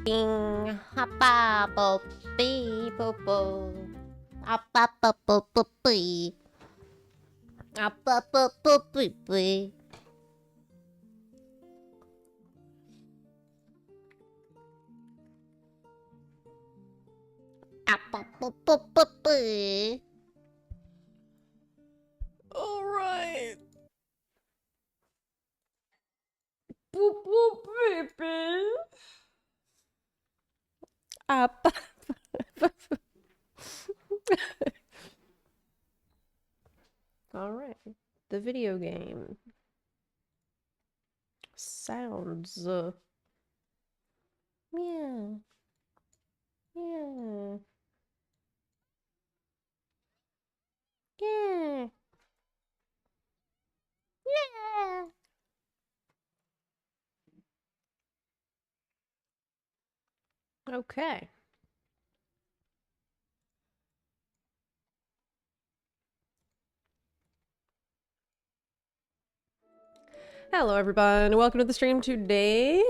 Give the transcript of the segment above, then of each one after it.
Bing, hoppa, bo, bee, bo, bo. Hoppa, bo, bo, bo, bee. Hoppa, bo, bo, bee, bee. Hoppa, bo, bo, bo, bee. All right. Boop, boop, baby. Up. All right. The video game. Sounds. Yeah. Yeah. Yeah. Yeah. Okay. Hello, everyone. Welcome to the stream today.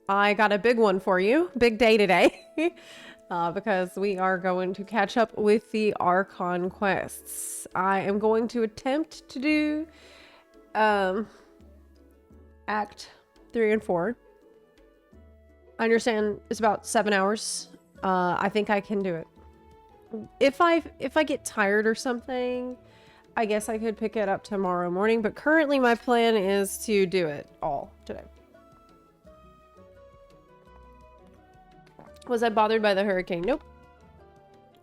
I got a big one for you. Big day today. Because we are going to catch up with the Archon quests. I am going to attempt to do Act 3 and 4. I understand it's about 7 hours. I think I can do it. If I get tired or something, I guess I could pick it up tomorrow morning, but currently my plan is to do it all today. Was I bothered by the hurricane? Nope.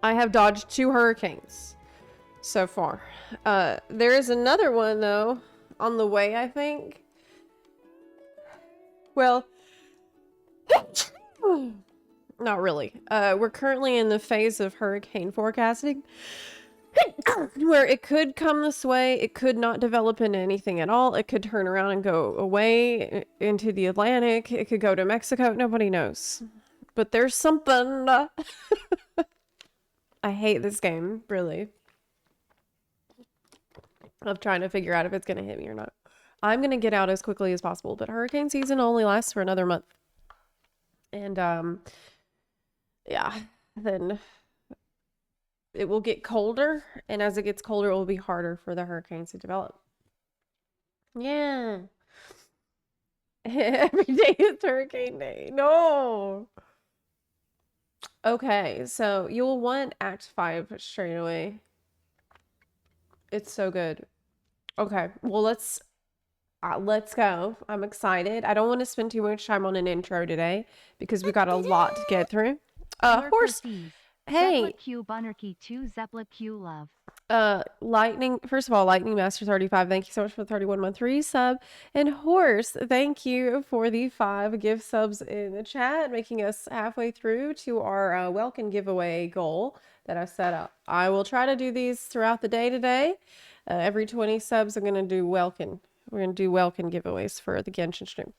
I have dodged 2 hurricanes so far. There is another one, though, on the way, I think. Well, not really. We're currently in the phase of hurricane forecasting, where it could come this way, it could not develop into anything at all, it could turn around and go away into the Atlantic, it could go to Mexico, nobody knows. But there's something. I hate this game, really. Of trying to figure out if it's going to hit me or not. I'm going to get out as quickly as possible, but hurricane season only lasts for another month. And, yeah, then it will get colder, and as it gets colder, it will be harder for the hurricanes to develop. Yeah. Every day is hurricane day. No. Okay, so you'll want Act 5 straight away. It's so good. Okay, well, let's go. I'm excited. I don't want to spend too much time on an intro today because we got a lot to get through. Horse. Hey. Zepla Q Bunnerkey 2 Zepla Q love. Lightning. First of all, Lightning Master 35. Thank you so much for the 31-month resub. And Horse, thank you for the 5 gift subs in the chat, making us halfway through to our Welkin giveaway goal that I set up. I will try to do these throughout the day today. Every 20 subs, I'm going to do Welkin. We're going to do Welkin giveaways for the Genshin stream.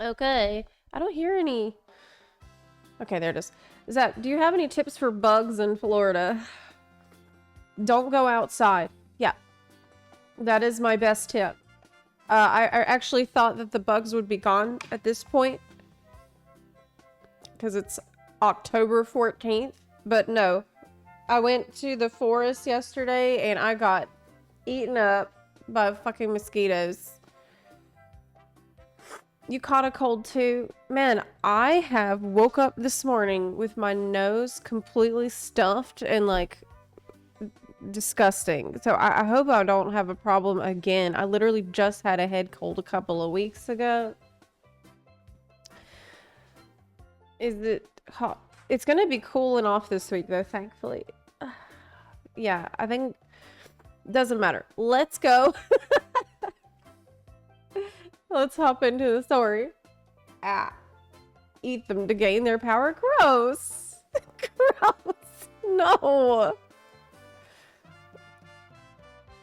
Okay. I don't hear any. Okay, there it is. Zep, do you have any tips for bugs in Florida? Don't go outside. Yeah. That is my best tip. I actually thought that the bugs would be gone at this point. Because it's October 14th. But no. I went to the forest yesterday and I got eaten up by fucking mosquitoes. You caught a cold too? Man, I have woke up this morning with my nose completely stuffed and like disgusting. So I hope I don't have a problem again. I literally just had a head cold a couple of weeks ago. Is it hot? It's gonna be cooling off this week though, thankfully. Yeah, I think doesn't matter. Let's go. Let's hop into the story. Eat them to gain their power. Gross. Gross. No.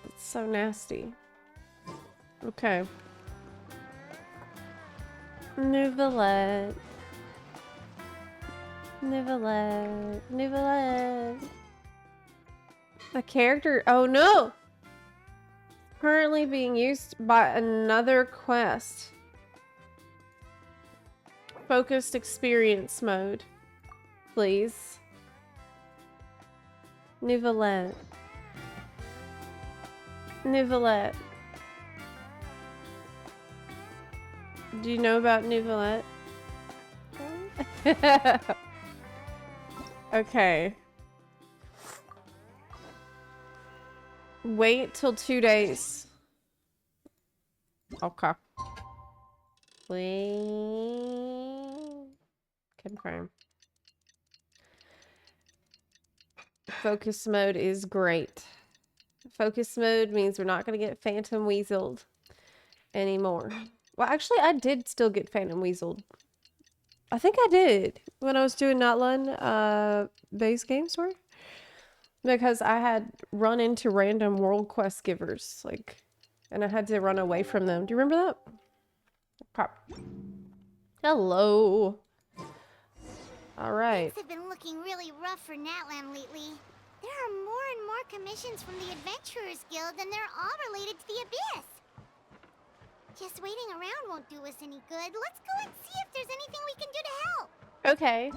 It's so nasty. Okay. Nouvellette. Nouvellette. Nouvellette. A character. Oh no. Currently being used by another quest. Focused experience mode, please. Nouvellette. Nouvellette. Do you know about Nouvellette? Okay. Wait till 2 days. Okay. Please confirm. Focus mode is great. Focus mode means we're not going to get phantom weaseled anymore. Well, actually, I did still get phantom weaseled. I think I did when I was doing Natlan base game story. Because I had run into random world quest givers, like, and I had to run away from them. Do you remember that? Crap. Hello. All right. Things have been looking really rough for Natlan lately. There are more and more commissions from the Adventurers Guild, and they're all related to the Abyss. Just waiting around won't do us any good. Let's go and see if there's anything we can do to help. Okay.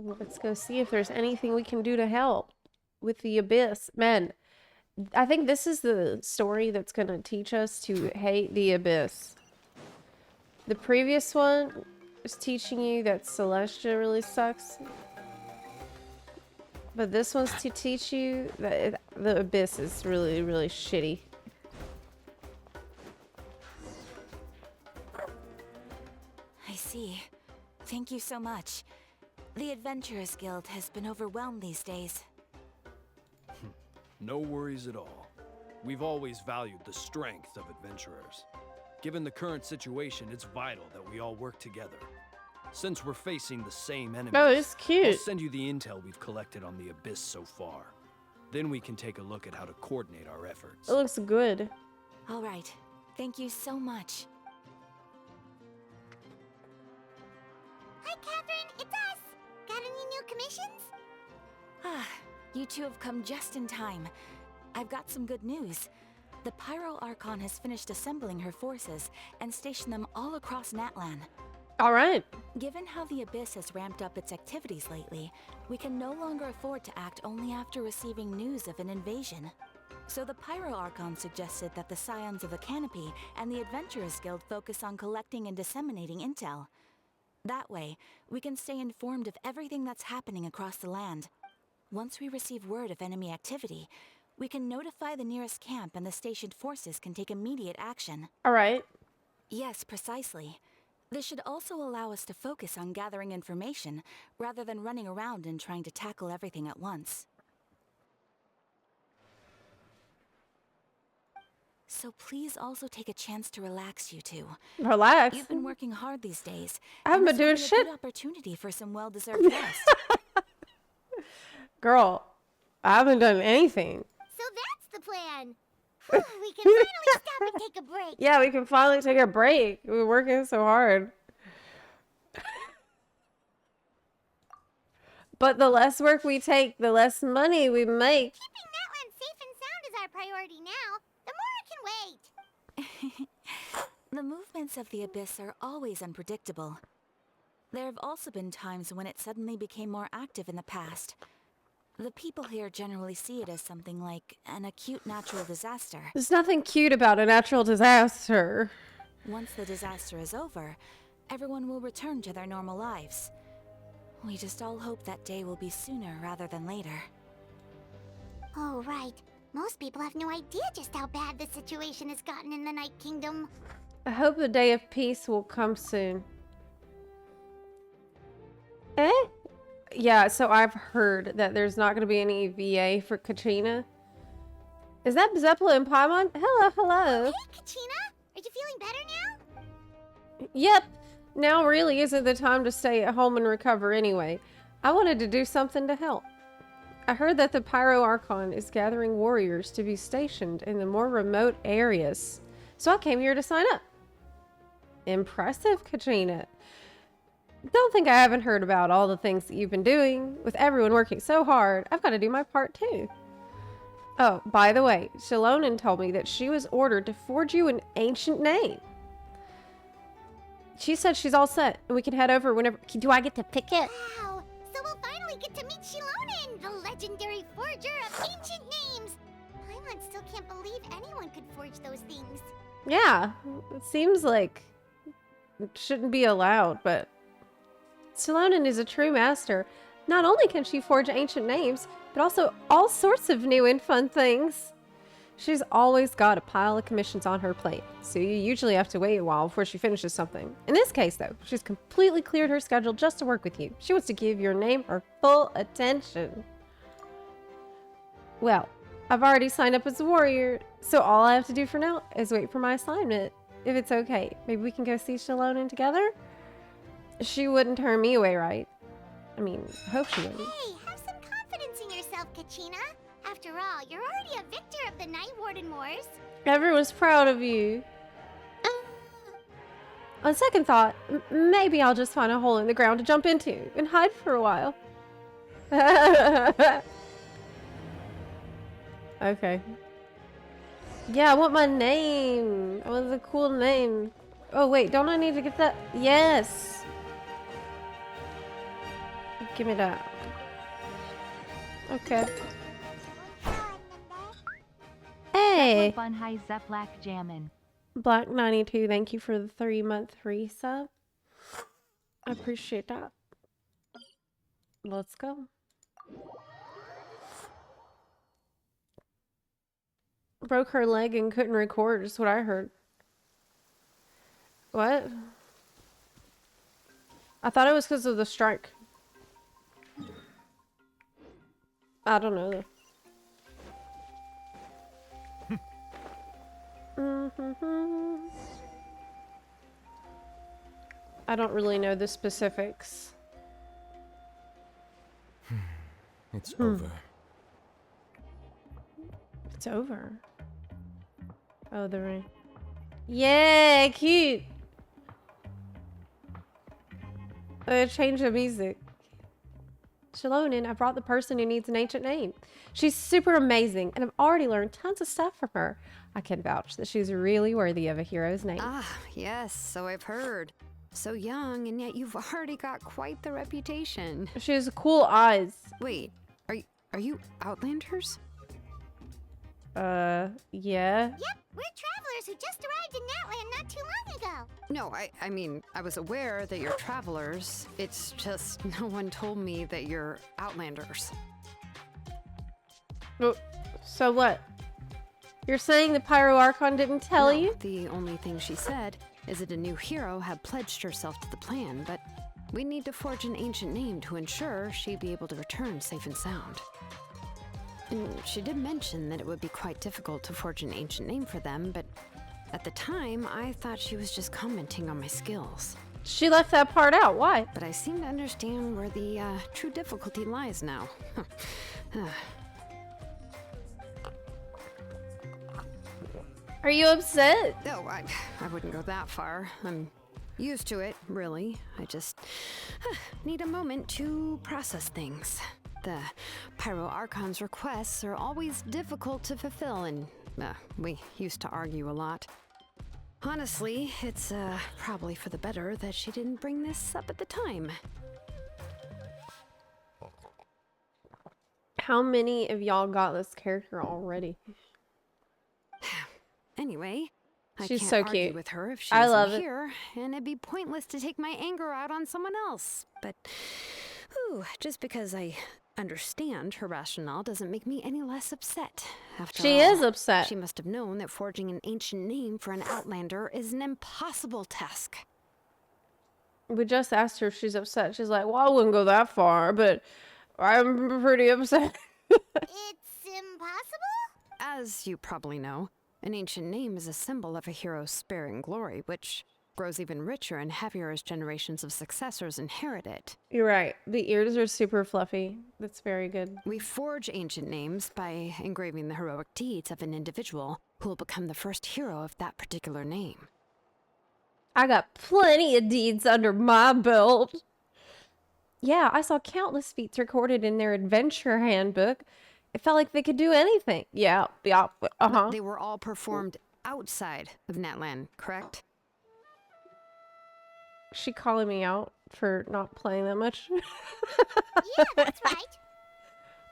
Let's go see if there's anything we can do to help with the Abyss. Man, I think this is the story that's going to teach us to hate the Abyss. The previous one is teaching you that Celestia really sucks. But this one's to teach you that the Abyss is really, really shitty. I see. Thank you so much. The Adventurers Guild has been overwhelmed these days. No worries at all. We've always valued the strength of adventurers. Given the current situation, it's vital that we all work together. Since we're facing the same enemies, Oh, it's I'll cute. send you the intel we've collected on the Abyss so far. Then we can take a look at how to coordinate our efforts. It looks good. All right. Thank you so much. Hi, Catherine. It's us. Got any new commissions? Ah, you two have come just in time. I've got some good news. The Pyro Archon has finished assembling her forces and stationed them all across Natlan. All right. Given how the Abyss has ramped up its activities lately, we can no longer afford to act only after receiving news of an invasion. So the Pyro Archon suggested that the Scions of the Canopy and the Adventurers Guild focus on collecting and disseminating intel. That way, we can stay informed of everything that's happening across the land. Once we receive word of enemy activity, we can notify the nearest camp and the stationed forces can take immediate action. All right. Yes, precisely. This should also allow us to focus on gathering information rather than running around and trying to tackle everything at once. So please also take a chance to relax, you two. Relax. You've been working hard these days. I haven't and been this doing will be a shit. good opportunity for some well-deserved rest. Girl, I haven't done anything. So that's the plan. We can finally stop and take a break. Yeah, we can finally take a break. We're working so hard. But the less work we take, the less money we make. Keeping Natlan safe and sound is our priority now. The more it can wait. The movements of the Abyss are always unpredictable. There have also been times when it suddenly became more active in the past. The people here generally see it as something like an acute natural disaster. There's nothing cute about a natural disaster. Once the disaster is over, everyone will return to their normal lives. We just all hope that day will be sooner rather than later. Oh, right. Most people have no idea just how bad the situation has gotten in the Night Kingdom. I hope the day of peace will come soon. Eh? Yeah, so I've heard that there's not going to be any VA for Kachina. Is that Zepla and Paimon? Hello, hello. Hey, Kachina! Are you feeling better now? Yep. Now really isn't the time to stay at home and recover anyway. I wanted to do something to help. I heard that the Pyro Archon is gathering warriors to be stationed in the more remote areas. So I came here to sign up. Impressive, Kachina. Don't think I haven't heard about all the things that you've been doing. With everyone working so hard, I've got to do my part too. Oh, by the way, Shalonen told me that she was ordered to forge you an ancient name. She said she's all set, and we can head over whenever. Do I get to pick it? Wow! So we'll finally get to meet Shilonen, the legendary forger of ancient names! Paimon still can't believe anyone could forge those things. Yeah, it seems like it shouldn't be allowed, but Shalonen is a true master. Not only can she forge ancient names, but also all sorts of new and fun things. She's always got a pile of commissions on her plate, so you usually have to wait a while before she finishes something. In this case, though, she's completely cleared her schedule just to work with you. She wants to give your name her full attention. Well, I've already signed up as a warrior, so all I have to do for now is wait for my assignment. If it's okay, maybe we can go see Shalonen together? She wouldn't turn me away, right? I mean, hope she wouldn't. Hey, have some confidence in yourself, Kachina. After all, you're already a victor of the Night Warden Wars. Everyone's proud of you. On second thought, maybe I'll just find a hole in the ground to jump into and hide for a while. Okay. Yeah, I want my name. I want the cool name. Oh, wait, don't I need to get that? Yes. Give me that. Okay. Hey. Fun high Zeplak jammin'. Black 92, thank you for the 3-month resub. I appreciate that. Let's go. Broke her leg and couldn't record, is what I heard. What? I thought it was because of the strike. I don't know. I don't really know the specifics. It's over. It's over. Oh, the ring. Yeah, cute. Change the music. Shalonen, I brought the person who needs an ancient name. She's super amazing, and I've already learned tons of stuff from her. I can vouch that she's really worthy of a hero's name. Ah, yes, so I've heard. So young, and yet you've already got quite the reputation. She has cool eyes. Wait, are you Outlanders? Yeah. Yep, we're travelers who just arrived in Natlan not too long ago. No, I mean, I was aware that you're travelers. It's just no one told me that you're Outlanders. Oh, so what? You're saying the Pyro Archon didn't tell No, you? The only thing she said is that a new hero had pledged herself to the plan, but we need to forge an ancient name to ensure she'd be able to return safe and sound. And she did mention that it would be quite difficult to forge an ancient name for them, but at the time, I thought she was just commenting on my skills. She left that part out. Why? But I seem to understand where the true difficulty lies now. Are you upset? No, I wouldn't go that far. I'm used to it, really. I just need a moment to process things. The Pyro Archon's requests are always difficult to fulfill, and we used to argue a lot. Honestly, it's probably for the better that she didn't bring this up at the time. How many of y'all got this character already? Anyway, She's I can't so argue cute. with her if she I isn't love it. here, and it'd be pointless to take my anger out on someone else. But, just because I understand her rationale doesn't make me any less upset. After She all, is upset. She must have known that forging an ancient name for an Outlander is an impossible task. We just asked her if she's upset. She's like, well, I wouldn't go that far, but I'm pretty upset. It's impossible? As you probably know, an ancient name is a symbol of a hero's sparing glory, which grows even richer and heavier as generations of successors inherit it. You're right. The ears are super fluffy. That's very good. We forge ancient names by engraving the heroic deeds of an individual who will become the first hero of that particular name. I got plenty of deeds under my belt. Yeah, I saw countless feats recorded in their adventure handbook. It felt like they could do anything. Yeah, yeah, uh-huh. They were all performed outside of Natlan, correct? She calling me out for not playing that much. Yeah, that's right.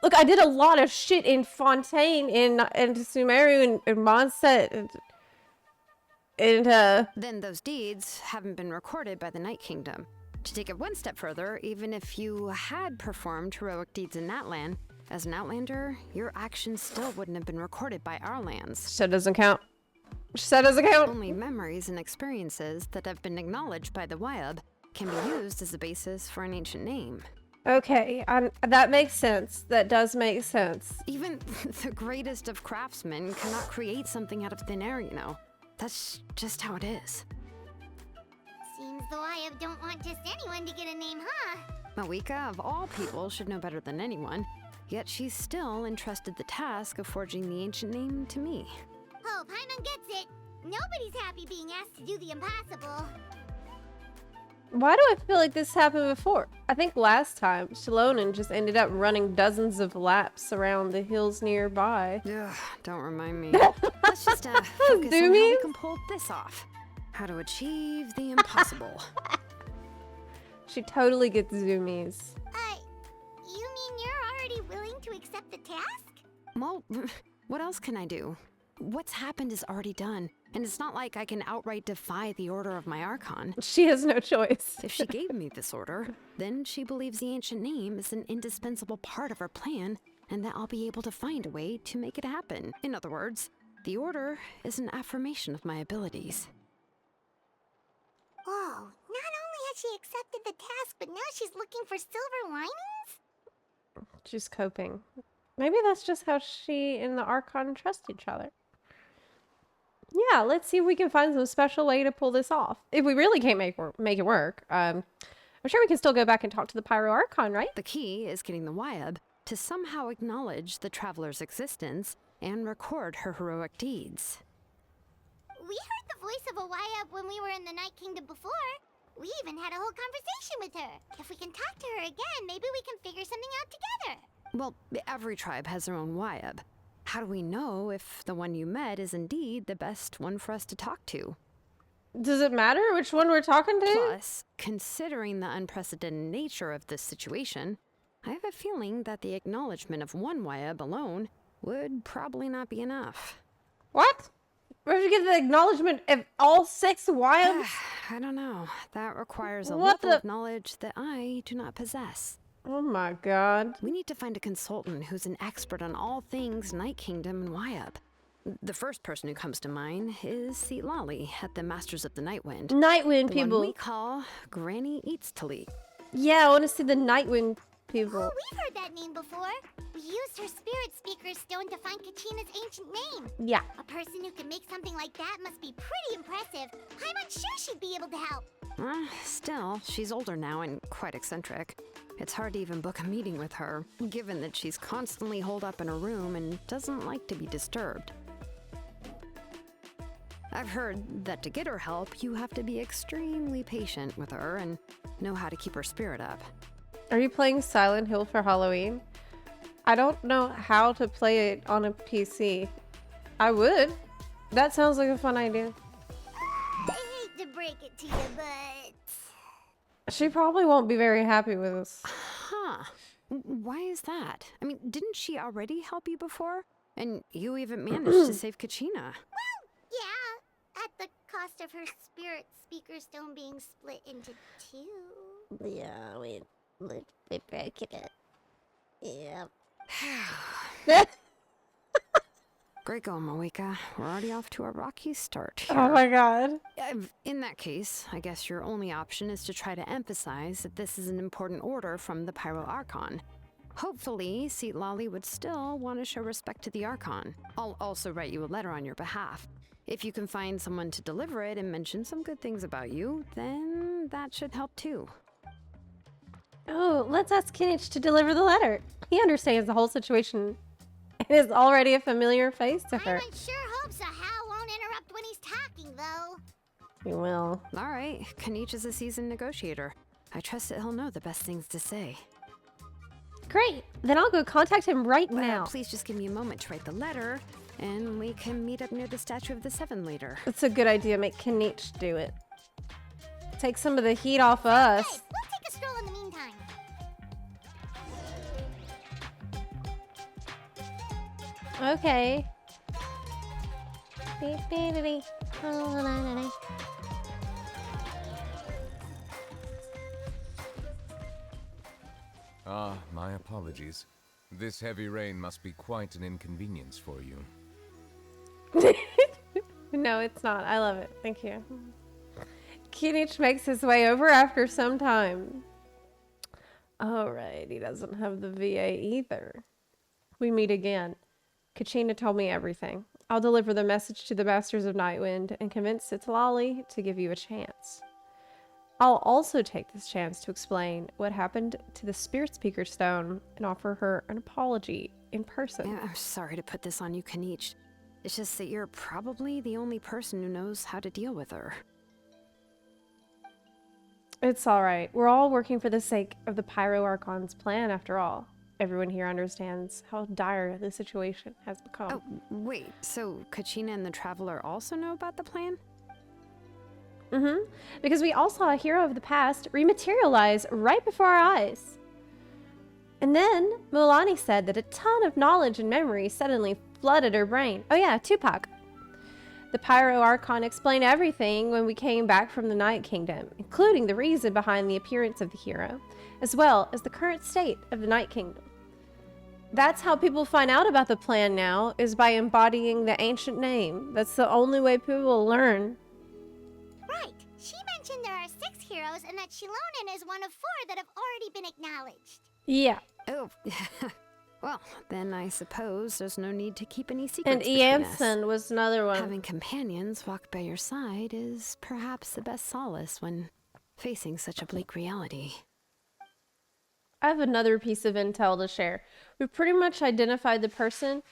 Look, I did a lot of shit in Fontaine, and Sumeru, and Mondstadt, and Then those deeds haven't been recorded by the Night Kingdom. To take it one step further, even if you had performed heroic deeds in Natlan, as an Outlander, your actions still wouldn't have been recorded by our lands. so it doesn't count. She said it doesn't count. Only memories and experiences that have been acknowledged by the Wyab can be used as a basis for an ancient name. Okay, that makes sense. That does make sense. Even the greatest of craftsmen cannot create something out of thin air, you know. That's just how it is. Seems the Wyab don't want just anyone to get a name, huh? Mawika, of all people, should know better than anyone. Yet she's still entrusted the task of forging the ancient name to me. Oh, Paimon gets it. Nobody's happy being asked to do the impossible. Why do I feel like this happened before? I think last time, Shalonen just ended up running dozens of laps around the hills nearby. Ugh, don't remind me. Let's just focus on how we Zoomies? can pull this off. How to achieve the impossible. She totally gets zoomies. You mean you're already willing to accept the task? Well, what else can I do? What's happened is already done, and it's not like I can outright defy the order of my Archon. She has no choice. If she gave me this order, then she believes the ancient name is an indispensable part of her plan, and that I'll be able to find a way to make it happen. In other words, the order is an affirmation of my abilities. Whoa, not only has she accepted the task, but now she's looking for silver linings? She's coping. Maybe that's just how she and the Archon trust each other. Yeah, let's see if we can find some special way to pull this off. If we really can't make it work, I'm sure we can still go back and talk to the Pyro Archon, right? The key is getting the Wyab to somehow acknowledge the traveler's existence and record her heroic deeds. We heard the voice of a Wyab when we were in the Night Kingdom before. We even had a whole conversation with her. If we can talk to her again, maybe we can figure something out together. Well, every tribe has their own Wyab. How do we know if the one you met is indeed the best one for us to talk to? Does it matter which one we're talking to? Plus, considering the unprecedented nature of this situation, I have a feeling that the acknowledgement of one Wyab alone would probably not be enough. What? We have to get the acknowledgement of all 6 Wyabs? I don't know. That requires a What level the- of knowledge that I do not possess. Oh my god. We need to find a consultant who's an expert on all things Night Kingdom and Wyab. The first person who comes to mind is Zepla at the Masters of the Nightwind. Nightwind The people. one we call Granny Eats Talit. Yeah, I want to see the Nightwind people. Oh, we've heard that name before. We used her spirit speaker stone to find Kachina's ancient name. Yeah. A person who can make something like that must be pretty impressive. I'm sure she'd be able to help. Still, she's older now and quite eccentric. It's hard to even book a meeting with her, given that she's constantly holed up in her room and doesn't like to be disturbed. I've heard that to get her help, you have to be extremely patient with her and know how to keep her spirit up. Are you playing Silent Hill for Halloween? I don't know how to play it on a PC. I would. That sounds like a fun idea. I hate to break it to you, but... She probably won't be very happy with us. Huh. Why is that? I mean, didn't she already help you before? And you even managed to save Kachina. Yeah, at the cost of her spirit speaker stone being split into 2. Yeah, we broke it. Yeah. Great going, Mawika. We're already off to a rocky start here. Oh my god. In that case, I guess your only option is to try to emphasize that this is an important order from the Pyro Archon. Hopefully, Zepla would still want to show respect to the Archon. I'll also write you a letter on your behalf. If you can find someone to deliver it and mention some good things about you, then that should help too. Oh, let's ask Kinich to deliver the letter. He understands the whole situation and is already a familiar face to her. I sure hope so. Hal won't interrupt when he's talking, though. He will. All right, Kanich is a seasoned negotiator. I trust that he'll know the best things to say. Great. Then I'll go contact him right now. Please just give me a moment to write the letter, and we can meet up near the Statue of the Seven later. That's a good idea. Make Kanich do it. Take some of the heat off us. Hey, we'll take a stroll in the meantime. Okay. Ah, my apologies. This heavy rain must be quite an inconvenience for you. No, it's not. I love it. Thank you. Kinich makes his way over after some time. All right, he doesn't have the VA either. We meet again. Kachina told me everything. I'll deliver the message to the Masters of Nightwind and convince Sitlali to give you a chance. I'll also take this chance to explain what happened to the Spirit Speaker Stone and offer her an apology in person. Yeah, I'm sorry to put this on you, Kanich. It's just that you're probably the only person who knows how to deal with her. It's alright. We're all working for the sake of the Pyro Archon's plan after all. Everyone here understands how dire the situation has become. Oh, wait, so Kachina and the Traveler also know about the plan? Mm-hmm. Because we all saw a hero of the past rematerialize right before our eyes. And then Mulani said that a ton of knowledge and memory suddenly flooded her brain. Oh yeah, Tupac. The Pyro Archon explained everything when we came back from the Night Kingdom, including the reason behind the appearance of the hero, as well as the current state of the Night Kingdom. That's how people find out about the plan now, is by embodying the ancient name. That's the only way people will learn. Right. She mentioned there are 6 heroes and that Shilonen is one of 4 that have already been acknowledged. Yeah. Oh, well, then I suppose there's no need to keep any secrets And between us. Eamson was another one. Having companions walk by your side is perhaps the best solace when facing such a bleak reality. I have another piece of intel to share. We pretty much identified the person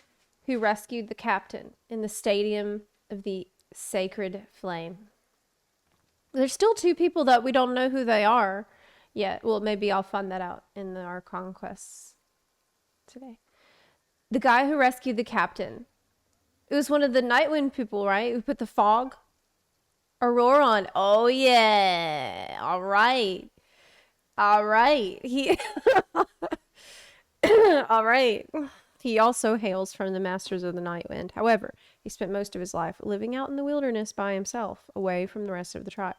who rescued the captain in the Stadium of the Sacred Flame. There's still 2 people that we don't know who they are yet. Well, maybe I'll find that out in our conquests today. The guy who rescued the captain. It was one of the Nightwind people, right? Who put the fog? Auroron. Oh, yeah. All right. All right. All right. He also hails from the Masters of the Nightwind. However, he spent most of his life living out in the wilderness by himself, away from the rest of the tribe.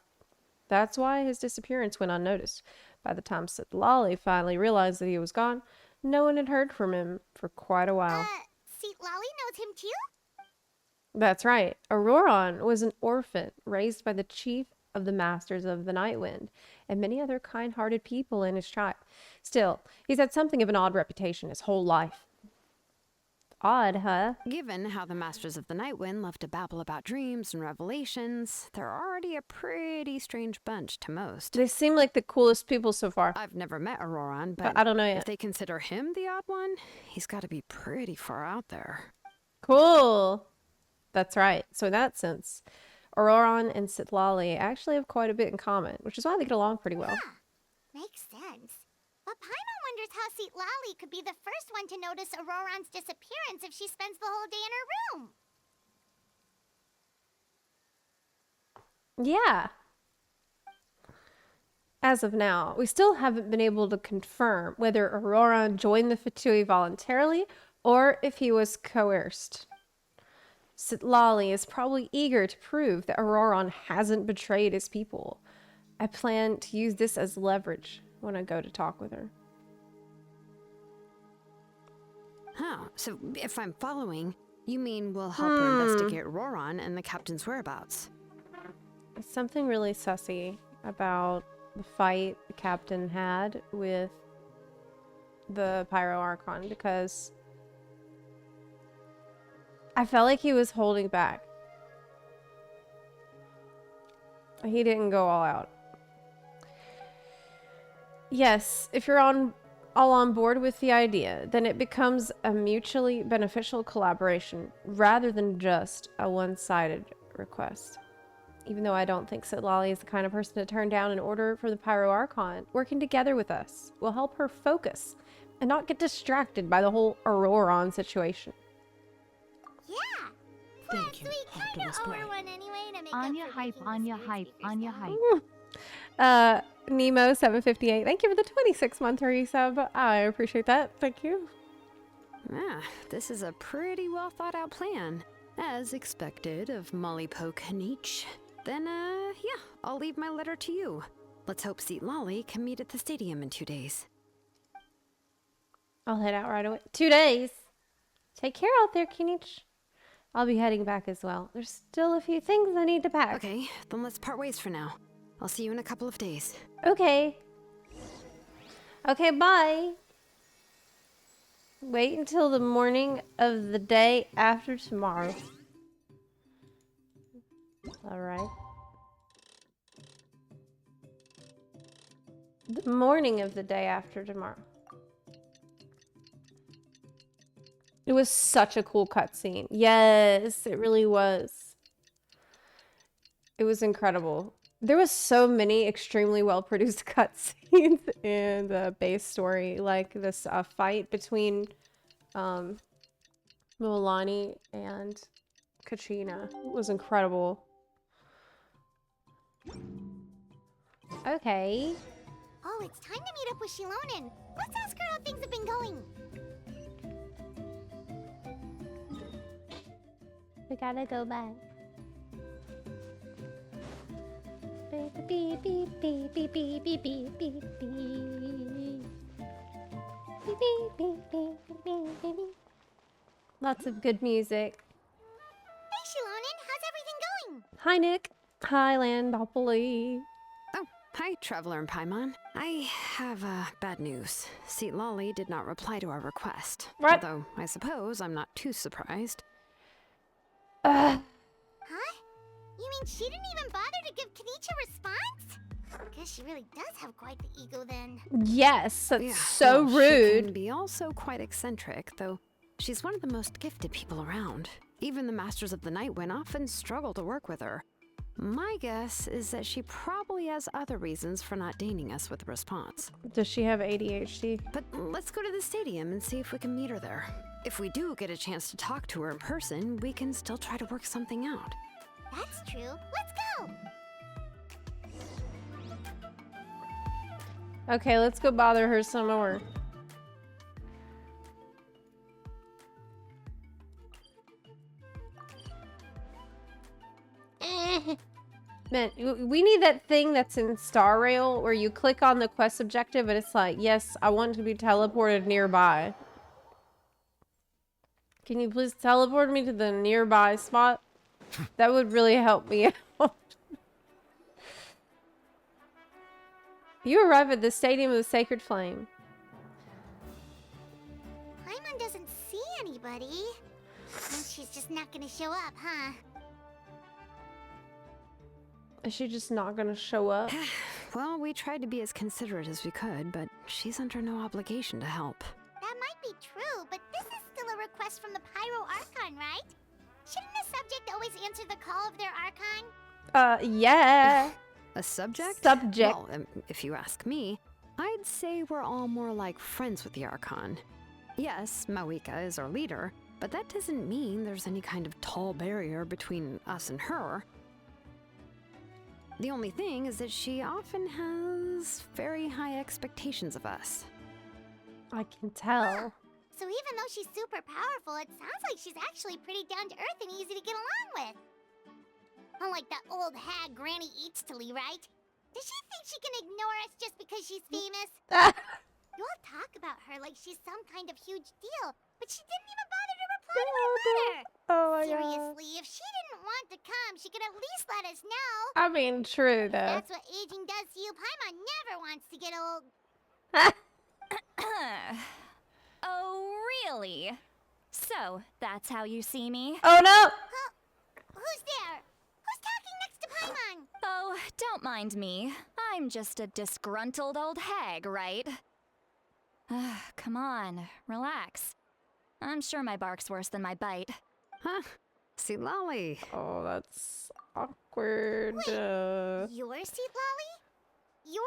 That's why his disappearance went unnoticed. By the time Sitlali finally realized that he was gone, no one had heard from him for quite a while. Sitlali knows him too? That's right. Auroron was an orphan raised by the chief of the Masters of the Nightwind and many other kind-hearted people in his tribe. Still, he's had something of an odd reputation his whole life. Odd, huh? Given how the Masters of the Nightwind love to babble about dreams and revelations, they're already a pretty strange bunch to most. They seem like the coolest people so far. I've never met Auroron, but I don't know yet. if they consider him the odd one, he's got to be pretty far out there. Cool. That's right. So in that sense, Auroron and Sitlali actually have quite a bit in common, which is why they get along pretty well. Makes sense. But Paimon wonders how Sitlali could be the first one to notice Auroron's disappearance if she spends the whole day in her room. Yeah. As of now, we still haven't been able to confirm whether Auroron joined the Fatui voluntarily or if he was coerced. Sitlali is probably eager to prove that Auroron hasn't betrayed his people. I plan to use this as leverage when I go to talk with her. Huh, so if I'm following, you mean we'll help her investigate Auroron and the captain's whereabouts? There's something really sussy about the fight the captain had with the Pyro Archon because I felt like he was holding back. He didn't go all out. Yes, if you're all on board with the idea, then it becomes a mutually beneficial collaboration rather than just a one-sided request. Even though I don't think Sitlali is the kind of person to turn down an order for the Pyro Archon, working together with us will help her focus and not get distracted by the whole Auroron situation. Yeah. Plus, Thank you, we kind Optimus of owe her Prime. one anyway to make Anya up for hype, making the Anya Spirit hype, Speakers Anya go. hype. Nemo 758. Thank you for the 26-month resub. I appreciate that. Thank you. Ah, this is a pretty well thought out plan. As expected of Molly Poke Nietzsche. Then, yeah, I'll leave my letter to you. Let's hope Seat Lolly can meet at the stadium in 2 days. I'll head out right away. 2 days. Take care out there, Kinich. I'll be heading back as well. There's still a few things I need to pack. Okay, then let's part ways for now. I'll see you in a couple of days. Okay. Okay, bye. Wait until the morning of the day after tomorrow. Alright. The morning of the day after tomorrow. It was such a cool cutscene. Yes, it really was. It was incredible. There was so many extremely well-produced cutscenes in the base story, like this fight between Milani and Katrina. It was incredible. Okay. Oh, it's time to meet up with Shilonen. Let's ask her how things have been going. We gotta go back. Beep, beep, beep, beep, beep, beep, beep, beep, beep, beep. Beep, beep, beep, beep, beep, beep, beep. Lots of good music. Hey, Shilonen, how's everything going? Hi, Nick. Hi, Landopoly. Oh, hi, Traveler and Paimon. I have, bad news. Seat Lolly did not reply to our request. What? Although, I suppose I'm not too surprised. Ugh. Huh? You mean she didn't even bother to give Kenichi a response? Guess she really does have quite the ego then. Yes, that's Yeah, so well, She rude. can be also quite eccentric, though she's one of the most gifted people around. Even the Masters of the Nightwind often struggle to work with her. My guess is that she probably has other reasons for not deigning us with a response. Does she have ADHD? But let's go to the stadium and see if we can meet her there. If we do get a chance to talk to her in person, we can still try to work something out. That's true. Let's go! Okay, let's go bother her some more. Man, we need that thing that's in Star Rail where you click on the quest objective and it's like, yes, I want to be teleported nearby. Can you please teleport me to the nearby spot? That would really help me out. You arrive at the Stadium of the Sacred Flame. Paimon doesn't see anybody. And she's just not gonna show up, huh? Is she just not gonna show up? Well, we tried to be as considerate as we could, but she's under no obligation to help. That might be true, but this is still a request from the Pyro Archon, right? Shouldn't the subject always answer the call of their Archon? Yeah. A subject? Subject. Well, if you ask me, I'd say we're all more like friends with the Archon. Yes, Mawika is our leader, but that doesn't mean there's any kind of tall barrier between us and her. The only thing is that she often has very high expectations of us. I can tell. So even though she's super powerful, it sounds like she's actually pretty down to earth and easy to get along with. Unlike that old hag Granny Eatstily, right? Does she think she can ignore us just because she's famous? You all talk about her like she's some kind of huge deal, but she didn't even bother to reply to my letter. Oh my god. Seriously, if she didn't want to come, she could at least let us know. I mean, true though. That's what aging does to you. Paimon never wants to get old. Oh, really? So, that's how you see me? Oh no! Who's there? Who's talking next to Paimon? Oh, don't mind me. I'm just a disgruntled old hag, right? Come on, relax. I'm sure my bark's worse than my bite. Huh? See, Lolly. Oh, that's awkward. Your Seat Lolly? Your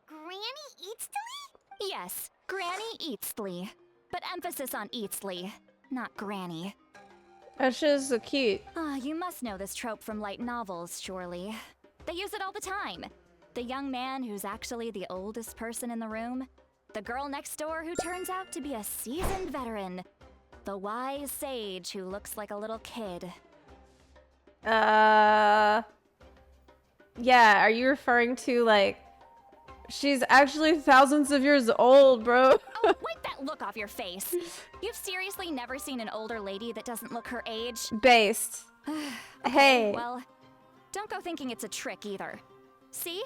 Granny Eatstily? Yes, Granny Eatsley. But emphasis on Eatsley, not Granny. That's just so cute. Ah, you must know this trope from light novels, surely. They use it all the time. The young man who's actually the oldest person in the room. The girl next door who turns out to be a seasoned veteran. The wise sage who looks like a little kid. Yeah, are you referring to, like, she's actually thousands of years old, bro? Oh, wipe that look off your face. You've seriously never seen an older lady that doesn't look her age? Based. Hey. Well, don't go thinking it's a trick either. See?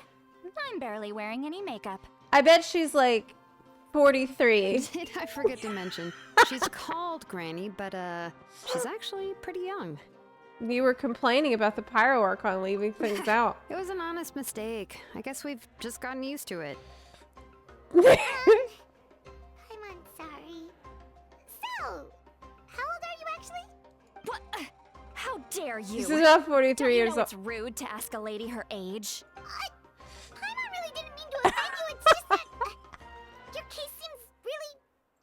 I'm barely wearing any makeup. I bet she's like 43. Did I forget to mention? She's called Granny, but she's actually pretty young. You were complaining about the Pyro Archon leaving things out. It was an honest mistake. I guess we've just gotten used to it. I'm sorry. So, how old are you actually? What? How dare you? She's about Don't 43 you years know old. it's rude to ask a lady her age? Paimon really didn't mean to offend you. It's just that your case seems really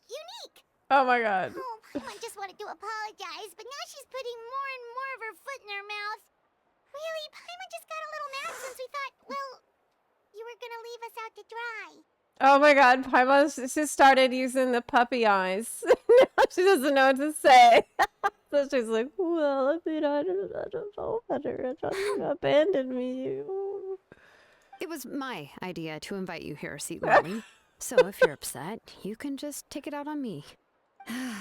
unique. Oh my god. Oh, Paimon just wanted to apologize, but now she's putting more and more of her foot in her mouth. Really, Paimon just got a little mad since we thought, well, you were gonna leave us out to dry. Oh my god, Paimon just started using the puppy eyes. Now she doesn't know what to say. So she's like, well, I mean, I don't know better. I thought you abandoned me. It was my idea to invite you here, Seat Lily. So if you're upset, you can just take it out on me.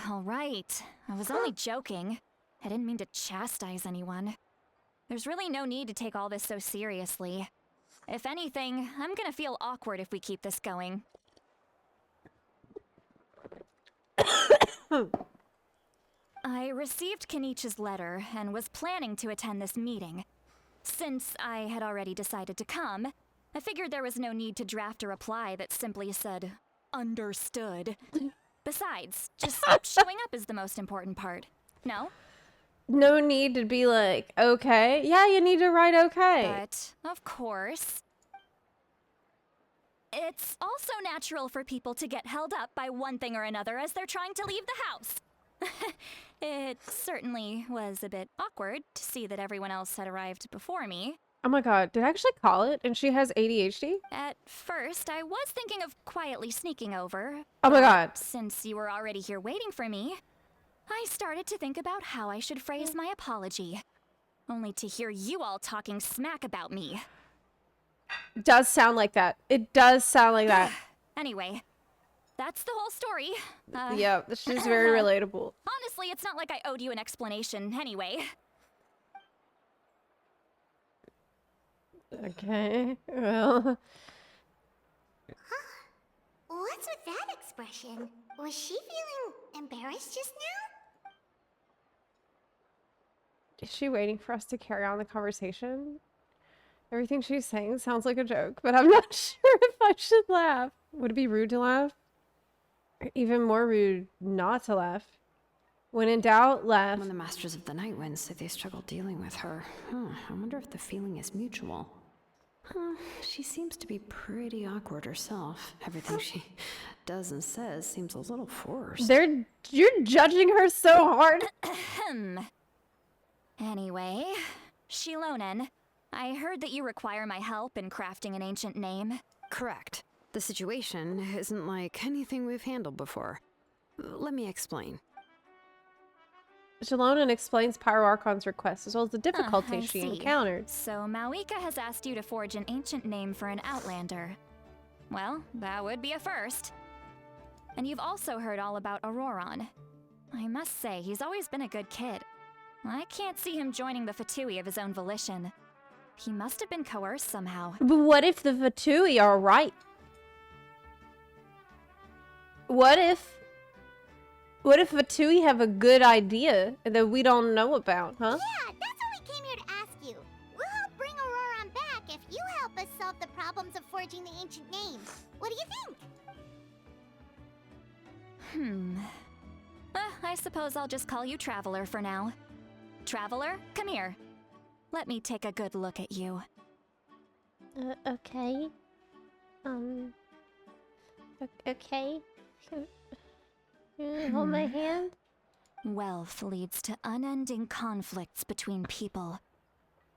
All right. I was only joking. I didn't mean to chastise anyone. There's really no need to take all this so seriously. If anything, I'm gonna feel awkward if we keep this going. I received Kenichi's letter and was planning to attend this meeting. Since I had already decided to come, I figured there was no need to draft a reply that simply said, understood. Besides, just showing up is the most important part. No? No need to be like, okay. Yeah, you need to write okay. But, of course, it's also natural for people to get held up by one thing or another as they're trying to leave the house. It certainly was a bit awkward to see that everyone else had arrived before me. Oh my god, did I actually call it? And she has ADHD? At first, I was thinking of quietly sneaking over. Oh my but god. Since you were already here waiting for me, I started to think about how I should phrase my apology. Only to hear you all talking smack about me. Does sound like that. It does sound like that. Anyway, that's the whole story. Yeah, she's very relatable. Honestly, it's not like I owed you an explanation anyway. Okay, well. What's with that expression? Was she feeling embarrassed just now? Is she waiting for us to carry on the conversation? Everything she's saying sounds like a joke, but I'm not sure if I should laugh. Would it be rude to laugh? Or even more rude not to laugh? When in doubt, laugh. When the Masters of the Night Wind say they struggle dealing with her, I wonder if the feeling is mutual. She seems to be pretty awkward herself. Everything she does and says seems a little forced. You're judging her so hard. Anyway, Shilonen, I heard that you require my help in crafting an ancient name. Correct. The situation isn't like anything we've handled before. Let me explain. Shilonen explains Pyro Archon's request as well as the difficulties I she see. encountered. So Mawika has asked you to forge an ancient name for an Outlander. Well, that would be a first. And you've also heard all about Auroron. I must say, he's always been a good kid. I can't see him joining the Fatui of his own volition. He must have been coerced somehow. But what if the Fatui are right? What if Fatui have a good idea that we don't know about, huh? Yeah, that's why we came here to ask you. We'll help bring Auroron back if you help us solve the problems of forging the ancient name. What do you think? I suppose I'll just call you Traveler for now. Traveler, come here. Let me take a good look at you. Okay. Okay. You hold my hand? Wealth leads to unending conflicts between people.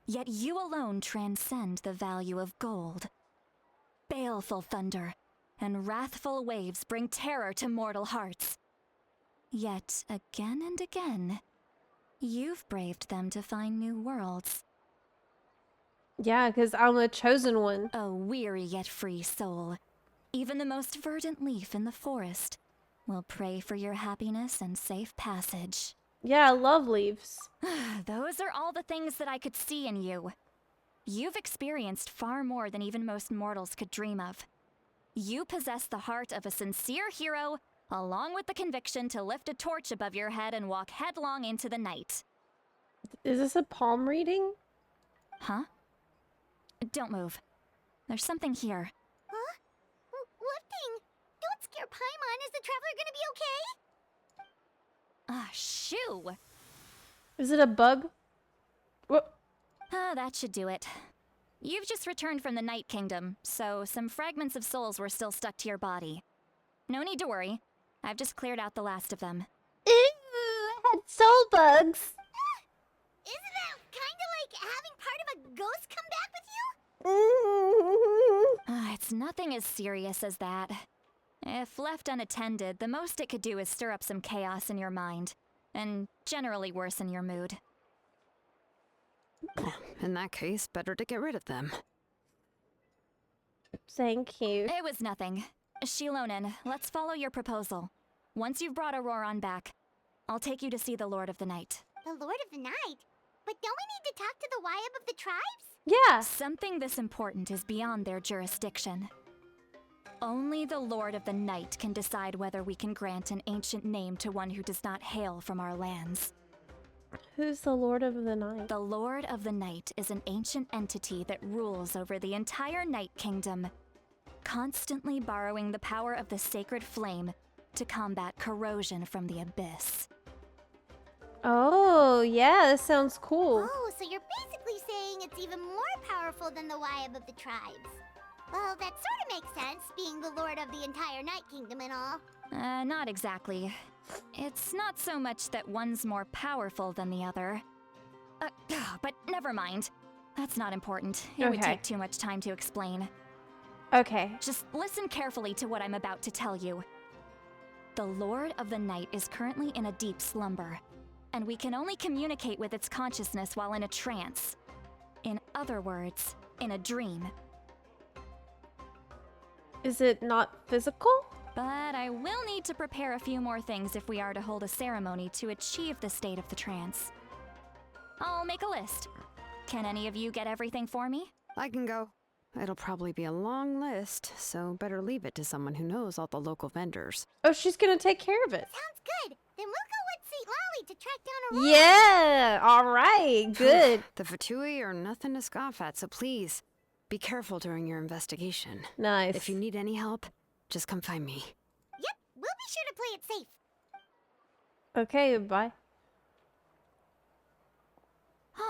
Yet you alone transcend the value of gold. Baleful thunder and wrathful waves bring terror to mortal hearts. Yet again and again, you've braved them to find new worlds. Yeah, because I'm a chosen one. A weary yet free soul. Even the most verdant leaf in the forest will pray for your happiness and safe passage. Yeah, I love leaves. Those are all the things that I could see in you. You've experienced far more than even most mortals could dream of. You possess the heart of a sincere hero, along with the conviction to lift a torch above your head and walk headlong into the night. Is this a palm reading? Huh? Don't move. There's something here. Huh? What thing? Don't scare Paimon. Is the traveler gonna be okay? Ah, shoo! Is it a bug? What? Ah, that should do it. You've just returned from the Night Kingdom, so some fragments of souls were still stuck to your body. No need to worry. I've just cleared out the last of them. Ew, I had soul bugs. Isn't that kinda like having part of a ghost come back with you? It's nothing as serious as that. If left unattended, the most it could do is stir up some chaos in your mind, and generally worsen your mood. In that case, better to get rid of them. Thank you. It was nothing. Shilonen, let's follow your proposal. Once you've brought Auroron back, I'll take you to see the Lord of the Night. The Lord of the Night? But don't we need to talk to the Wyab of the tribes? Yeah. Something this important is beyond their jurisdiction. Only the Lord of the Night can decide whether we can grant an ancient name to one who does not hail from our lands. Who's the Lord of the Night? The Lord of the Night is an ancient entity that rules over the entire Night Kingdom, constantly borrowing the power of the sacred flame to combat corrosion from the abyss. Oh, yeah, that sounds cool. Oh, so you're basically saying it's even more powerful than the Wyab of the tribes. Well, that sort of makes sense, being the lord of the entire Night Kingdom and all. Not exactly. It's not so much that one's more powerful than the other. But never mind. That's not important. It would Okay. take too much time to explain. Okay. Just listen carefully to what I'm about to tell you. The Lord of the Night is currently in a deep slumber, and we can only communicate with its consciousness while in a trance. In other words, in a dream. Is it not physical? But I will need to prepare a few more things if we are to hold a ceremony to achieve the state of the trance. I'll make a list. Can any of you get everything for me? I can go. It'll probably be a long list, so better leave it to someone who knows all the local vendors. Oh, she's gonna take care of it. Sounds good. Then we'll go with St. Lolly to track down Aurora. Yeah, all right, good. The Fatui are nothing to scoff at, so please, be careful during your investigation. Nice. If you need any help, just come find me. Yep, we'll be sure to play it safe. Okay, bye.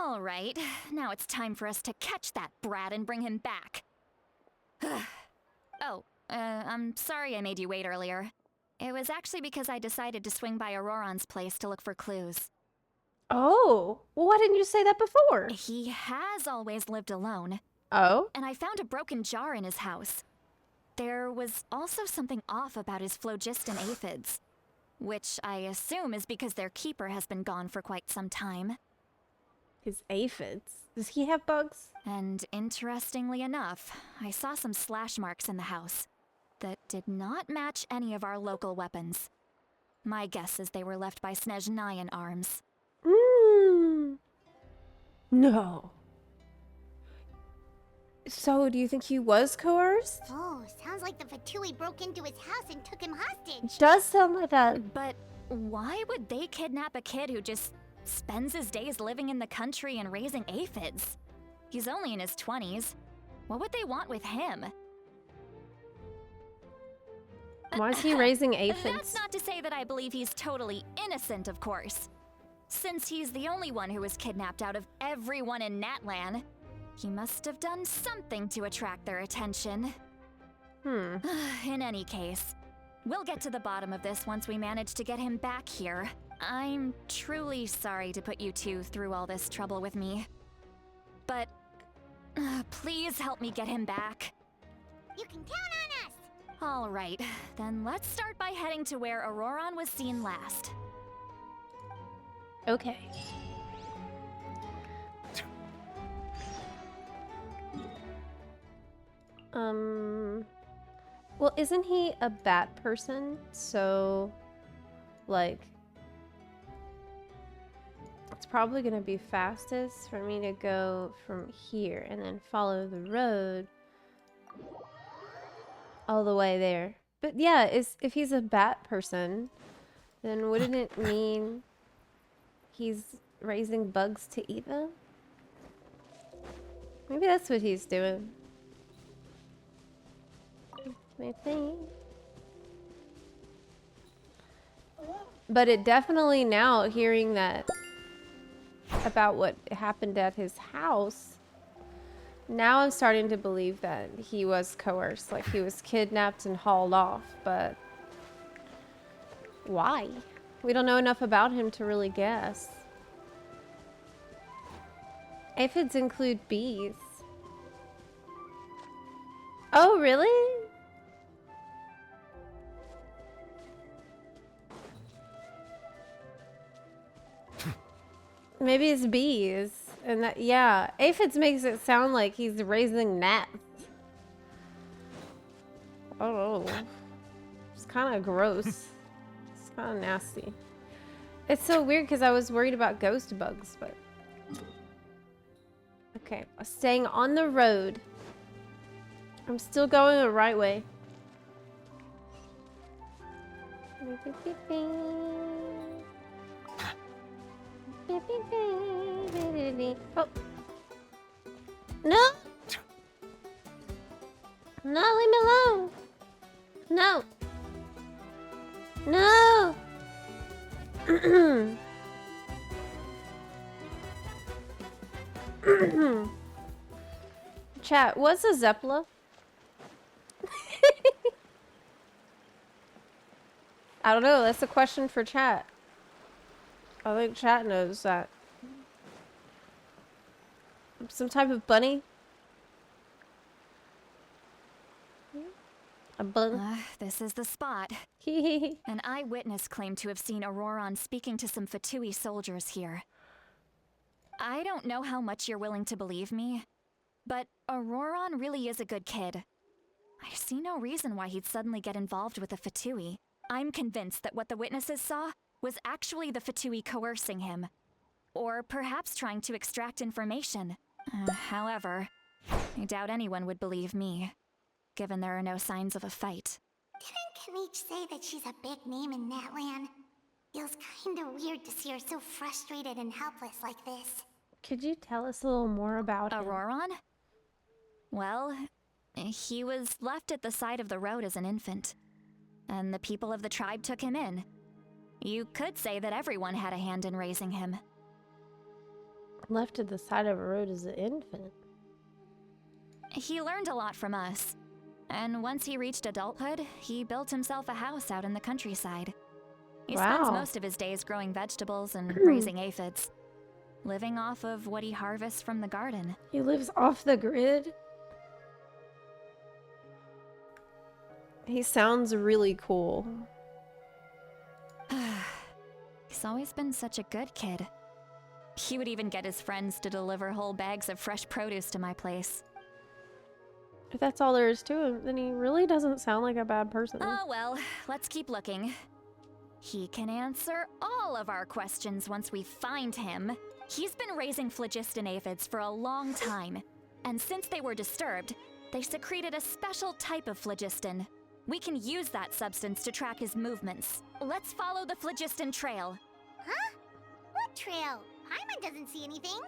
All right, now it's time for us to catch that brat and bring him back. I'm sorry I made you wait earlier. It was actually because I decided to swing by Auroron's place to look for clues. Oh, well, why didn't you say that before? He has always lived alone, Oh? and I found a broken jar in his house. There was also something off about his phlogiston aphids, which I assume is because their keeper has been gone for quite some time. His aphids. Does he have bugs? And interestingly enough, I saw some slash marks in the house that did not match any of our local weapons. My guess is they were left by Snezhnayan arms. No. So, do you think he was coerced? Oh, sounds like the Fatui broke into his house and took him hostage. Does sound like that. But why would they kidnap a kid who just spends his days living in the country and raising aphids? He's only in his 20s. What would they want with him? Why is he raising That's aphids? not to say that I believe he's totally innocent, of course. Since he's the only one who was kidnapped out of everyone in Natlan, he must have done something to attract their attention. In any case, We'll get to the bottom of this once we manage to get him back here. I'm truly sorry to put you two through all this trouble with me. But please help me get him back. You can count on us! All right, then let's start by heading to where Auroron was seen last. Okay. Well, isn't he a bat person? So, like, it's probably gonna be fastest for me to go from here and then follow the road all the way there. But yeah, if he's a bat person, then wouldn't it mean he's raising bugs to eat them? Maybe that's what he's doing. Maybe. But it definitely now, hearing that about what happened at his house, now I'm starting to believe that he was coerced, like he was kidnapped and hauled off, but why? We don't know enough about him to really guess. Aphids include bees. Oh, really? Maybe it's bees. And that, yeah, aphids makes it sound like he's raising gnats. Oh, it's kind of gross. It's kind of nasty. It's so weird because I was worried about ghost bugs, but okay, staying on the road. I'm still going the right way. Oh. No! No, leave me alone! No! No! Chat, what's a Zepla? I don't know, that's a question for chat. I think chat knows that. Some type of bunny? A bun? This is the spot. An eyewitness claimed to have seen Auroron speaking to some Fatui soldiers here. I don't know how much you're willing to believe me, but Auroron really is a good kid. I see no reason why he'd suddenly get involved with the Fatui. I'm convinced that what the witnesses saw was actually the Fatui coercing him. Or perhaps trying to extract information. However, I doubt anyone would believe me, given there are no signs of a fight. Didn't Kanich say that she's a big name in Natlan? Feels kinda weird to see her so frustrated and helpless like this. Could you tell us a little more about him? Auroron? Well, he was left at the side of the road as an infant, and the people of the tribe took him in. You could say that everyone had a hand in raising him. Left at the side of a road as an infant. He learned a lot from us, and once he reached adulthood, he built himself a house out in the countryside. He spends most of his days growing vegetables and raising aphids, living off of what he harvests from the garden. He lives off the grid? He sounds really cool. He's always been such a good kid. He would even get his friends to deliver whole bags of fresh produce to my place. If that's all there is to him, then he really doesn't sound like a bad person. Oh well, let's keep looking. He can answer all of our questions once we find him. He's been raising phlogiston aphids for a long time, and since they were disturbed, they secreted a special type of phlogiston. We can use that substance to track his movements. Let's follow the phlogiston trail. Huh? What trail? Paimon doesn't see anything.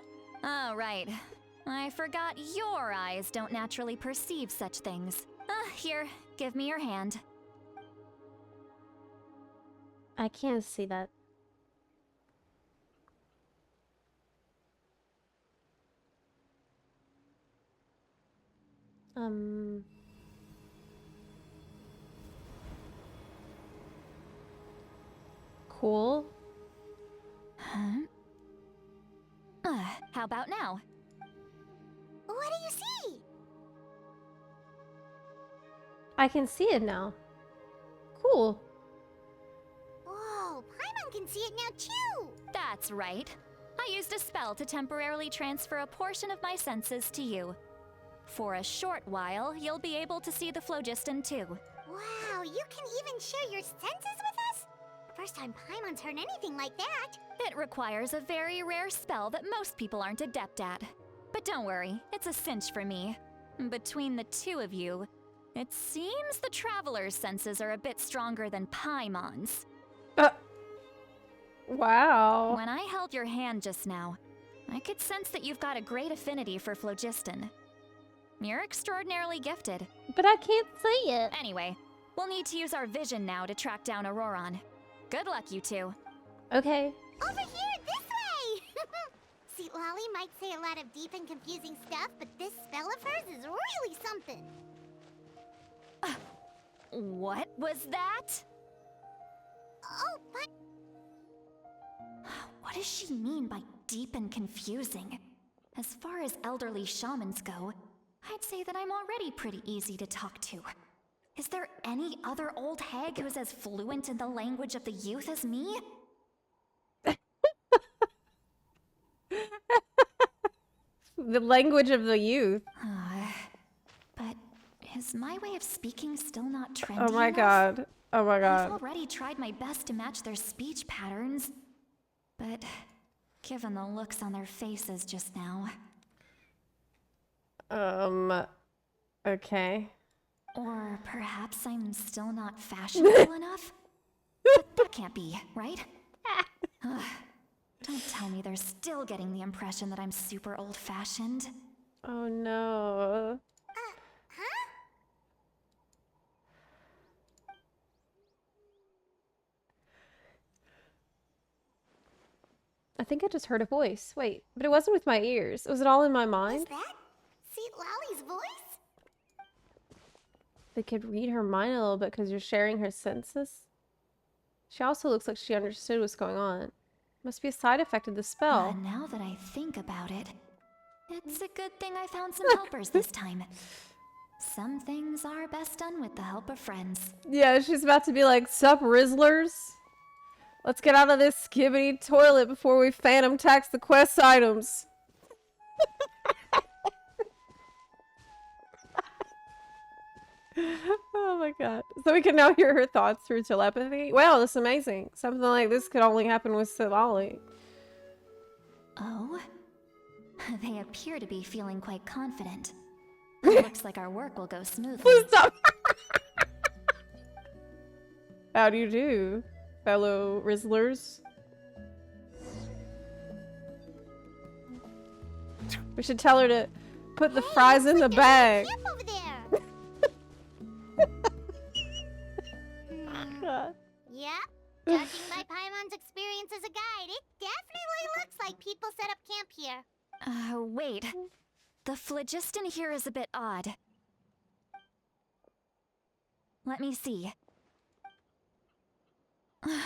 Oh, right. I forgot your eyes don't naturally perceive such things. Here, give me your hand. I can't see that. Cool. Huh? How about now? What do you see? I can see it now. Cool. Whoa, Paimon can see it now too! That's right. I used a spell to temporarily transfer a portion of my senses to you. For a short while, you'll be able to see the phlogiston too. Wow, you can even share your senses with us? First time Paimon's heard anything like that. It requires a very rare spell that most people aren't adept at. But don't worry, it's a cinch for me. Between the two of you, it seems the Traveler's senses are a bit stronger than Paimon's. Wow. When I held your hand just now, I could sense that you've got a great affinity for phlogiston. You're extraordinarily gifted. But I can't see it. Anyway, we'll need to use our vision now to track down Auroron. Good luck, you two. Okay. Over here, this way! See, Lolly might say a lot of deep and confusing stuff, but this spell of hers is really something. What was that? Oh, but... What does she mean by deep and confusing? As far as elderly shamans go, I'd say that I'm already pretty easy to talk to. Is there any other old hag who's as fluent in the language of the youth as me? The language of the youth. But is my way of speaking still not trendy Oh my enough? god. Oh my I've god. already tried my best to match their speech patterns, but given the looks on their faces just now... Okay. Or perhaps I'm still not fashionable enough? But that can't be, right? Ugh, don't tell me they're still getting the impression that I'm super old-fashioned. Oh no. Huh? I think I just heard a voice. Wait, but it wasn't with my ears. Was it all in my Was mind? that Seat Lolly's voice? They could read her mind a little bit because you're sharing her senses. She also looks like she understood what's going on. Must be a side effect of the spell. Now that I think about it, it's a good thing I found some helpers this time. Some things are best done with the help of friends. Yeah, she's about to be like, sup, Rizzlers? Let's get out of this skibbity toilet before we phantom tax the quest items. Oh my god. So we can now hear her thoughts through telepathy? Wow, that's amazing. Something like this could only happen with Silali. Oh? They appear to be feeling quite confident. It looks like our work will go smoothly. Please stop! How do you do, fellow Rizzlers? We should tell her to put the fries in the bag. Over there. God. Yeah, judging by Paimon's experience as a guide, it definitely looks like people set up camp here. Wait. The phlogiston here is a bit odd. Let me see. Paimon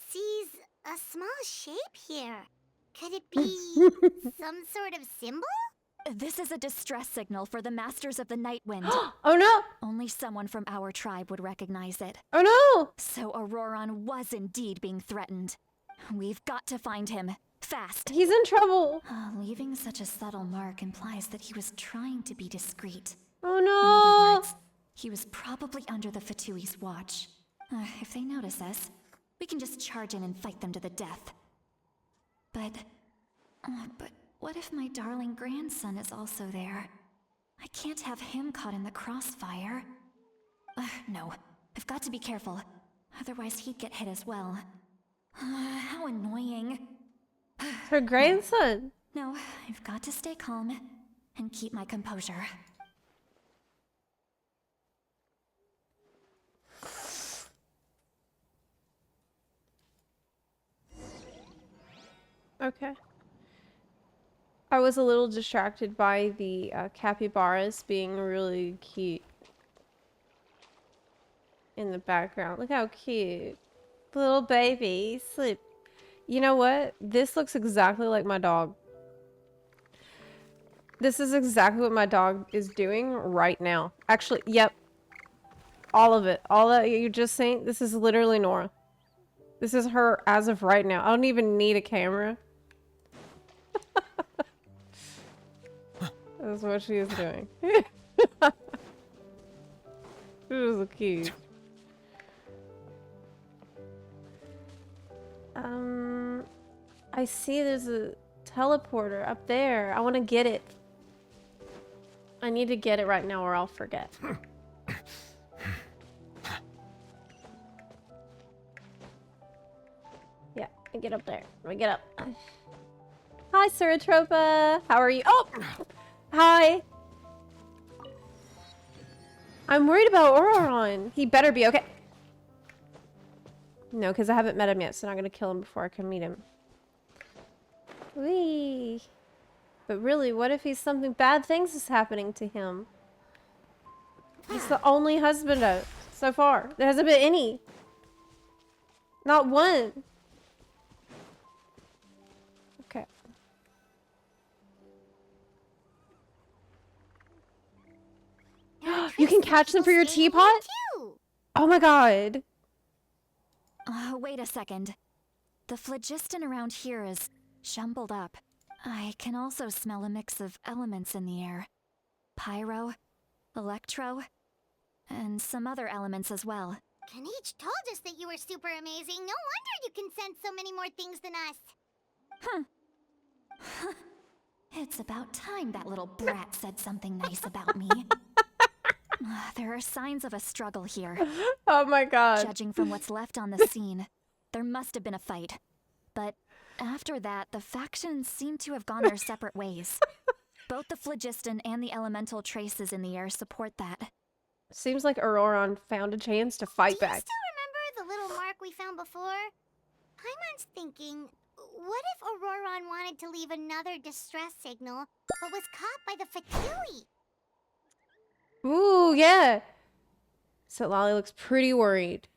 sees a small shape here. Could it be some sort of symbol? This is a distress signal for the Masters of the Night Wind. Oh no! Only someone from our tribe would recognize it. Oh no! So Auroron was indeed being threatened. We've got to find him. Fast. He's in trouble. Leaving such a subtle mark implies that he was trying to be discreet. Oh In no! other words, he was probably under the Fatui's watch. If they notice us, we can just charge in and fight them to the death. But what if my darling grandson is also there? I can't have him caught in the crossfire. No, I've got to be careful. Otherwise he'd get hit as well. How annoying. Her grandson. No, I've got to stay calm and keep my composure. Okay. I was a little distracted by the capybaras being really cute in the background. Look how cute. Little baby, sleep. You know what? This looks exactly like my dog. This is exactly what my dog is doing right now. Actually, yep. All of it. All that you just seen, this is literally Nora. This is her as of right now. I don't even need a camera. That's what she is doing. She was cute. I see there's a teleporter up there. I want to get it. I need to get it right now or I'll forget. Yeah, let me get up there. Let me get up. Hi, Siratropa. How are you? Oh! Hi. I'm worried about Auroron. He better be okay. No, because I haven't met him yet, so I'm not going to kill him before I can meet him. Whee! But really, what if he's something bad things is happening to him? He's the only husband so far. There hasn't been any. Not one. Okay. You can catch them for your teapot? Oh my god. Wait a second. The phlogiston around here is jumbled up. I can also smell a mix of elements in the air. Pyro, electro, and some other elements as well. Kanich told us that you were super amazing. No wonder you can sense so many more things than us. It's about time that little brat said something nice about me. There are signs of a struggle here. Oh my god. Judging from what's left on the scene, there must have been a fight. But after that, the factions seem to have gone their separate ways. Both the phlogiston and the elemental traces in the air support that. Seems like Auroron found a chance to fight back. Do you still remember the little mark we found before? Paimon's thinking, what if Auroron wanted to leave another distress signal, but was caught by the Fatui? Ooh, yeah. So Lolly looks pretty worried.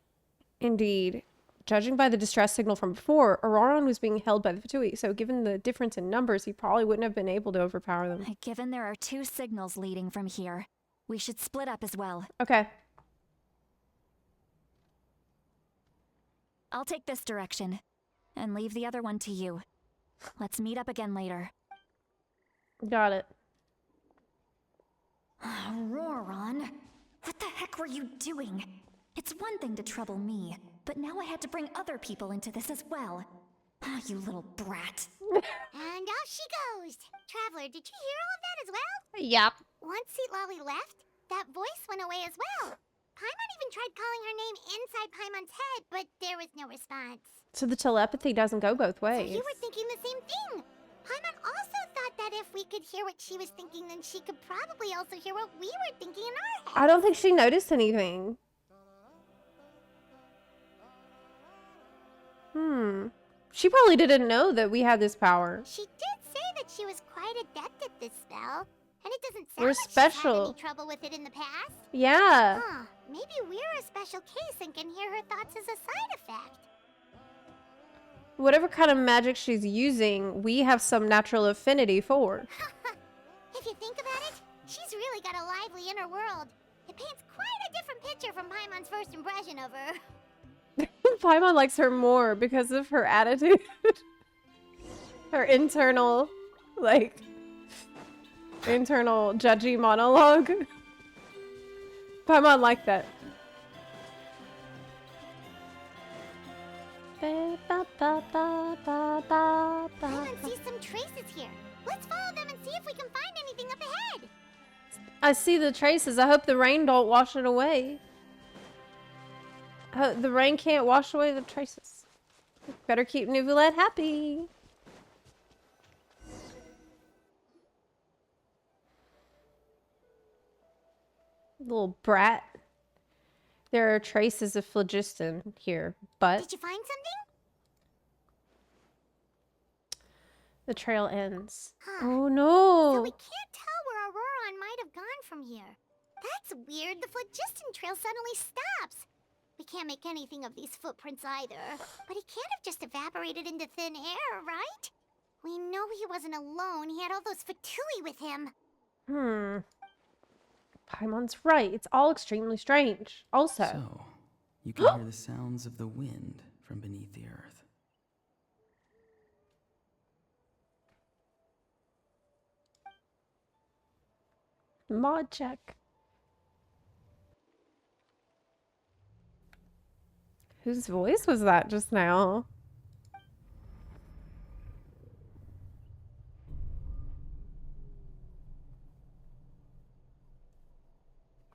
Indeed. Judging by the distress signal from before, Auroron was being held by the Fatui, so given the difference in numbers, he probably wouldn't have been able to overpower them. Given there are 2 signals leading from here, we should split up as well. Okay. I'll take this direction, and leave the other one to you. Let's meet up again later. Got it. Auroron, what the heck were you doing? It's one thing to trouble me, but now I had to bring other people into this as well. Ah, you little brat. And off she goes. Traveler, did you hear all of that as well? Yep. Once Seat Lolly left, that voice went away as well. Paimon even tried calling her name inside Paimon's head, but there was no response. So the telepathy doesn't go both ways. So you were thinking the same thing. Paimon also thought that if we could hear what she was thinking, then she could probably also hear what we were thinking in our heads. I don't think she noticed anything. She probably didn't know that we had this power. She did say that she was quite adept at this spell, and it doesn't sound We're like special. she's had any trouble with it in the past. Yeah. Huh, maybe we're a special case and can hear her thoughts as a side effect. Whatever kind of magic she's using, we have some natural affinity for. If you think about it, she's really got a lively inner world. It paints quite a different picture from Paimon's first impression of her. Paimon likes her more because of her attitude. Her internal, internal judgy monologue. Paimon liked that. Paimon sees some traces here. Let's follow them and see if we can find anything up ahead. I see the traces. I hope the rain don't wash it away. The rain can't wash away the traces. Better keep Neuvillette happy. Little brat. There are traces of phlogiston here, but Did you find something? the trail ends. Huh. Oh So no! we can't tell where Auroron might have gone from here. That's weird. The phlogiston trail suddenly stops. We can't make anything of these footprints either. But he can't have just evaporated into thin air, right? We know he wasn't alone. He had all those Fatui with him. Paimon's right. It's all extremely strange. Also. So, you can hear the sounds of the wind from beneath the earth. Mod check. Whose voice was that just now?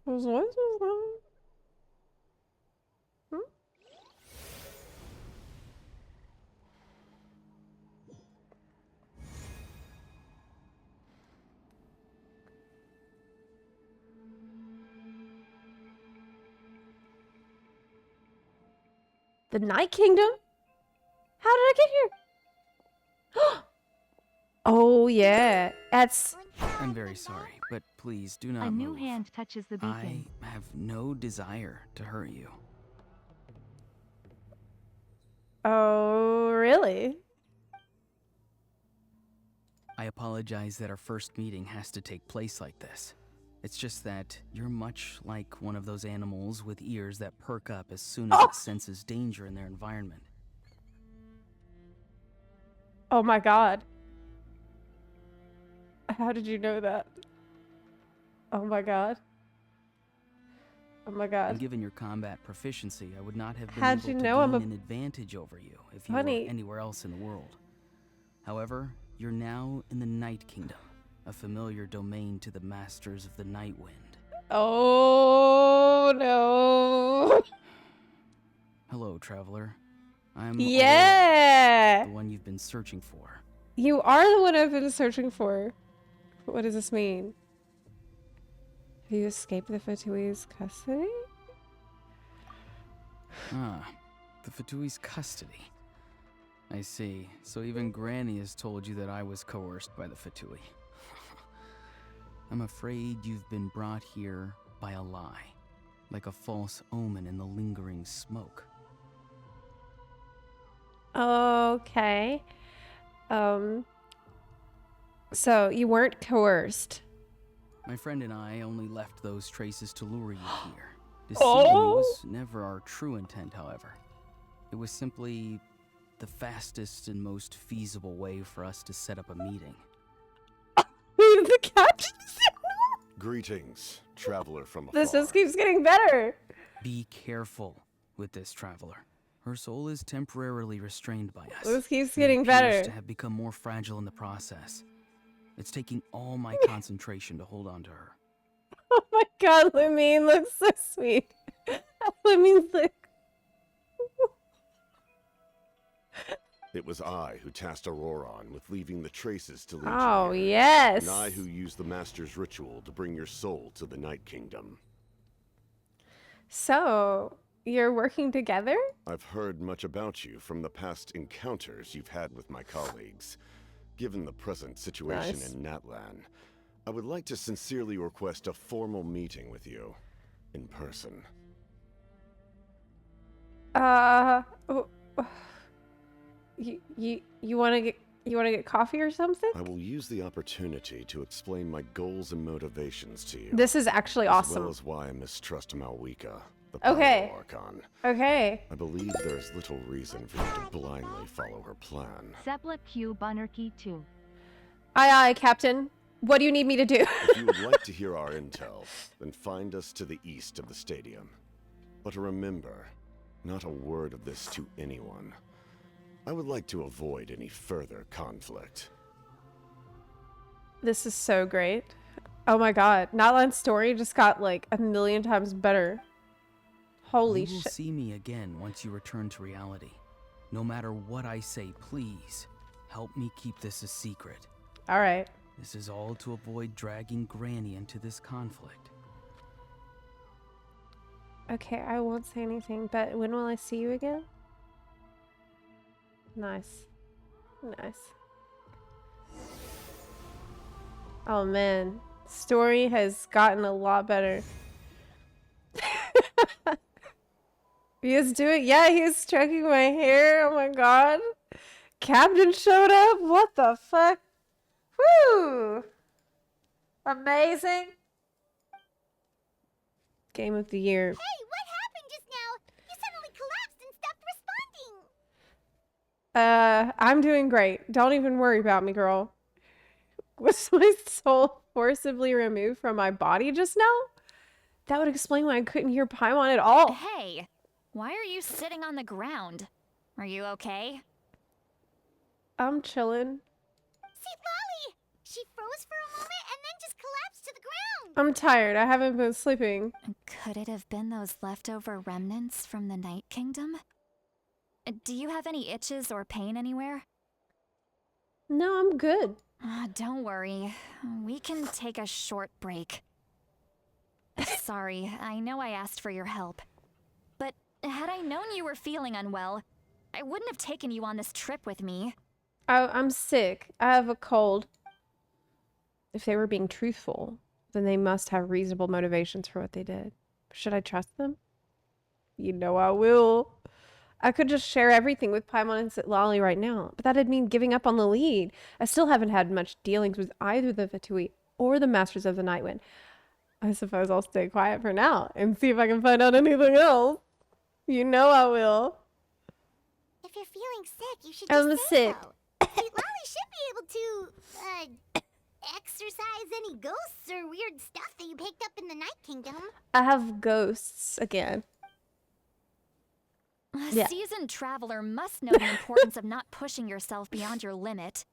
Whose voice was that? The Night Kingdom? How did I get here? Oh, yeah. That's... I'm very sorry, but please do not A new move. hand touches the beacon. I have no desire to hurt you. Oh, really? I apologize that our first meeting has to take place like this. It's just that you're much like one of those animals with ears that perk up as soon as it senses danger in their environment. Oh my god. How did you know that? Oh my god. Oh my god. And given your combat proficiency, I would not have been How'd able you to know I'm gain a- an advantage over you if you Honey. were anywhere else in the world. However, you're now in the Night Kingdom, a familiar domain to the Masters of the Night Wind. Oh no. Hello, traveler. I'm Yeah. Aurora, the one you've been searching for. You are the one I've been searching for. What does this mean? Have you escaped the Fatui's custody? Ah, the Fatui's custody. I see. So even Granny has told you that I was coerced by the Fatui. I'm afraid you've been brought here by a lie, like a false omen in the lingering smoke. Okay. So you weren't coerced. My friend and I only left those traces to lure you here. Deceiving you was never our true intent, however. It was simply the fastest and most feasible way for us to set up a meeting. The captain. Greetings, traveler from afar. This just keeps getting better. Be careful with this traveler. Her soul is temporarily restrained by us. This keeps It getting appears better. to have become more fragile in the process. It's taking all my concentration to hold on to her. Oh my god, Lamine looks so sweet. Lamine's like... It was I who tasked Auroron with leaving the traces to lead Oh, you here. yes. And I who used the Master's ritual to bring your soul to the Night Kingdom. So, you're working together? I've heard much about you from the past encounters you've had with my colleagues. Given the present situation Nice. in Natlan, I would like to sincerely request a formal meeting with you. In person. You want to get coffee or something? I will use the opportunity to explain my goals and motivations to you. This is actually As awesome. well as why I mistrust Malwika, the Okay. Archon. Okay. I believe there is little reason for you to blindly follow her plan. Zepla Q Bunnerkey 2. Aye, Captain. What do you need me to do? If you would like to hear our intel, then find us to the east of the stadium. But remember, not a word of this to anyone. I would like to avoid any further conflict. This is so great. Oh my god. Natlan's story just got like a million times better. Holy You will shit. see me again once you return to reality. No matter what I say, please help me keep this a secret. Alright. This is all to avoid dragging Granny into this conflict. Okay, I won't say anything, but when will I see you again? Nice. Nice. Oh man. Story has gotten a lot better. He is doing, yeah, he's stroking my hair. Oh my god. Captain showed up. What the fuck? Woo! Amazing. Game of the year. Hey, what happened just now? You suddenly collapsed and stopped responding. I'm doing great. Don't even worry about me, girl. Was my soul forcibly removed from my body just now? That would explain why I couldn't hear Paimon at all. Hey, why are you sitting on the ground? Are you okay? I'm chilling. See, Lolly! She froze for a moment and then just collapsed to the ground. I'm tired. I haven't been sleeping. Could it have been those leftover remnants from the Night Kingdom? Do you have any itches or pain anywhere? No, I'm good. Don't worry. We can take a short break. Sorry, I know I asked for your help. But had I known you were feeling unwell, I wouldn't have taken you on this trip with me. I'm sick. I have a cold. If they were being truthful, then they must have reasonable motivations for what they did. Should I trust them? You know I will. I could just share everything with Paimon and Lolly right now, but that'd mean giving up on the lead. I still haven't had much dealings with either the Fatui or the Masters of the Nightwind. I suppose I'll stay quiet for now and see if I can find out anything else. You know I will. If you're feeling sick, you should just say sick. so. See, Lolly should be able to, exorcise any ghosts or weird stuff that you picked up in the Night Kingdom. I have ghosts again. A Yeah. seasoned traveler must know the importance of not pushing yourself beyond your limit.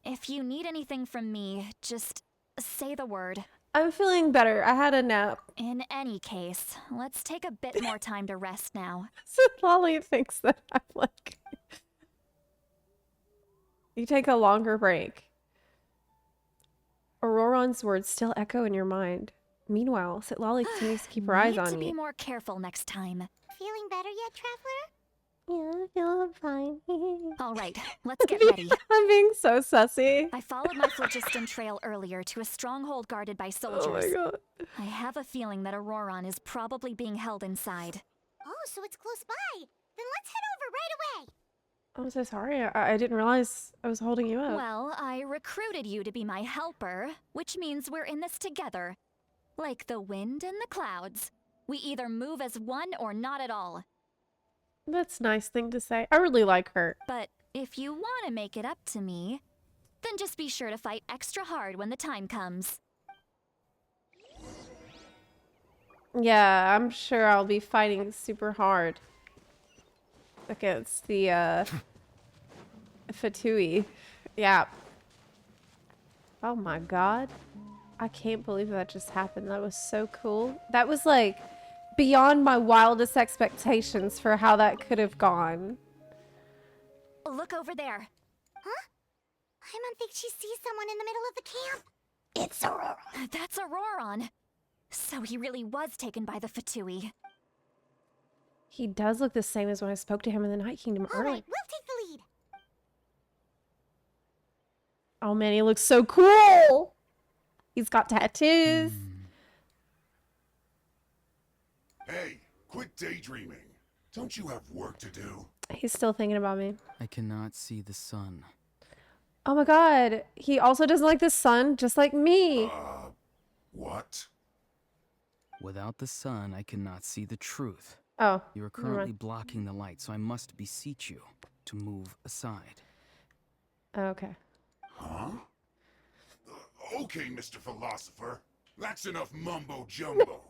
If you need anything from me, just say the word. I'm feeling better. I had a nap. In any case, let's take a bit more time to rest now. So Lolly thinks that I'm like... You take a longer break. Auroron's words still echo in your mind. Meanwhile, Sitlali continues to keep her eyes Need on to be you. more careful next time. Feeling better yet, Traveler? Yeah, I feel fine. All right, let's get ready. I'm being so sussy. I followed my phlogiston trail earlier to a stronghold guarded by soldiers. Oh my god. I have a feeling that Auroron is probably being held inside. Oh, so it's close by. Then let's head over right away. I'm so sorry. I didn't realize I was holding you up. Well, I recruited you to be my helper, which means we're in this together. Like the wind and the clouds. We either move as one or not at all. That's a nice thing to say. I really like her. But if you want to make it up to me, then just be sure to fight extra hard when the time comes. Yeah, I'm sure I'll be fighting super hard against the Fatui. Yeah. Oh my god. I can't believe that just happened. That was so cool. That was like beyond my wildest expectations for how that could have gone. Look over there. Huh? Paimon thinks she sees someone in the middle of the camp. It's Auroron. That's Auroron. So he really was taken by the Fatui. He does look the same as when I spoke to him in the Night Kingdom All earlier. right, we'll take the lead. Oh man, he looks so cool. He's got tattoos. Hey, quit daydreaming. Don't you have work to do? He's still thinking about me. I cannot see the sun. Oh my god. He also doesn't like the sun, just like me. What? Without the sun, I cannot see the truth. Oh. You are never currently mind. blocking the light, so I must beseech you to move aside. Okay. Huh? Okay, Mr. Philosopher. That's enough mumbo jumbo.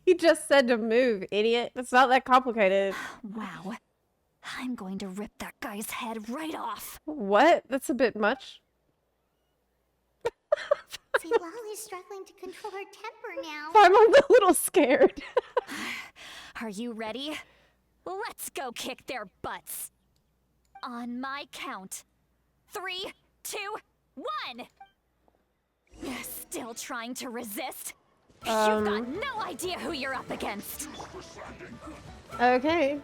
He just said to move, idiot. It's not that complicated. Wow. I'm going to rip that guy's head right off. What? That's a bit much. See, Lolly's struggling to control her temper now. I'm a little scared. Are you ready? Let's go kick their butts. On my count. 3, 2, 1. Still trying to resist? You've got no idea who you're up against. Okay.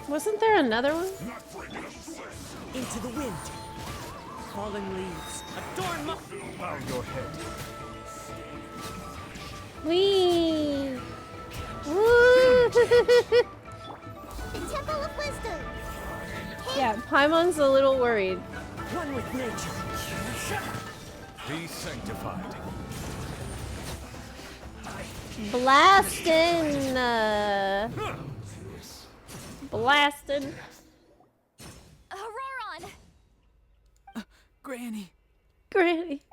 Wasn't there another one? Into the wind. Falling leaves. Adorn my... Bow your head. Whee! Woo! The Temple of Wisdom. Yeah, Paimon's a little worried. One with nature. Be sanctified. Blasting! Blasting. Auroron! Granny. Granny.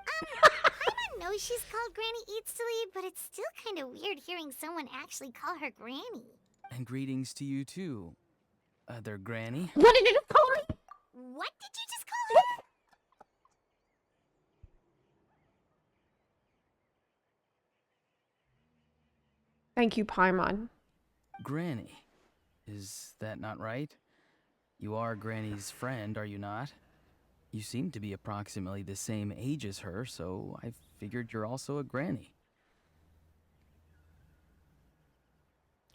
Paimon knows she's called Granny Eatsley, but it's still kind of weird hearing someone actually call her Granny. And greetings to you too, other Granny. What did you call me? What did you just call her? Thank you, Paimon. Granny. Is that not right? You are Granny's friend, are you not? You seem to be approximately the same age as her, so I figured you're also a Granny.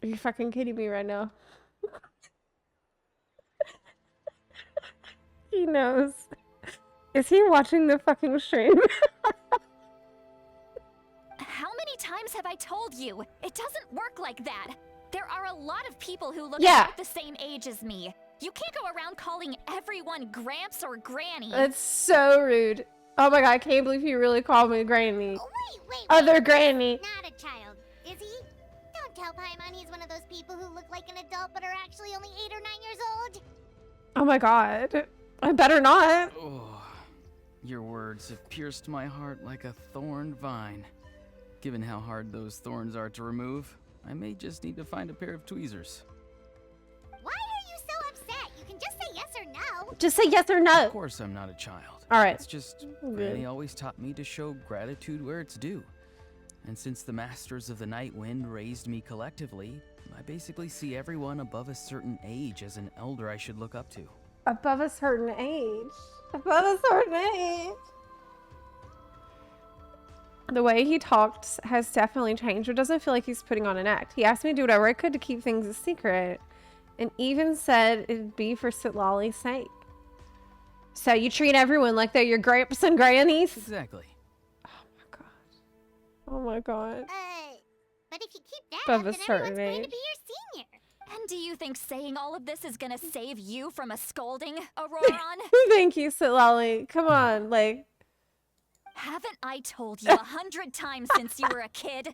Are you fucking kidding me right now? He knows. Is he watching the fucking stream? How many times have I told you? It doesn't work like that. There are a lot of people who look Yeah. about the same age as me. You can't go around calling everyone Gramps or Granny. That's so rude. Oh my god, I can't believe you really called me Granny. Oh, wait. Other Granny. Not a child, is he? Don't tell Paimon he's one of those people who look like an adult but are actually only 8 or 9 years old. Oh my god. I better not. Oh, your words have pierced my heart like a thorn vine. Given how hard those thorns are to remove, I may just need to find a pair of tweezers. Why are you so upset? You can just say yes or no. Just say yes or no. Of course I'm not a child. All right. It's just Good. Granny always taught me to show gratitude where it's due. And since the Masters of the Night Wind raised me collectively, I basically see everyone above a certain age as an elder I should look up to. Above a certain age. Above a certain age. The way he talked has definitely changed. It doesn't feel like he's putting on an act. He asked me to do whatever I could to keep things a secret. And even said it'd be for Sitlali's sake. So you treat everyone like they're your gramps and grannies? Exactly. Oh my god. But if you keep that Above up, a then certain everyone's going to age. be your senior. And do you think saying all of this is gonna save you from a scolding, Auroron? Thank you, Sitlali. Come on, like. Haven't I told you 100 times since you were a kid?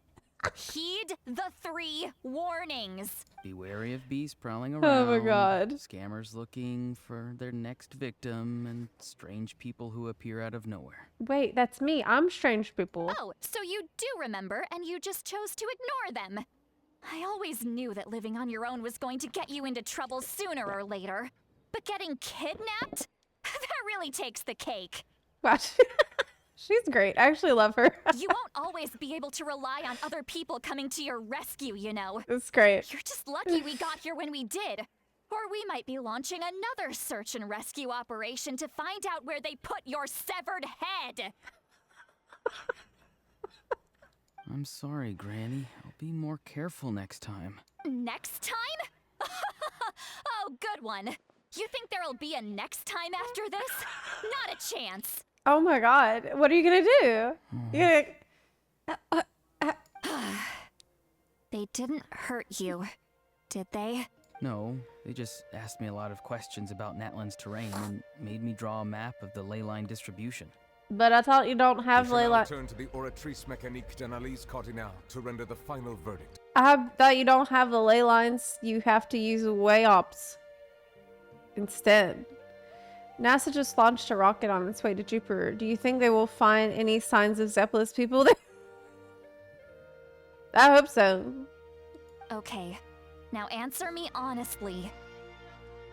Heed the 3 warnings. Be wary of beasts prowling around. Oh my god. Scammers looking for their next victim, and strange people who appear out of nowhere. Wait, that's me. I'm strange people. Oh, so you do remember, and you just chose to ignore them. I always knew that living on your own was going to get you into trouble sooner or later. But getting kidnapped? That really takes the cake. What? She's great. I actually love her. You won't always be able to rely on other people coming to your rescue, you know. It's great. You're just lucky we got here when we did. Or we might be launching another search and rescue operation to find out where they put your severed head. I'm sorry, Granny. I'll be more careful next time. Next time? Oh, good one. You think there'll be a next time after this? Not a chance. Oh my god. What are you gonna do? You're gonna... They didn't hurt you, did they? No, they just asked me a lot of questions about Natlan's terrain and made me draw a map of the ley line distribution. But I thought you don't have We shall now Layla. turn to the Oratrice Mécanique d'Analyse Cardinal to render the final verdict. I thought you don't have the ley lines. You have to use way ops instead. NASA just launched a rocket on its way to Jupiter. Do you think they will find any signs of Zepla's people there? I hope so. Okay, now answer me honestly.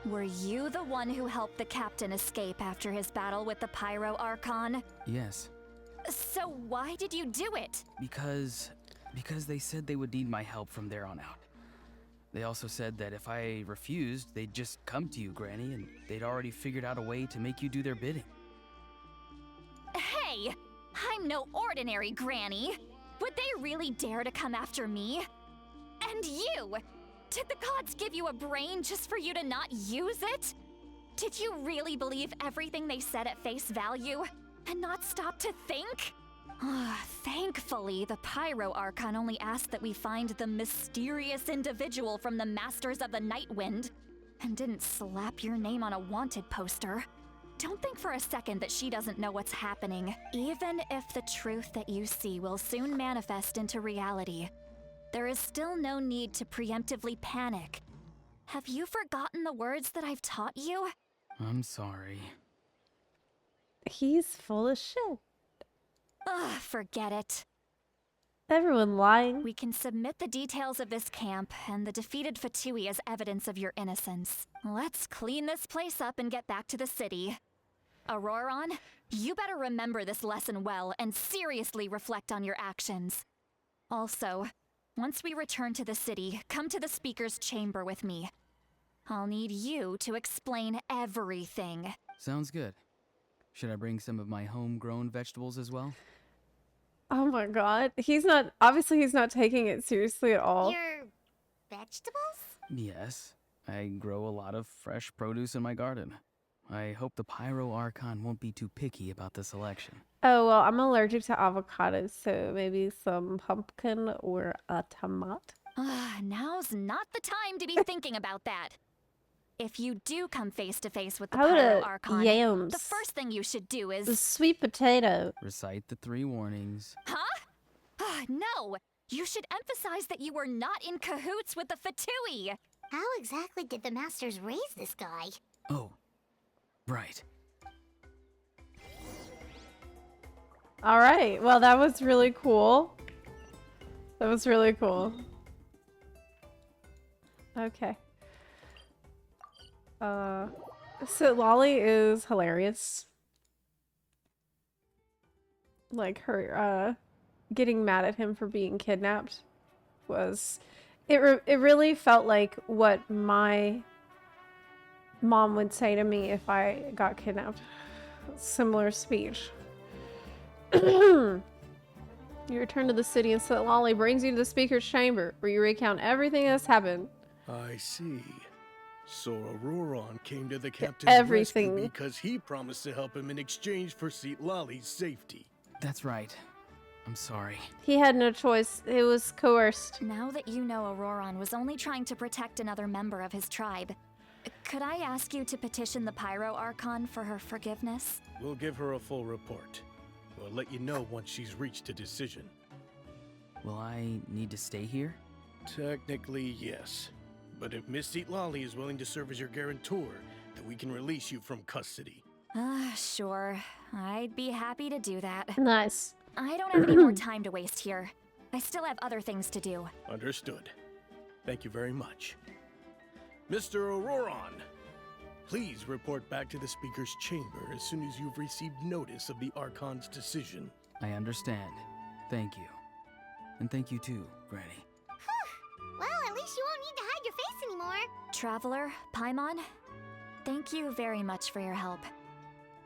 Were you the one who helped the captain escape after his battle with the Pyro Archon? Yes, So why did you do it? because they said they would need my help from there on out. They also said that if I refused, they'd just come to you, Granny, and they'd already figured out a way to make you do their bidding. Hey, I'm no ordinary Granny. Would they really dare to come after me? And you! Did the gods give you a brain just for you to not use it? Did you really believe everything they said at face value and not stop to think? Thankfully, the Pyro Archon only asked that we find the mysterious individual from the Masters of the Night Wind, and didn't slap your name on a wanted poster. Don't think for a second that she doesn't know what's happening. Even if the truth that you see will soon manifest into reality, there is still no need to preemptively panic. Have you forgotten the words that I've taught you? I'm sorry. He's full of shit. Ugh, forget it. Everyone lying. We can submit the details of this camp and the defeated Fatui as evidence of your innocence. Let's clean this place up and get back to the city. Auroron, you better remember this lesson well and seriously reflect on your actions. Also, once we return to the city, come to the speaker's chamber with me. I'll need you to explain everything. Sounds good. Should I bring some of my homegrown vegetables as well? Oh my god. He's not taking it seriously at all. Your vegetables? Yes. I grow a lot of fresh produce in my garden. I hope the Pyro Archon won't be too picky about the selection. Oh, well, I'm allergic to avocados, so maybe some pumpkin or a tomato. Now's not the time to be thinking about that. If you do come face to face with the How Pyro about Archon, yams? the first thing you should do is... The sweet potato. Recite the 3 warnings. Huh? No! You should emphasize that you were not in cahoots with the Fatui! How exactly did the Masters raise this guy? Oh, right. All right. Well, that was really cool. That was really cool. Okay. So Lolly is hilarious. Like her getting mad at him for being kidnapped was it really felt like what my mom would say to me if I got kidnapped. Similar speech. You return to the city and so Lolly brings you to the speaker's chamber where you recount everything that's happened. I see. So Auroron came to the captain's Everything. rescue because he promised to help him in exchange for Seat Lolly's safety. That's right. I'm sorry. He had no choice. It was coerced. Now that you know Auroron was only trying to protect another member of his tribe, could I ask you to petition the Pyro Archon for her forgiveness? We'll give her a full report. We'll let you know once she's reached a decision. Will I need to stay here? Technically, yes. But if Miss Seat Lolly is willing to serve as your guarantor, then we can release you from custody. Sure. I'd be happy to do that. Nice. I don't have any more time to waste here. I still have other things to do. Understood. Thank you very much. Mr. Auroron, please report back to the Speaker's chamber as soon as you've received notice of the Archon's decision. I understand. Thank you. And thank you too, Granny. Well, at least you won't need to hide your face anymore. Traveler, Paimon, thank you very much for your help.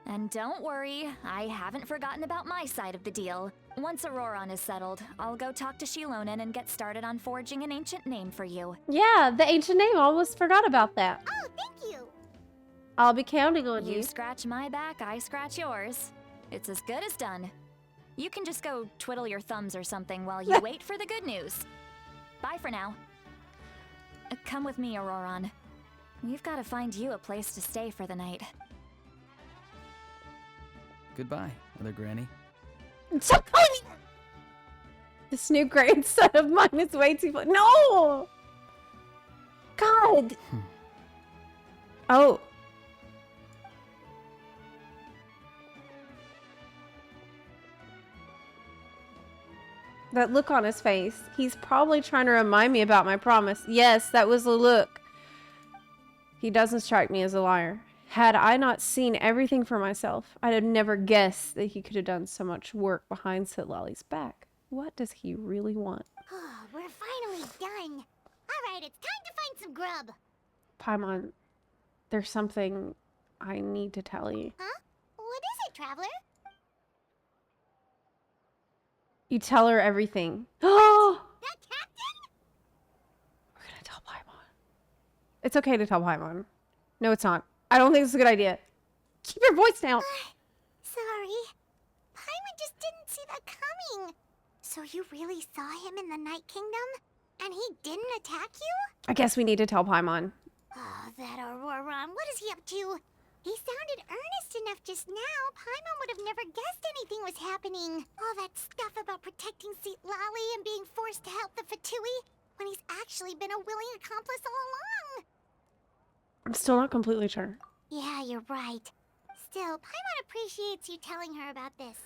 And don't worry, I haven't forgotten about my side of the deal. Once Auroron is settled, I'll go talk to Shilonen and get started on forging an ancient name for you. Yeah, the ancient name. I almost forgot about that. Oh, thank you. I'll be counting on you. You scratch my back, I scratch yours. It's as good as done. You can just go twiddle your thumbs or something while you wait for the good news. Bye for now. Come with me, Auroron. We've got to find you a place to stay for the night. Goodbye, Mother Granny. Stop calling me! This new grandson of mine is way too fun. No! God! Oh. That look on his face. He's probably trying to remind me about my promise. Yes, that was the look. He doesn't strike me as a liar. Had I not seen everything for myself, I'd have never guessed that he could have done so much work behind Sitlali's back. What does he really want? We're finally done. Alright, it's time to find some grub. Paimon, there's something I need to tell you. Huh? What is it, Traveler? You tell her everything. Oh! That captain? We're gonna tell Paimon. It's okay to tell Paimon. No, it's not. I don't think it's a good idea. Keep your voice down. Sorry. Paimon just didn't see that coming. So you really saw him in the Night Kingdom? And he didn't attack you? I guess we need to tell Paimon. Oh, that Auroron. What is he up to? He sounded earnest enough just now. Paimon would have never guessed anything was happening. All that stuff about protecting Seat Lally and being forced to help the Fatui, when he's actually been a willing accomplice all along. I'm still not completely sure. Yeah, you're right. Still, Paimon appreciates you telling her about this.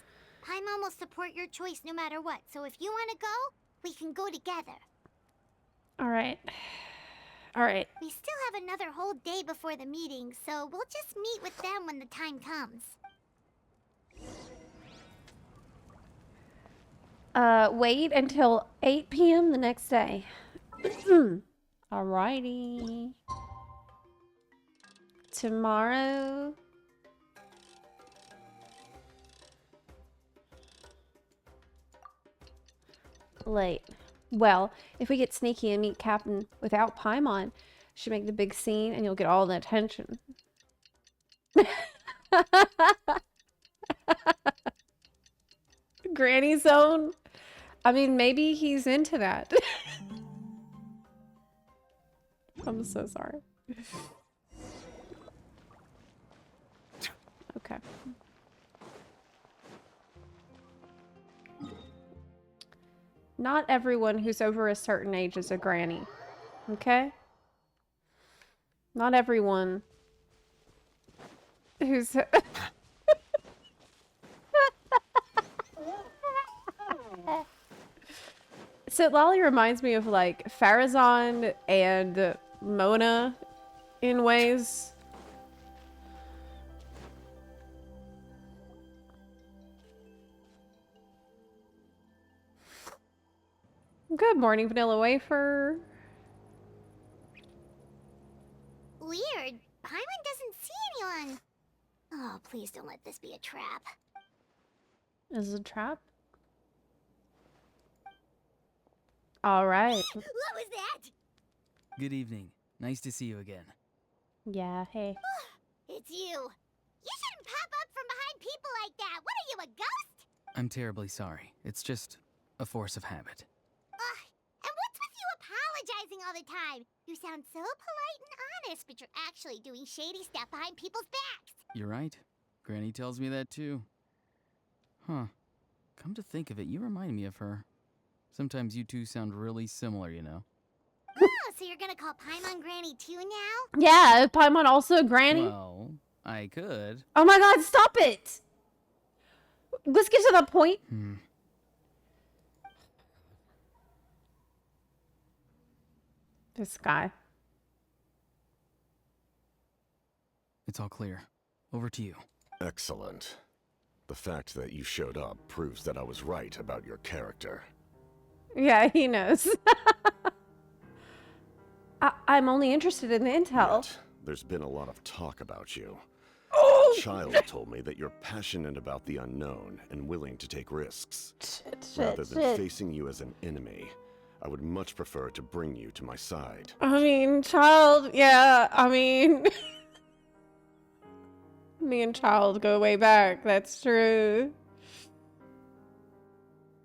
Paimon will support your choice no matter what, so if you want to go, we can go together. All right. All right. We still have another whole day before the meeting, so we'll just meet with them when the time comes. Wait until 8 p.m. the next day. Alrighty. Tomorrow. Late. Well, if we get sneaky and meet Captain without Paimon, she'll make the big scene and you'll get all the attention. Granny Zone? I mean, maybe he's into that. I'm so sorry. Okay. Not everyone who's over a certain age is a granny. Okay? Not everyone who's... So Lolly reminds me of like Farazan and Mona in ways. Good morning, Vanilla Wafer. Weird. Paimon doesn't see anyone. Oh, please don't let this be a trap. Is it a trap? All right. What was that? Good evening. Nice to see you again. Yeah, hey. It's you. You shouldn't pop up from behind people like that. What are you, a ghost? I'm terribly sorry. It's just a force of habit. And what's with you apologizing all the time? You sound so polite and honest, but you're actually doing shady stuff behind people's backs. You're right. Granny tells me that too. Huh. Come to think of it, you remind me of her. Sometimes you two sound really similar, you know. Oh, so you're gonna call Paimon Granny too now? Yeah, Paimon also a granny? Well, I could. Oh my god, stop it! Let's get to the point. This guy. It's all clear. Over to you. Excellent. The fact that you showed up proves that I was right about your character. Yeah, he knows. I'm only interested in the intel. Yet, there's been a lot of talk about you. Oh! A child told me that you're passionate about the unknown and willing to take risks. Rather than facing you as an enemy, I would much prefer to bring you to my side. I mean, child, yeah, I mean... Me and child go way back, that's true.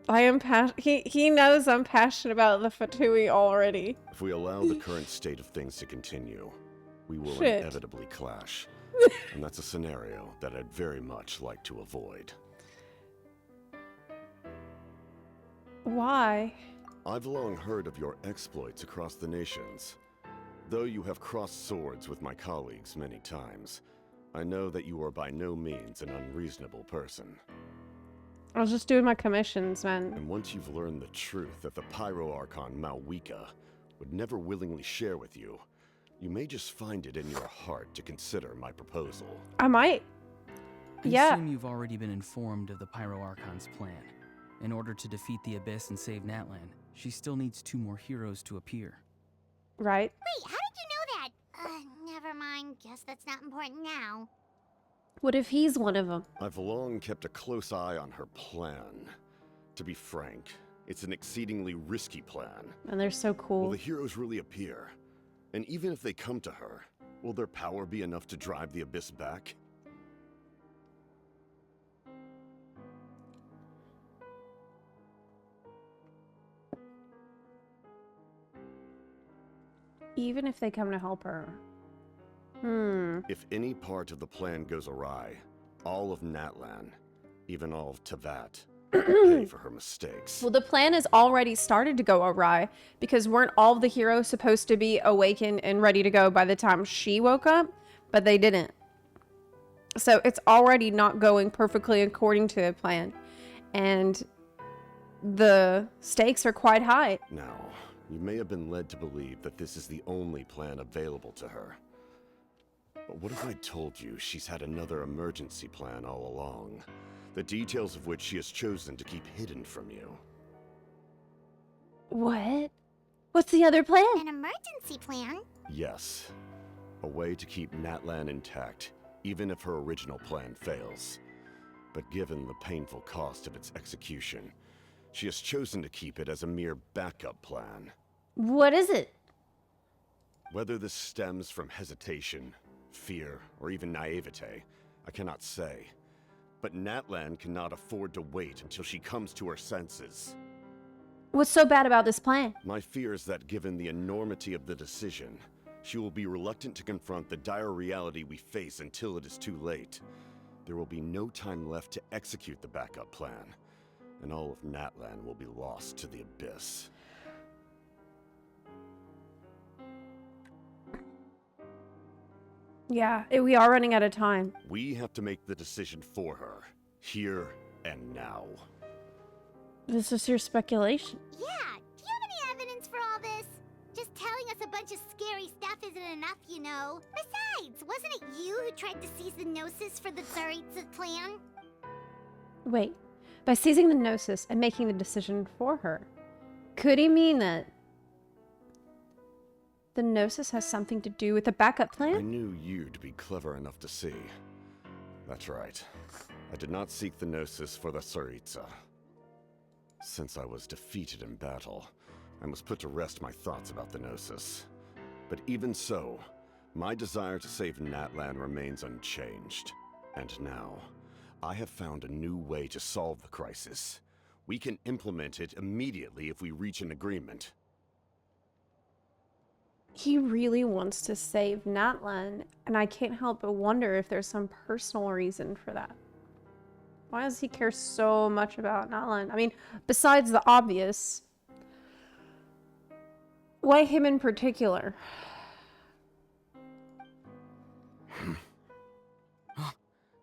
I am he knows I'm passionate about the Fatui already. If we allow the current state of things to continue, we will Shit. inevitably clash. And that's a scenario that I'd very much like to avoid. Why? I've long heard of your exploits across the nations. Though you have crossed swords with my colleagues many times, I know that you are by no means an unreasonable person. I was just doing my commissions, man. And once you've learned the truth that the Pyro Archon Malwika would never willingly share with you, you may just find it in your heart to consider my proposal. I might. I Yeah. assume you've already been informed of the Pyro Archon's plan. In order to defeat the Abyss and save Natlan, she still needs 2 more heroes to appear. Right. Wait, how did you know that? Never mind. Guess that's not important now. What if he's one of them? I've long kept a close eye on her plan. To be frank, it's an exceedingly risky plan. And they're so cool. Will the heroes really appear? And even if they come to her, will their power be enough to drive the Abyss back? Even if they come to help her. If any part of the plan goes awry, all of Natlan, even all of Tevat, will pay for her mistakes. Well, the plan has already started to go awry because weren't all of the heroes supposed to be awakened and ready to go by the time she woke up? But they didn't. So it's already not going perfectly according to the plan. And the stakes are quite high. Now, you may have been led to believe that this is the only plan available to her. But what if I told you she's had another emergency plan all along? The details of which she has chosen to keep hidden from you. What? What's the other plan? An emergency plan? Yes. A way to keep Natlan intact, even if her original plan fails. But given the painful cost of its execution, she has chosen to keep it as a mere backup plan. What is it? Whether this stems from hesitation, fear, or even naivete, I cannot say. But Natlan cannot afford to wait until she comes to her senses. What's so bad about this plan? My fear is that given the enormity of the decision, she will be reluctant to confront the dire reality we face until it is too late. There will be no time left to execute the backup plan, and all of Natlan will be lost to the abyss. Yeah, we are running out of time. We have to make the decision for her, here and now. This is your speculation. Yeah, do you have any evidence for all this? Just telling us a bunch of scary stuff isn't enough, you know. Besides, wasn't it you who tried to seize the Gnosis for the Tsaritsa plan? Wait, by seizing the Gnosis and making the decision for her, could he mean that the Gnosis has something to do with the backup I plan? knew you to be clever enough to see. That's right. I did not seek the Gnosis for the Tsaritsa. Since I was defeated in battle, I must put to rest my thoughts about the Gnosis. But even so, my desire to save Natlan remains unchanged. And now, I have found a new way to solve the crisis. We can implement it immediately if we reach an agreement. He really wants to save Natlan, and I can't help but wonder if there's some personal reason for that. Why does he care so much about Natlan? I mean, besides the obvious, why him in particular?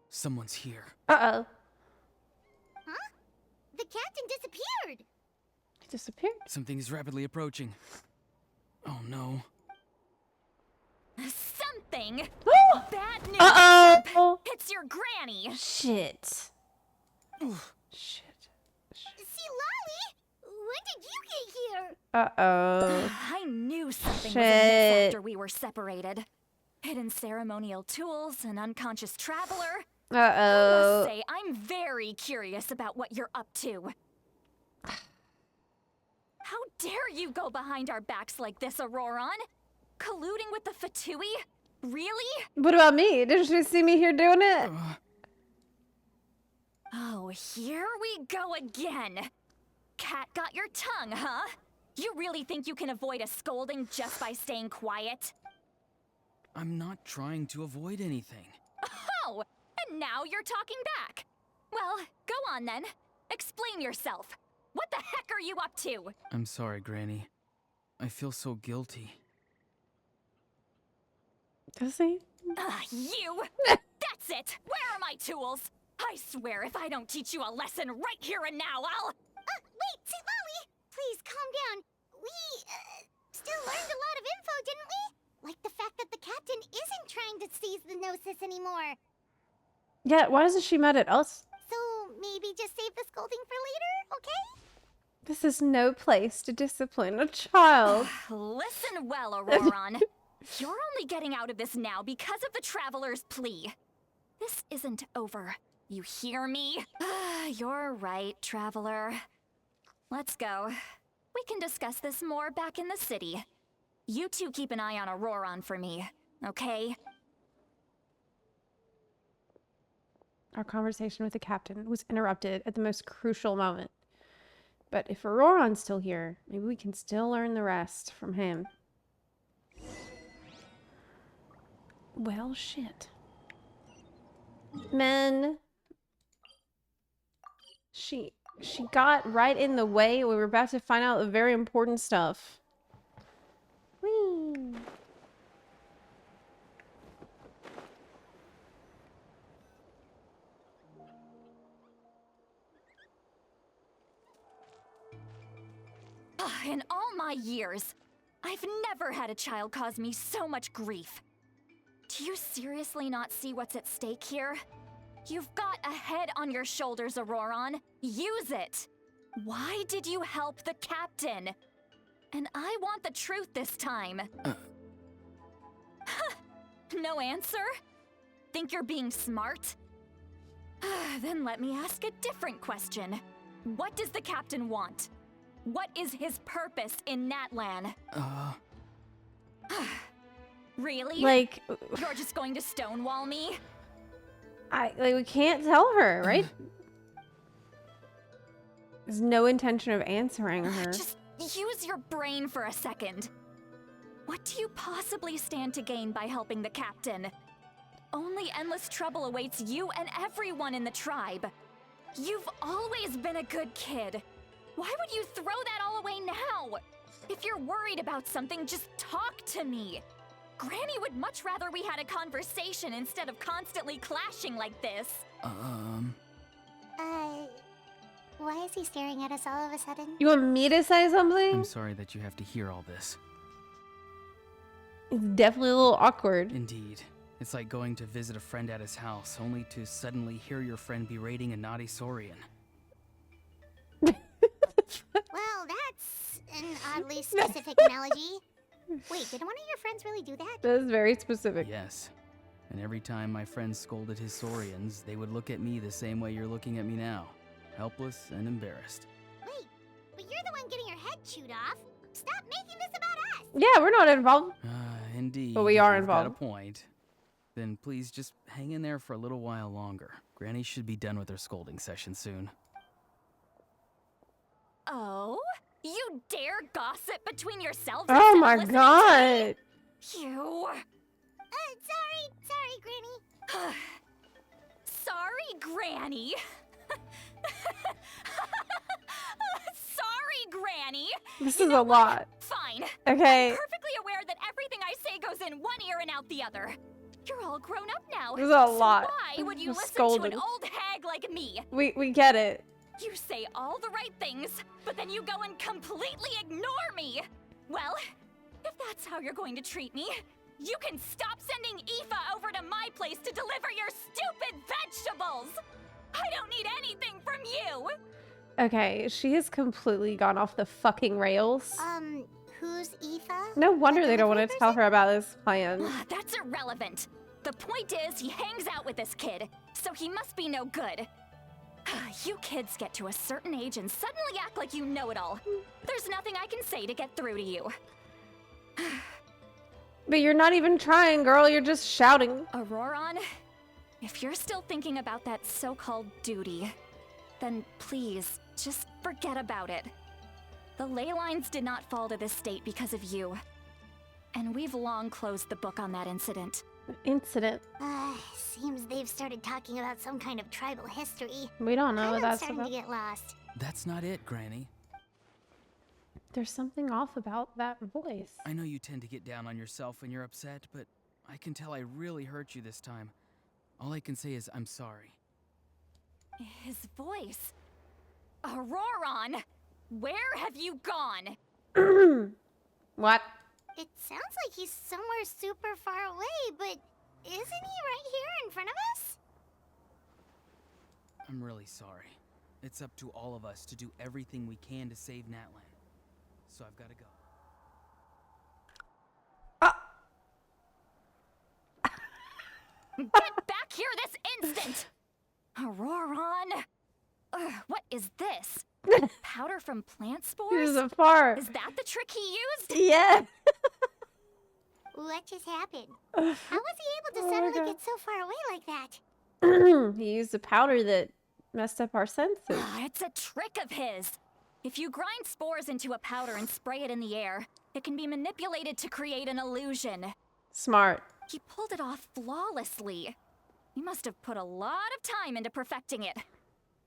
Someone's here. Uh-oh. Huh? The captain disappeared! He disappeared? Something is rapidly approaching. Oh no. Something? Oh! Bad news! Uh-oh! It's your granny! Shit. Shit. See, Lolly? When did you get here? Uh-oh. I knew something was Shit. amiss after we were separated. Hidden ceremonial tools, an unconscious traveler. I Uh-oh. must say, I'm very curious about what you're up to. How dare you go behind our backs like this, Auroron? Colluding with the Fatui? Really? What about me? Didn't you see me here doing it? Oh, here we go again. Cat got your tongue, huh? You really think you can avoid a scolding just by staying quiet? I'm not trying to avoid anything. Oh, and now you're talking back. Well, go on then. Explain yourself. What the heck are you up to? I'm sorry, Granny. I feel so guilty. Does he? You! That's it! Where are my tools? I swear if I don't teach you a lesson right here and now, I'll... Wait, see, Lolly! Please, calm down. We, still learned a lot of info, didn't we? Like the fact that the captain isn't trying to seize the Gnosis anymore. Yeah, why isn't she mad at us? So, maybe just save the scolding for later, okay? This is no place to discipline a child. Listen well, Auroron. You're only getting out of this now because of the Traveler's plea. This isn't over. You hear me? You're right, Traveler. Let's go. We can discuss this more back in the city. You two keep an eye on Auroron for me, okay? Our conversation with the captain was interrupted at the most crucial moment. But if Auroron's still here, maybe we can still learn the rest from him. Well, shit. Men. She got right in the way. We were about to find out the very important stuff. Whee! In all my years, I've never had a child cause me so much grief. Do you seriously not see what's at stake here? You've got a head on your shoulders, Auroron. Use it! Why did you help the captain? And I want the truth this time. No answer? Think you're being smart? Then let me ask a different question. What does the captain want? What is his purpose in Natlan? Really? Like, You're just going to stonewall me? we can't tell her, right? There's no intention of answering her. Just use your brain for a second. What do you possibly stand to gain by helping the captain? Only endless trouble awaits you and everyone in the tribe. You've always been a good kid. Why would you throw that all away now? If you're worried about something, just talk to me. Granny would much rather we had a conversation instead of constantly clashing like this. Why is he staring at us all of a sudden? You want me to say something? I'm sorry that you have to hear all this. It's definitely a little awkward. Indeed. It's like going to visit a friend at his house, only to suddenly hear your friend berating a naughty Saurian. Well, that's an oddly specific analogy. Wait, did one of your friends really do that? That is very specific. Yes. And every time my friend scolded his Saurians, they would look at me the same way you're looking at me now. Helpless and embarrassed. Wait, but you're the one getting your head chewed off. Stop making this about us! Yeah, we're not involved. Indeed. But we are you've got a involved. point. Then please just hang in there for a little while longer. Granny should be done with her scolding session soon. Oh? You dare gossip between yourselves? Oh instead of my listening to god. me? You. Sorry, Granny. Sorry, Granny. Sorry, Granny. This is a lot. Fine. Okay. I'm perfectly aware that everything I say goes in one ear and out the other. You're all grown up now. This is a so lot. Why would you Just listen scolding. to an old hag like me? We get it. You say all the right things, but then you go and completely ignore me. Well, if that's how you're going to treat me, you can stop sending Aoife over to my place to deliver your stupid vegetables. I don't need anything from you. Okay, she has completely gone off the fucking rails. Who's Aoife? No wonder they don't want to tell her about this plan. That's irrelevant. The point is, he hangs out with this kid, so he must be no good. You kids get to a certain age and suddenly act like you know it all. There's nothing I can say to get through to you. But you're not even trying, girl. You're just shouting. Auroron, if you're still thinking about that so-called duty, then please, just forget about it. The ley lines did not fall to this state because of you. And we've long closed the book on that incident. Incident. Seems they've started talking about some kind of tribal history. We don't know what I'm that's starting about. to get lost. That's not it, Granny. There's something off about that voice. I know you tend to get down on yourself when you're upset, but I can tell I really hurt you this time. All I can say is I'm sorry. His voice. Auroron, where have you gone? What? It sounds like he's somewhere super far away, but isn't he right here in front of us? I'm really sorry. It's up to all of us to do everything we can to save Natlan. So I've got to go. Get back here this instant! Auroron! What is this? Powder from plant spores? Here's a fart. Is that the trick he used? Yeah. What just happened? How was he able to suddenly get so far away like that? He used a powder that messed up our senses. It's a trick of his. If you grind spores into a powder and spray it in the air, it can be manipulated to create an illusion. Smart. He pulled it off flawlessly. He must have put a lot of time into perfecting it.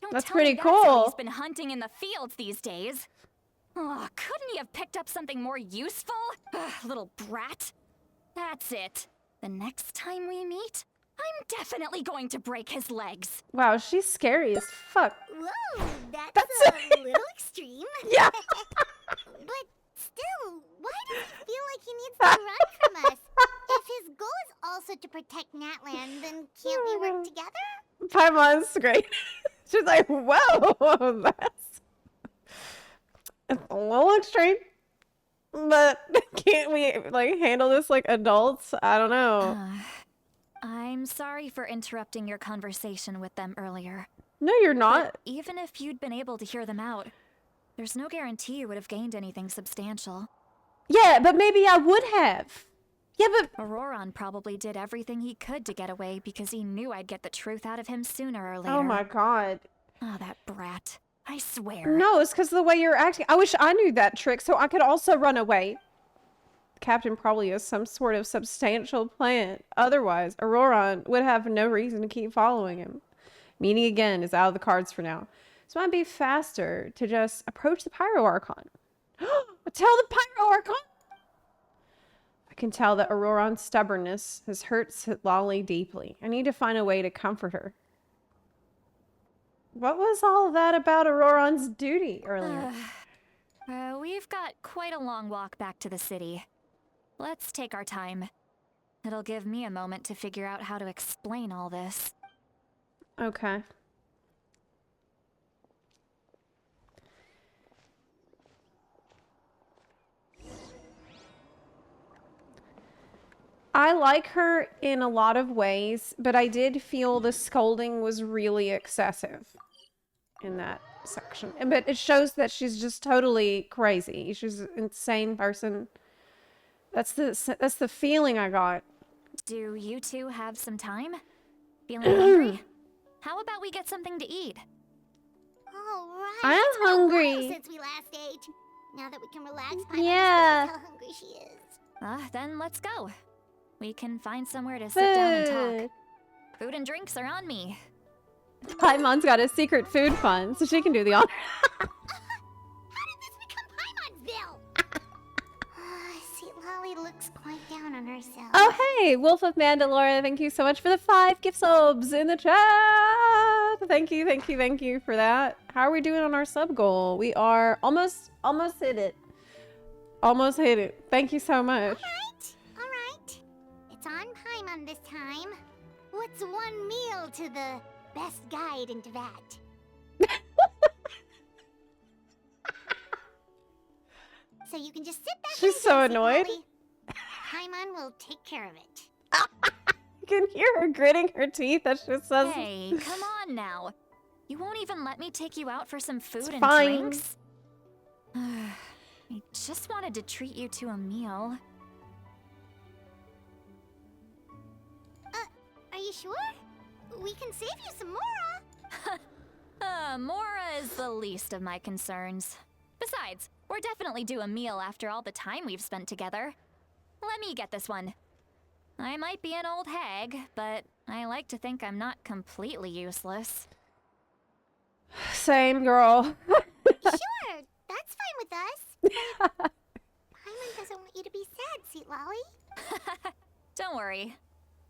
Don't That's tell me pretty that's how cool. he's been hunting in the fields these days. Oh, couldn't he have picked up something more useful? Ugh, little brat. That's it. The next time we meet, I'm definitely going to break his legs. Wow, she's scary as fuck. Whoa, that's a little extreme. Yeah. But still, why does he feel like he needs to run from us? If his goal is also to protect Natlan, then can't we work together? Paimon's great. She's like, whoa, that's a little extreme. But can't we like handle this like adults? I don't know. I'm sorry for interrupting your conversation with them earlier. No, you're not. But even if you'd been able to hear them out, there's no guarantee you would have gained anything substantial. Yeah, but maybe I would have. Yeah, but Auroron probably did everything he could to get away because he knew I'd get the truth out of him sooner or later. oh my god. Oh, that brat. I swear. No, it's because of the way you're acting. I wish I knew that trick so I could also run away. The captain probably has some sort of substantial plan. Otherwise, Auroron would have no reason to keep following him. Meeting again is out of the cards for now. So it might be faster to just approach the Pyro Archon. Tell the Pyro Archon! I can tell that Auroron's stubbornness has hurt Lolly deeply. I need to find a way to comfort her. What was all that about Auroron's duty earlier? We've got quite a long walk back to the city. Let's take our time. It'll give me a moment to figure out how to explain all this. Okay. I like her in a lot of ways, but I did feel the scolding was really excessive in that section. But it shows that she's just totally crazy. She's an insane person. That's the feeling I got. Do you two have some time? Feeling hungry? How about we get something to eat? All right. I am it's been a while hungry. since we last ate. Now that we can relax, Yeah. how hungry she is. Then let's go. We can find somewhere to sit down and Food. talk. Food and drinks are on me. Paimon's got a secret food fund, so she can do the honor. How did this become Paimon's bill? See, Lolly looks quite down on herself. Oh, hey, Wolf of Mandalore, thank you so much for the 5 gift subs in the chat. Thank you for that. How are we doing on our sub goal? We are almost hit it. Almost hit it. Thank you so much. All right. It's on Paimon this time. What's one meal to the best guide into that? So you can just sit back. She's so annoyed. Paimon will take care of it. You can hear her gritting her teeth as she says. Hey, come on now. You won't even let me take you out for some food and fine. drinks? I just wanted to treat you to a meal. Are you sure? We can save you some Mora. Mora is the least of my concerns. Besides, we're definitely due a meal after all the time we've spent together. Let me get this one. I might be an old hag, but I like to think I'm not completely useless. Same, girl. Sure, that's fine with us. Paimon doesn't want you to be sad, Sweet Lolly. Don't worry.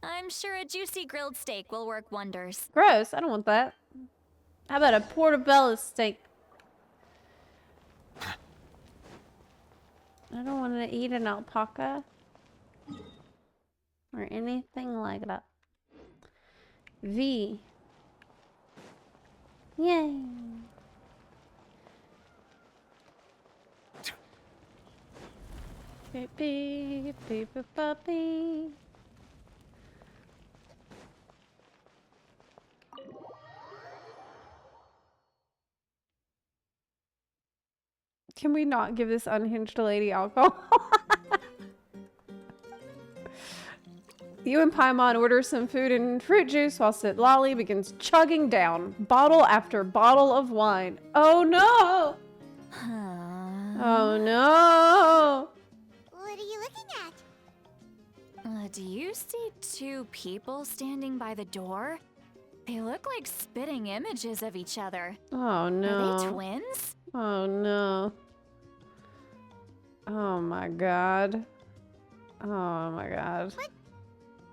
I'm sure a juicy grilled steak will work wonders. Gross, I don't want that. How about a portobello steak? I don't want to eat an alpaca. Or anything like that. V. Yay. Baby, baby, puppy. Can we not give this unhinged lady alcohol? You and Paimon order some food and fruit juice while Lolly begins chugging down bottle after bottle of wine. Oh no! Oh no! What are you looking at? Do you see two people standing by the door? They look like spitting images of each other. Oh no. Are they twins? Oh no. Oh my god. Oh my god. But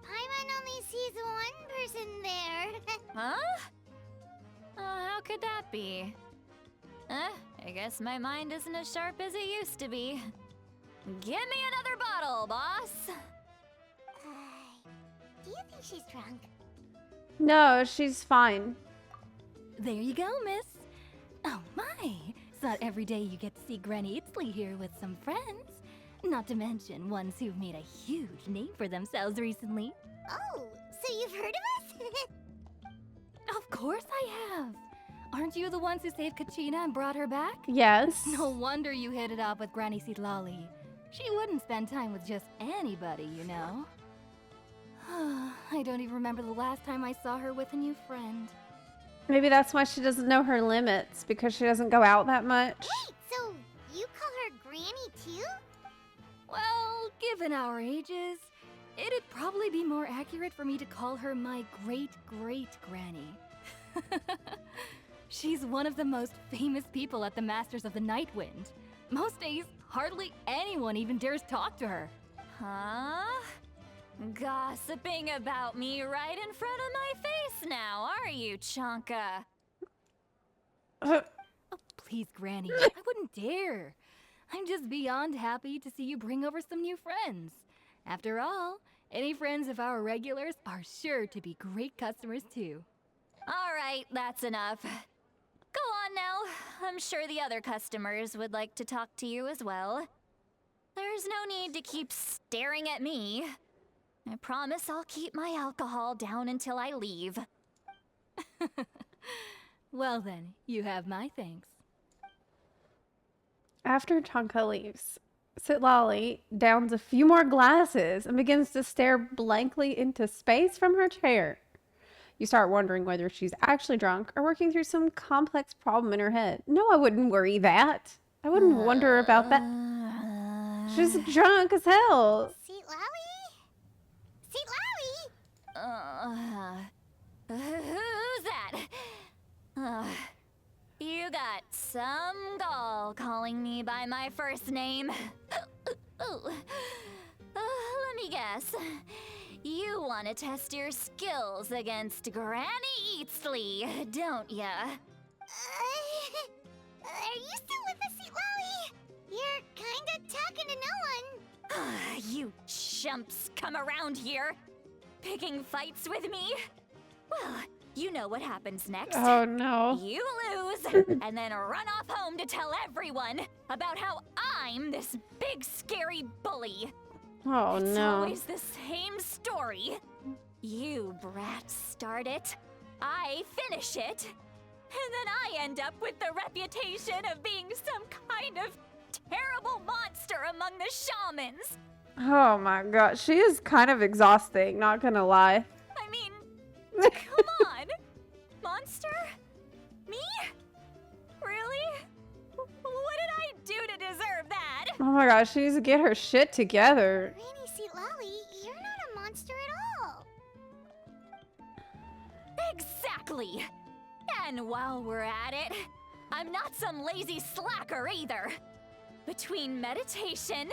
Paimon only sees one person there. Huh? How could that be? I guess my mind isn't as sharp as it used to be. Give me another bottle, boss. Do you think she's drunk? No, she's fine. There you go, miss. Oh my, it's not every day you get to see Granny Itzley here with some friends. Not to mention ones who've made a huge name for themselves recently. Oh, so you've heard of us? Of course I have. Aren't you the ones who saved Kachina and brought her back? Yes. No wonder you hit it off with Granny Sitlali. She wouldn't spend time with just anybody, you know. I don't even remember the last time I saw her with a new friend. Maybe that's why she doesn't know her limits, because she doesn't go out that much. Wait, so you call her Granny too? Well, given our ages, it'd probably be more accurate for me to call her my great-great-granny. She's one of the most famous people at the Masters of the Nightwind. Most days, hardly anyone even dares talk to her. Huh? Gossiping about me right in front of my face now, are you, Chonka? Oh, please, Granny, I wouldn't dare. I'm just beyond happy to see you bring over some new friends. After all, any friends of our regulars are sure to be great customers too. All right, that's enough. Go on now. I'm sure the other customers would like to talk to you as well. There's no need to keep staring at me. I promise I'll keep my alcohol down until I leave. Well then, you have my thanks. After Chonka leaves, Sitlali downs a few more glasses and begins to stare blankly into space from her chair. You start wondering whether she's actually drunk or working through some complex problem in her head. No, I wouldn't worry that. I wouldn't wonder about that. She's drunk as hell. Who's that? You got some gall calling me by my first name. Let me guess. You want to test your skills against Granny Eatsley, don't ya? Are you still with us, Sitlali? You're kinda talking to no one. You chumps come around here, picking fights with me? Well, you know what happens next. Oh no. You lose, and then run off home to tell everyone about how I'm this big scary bully. Oh It's no. always the same story. You brats start it, I finish it, and then I end up with the reputation of being some kind of terrible monster among the shamans. Oh my god. She is kind of exhausting, not gonna lie. I mean, come on. Monster? Me? Really? What did I do to deserve that? Oh my gosh, she needs to get her shit together. Granny Sitlali, you're not a monster at all. Exactly. And while we're at it, I'm not some lazy slacker either. Between meditation,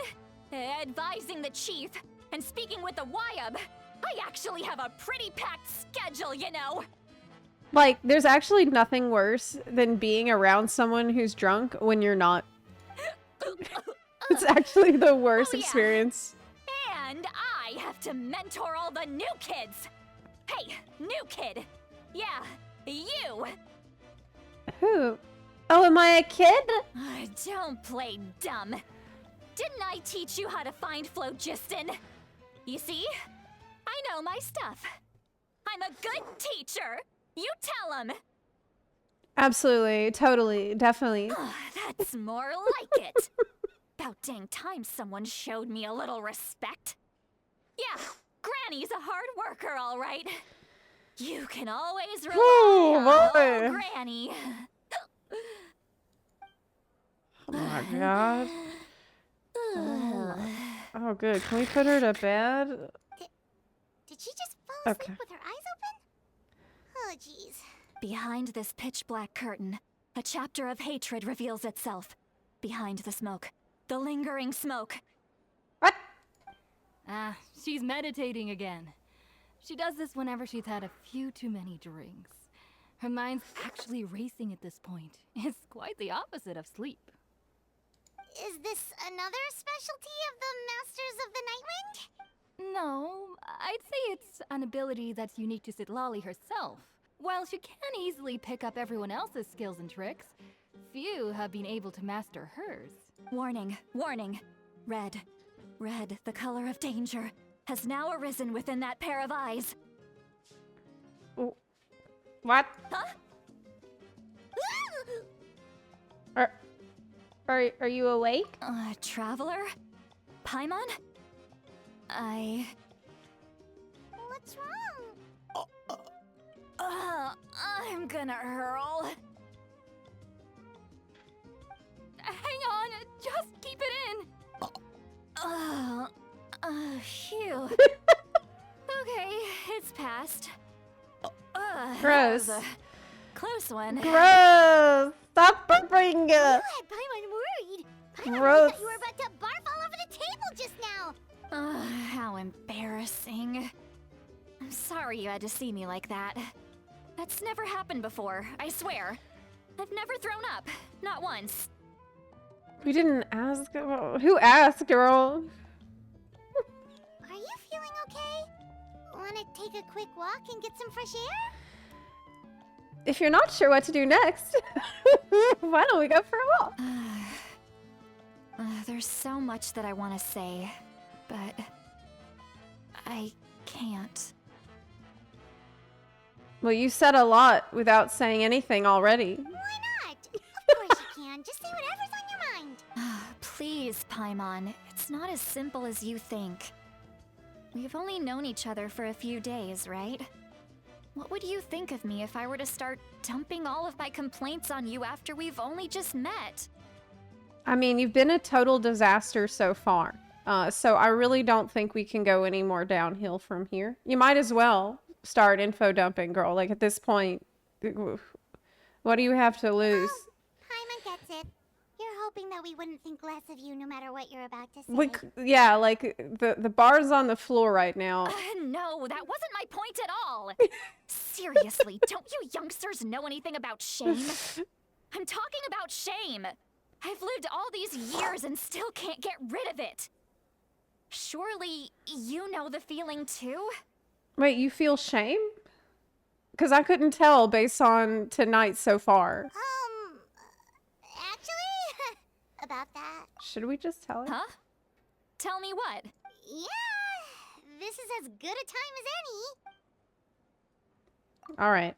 advising the chief, and speaking with the Wyab, I actually have a pretty packed schedule, you know. Like, there's actually nothing worse than being around someone who's drunk when you're not. It's actually the worst experience. And I have to mentor all the new kids. Hey, new kid. Yeah, you. Who? Oh, am I a kid? Don't play dumb. Didn't I teach you how to find phlogiston? You see? I know my stuff. I'm a good teacher. You tell him. Absolutely, totally, definitely. That's more like it. About dang time someone showed me a little respect. Yeah, Granny's a hard worker, all right. You can always rely on old Granny. Oh my god. Oh good. Can we put her to bed? asleep Okay. with her eyes open? Oh, jeez. Behind this pitch black curtain, a chapter of hatred reveals itself. Behind the smoke. The lingering smoke. What? Ah, she's meditating again. She does this whenever she's had a few too many drinks. Her mind's actually racing at this point. It's quite the opposite of sleep. Is this another specialty of the Masters of the Nightwind? No, I'd say it's an ability that's unique to Sitlali herself. While she can easily pick up everyone else's skills and tricks, few have been able to master hers. Warning, warning. Red. Red, the color of danger, has now arisen within that pair of eyes. What? Huh? Are you awake? Traveler? Paimon? What's wrong? I'm gonna hurl. Hang on, just keep it in. Phew. Okay, it's passed. That Gross. was a close one. Gross. Stop burping. You had Paimon worried. Paimon Gross. thought you were about to barf all over the table just now. How embarrassing. I'm sorry you had to see me like that. That's never happened before, I swear. I've never thrown up. Not once. We didn't ask. Who asked, girl? Are you feeling okay? Wanna take a quick walk and get some fresh air? If you're not sure what to do next, why don't we go for a walk? There's so much that I want to say, but I can't. Well, you said a lot without saying anything already. Why not? Of course you can. Just say whatever's on your mind. Please, Paimon. It's not as simple as you think. We've only known each other for a few days, right? What would you think of me if I were to start dumping all of my complaints on you after we've only just met? I mean, you've been a total disaster so far. So I really don't think we can go any more downhill from here. You might as well start info dumping, girl. Like, at this point, what do you have to lose? Oh, Paimon gets it. You're hoping that we wouldn't think less of you no matter what you're about to say. Yeah, like, the bar's on the floor right now. No, that wasn't my point at all. Seriously, don't you youngsters know anything about shame? I'm talking about shame. I've lived all these years and still can't get rid of it. Surely you know the feeling too? Wait, you feel shame? Because I couldn't tell based on tonight so far. Actually, about that. Should we just tell her? Huh? Tell me what? Yeah, this is as good a time as any. All right.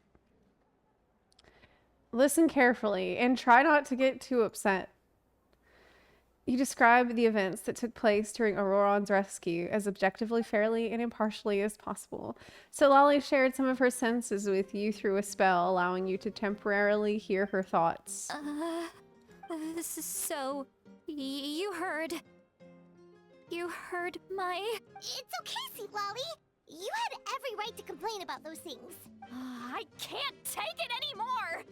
Listen carefully and try not to get too upset. You describe the events that took place during Auroron's rescue as objectively, fairly, and impartially as possible. So Lolly shared some of her senses with you through a spell, allowing you to temporarily hear her thoughts. This is so... You heard my... It's okay, Sweet Lolly. You had every right to complain about those things. I can't take it anymore!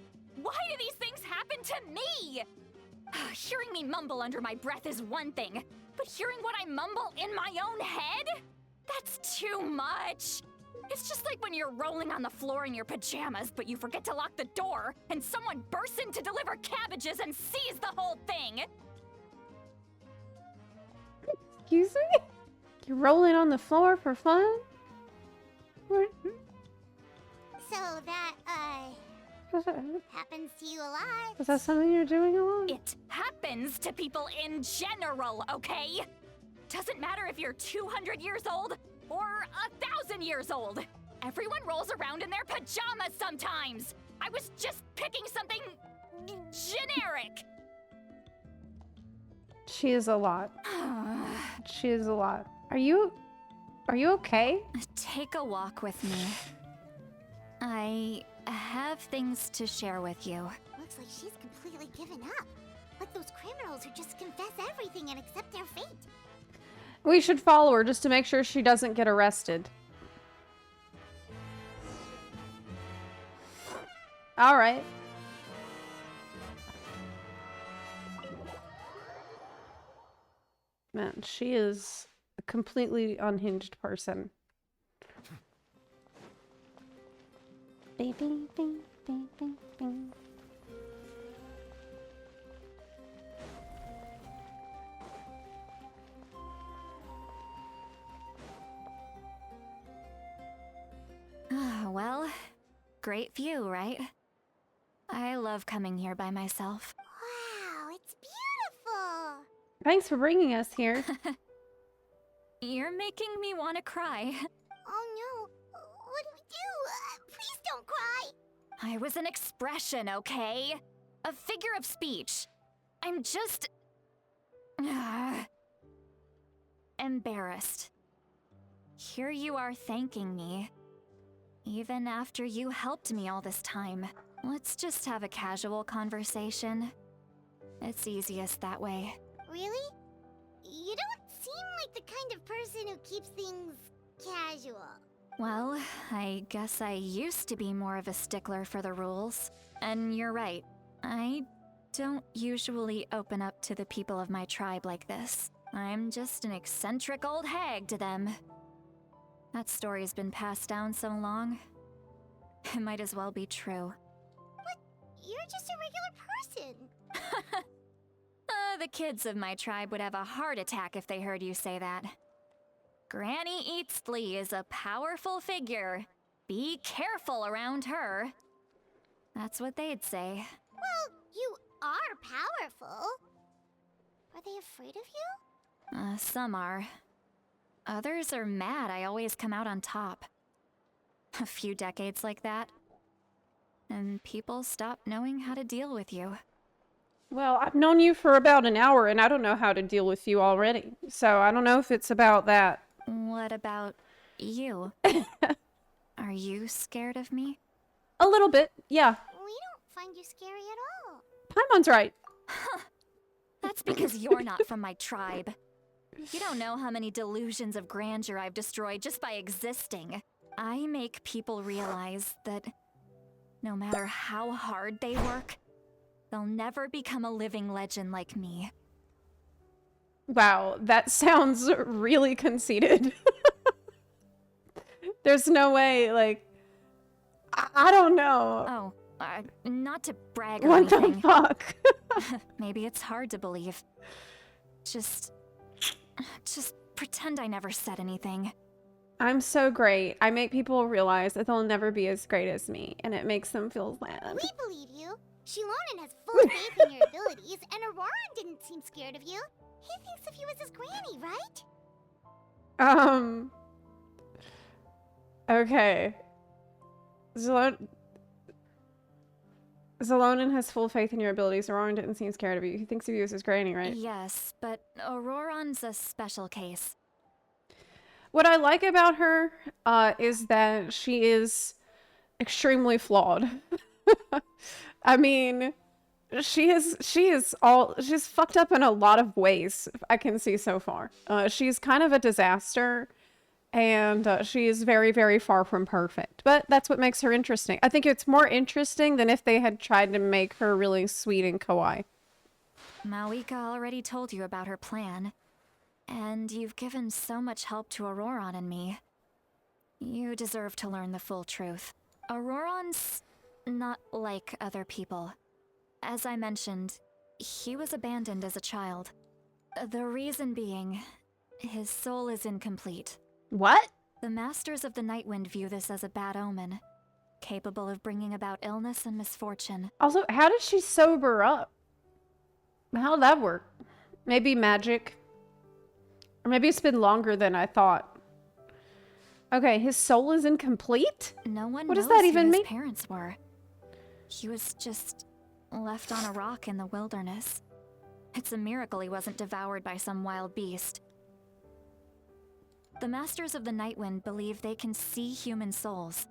Why do these things happen to me? Hearing me mumble under my breath is one thing, but hearing what I mumble in my own head? That's too much! It's just like when you're rolling on the floor in your pajamas, but you forget to lock the door, and someone bursts in to deliver cabbages and sees the whole thing! Excuse me? You're rolling on the floor for fun? So that, happens to you a lot. Is that something you're doing a lot? It happens to people in general, okay? Doesn't matter if you're 200 years old or 1,000 years old. Everyone rolls around in their pajamas sometimes. I was just picking something generic. She is a lot. She is a lot. Are you okay? Take a walk with me. I have things to share with you. Looks like she's completely given up. Like those criminals who just confess everything and accept their fate. We should follow her just to make sure she doesn't get arrested. All right. Man, she is a completely unhinged person. Bing, bing, bing, bing, bing, bing. Well, great view, right? I love coming here by myself. Wow, it's beautiful. Thanks for bringing us here. You're making me want to cry. Oh no, what do we do? Please don't cry. I was an expression, okay? A figure of speech. I'm just... embarrassed. Here you are thanking me. Even after you helped me all this time. Let's just have a casual conversation. It's easiest that way. Really? You don't seem like the kind of person who keeps things casual. Well, I guess I used to be more of a stickler for the rules. And you're right. I don't usually open up to the people of my tribe like this. I'm just an eccentric old hag to them. That story's been passed down so long. It might as well be true. But you're just a regular person. The kids of my tribe would have a heart attack if they heard you say that. Granny Eatsley is a powerful figure. Be careful around her. That's what they'd say. Well, you are powerful. Are they afraid of you? Some are. Others are mad I always come out on top. A few decades like that, and people stop knowing how to deal with you. Well, I've known you for about an hour, and I don't know how to deal with you already. So I don't know if it's about that. What about you? Are you scared of me? A little bit, yeah. We don't find you scary at all. Paimon's right. That's because you're not from my tribe. You don't know how many delusions of grandeur I've destroyed just by existing. I make people realize that no matter how hard they work, they'll never become a living legend like me. Wow, that sounds really conceited. There's no way, like... I don't know. Oh, not to brag or What anything. the fuck? Maybe it's hard to believe. Just pretend I never said anything. I'm so great. I make people realize that they'll never be as great as me, and it makes them feel sad. We believe you. Shilonen has full faith in your abilities, and Auroran didn't seem scared of you. He thinks of you as his granny, right? Okay. Zalonen has full faith in your abilities. Auroran didn't seem scared of you. He thinks of you as his granny, right? Yes, but Auroran's a special case. What I like about her is that she is extremely flawed. I mean, she's fucked up in a lot of ways I can see so far. She's kind of a disaster, and she is very, very far from perfect. But that's what makes her interesting. I think it's more interesting than if they had tried to make her really sweet and kawaii. Mawika already told you about her plan. And you've given so much help to Auroran and me. You deserve to learn the full truth. Auroran's not like other people. As I mentioned, he was abandoned as a child. The reason being, his soul is incomplete. What? The Masters of the Nightwind view this as a bad omen, capable of bringing about illness and misfortune. Also, how did she sober up? How'd that work? Maybe magic? Or maybe it's been longer than I thought. Okay, his soul is incomplete? No one What knows does that who even his mean? parents were. He was just left on a rock in the wilderness. It's a miracle he wasn't devoured by some wild beast. The Masters of the Nightwind believe they can see human souls.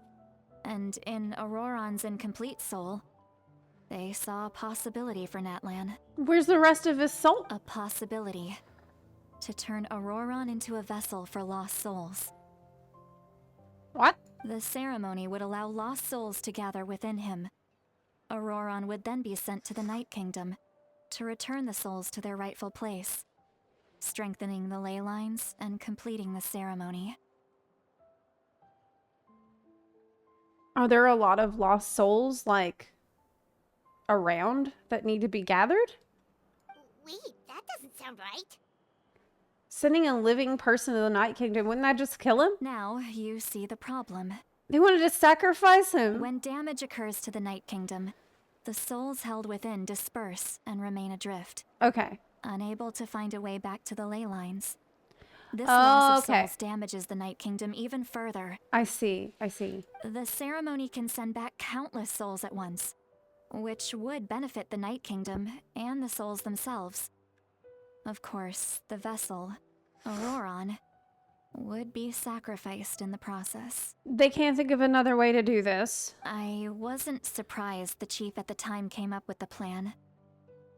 And in Auroran's incomplete soul, they saw a possibility for Natlan. Where's the rest of his soul? A possibility to turn Auroran into a vessel for lost souls. What? The ceremony would allow lost souls to gather within him, Auroron would then be sent to the Night Kingdom to return the souls to their rightful place, strengthening the ley lines and completing the ceremony. Are there a lot of lost souls, like, around that need to be gathered? Wait, that doesn't sound right. Sending a living person to the Night Kingdom, wouldn't that just kill him? Now you see the problem. They wanted to sacrifice him. When damage occurs to the Night Kingdom, the souls held within disperse and remain adrift, Okay. unable to find a way back to the ley lines. This Oh, loss of okay. souls damages the Night Kingdom even further. I see. I see. The ceremony can send back countless souls at once, which would benefit the Night Kingdom and the souls themselves. Of course, the vessel, Auroron, would be sacrificed in the process. They can't think of another way to do this. I wasn't surprised the chief at the time came up with the plan.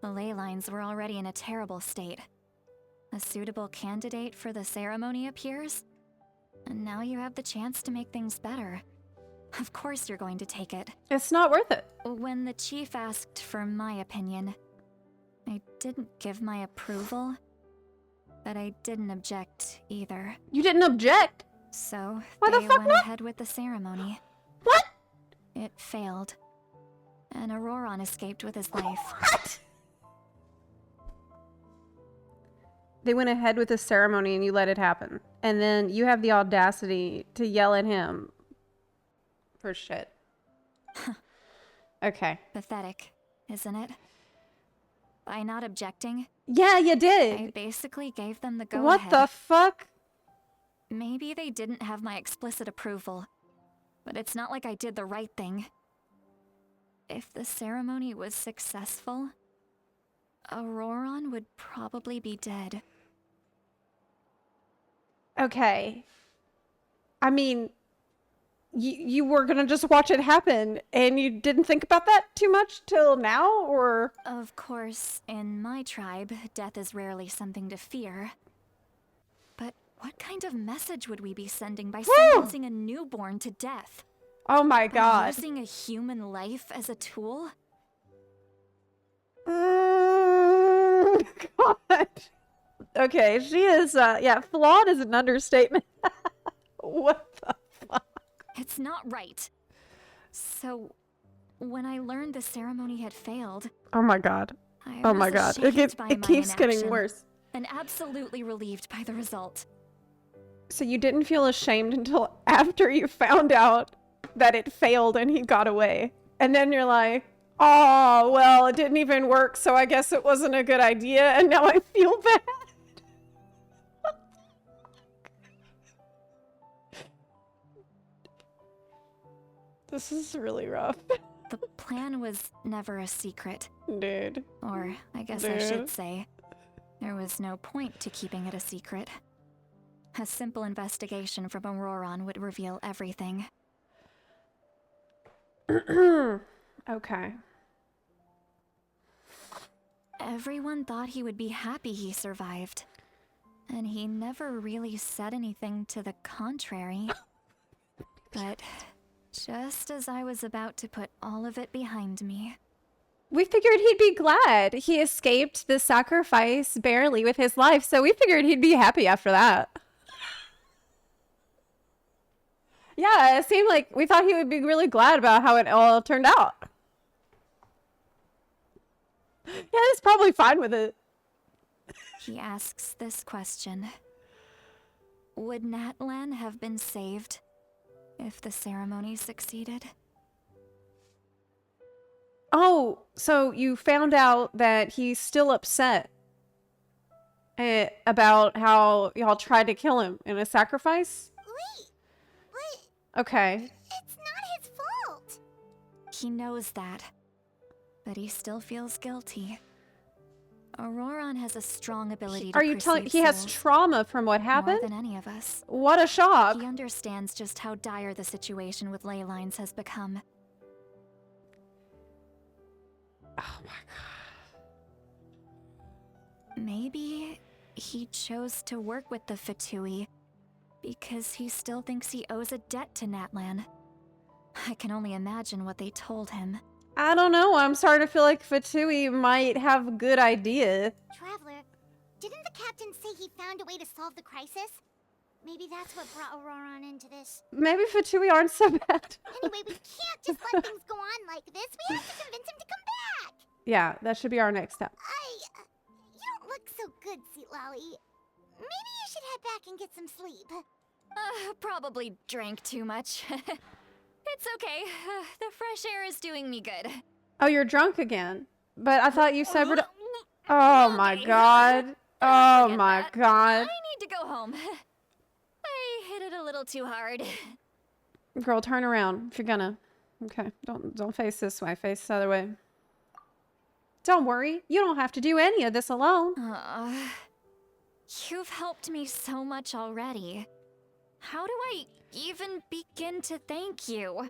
The ley lines were already in a terrible state. A suitable candidate for the ceremony appears, and now you have the chance to make things better. Of course you're going to take it. It's not worth it. When the chief asked for my opinion, I didn't give my approval, but I didn't object either. You didn't object? So Why they the fuck went not? ahead with the ceremony. What? It failed, and Auroron escaped with his life. What? They went ahead with the ceremony and you let it happen. And then you have the audacity to yell at him for shit. Okay. Pathetic, isn't it? By not objecting, Yeah, you I did. basically gave them the go-ahead. What the fuck? Maybe they didn't have my explicit approval, but it's not like I did the right thing. If the ceremony was successful, Auroron would probably be dead. Okay. I mean, you were gonna just watch it happen and you didn't think about that too much till now, or? Of course, in my tribe, death is rarely something to fear. But what kind of message would we be sending by sentencing a newborn to death? Oh my By god. using a human life as a tool? God. Okay, she is, yeah, flawed is an understatement. What the fuck? It's not right. So, when I learned the ceremony had failed, Oh my god. I Oh was my god. ashamed by It my keeps getting inaction, worse. and absolutely relieved by the result. So you didn't feel ashamed until after you found out that it failed and he got away. And then you're like, oh, well, it didn't even work, so I guess it wasn't a good idea, and now I feel bad. This is really rough. The plan was never a secret. Dude. Or, I guess I should say, there was no point to keeping it a secret. A simple investigation from Auroron would reveal everything. Okay. Everyone thought he would be happy he survived. And he never really said anything to the contrary. But just as I was about to put all of it behind me, We figured he'd be glad. He escaped the sacrifice barely with his life, so we figured he'd be happy after that. Yeah, it seemed like we thought he would be really glad about how it all turned out. Yeah, he's probably fine with it. he asks this question. Would Natlan have been saved if the ceremony succeeded? Oh, so you found out that he's still upset about how y'all tried to kill him in a sacrifice? Wait, but Okay. it's not his fault. He knows that, but he still feels guilty. Auroron has a strong ability to Are you telling perceive he has souls trauma from what more happened? than any of us. What a shock. He understands just how dire the situation with ley lines has become. Oh my god. Maybe he chose to work with the Fatui because he still thinks he owes a debt to Natlan. I can only imagine what they told him. I don't know. I'm starting to feel like Fatui might have a good idea. Traveler, didn't the captain say he found a way to solve the crisis? Maybe that's what brought Auroron into this. Maybe Fatui aren't so bad. Anyway, we can't just let things go on like this. We have to convince him to come back. Yeah, that should be our next step. You don't look so good, Seatlolly. Maybe you should head back and get some sleep. Probably drank too much. It's okay. The fresh air is doing me good. Oh, you're drunk again. But I thought you sobered up. Oh my god. Oh my god. I need to go home. I hit it a little too hard. Girl, turn around if you're gonna. Okay, don't face this way. Face the other way. Don't worry. You don't have to do any of this alone. You've helped me so much already. How do I even begin to thank you?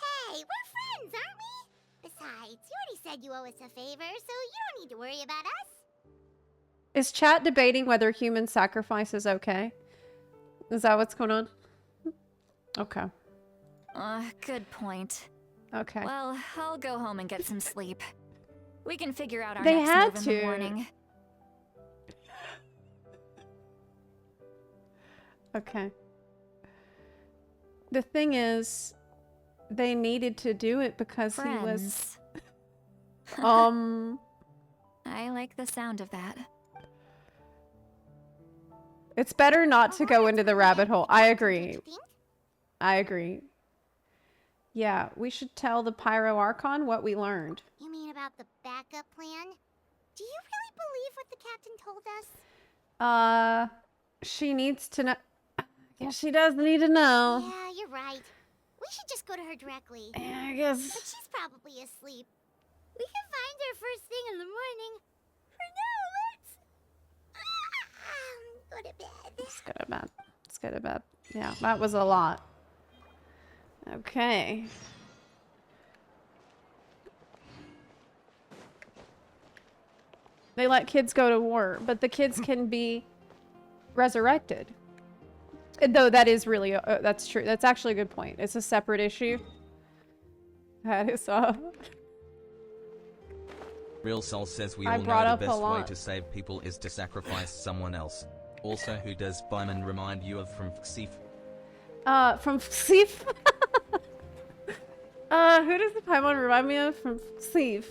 Hey, we're friends, aren't we? Besides, you already said you owe us a favor, so you don't need to worry about us. Is chat debating whether human sacrifice is okay? Is that what's going on? Okay. Good point. Okay. Well, I'll go home and get some sleep. We can figure out our They next had move in the morning. Okay. The thing is, they needed to do it because he was... I like the sound of that. It's better not to go into the rabbit hole. I agree. I agree. Yeah, we should tell the Pyro Archon what we learned. You mean about the backup plan? Do you really believe what the captain told us? She needs to know. Yeah, she does need to know. Yeah, you're right. We should just go to her directly. I guess. But she's probably asleep. We can find her first thing in the morning. For now, let's go to bed. Let's go to bed. Let's go to bed. Yeah, that was a lot. Okay. They let kids go to war, but the kids can be resurrected. Though that is really, that's true. That's actually a good point. It's a separate issue. That is, Real Soul says we I all brought know up the a best way lot. to save people is to sacrifice someone else. Also, who does Byman remind you of from Xif? From Xif? Who does the Paimon remind me of from Xif?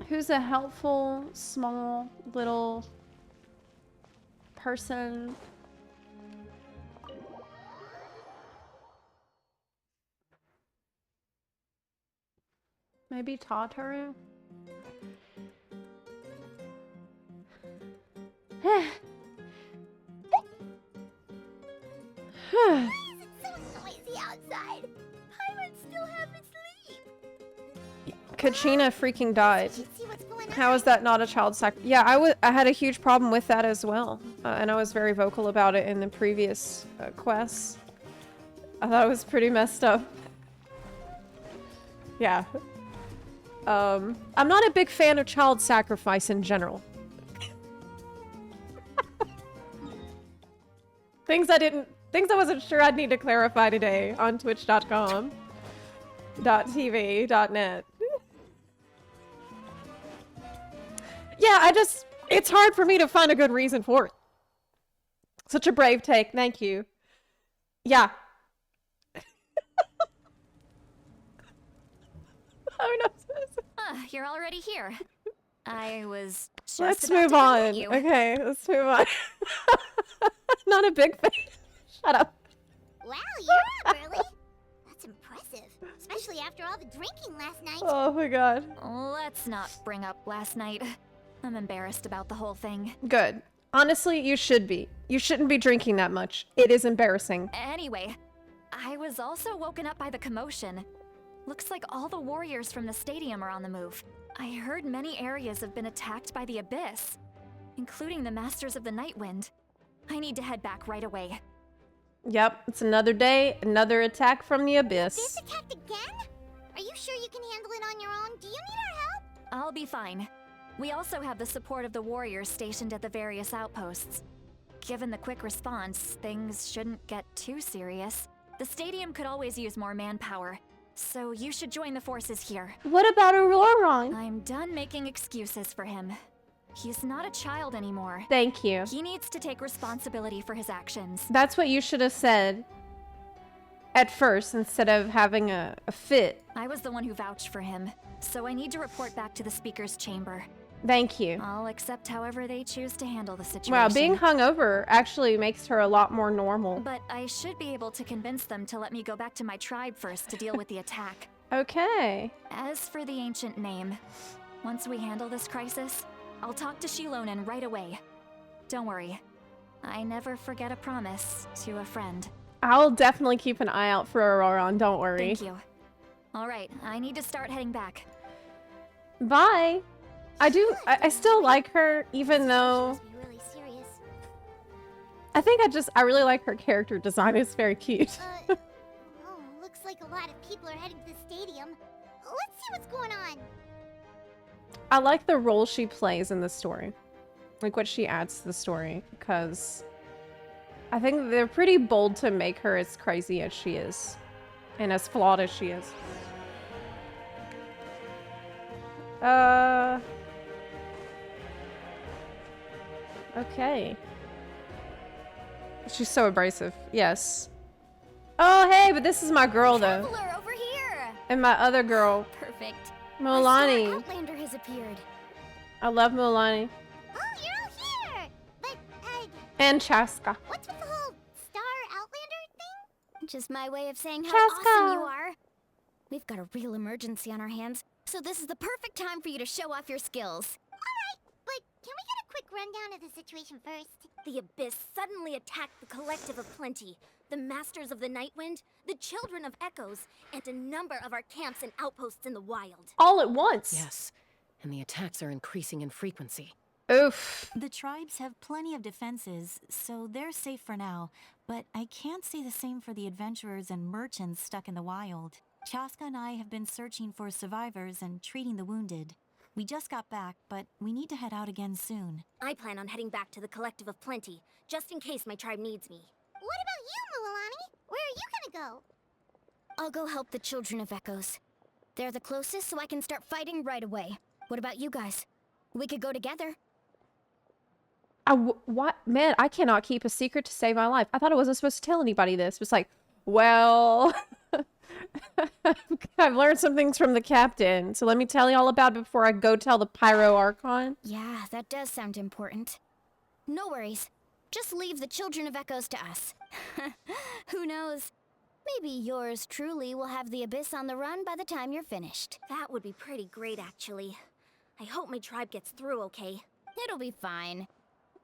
Who's a helpful, small, little person? Maybe Tataru? Why is it so noisy outside? Paimon still haven't sleep. Kachina freaking died. How is that not a child sacrifice? Yeah, I had a huge problem with that as well. And I was very vocal about it in the previous quests. I thought it was pretty messed up. Yeah. I'm not a big fan of child sacrifice in general. Things I wasn't sure I'd need to clarify today on twitch.com, .tv, .net. Yeah, it's hard for me to find a good reason for it. Such a brave take, thank you. Yeah. Oh no. You're already here. I was just Let's about move to on. greet you. Okay, let's move on. Not a big fan. Shut up. Wow, you're up early. That's impressive, especially after all the drinking last night. Oh my god. Let's not bring up last night. I'm embarrassed about the whole thing. Good. Honestly, you should be. You shouldn't be drinking that much. It is embarrassing. Anyway, I was also woken up by the commotion. Looks like all the warriors from the stadium are on the move. I heard many areas have been attacked by the Abyss, including the Masters of the Nightwind. I need to head back right away. Yep, it's another day, another attack from the Abyss. Abyss attacked again? Are you sure you can handle it on your own? Do you need our help? I'll be fine. We also have the support of the warriors stationed at the various outposts. Given the quick response, things shouldn't get too serious. The stadium could always use more manpower, so you should join the forces here. What about Auroron? I'm done making excuses for him. He's not a child anymore. Thank you. He needs to take responsibility for his actions. That's what you should have said at first instead of having a fit. I was the one who vouched for him, so I need to report back to the speaker's chamber. Thank you. I'll accept however they choose to handle the situation. Wow, being hungover actually makes her a lot more normal. But I should be able to convince them to let me go back to my tribe first to deal with the attack. Okay. As for the ancient name, once we handle this crisis, I'll talk to Shilonen right away. Don't worry. I never forget a promise to a friend. I'll definitely keep an eye out for Auroron, don't worry. Thank you. Alright, I need to start heading back. Bye! I still like her, even though... Really serious. I think I really like her character design. It's very cute. Oh, looks like a lot of people are heading to the stadium. Let's see what's going on. I like the role she plays in the story. Like what she adds to the story, because I think they're pretty bold to make her as crazy as she is. And as flawed as she is. Okay. She's so abrasive. Yes. Oh, hey, but this is my girl, though. Traveler, over here. And my other girl. Perfect. Milani. Outlander has appeared. I love Milani. Oh, you're all here. But, And Chaska. what's with the whole Star Outlander thing? Just my way of saying how Chaska. awesome you are. We've got a real emergency on our hands, so this is the perfect time for you to show off your skills. Alright, but can we get a quick rundown of the situation first? The Abyss suddenly attacked the Collective of Plenty, the Masters of the Nightwind, the Children of Echoes, and a number of our camps and outposts in the wild. All at once. Yes, and the attacks are increasing in frequency. Oof. The tribes have plenty of defenses, so they're safe for now, but I can't say the same for the adventurers and merchants stuck in the wild. Chaska and I have been searching for survivors and treating the wounded. We just got back, but we need to head out again soon. I plan on heading back to the Collective of Plenty, just in case my tribe needs me. What about you, Mulalani? Where are you gonna go? I'll go help the Children of Echoes. They're the closest, so I can start fighting right away. What about you guys? We could go together. What? Man, I cannot keep a secret to save my life. I thought I wasn't supposed to tell anybody this. It's like, well... I've learned some things from the captain, so let me tell you all about it before I go tell the Pyro Archon. Yeah, that does sound important. No worries. Just leave the Children of Echoes to us. Who knows? Maybe yours truly will have the Abyss on the run by the time you're finished. That would be pretty great, actually. I hope my tribe gets through okay. It'll be fine.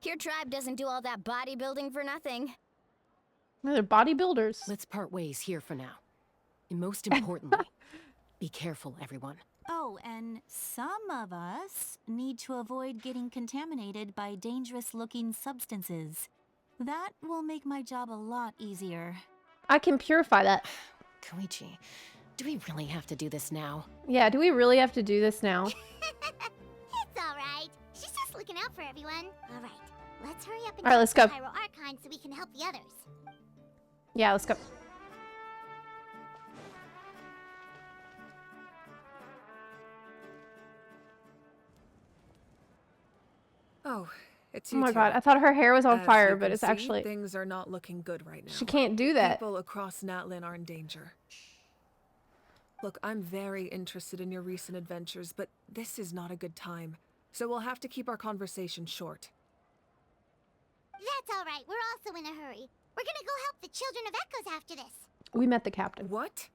Your tribe doesn't do all that bodybuilding for nothing. They're bodybuilders. Let's part ways here for now. And most importantly, be careful, everyone. Oh, and some of us need to avoid getting contaminated by dangerous-looking substances. That will make my job a lot easier. I can purify that. Koichi, do we really have to do this now? Yeah, do we really have to do this now? It's alright. She's just looking out for everyone. Alright, let's hurry up and Alright, let's go. Pyro Archon so we can help the others. Yeah, let's go. Oh, it's Oh you my two. god, I thought her hair was on As fire, you but can it's see, actually... things are not looking good right now. She can't do that. People across Natlan are in danger. Look, I'm very interested in your recent adventures, but this is not a good time. So we'll have to keep our conversation short. That's alright, we're also in a hurry. We're gonna go help the Children of Echoes after this. We met the captain. What?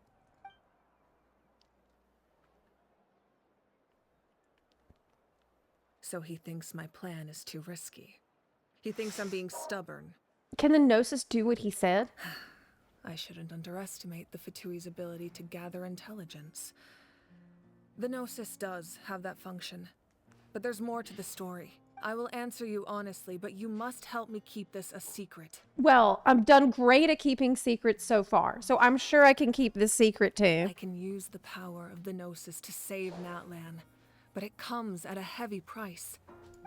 So he thinks my plan is too risky. He thinks I'm being stubborn. Can the Gnosis do what he said? I shouldn't underestimate the Fatui's ability to gather intelligence. The Gnosis does have that function, but there's more to the story. I will answer you honestly, but you must help me keep this a secret. Well, I've done great at keeping secrets so far, so I'm sure I can keep this secret too. I can use the power of the Gnosis to save Natlan, but it comes at a heavy price.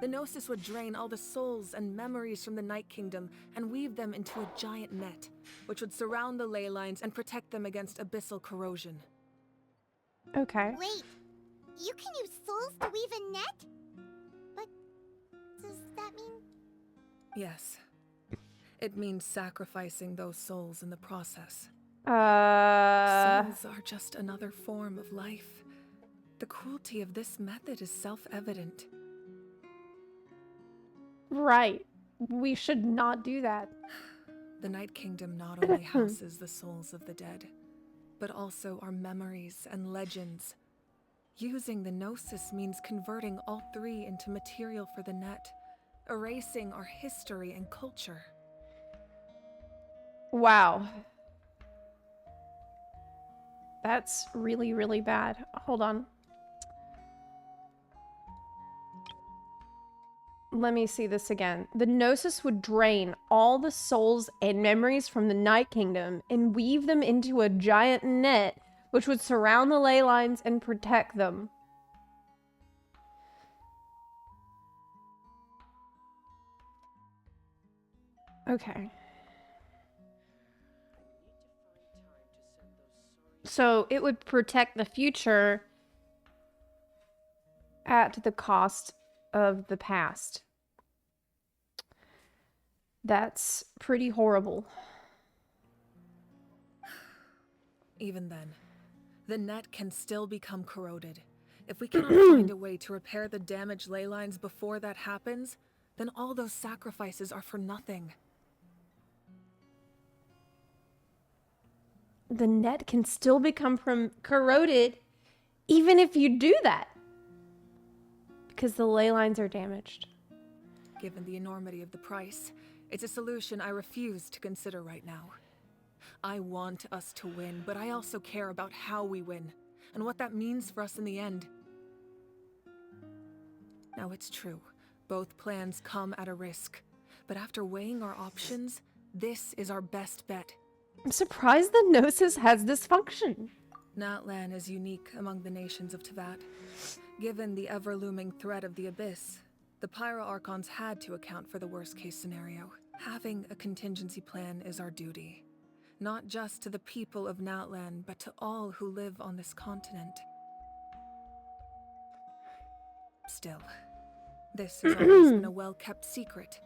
The Gnosis would drain all the souls and memories from the Night Kingdom and weave them into a giant net, which would surround the ley lines and protect them against abyssal corrosion. Okay. Wait, you can use souls to weave a net? But does that mean... Yes. It means sacrificing those souls in the process. Souls are just another form of life. The cruelty of this method is self-evident. Right. We should not do that. The Night Kingdom not only houses the souls of the dead, but also our memories and legends. Using the Gnosis means converting all three into material for the net, erasing our history and culture. Wow. That's really, really bad. Hold on. Let me see this again. The Gnosis would drain all the souls and memories from the Night Kingdom and weave them into a giant net, which would surround the ley lines and protect them. Okay. So it would protect the future at the cost of the past. That's pretty horrible. Even then, the net can still become corroded. If we cannot find a way to repair the damaged ley lines before that happens, then all those sacrifices are for nothing. The net can still become corroded even if you do that. Because the ley lines are damaged. Given the enormity of the price, it's a solution I refuse to consider right now. I want us to win, but I also care about how we win, and what that means for us in the end. Now it's true, both plans come at a risk, but after weighing our options, this is our best bet. I'm surprised the Gnosis has this function. Natlan is unique among the nations of Teyvat. Given the ever-looming threat of the Abyss, the Pyro Archons had to account for the worst-case scenario. Having a contingency plan is our duty. Not just to the people of Natlan, but to all who live on this continent. Still, this has always been a well-kept secret.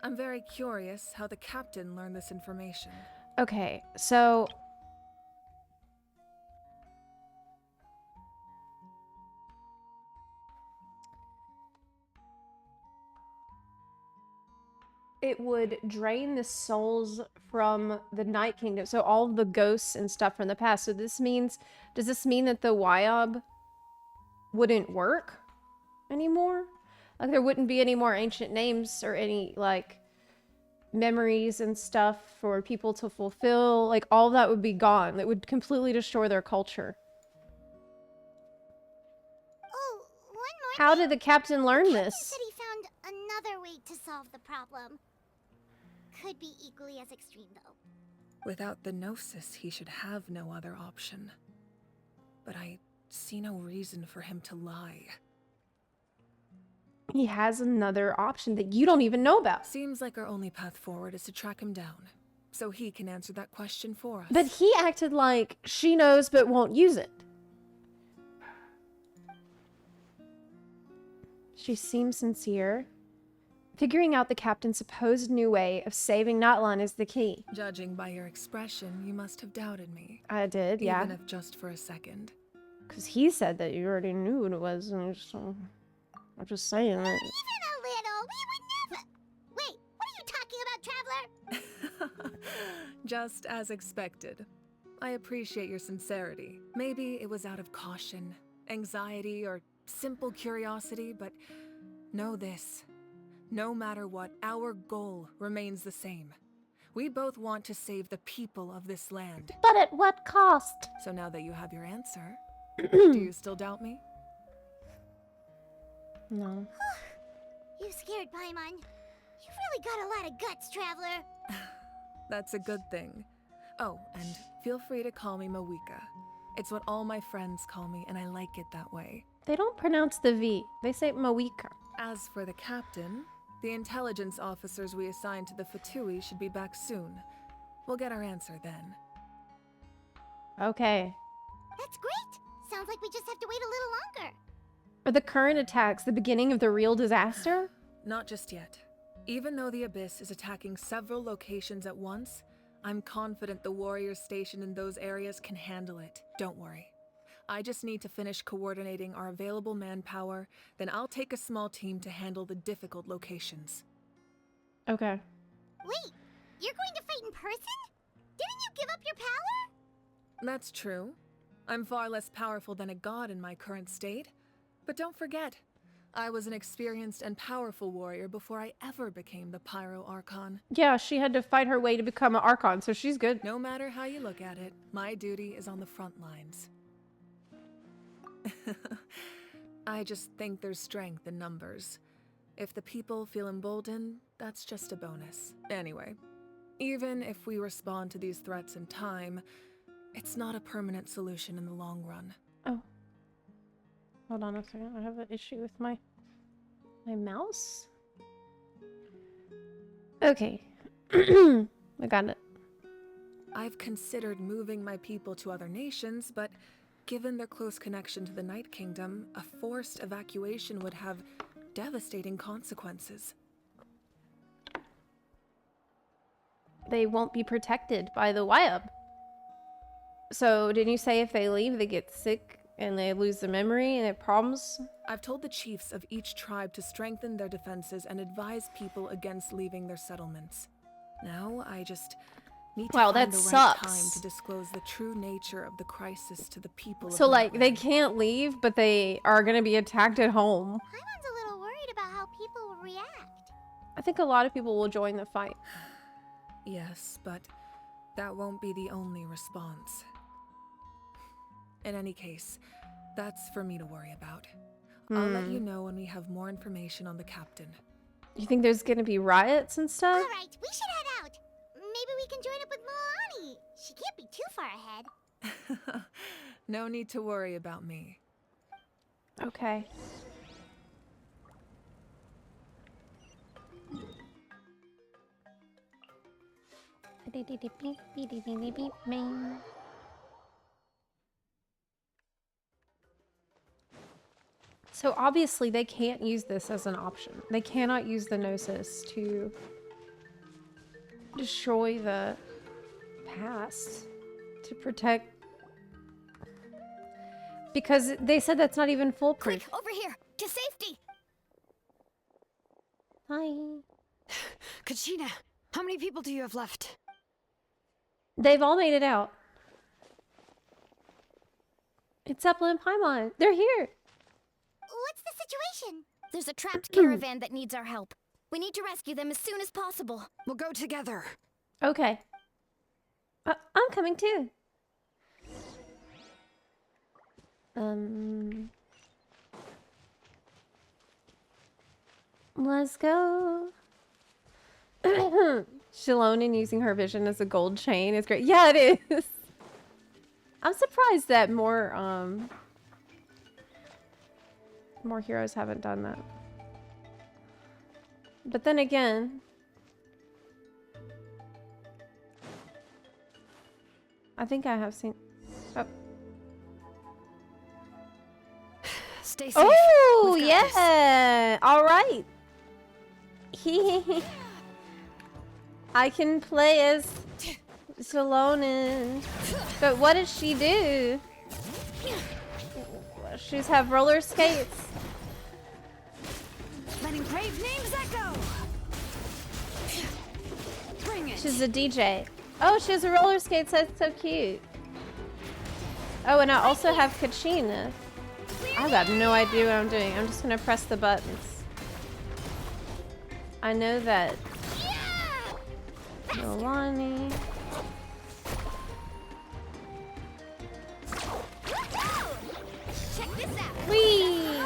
I'm very curious how the captain learned this information. Okay, so... it would drain the souls from the Night Kingdom. So all of the ghosts and stuff from the past. So this means... does this mean that the Wyob wouldn't work anymore? Like there wouldn't be any more ancient names or any, like, memories and stuff for people to fulfill? Like, all of that would be gone. It would completely destroy their culture. Oh, one more How thing. did the captain learn this? Said he found another way to solve the problem. Could be equally as extreme, though. Without the Gnosis, he should have no other option. But I see no reason for him to lie. He has another option that you don't even know about. Seems like our only path forward is to track him down, so he can answer that question for us. But he acted like she knows but won't use it. She seems sincere. Figuring out the captain's supposed new way of saving Natlan is the key. Judging by your expression, you must have doubted me. I did, yeah. Even if just for a second. Because he said that you already knew what it was, and I'm just saying that. Even a little. We would never... Wait, what are you talking about, Traveler? Just as expected. I appreciate your sincerity. Maybe it was out of caution, anxiety, or simple curiosity, but know this. No matter what, our goal remains the same. We both want to save the people of this land. But at what cost? So now that you have your answer, do you still doubt me? No. You You scared, Paimon. You really got a lot of guts, Traveler. That's a good thing. Oh, and feel free to call me Mawika. It's what all my friends call me, and I like it that way. They don't pronounce the V. They say Mawika. As for the captain, the intelligence officers we assigned to the Fatui should be back soon. We'll get our answer then. Okay. That's great. Sounds like we just have to wait a little longer. Are the current attacks the beginning of the real disaster? Not just yet. Even though the Abyss is attacking several locations at once, I'm confident the warriors stationed in those areas can handle it. Don't worry. I just need to finish coordinating our available manpower, then I'll take a small team to handle the difficult locations. Okay. Wait, you're going to fight in person? Didn't you give up your power? That's true. I'm far less powerful than a god in my current state. But don't forget, I was an experienced and powerful warrior before I ever became the Pyro Archon. Yeah, she had to fight her way to become an Archon, so she's good. No matter how you look at it, my duty is on the front lines. I just think there's strength in numbers. If the people feel emboldened, that's just a bonus. Anyway, even if we respond to these threats in time, it's not a permanent solution in the long run. Oh. Hold on a second. I have an issue with my mouse. Okay. I got it. I've considered moving my people to other nations, but given their close connection to the Night Kingdom, a forced evacuation would have devastating consequences. They won't be protected by the Web. So, didn't you say if they leave, they get sick and they lose their memory and they have problems? I've told the chiefs of each tribe to strengthen their defenses and advise people against leaving their settlements. Now, I just need to find the right time to disclose the true nature of the crisis to the people. So, like, they can't leave, but they are going to be attacked at home. Paimon's a little worried about how people will react. I think a lot of people will join the fight. Yes, but that won't be the only response. In any case, that's for me to worry about. I'll let you know when we have more information on the captain. You think there's gonna be riots and stuff? Alright, we should head out. Maybe we can join up with Milani. She can't be too far ahead. No need to worry about me. Okay. So obviously they can't use this as an option. They cannot use the Gnosis to destroy the past to protect, because they said that's not even foolproof. Quick, over here, to safety. Hi. Kachina, how many people do you have left? They've all made it out. It's Zepla and Paimon. They're here. What's the situation? There's a trapped caravan that needs our help. We need to rescue them as soon as possible. We'll go together. Okay. I'm coming too. Let's go. Shalonin using her vision as a gold chain is great. Yeah, it is. I'm surprised that more heroes haven't done that. But then again, I think I have seen. Oh, Stay safe. oh yeah! All right. I can play as Shalonin. But what does she do? She's have roller skates. Letting brave names echo. Bring it. She's a DJ. Oh, she has a roller skates. That's so cute. Oh, and I also have Kachina. I've got no idea what I'm doing. I'm just gonna press the buttons. I know that. Milani. Check this out. Whee!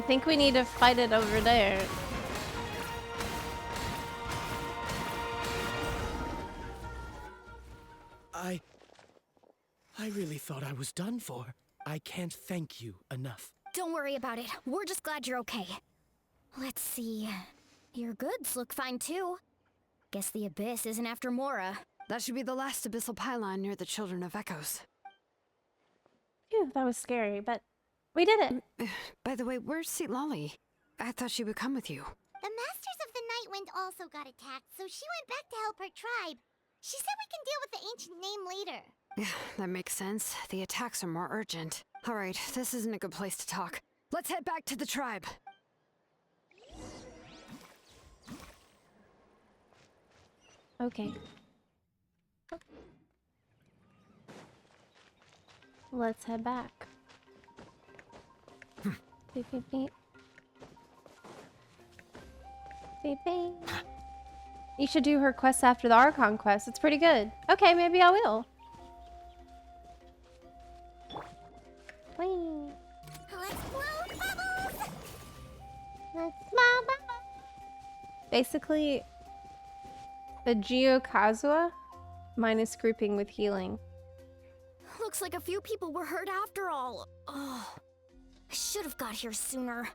I think we need to fight it over there. I really thought I was done for. I can't thank you enough. Don't worry about it. We're just glad you're okay. Let's see. Your goods look fine too. Guess the Abyss isn't after Mora. That should be the last abyssal pylon near the Children of Echoes. Phew, that was scary, but we did it. By the way, where's Lolly? I thought she would come with you. The Masters of the Night Wind also got attacked, so she went back to help her tribe. She said we can deal with the ancient name later. Yeah, that makes sense. The attacks are more urgent. Alright, this isn't a good place to talk. Let's head back to the tribe. Okay. Let's head back. Beep, beep, beep. Beep, beep. You should do her quest after the Archon quest. It's pretty good. Okay, maybe I will. Whee. Let's blow bubbles! Let's blow bubbles. Basically, a Geokazuha minus grouping with healing. Looks like a few people were hurt after all. Oh, I should have got here sooner.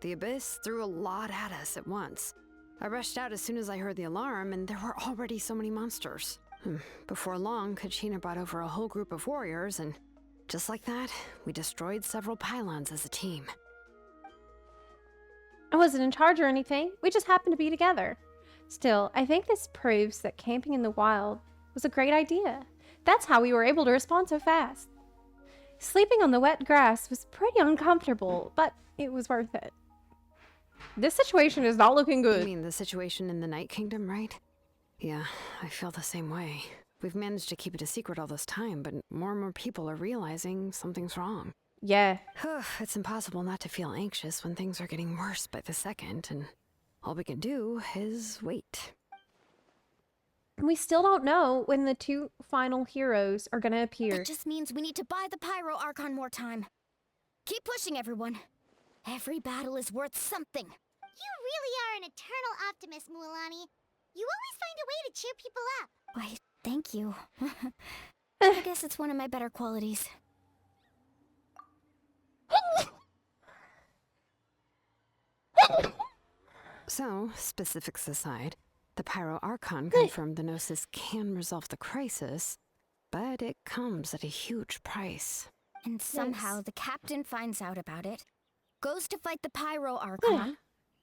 The Abyss threw a lot at us at once. I rushed out as soon as I heard the alarm, and there were already so many monsters. Before long, Kachina brought over a whole group of warriors, and just like that, we destroyed several pylons as a team. I wasn't in charge or anything. We just happened to be together. Still, I think this proves that camping in the wild was a great idea. That's how we were able to respond so fast. Sleeping on the wet grass was pretty uncomfortable, but it was worth it. This situation is not looking good. You mean the situation in the Night Kingdom, right? Yeah, I feel the same way. We've managed to keep it a secret all this time, but more and more people are realizing something's wrong. Yeah. It's impossible not to feel anxious when things are getting worse by the second, and all we can do is wait. We still don't know when the two final heroes are gonna appear. That just means we need to buy the Pyro Archon more time. Keep pushing, everyone. Every battle is worth something. You really are an eternal optimist, Mualani. You always find a way to cheer people up. Why, thank you. I guess it's one of my better qualities. So, specifics aside, the Pyro Archon confirmed the Gnosis can resolve the crisis, but it comes at a huge price. And somehow the captain finds out about it, goes to fight the Pyro Archon,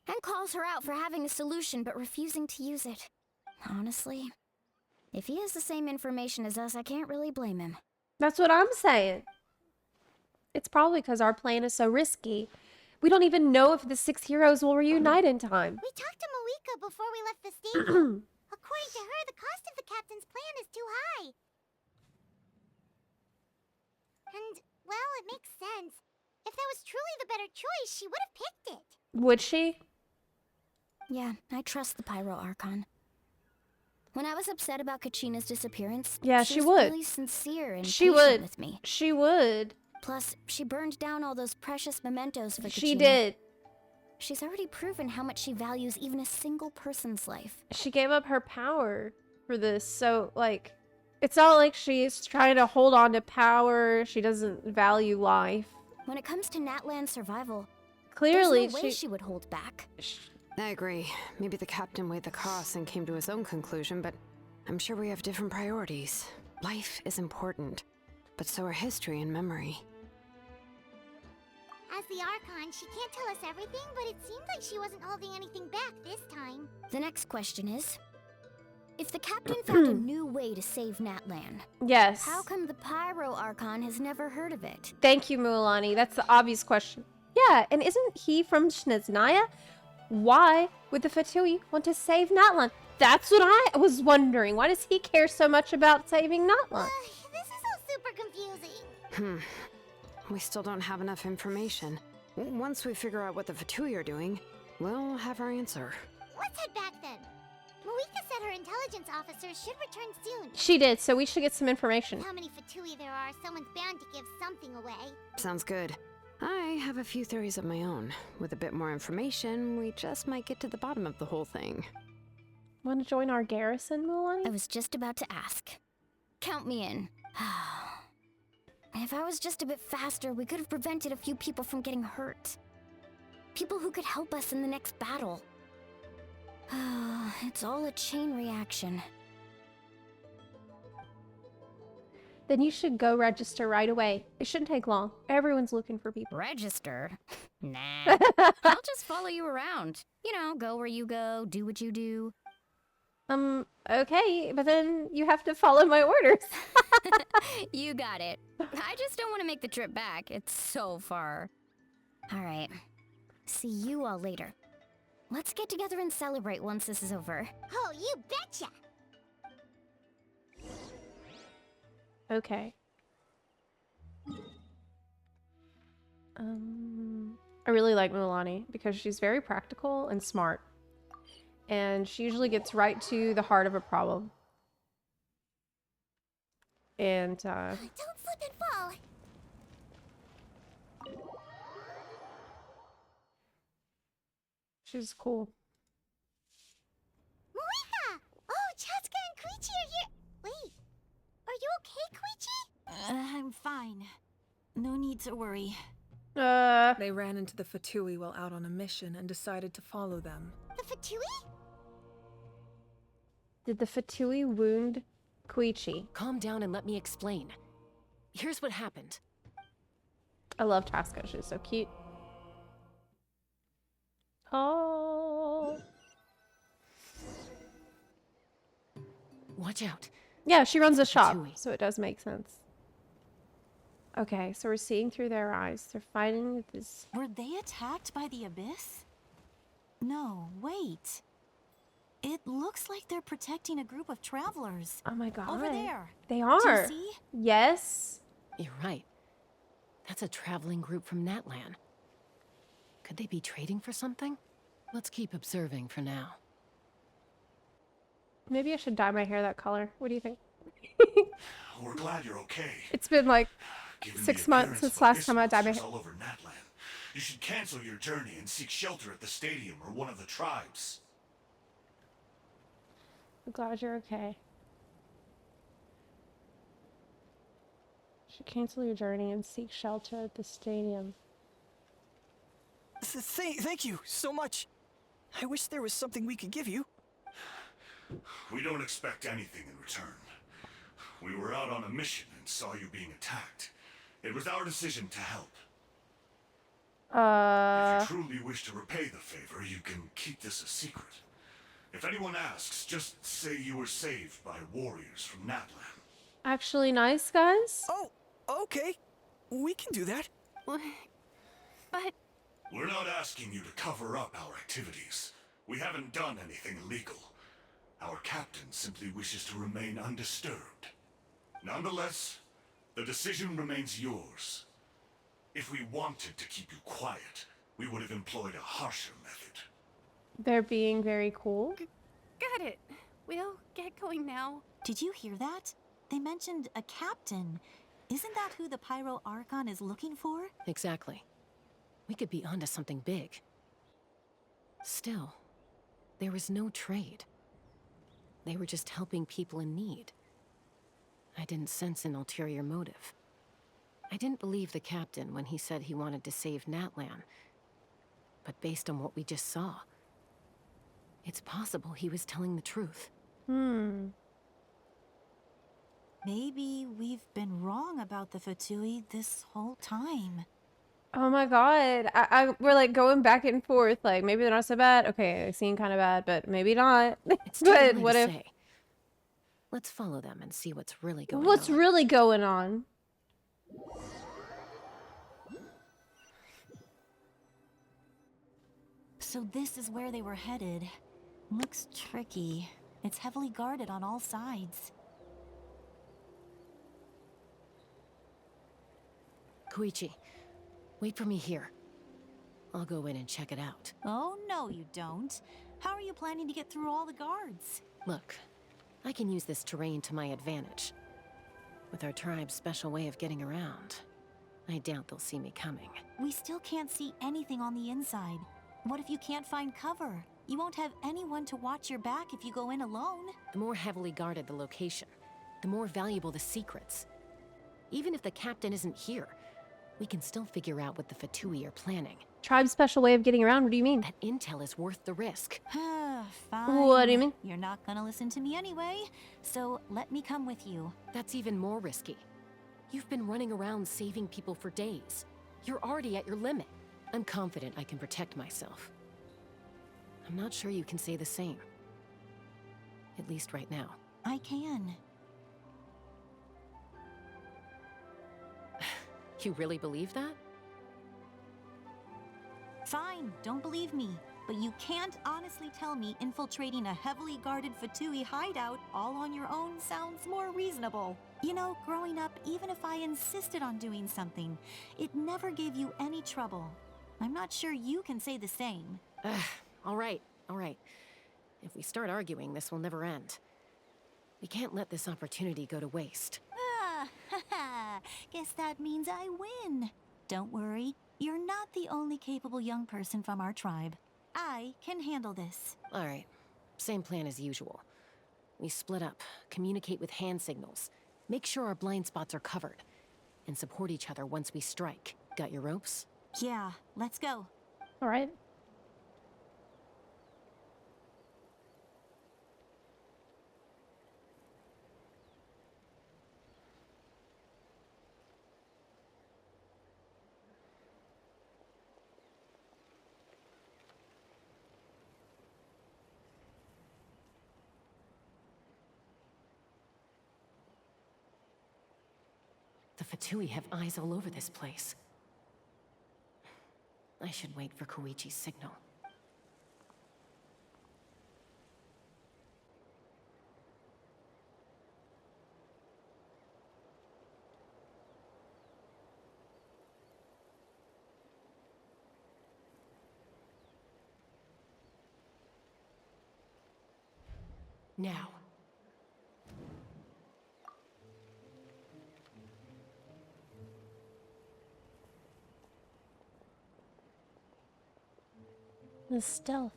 and calls her out for having a solution but refusing to use it. Honestly, if he has the same information as us, I can't really blame him. That's what I'm saying. It's probably because our plan is so risky. We don't even know if the 6 heroes will reunite in time. We talked to Malika before we left the stadium. According to her, the cost of the captain's plan is too high. And, well, it makes sense. If that was truly the better choice, she would have picked it. Would she? Yeah, I trust the Pyro Archon. When I was upset about Kachina's disappearance, yeah, she was was really sincere and she patient would with me. She would. Plus, she burned down all those precious mementos for Kachina. She did. She's already proven how much she values even a single person's life. She gave up her power for this, so, like, it's not like she's trying to hold on to power. She doesn't value life. When it comes to Natlan's survival, clearly there's no way she would hold back. I agree. Maybe the captain weighed the costs and came to his own conclusion, but I'm sure we have different priorities. Life is important, but so are history and memory. As the Archon, she can't tell us everything, but it seemed like she wasn't holding anything back this time. The next question is, if the captain found a new way to save Natlan, yes, how come the Pyro Archon has never heard of it? Thank you, Mualani. That's the obvious question. Yeah, and isn't he from Shneznaya? Why would the Fatui want to save Natlan? That's what I was wondering. Why does he care so much about saving Natlan? This is all super confusing. We still don't have enough information. Once we figure out what the Fatui are doing, we'll have our answer. Let's head back then. Malika said her intelligence officers should return soon. She did, so we should get some information. With how many Fatui there are, someone's bound to give something away. Sounds good. I have a few theories of my own. With a bit more information, we just might get to the bottom of the whole thing. Want to join our garrison, Milani? I was just about to ask. Count me in. If I was just a bit faster, we could have prevented a few people from getting hurt. People who could help us in the next battle. It's all a chain reaction. Then you should go register right away. It shouldn't take long. Everyone's looking for people. Register? Nah. I'll just follow you around. You know, go where you go, do what you do. Okay, but then you have to follow my orders. You got it. I just don't want to make the trip back. It's so far. All right. See you all later. Let's get together and celebrate once this is over. Oh, you betcha! Okay. I really like Milani because she's very practical and smart. And she usually gets right to the heart of a problem. And, Don't slip and fall! she's cool. Moika! Oh, Chaska and Koichi are here! Wait, are you okay, Koichi? I'm fine. No need to worry. They ran into the Fatui while out on a mission and decided to follow them. The Fatui? Did the Fatui wound Koichi? Calm down and let me explain. Here's what happened. I love Tasca. She's so cute. Oh. Watch out. Yeah, she runs a shop, Fatui. so it does make sense. Okay, so we're seeing through their eyes. They're fighting with this. Were they attacked by the Abyss? No, wait. It looks like they're protecting a group of travelers. Oh my god. Over there. They Do are. you see? Yes. You're right. That's a traveling group from Natlan. Could they be trading for something? Let's keep observing for now. Maybe I should dye my hair that color. What do you think? We're glad you're okay. It's been like Given 6 the months appearance since of last abyss time I dyed my monsters hair. all over Natlan, you should cancel your journey and seek shelter at the stadium or one of the tribes. I'm glad you're okay. Should cancel your journey and seek shelter at the stadium. Thank you so much. I wish there was something we could give you. We don't expect anything in return. We were out on a mission and saw you being attacked. It was our decision to help. If you truly wish to repay the favor, you can keep this a secret. If anyone asks, just say you were saved by warriors from Natlan. Actually nice, guys? Oh, okay. We can do that. But... We're not asking you to cover up our activities. We haven't done anything illegal. Our captain simply wishes to remain undisturbed. Nonetheless, the decision remains yours. If we wanted to keep you quiet, we would have employed a harsher method. They're being very cool. Got it. We'll get going now. Did you hear that? They mentioned a captain. Isn't that who the Pyro Archon is looking for? Exactly. We could be onto something big. Still, there was no trade. They were just helping people in need. I didn't sense an ulterior motive. I didn't believe the captain when he said he wanted to save Natlan. But based on what we just saw, it's possible he was telling the truth. Maybe we've been wrong about the Fatui this whole time. Oh my god. We're like going back and forth. Like, maybe they're not so bad. Okay, they seem kind of bad, but maybe not. It's too But early what to if... say. Let's follow them and see what's really going What's on. really going on? So this is where they were headed. Looks tricky. It's heavily guarded on all sides. Koichi, wait for me here. I'll go in and check it out. Oh, no you don't. How are you planning to get through all the guards? Look, I can use this terrain to my advantage. With our tribe's special way of getting around, I doubt they'll see me coming. We still can't see anything on the inside. What if you can't find cover? You won't have anyone to watch your back if you go in alone. The more heavily guarded the location, the more valuable the secrets. Even if the captain isn't here, we can still figure out what the Fatui are planning. Tribe's special way of getting around? What do you mean? That intel is worth the risk. Fine. What do you mean? You're not gonna listen to me anyway, so let me come with you. That's even more risky. You've been running around saving people for days. You're already at your limit. I'm confident I can protect myself. I'm not sure you can say the same. At least right now. I can. You really believe that? Fine, don't believe me. But you can't honestly tell me infiltrating a heavily guarded Fatui hideout all on your own sounds more reasonable. You know, growing up, even if I insisted on doing something, it never gave you any trouble. I'm not sure you can say the same. All right. If we start arguing, this will never end. We can't let this opportunity go to waste. Guess that means I win. Don't worry, you're not the only capable young person from our tribe. I can handle this. All right, same plan as usual. We split up, communicate with hand signals, make sure our blind spots are covered, and support each other once we strike. Got your ropes? Yeah, let's go. All right. The Fatui have eyes all over this place. I should wait for Koichi's signal. Now. The stealth.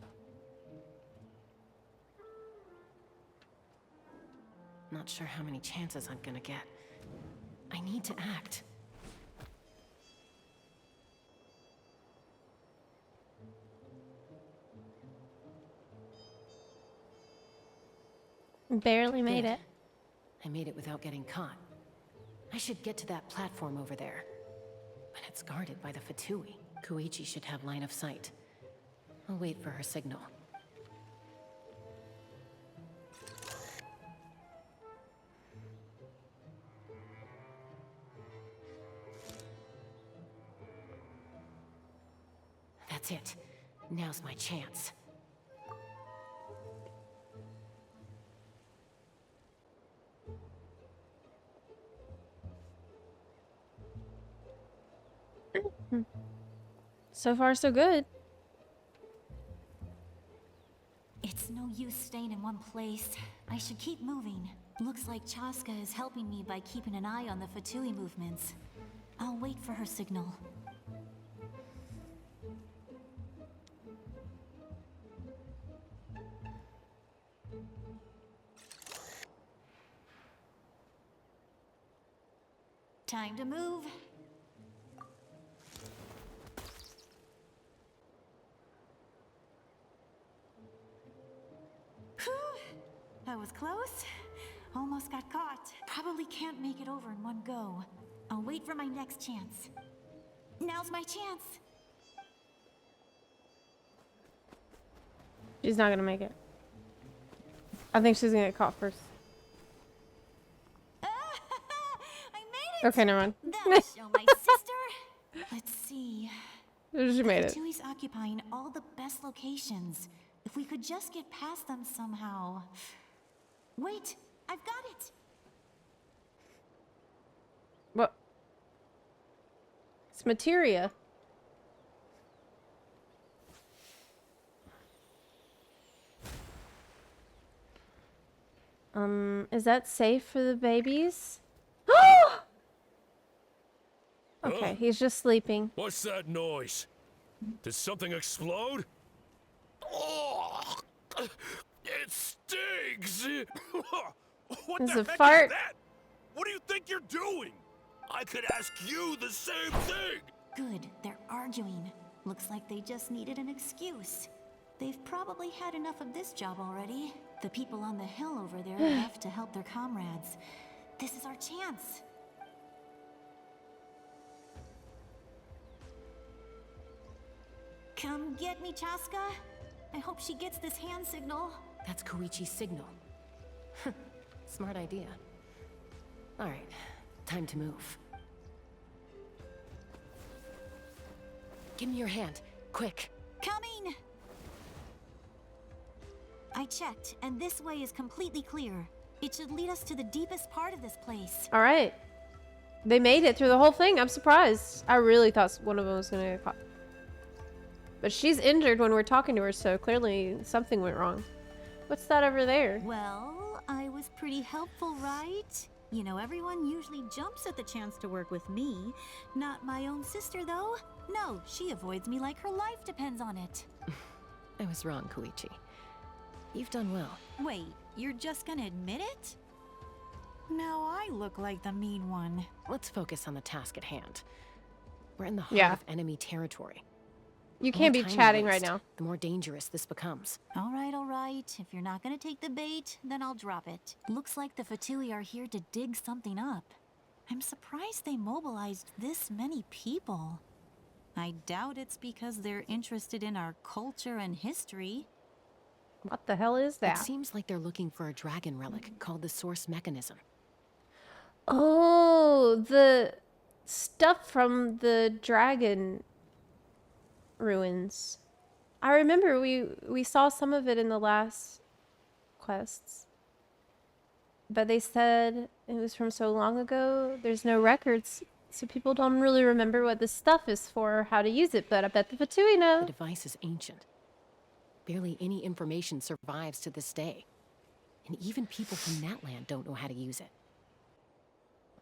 Not sure how many chances I'm gonna get. I need to act. Barely made it. I made it without getting caught. I should get to that platform over there. But it's guarded by the Fatui. Koichi should have line of sight. I'll wait for her signal. That's it. Now's my chance. So far, so good. It's no use staying in one place. I should keep moving. Looks like Chaska is helping me by keeping an eye on the Fatui movements. I'll wait for her signal. Time to move. That was close. Almost got caught. Probably can't make it over in one go. I'll wait for my next chance. Now's my chance. She's not gonna make it. I think she's gonna get caught first. I made it! Okay, never mind. That'll show my sister. Let's see. She made it. Fatui's occupying all the best locations. If we could just get past them somehow. Wait, I've got it. What? It's materia. Is that safe for the babies? Okay, he's just sleeping. What's that noise? Did something explode? Oh, it stinks! What It's the a heck fart. is that? What do you think you're doing? I could ask you the same thing! Good, they're arguing. Looks like they just needed an excuse. They've probably had enough of this job already. The people on the hill over there left to help their comrades. This is our chance. Come get me, Chaska. I hope she gets this hand signal. That's Koichi's signal. Smart idea. Alright, time to move. Give me your hand, quick. Coming! I checked, and this way is completely clear. It should lead us to the deepest part of this place. All right. They made it through the whole thing. I'm surprised. I really thought one of them was going to get caught. But she's injured when we're talking to her, so clearly something went wrong. What's that over there? Well, I was pretty helpful, right? You know, everyone usually jumps at the chance to work with me. Not my own sister, though. No, she avoids me like her life depends on it. I was wrong, Koichi. You've done well. Wait, you're just gonna admit it? Now I look like the mean one. Let's focus on the task at hand. We're in the heart of enemy territory. You The can't more be time chatting we right waste, now. The more dangerous this becomes. All right. If you're not gonna take the bait, then I'll drop it. Looks like the Fatui are here to dig something up. I'm surprised they mobilized this many people. I doubt it's because they're interested in our culture and history. What the hell is that? It seems like they're looking for a dragon relic called the Source Mechanism. Oh, the stuff from the dragon ruins. I remember we saw some of it in the last quests. But they said it was from so long ago, there's no records, so people don't really remember what this stuff is for or how to use it, but I bet the Fatui know. The device is ancient. Barely any information survives to this day. And even people from Natlan don't know how to use it.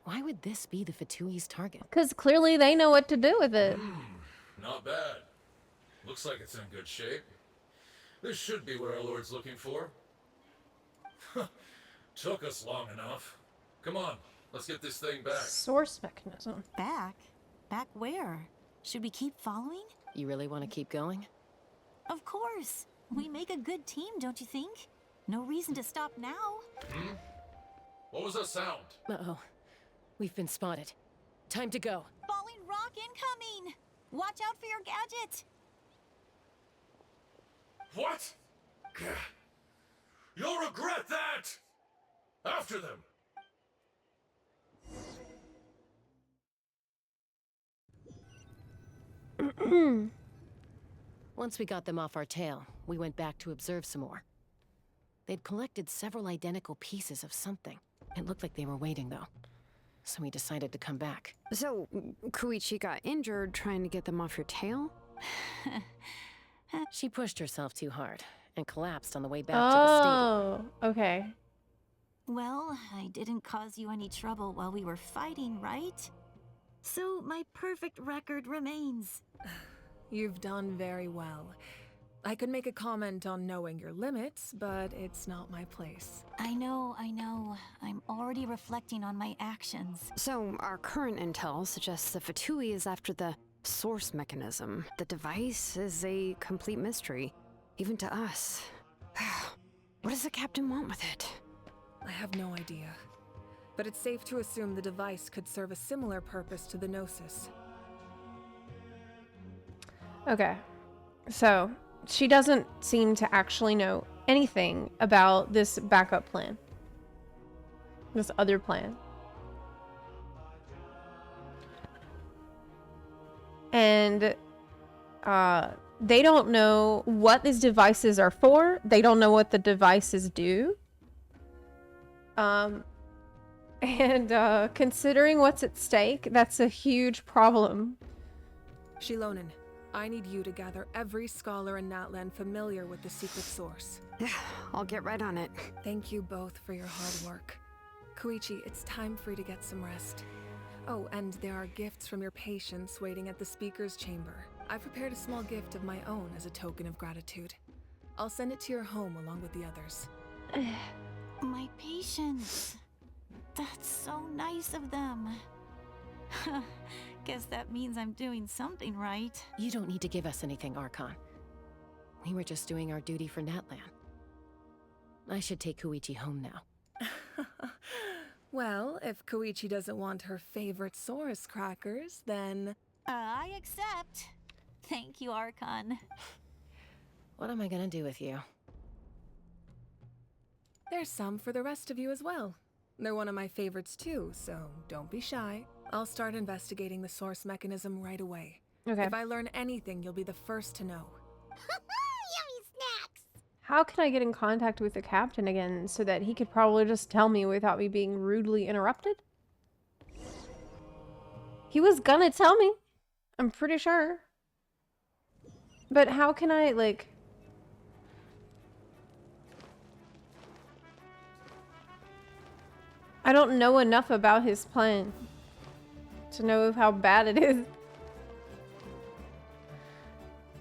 Why would this be the Fatui's target? Because clearly they know what to do with it. Not bad. Looks like it's in good shape. This should be what our Lord's looking for. Took us long enough. Come on, let's get this thing back. Source mechanism. Back? Back where? Should we keep following? You really want to keep going? Of course. We make a good team, don't you think? No reason to stop now. What was that sound? Uh-oh. We've been spotted. Time to go. Falling rock incoming! Watch out for your gadget! What? You'll regret that! After them! Once we got them off our tail, we went back to observe some more. They'd collected several identical pieces of something. It looked like they were waiting, though. So we decided to come back. So, Koichi got injured trying to get them off your tail? She pushed herself too hard and collapsed on the way back to the stadium. Oh, okay. Well, I didn't cause you any trouble while we were fighting, right? So my perfect record remains. You've done very well. I could make a comment on knowing your limits, but it's not my place. I know. I'm already reflecting on my actions. So, our current intel suggests the Fatui is after the source mechanism. The device is a complete mystery, even to us. What does the captain want with it? I have no idea. But it's safe to assume the device could serve a similar purpose to the Gnosis. Okay. So, she doesn't seem to actually know anything about this backup plan. This other plan. And they don't know what these devices are for. They don't know what the devices do. Considering what's at stake, that's a huge problem. Shilonen, I need you to gather every scholar in Natlan familiar with the secret source. I'll get right on it. Thank you both for your hard work. Koichi, it's time for you to get some rest. Oh, and there are gifts from your patients waiting at the speaker's chamber. I prepared a small gift of my own as a token of gratitude. I'll send it to your home along with the others. My patients. That's so nice of them. Guess that means I'm doing something right. You don't need to give us anything, Archon. We were just doing our duty for Natlan. I should take Koichi home now. Well, if Koichi doesn't want her favorite Saurus crackers, then... I accept. Thank you, Archon. What am I gonna do with you? There's some for the rest of you as well. They're one of my favorites too, so don't be shy. I'll start investigating the source mechanism right away. Okay. If I learn anything, you'll be the first to know. Yummy snacks! How can I get in contact with the captain again so that he could probably just tell me without me being rudely interrupted? He was gonna tell me. I'm pretty sure. But how can I, like... I don't know enough about his plan to know how bad it is.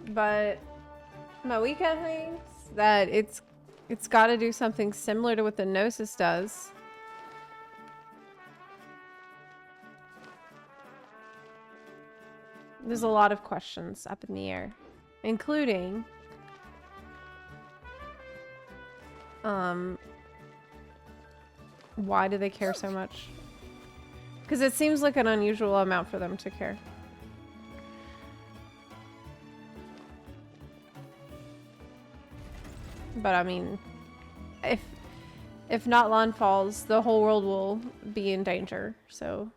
But Moika thinks that it's got to do something similar to what the Gnosis does. There's a lot of questions up in the air, including why do they care so much? Because it seems like an unusual amount for them to care. But I mean, if Natlan falls, the whole world will be in danger, so...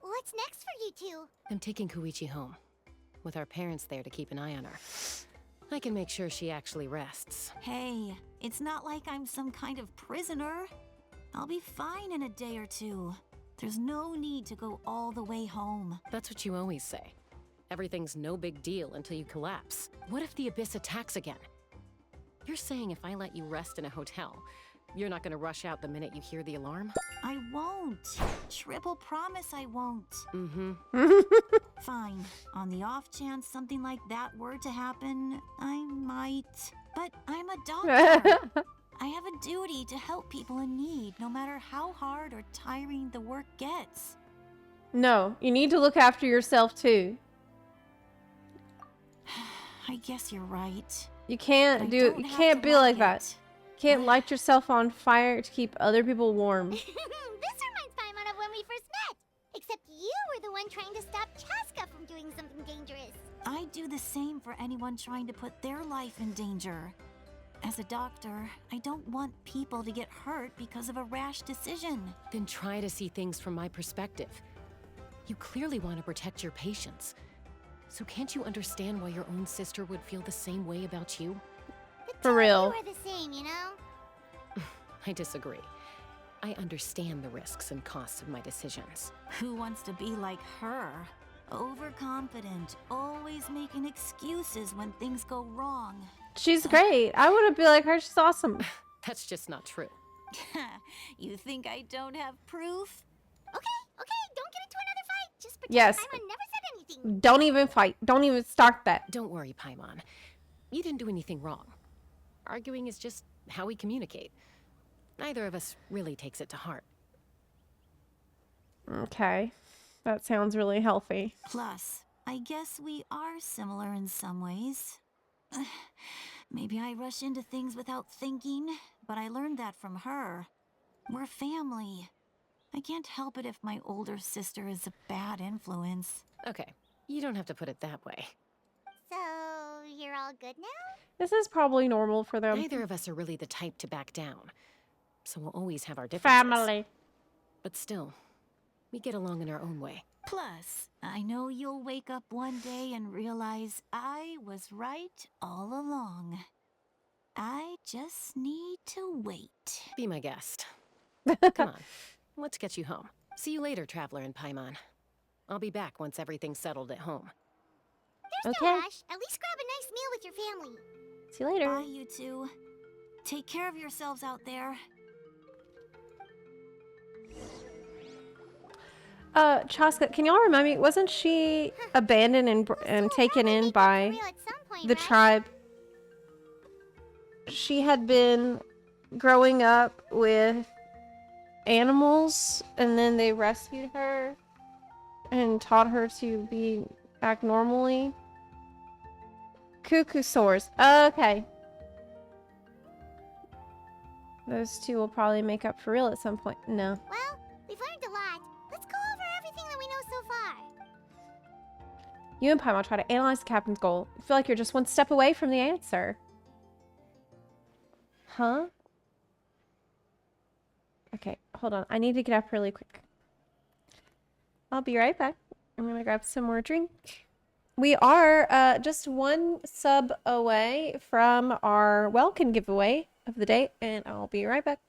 What's next for you two? I'm taking Koichi home, with our parents there to keep an eye on her. I can make sure she actually rests. Hey, it's not like I'm some kind of prisoner. I'll be fine in a day or two. There's no need to go all the way home. That's what you always say. Everything's no big deal until you collapse. What if the Abyss attacks again? You're saying if I let you rest in a hotel, you're not gonna rush out the minute you hear the alarm? I won't. Triple promise I won't. Mm-hmm. Fine. On the off chance something like that were to happen, I might. But I'm a doctor. I have a duty to help people in need, no matter how hard or tiring the work gets. No, you need to look after yourself too. I guess you're right. You can't you can't be like that. You can't light yourself on fire to keep other people warm. This reminds Paimon of when we first met. Except you were the one trying to stop Chaska from doing something dangerous. I'd do the same for anyone trying to put their life in danger. As a doctor, I don't want people to get hurt because of a rash decision. Then try to see things from my perspective. You clearly want to protect your patients. So can't you understand why your own sister would feel the same way about you? For real. We're the same, you know? I disagree. I understand the risks and costs of my decisions. Who wants to be like her? Overconfident, always making excuses when things go wrong. She's great. I want to be like her. She's awesome. That's just not true. You think I don't have proof? Okay, don't get into another fight. Just pretend Yes. Paimon never said anything. Don't even fight. Don't even start that. Don't worry, Paimon. You didn't do anything wrong. Arguing is just how we communicate. Neither of us really takes it to heart. Okay. That sounds really healthy. Plus, I guess we are similar in some ways. Maybe I rush into things without thinking, but I learned that from her. We're family. I can't help it if my older sister is a bad influence. Okay, you don't have to put it that way. So, you're all good now? This is probably normal for them. Neither of us are really the type to back down. So we'll always have our differences. Family. But still, we get along in our own way. Plus, I know you'll wake up one day and realize I was right all along. I just need to wait. Be my guest. Come on, let's get you home. See you later, Traveler and Paimon. I'll be back once everything's settled at home. There's no rush. At least grab a nice meal with your family. See you later. Bye, you two. Take care of yourselves out there. Chaska, can y'all remind me? Wasn't she abandoned and taken in by the tribe? She had been growing up with animals, and then they rescued her and taught her to act normally. Cuckoo sores. Okay. Those two will probably make up for real at some point. No. Well, we've learned a lot. Let's go over everything that we know so far. You and Paimon try to analyze the captain's goal. I feel like you're just one step away from the answer. Huh? Okay, hold on. I need to get up really quick. I'll be right back. I'm gonna grab some more drink. We are just one sub away from our Welkin giveaway of the day, and I'll be right back.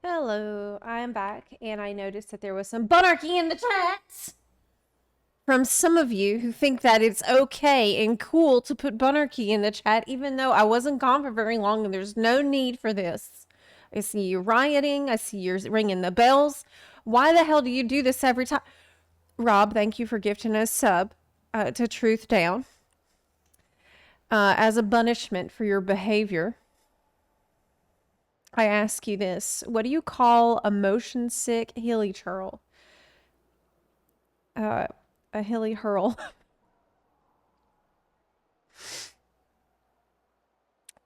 Hello, I'm back, and I noticed that there was some bunarchy in the chat from some of you who think that it's okay and cool to put bunarchy in the chat, even though I wasn't gone for very long and there's no need for this. I see you rioting. I see you ringing the bells. Why the hell do you do this every time? Rob, thank you for gifting a sub to Truth Down as a punishment for your behavior. I ask you this. What do you call a motion sick hilly churl? A hilly hurl.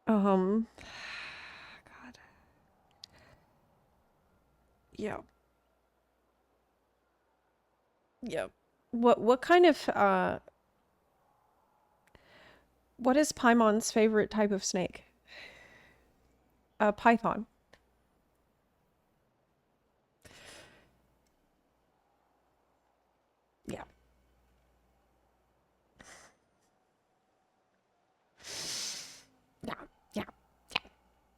God. Yeah. Yep. What kind of what is Paimon's favorite type of snake? Python. Yeah. Yeah.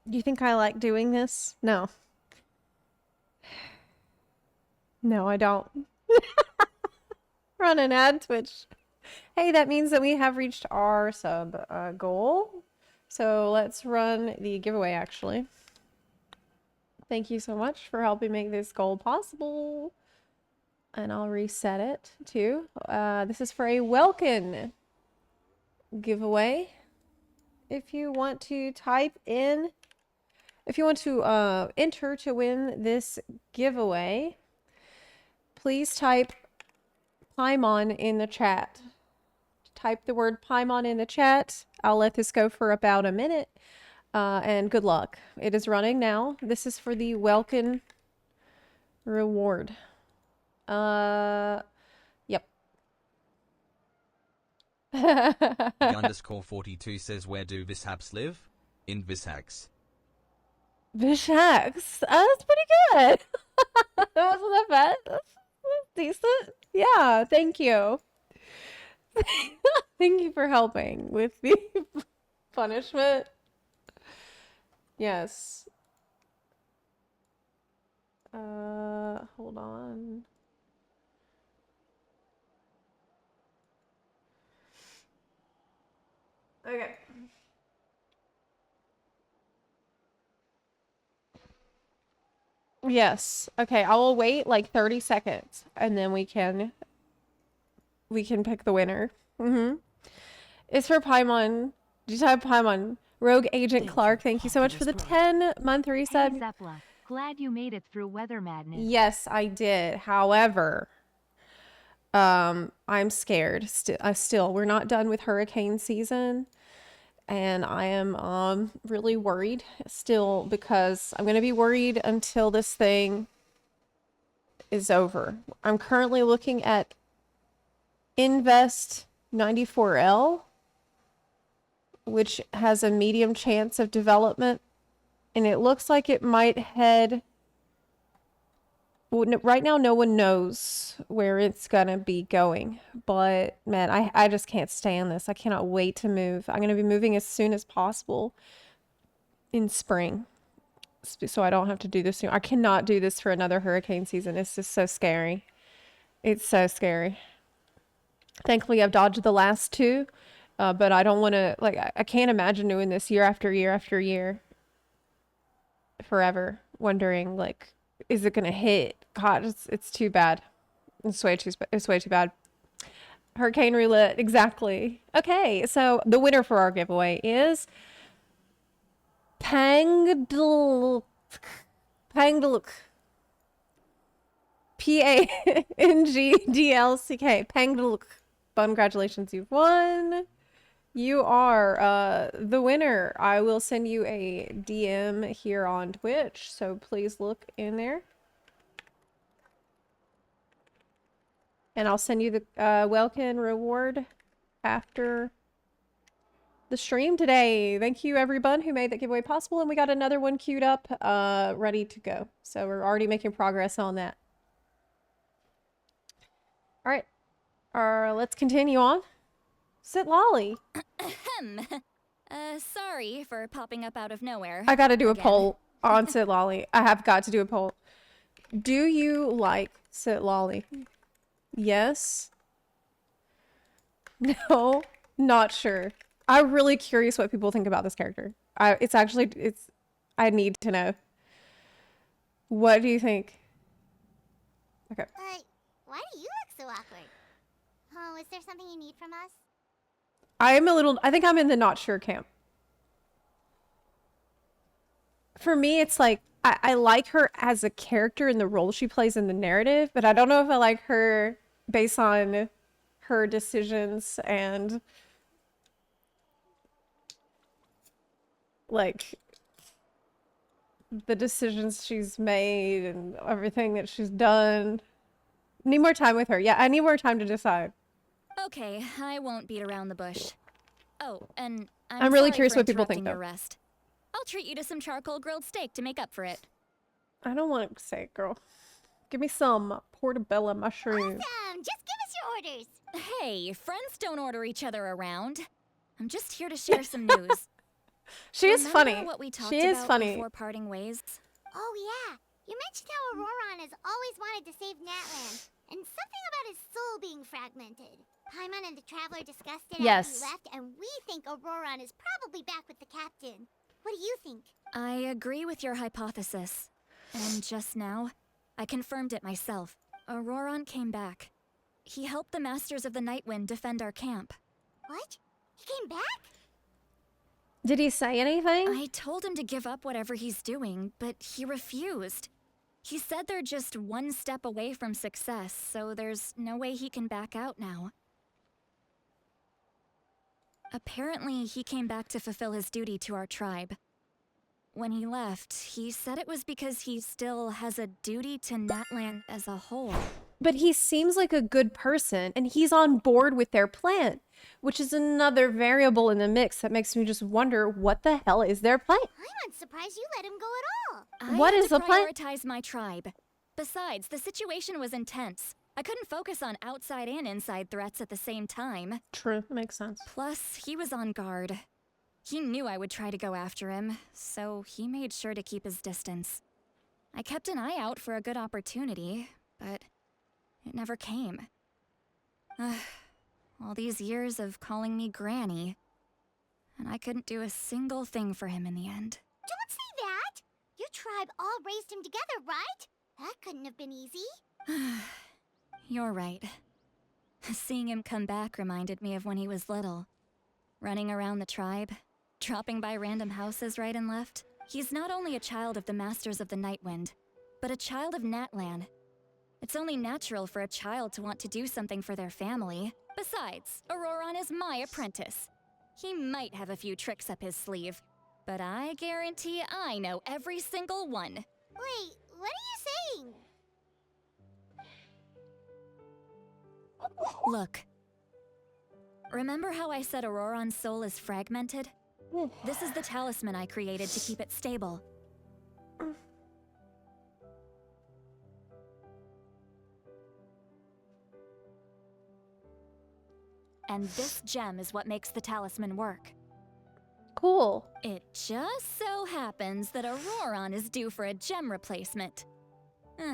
Do you think I like doing this? No. No, I don't. Run an ad Twitch. Hey, that means that we have reached our sub goal. So let's run the giveaway, actually. Thank you so much for helping make this goal possible. And I'll reset it, too. This is for a Welkin giveaway. If you want to type in... If you want to enter to win this giveaway, please type Paimon in the chat. Type the word Paimon in the chat. I'll let this go for about a minute. And good luck. It is running now. This is for the Welkin reward. Yep. Underscore 42 says, where do Vishaps live? In Vishax. Vishax. That's pretty good. That wasn't that bad. That's decent. Yeah, thank you. Thank you for helping with the punishment. Yes. Hold on. Okay. Yes. Okay, I will wait like 30 seconds and then we can pick the winner. It's for Paimon. Did you type Paimon? Rogue Agent Clark, thank you so much for the 10-month resub. Hey Zepla, glad you made it through weather madness. Yes, I did. However, I'm scared. Still, we're not done with hurricane season. And I am really worried still because I'm going to be worried until this thing is over. I'm currently looking at Invest 94L, which has a medium chance of development. And it looks like it might head... Well, right now, no one knows where it's gonna be going, but man, I just can't stand this. I cannot wait to move. I'm gonna be moving as soon as possible in spring, so I don't have to do this soon. I cannot do this for another hurricane season. It's just so scary. It's so scary. Thankfully, I've dodged the last two, but I don't want to, like, I can't imagine doing this year after year after year forever, wondering, like, is it gonna hit? God, it's too bad. It's way too bad. Hurricane roulette, exactly. Okay, so the winner for our giveaway is Pangdluk. Pangdlck. Pangdluk. Congratulations, you've won. You are the winner. I will send you a DM here on Twitch, so please look in there. And I'll send you the Welkin reward after the stream today. Thank you, everyone who made that giveaway possible. And we got another one queued up, ready to go. So we're already making progress on that. All right. Let's continue on. Sit lolly. Sorry for popping up out of nowhere. I gotta do a again. poll. on Sit Lolly. I have got to do a poll. Do you like Sit Lolly? Yes. No. Not sure. I'm really curious what people think about this character. I need to know. What do you think? Okay. Why do you look so awkward? Oh, is there something you need from us? I think I'm in the not sure camp. For me, it's like, I like her as a character in the role she plays in the narrative, but I don't know if I like her based on her decisions and like the decisions she's made and everything that she's done. Need more time with her. Yeah, I need more time to decide. Okay, I won't beat around the bush. Oh, and I'm really sorry curious for what people think, interrupting your though. rest. I'll treat you to some charcoal grilled steak to make up for it. I don't want to say it, girl. Give me some portobello mushroom. Awesome! Just give us your orders. Hey, friends don't order each other around. I'm just here to share some news. She is Remember funny. What we talked She is about funny. before parting ways? Oh yeah, you mentioned how Auroron has always wanted to save Natlan, and something about his soul being fragmented. Paimon and the Traveler discussed it Yes. after you left, and we think Auroron is probably back with the captain. What do you think? I agree with your hypothesis. And just now, I confirmed it myself. Auroron came back. He helped the Masters of the Nightwind defend our camp. What? He came back? Did he say anything? I told him to give up whatever he's doing, but he refused. He said they're just one step away from success, so there's no way he can back out now. Apparently, he came back to fulfill his duty to our tribe. When he left, he said it was because he still has a duty to Natlan as a whole. But he seems like a good person, and he's on board with their plan, which is another variable in the mix that makes me just wonder what the hell is their plan? I'm unsurprised you let him go at all. What I had is to the plan? prioritize my tribe. Besides, the situation was intense. I couldn't focus on outside and inside threats at the same time. True, makes sense. Plus, he was on guard. He knew I would try to go after him, so he made sure to keep his distance. I kept an eye out for a good opportunity, but it never came. All these years of calling me Granny, and I couldn't do a single thing for him in the end. Don't say that! Your tribe all raised him together, right? That couldn't have been easy. You're right. Seeing him come back reminded me of when he was little. Running around the tribe, dropping by random houses right and left. He's not only a child of the Masters of the Nightwind, but a child of Natlan. It's only natural for a child to want to do something for their family. Besides, Auroron is my apprentice. He might have a few tricks up his sleeve, but I guarantee I know every single one. Wait, what are you saying? Look. Remember how I said Auroron's soul is fragmented? This is the talisman I created to keep it stable. And this gem is what makes the talisman work. Cool. It just so happens that Auroron is due for a gem replacement.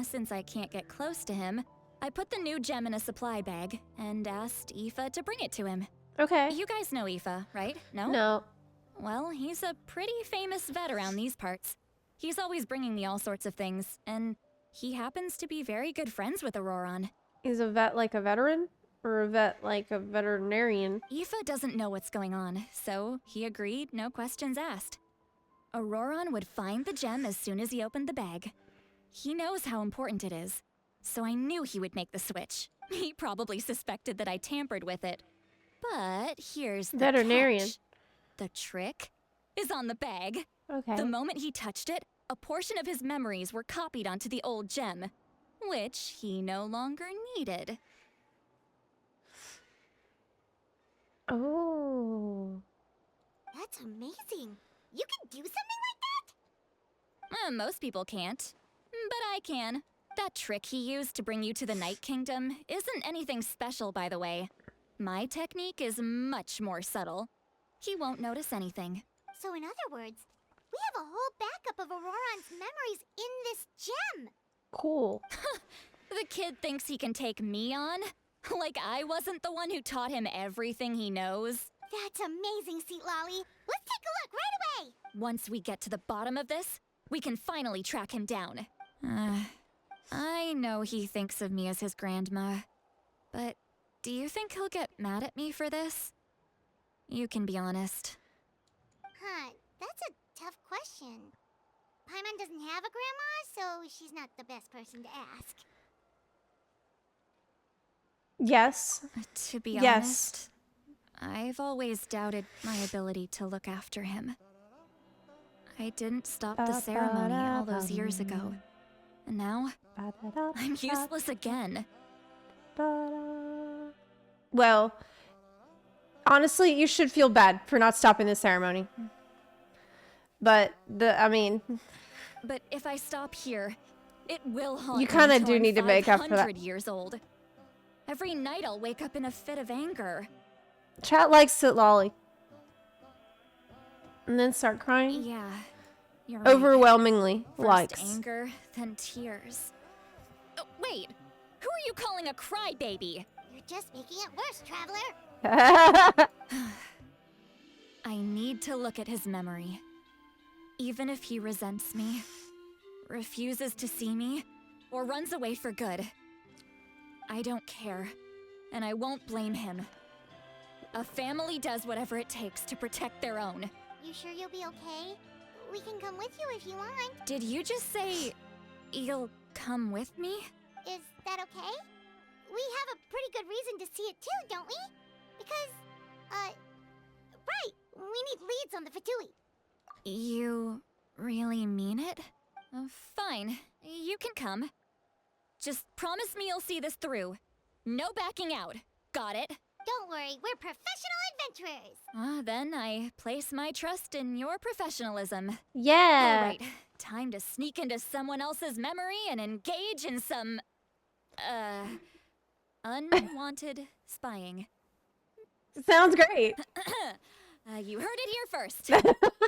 Since I can't get close to him, I put the new gem in a supply bag and asked Aoife to bring it to him. Okay. You guys know Aoife, right? No? No. Well, he's a pretty famous vet around these parts. He's always bringing me all sorts of things, and he happens to be very good friends with Auroron. Is a vet like a veteran? Or a vet like a veterinarian? Aoife doesn't know what's going on, so he agreed, no questions asked. Auroron would find the gem as soon as he opened the bag. He knows how important it is, so I knew he would make the switch. He probably suspected that I tampered with it. But here's the Veterinarian. catch. The trick is on the bag. Okay. The moment he touched it, a portion of his memories were copied onto the old gem, which he no longer needed. Oh. That's amazing. You can do something like that? Most people can't, but I can. That trick he used to bring you to the Night Kingdom isn't anything special, by the way. My technique is much more subtle. He won't notice anything. So in other words, We have a whole backup of Auroran's memories in this gem. Cool. The kid thinks he can take me on? Like I wasn't the one who taught him everything he knows? That's amazing, Seat Lolly. Let's take a look right away. Once we get to the bottom of this, we can finally track him down. I know he thinks of me as his grandma, but do you think he'll get mad at me for this? You can be honest. Huh, that's a tough question. Paimon doesn't have a grandma, so she's not the best person to ask. Yes. To be Yes. honest, I've always doubted my ability to look after him. I didn't stop the ceremony all those years ago, and now I'm useless again. Well, honestly, you should feel bad for not stopping the ceremony. But But if I stop here, it will haunt you me kind of until do I'm need to make up for that. 500 years old. Every night I'll wake up in a fit of anger. Chat likes Sit Lolly. And then start crying. Yeah, you're right. Overwhelmingly First likes. anger, then tears. Oh, wait, who are you calling a crybaby? You're just making it worse, Traveler. I need to look at his memory. Even if he resents me, refuses to see me, or runs away for good. I don't care, and I won't blame him. A family does whatever it takes to protect their own. You sure you'll be okay? We can come with you if you want. Did you just say you'll come with me? Is that okay? We have a pretty good reason to see it too, don't we? Because, right, we need leads on the Fatui. You really mean it? Fine, you can come. Just promise me you'll see this through. No backing out. Got it? Don't worry, we're professional adventurers. Then I place my trust in your professionalism. Yeah. All right, time to sneak into someone else's memory and engage in some, unwanted spying. Sounds great. You heard it here first.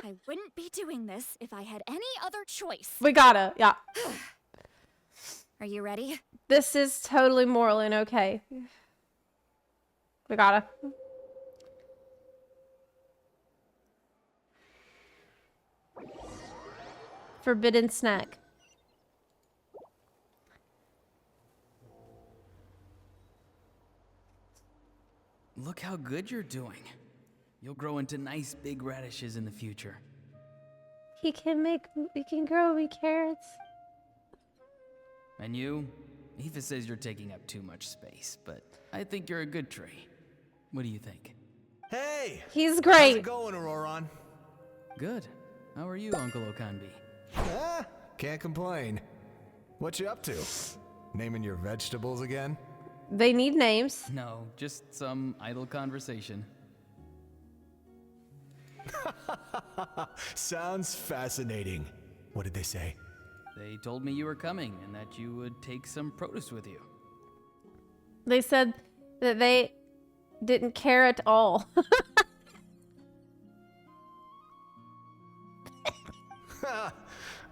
I wouldn't be doing this if I had any other choice. We gotta, yeah. Are you ready? This is totally moral and okay. We gotta. Forbidden snack. Look how good you're doing. You'll grow into nice big radishes in the future. We can grow wee carrots. And you? Aoife says you're taking up too much space, but I think you're a good tree. What do you think? Hey! He's great. How's it going, Auroran? Good. How are you, Uncle Okanbi? Can't complain. What you up to? Naming your vegetables again? They need names. No, just some idle conversation. Sounds fascinating. What did they say? They told me you were coming and that you would take some produce with you. They said that they didn't care at all.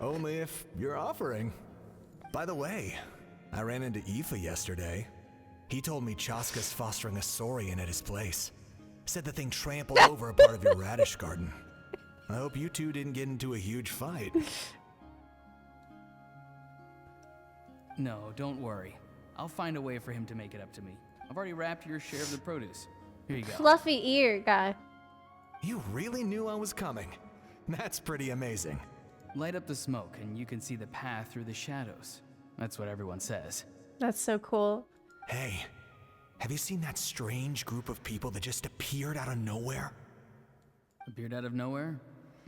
Only if you're offering. By the way, I ran into Aoife yesterday. He told me Chaska's fostering a saurian at his place. Said the thing trampled over a part of your radish garden. I hope you two didn't get into a huge fight. No, don't worry. I'll find a way for him to make it up to me. I've already wrapped your share of the produce. Here you go. Fluffy ear guy. You really knew I was coming. That's pretty amazing. Light up the smoke and you can see the path through the shadows. That's what everyone says. That's so cool. Hey, have you seen that strange group of people that just appeared out of nowhere? Appeared out of nowhere?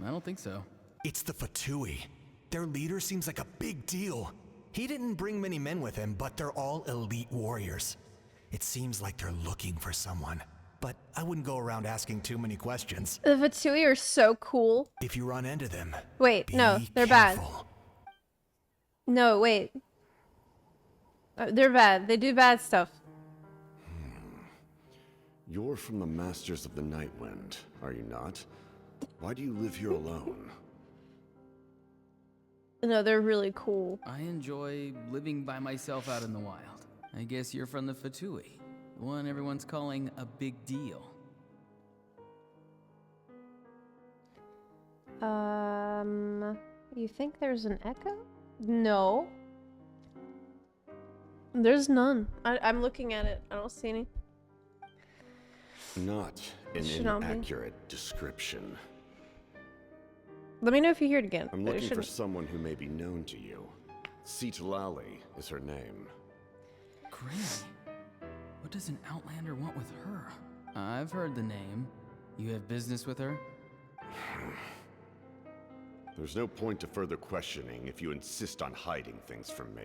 I don't think so. It's the Fatui. Their leader seems like a big deal. He didn't bring many men with him, but they're all elite warriors. It seems like they're looking for someone, but I wouldn't go around asking too many questions. The Fatui are so cool. If you run into them, wait, no, they're bad. No, wait. They're bad. They do bad stuff. You're from the Masters of the Night Wind, are you not? Why do you live here alone? No, they're really cool. I enjoy living by myself out in the wild. I guess you're from the Fatui, the one everyone's calling a big deal. You think there's an echo? No. There's none. I'm looking at it. I don't see any. Not an Should not be. inaccurate description. Let me know if you hear it again. I'm but it looking for shouldn't. someone who may be known to you. Lali is her name. Granny? What does an Outlander want with her? I've heard the name. You have business with her? There's no point to further questioning if you insist on hiding things from me.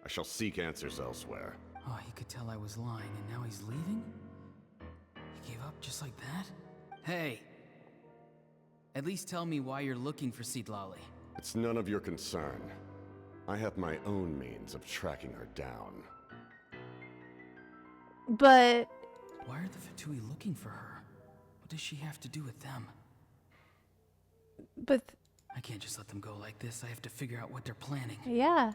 I shall seek answers elsewhere. Oh, he could tell I was lying and now he's leaving? He gave up just like that? Hey! At least tell me why you're looking for Lali. It's none of your concern. I have my own means of tracking her down. But... Why are the Fatui looking for her? What does she have to do with them? But... I can't just let them go like this. I have to figure out what they're planning. Yeah.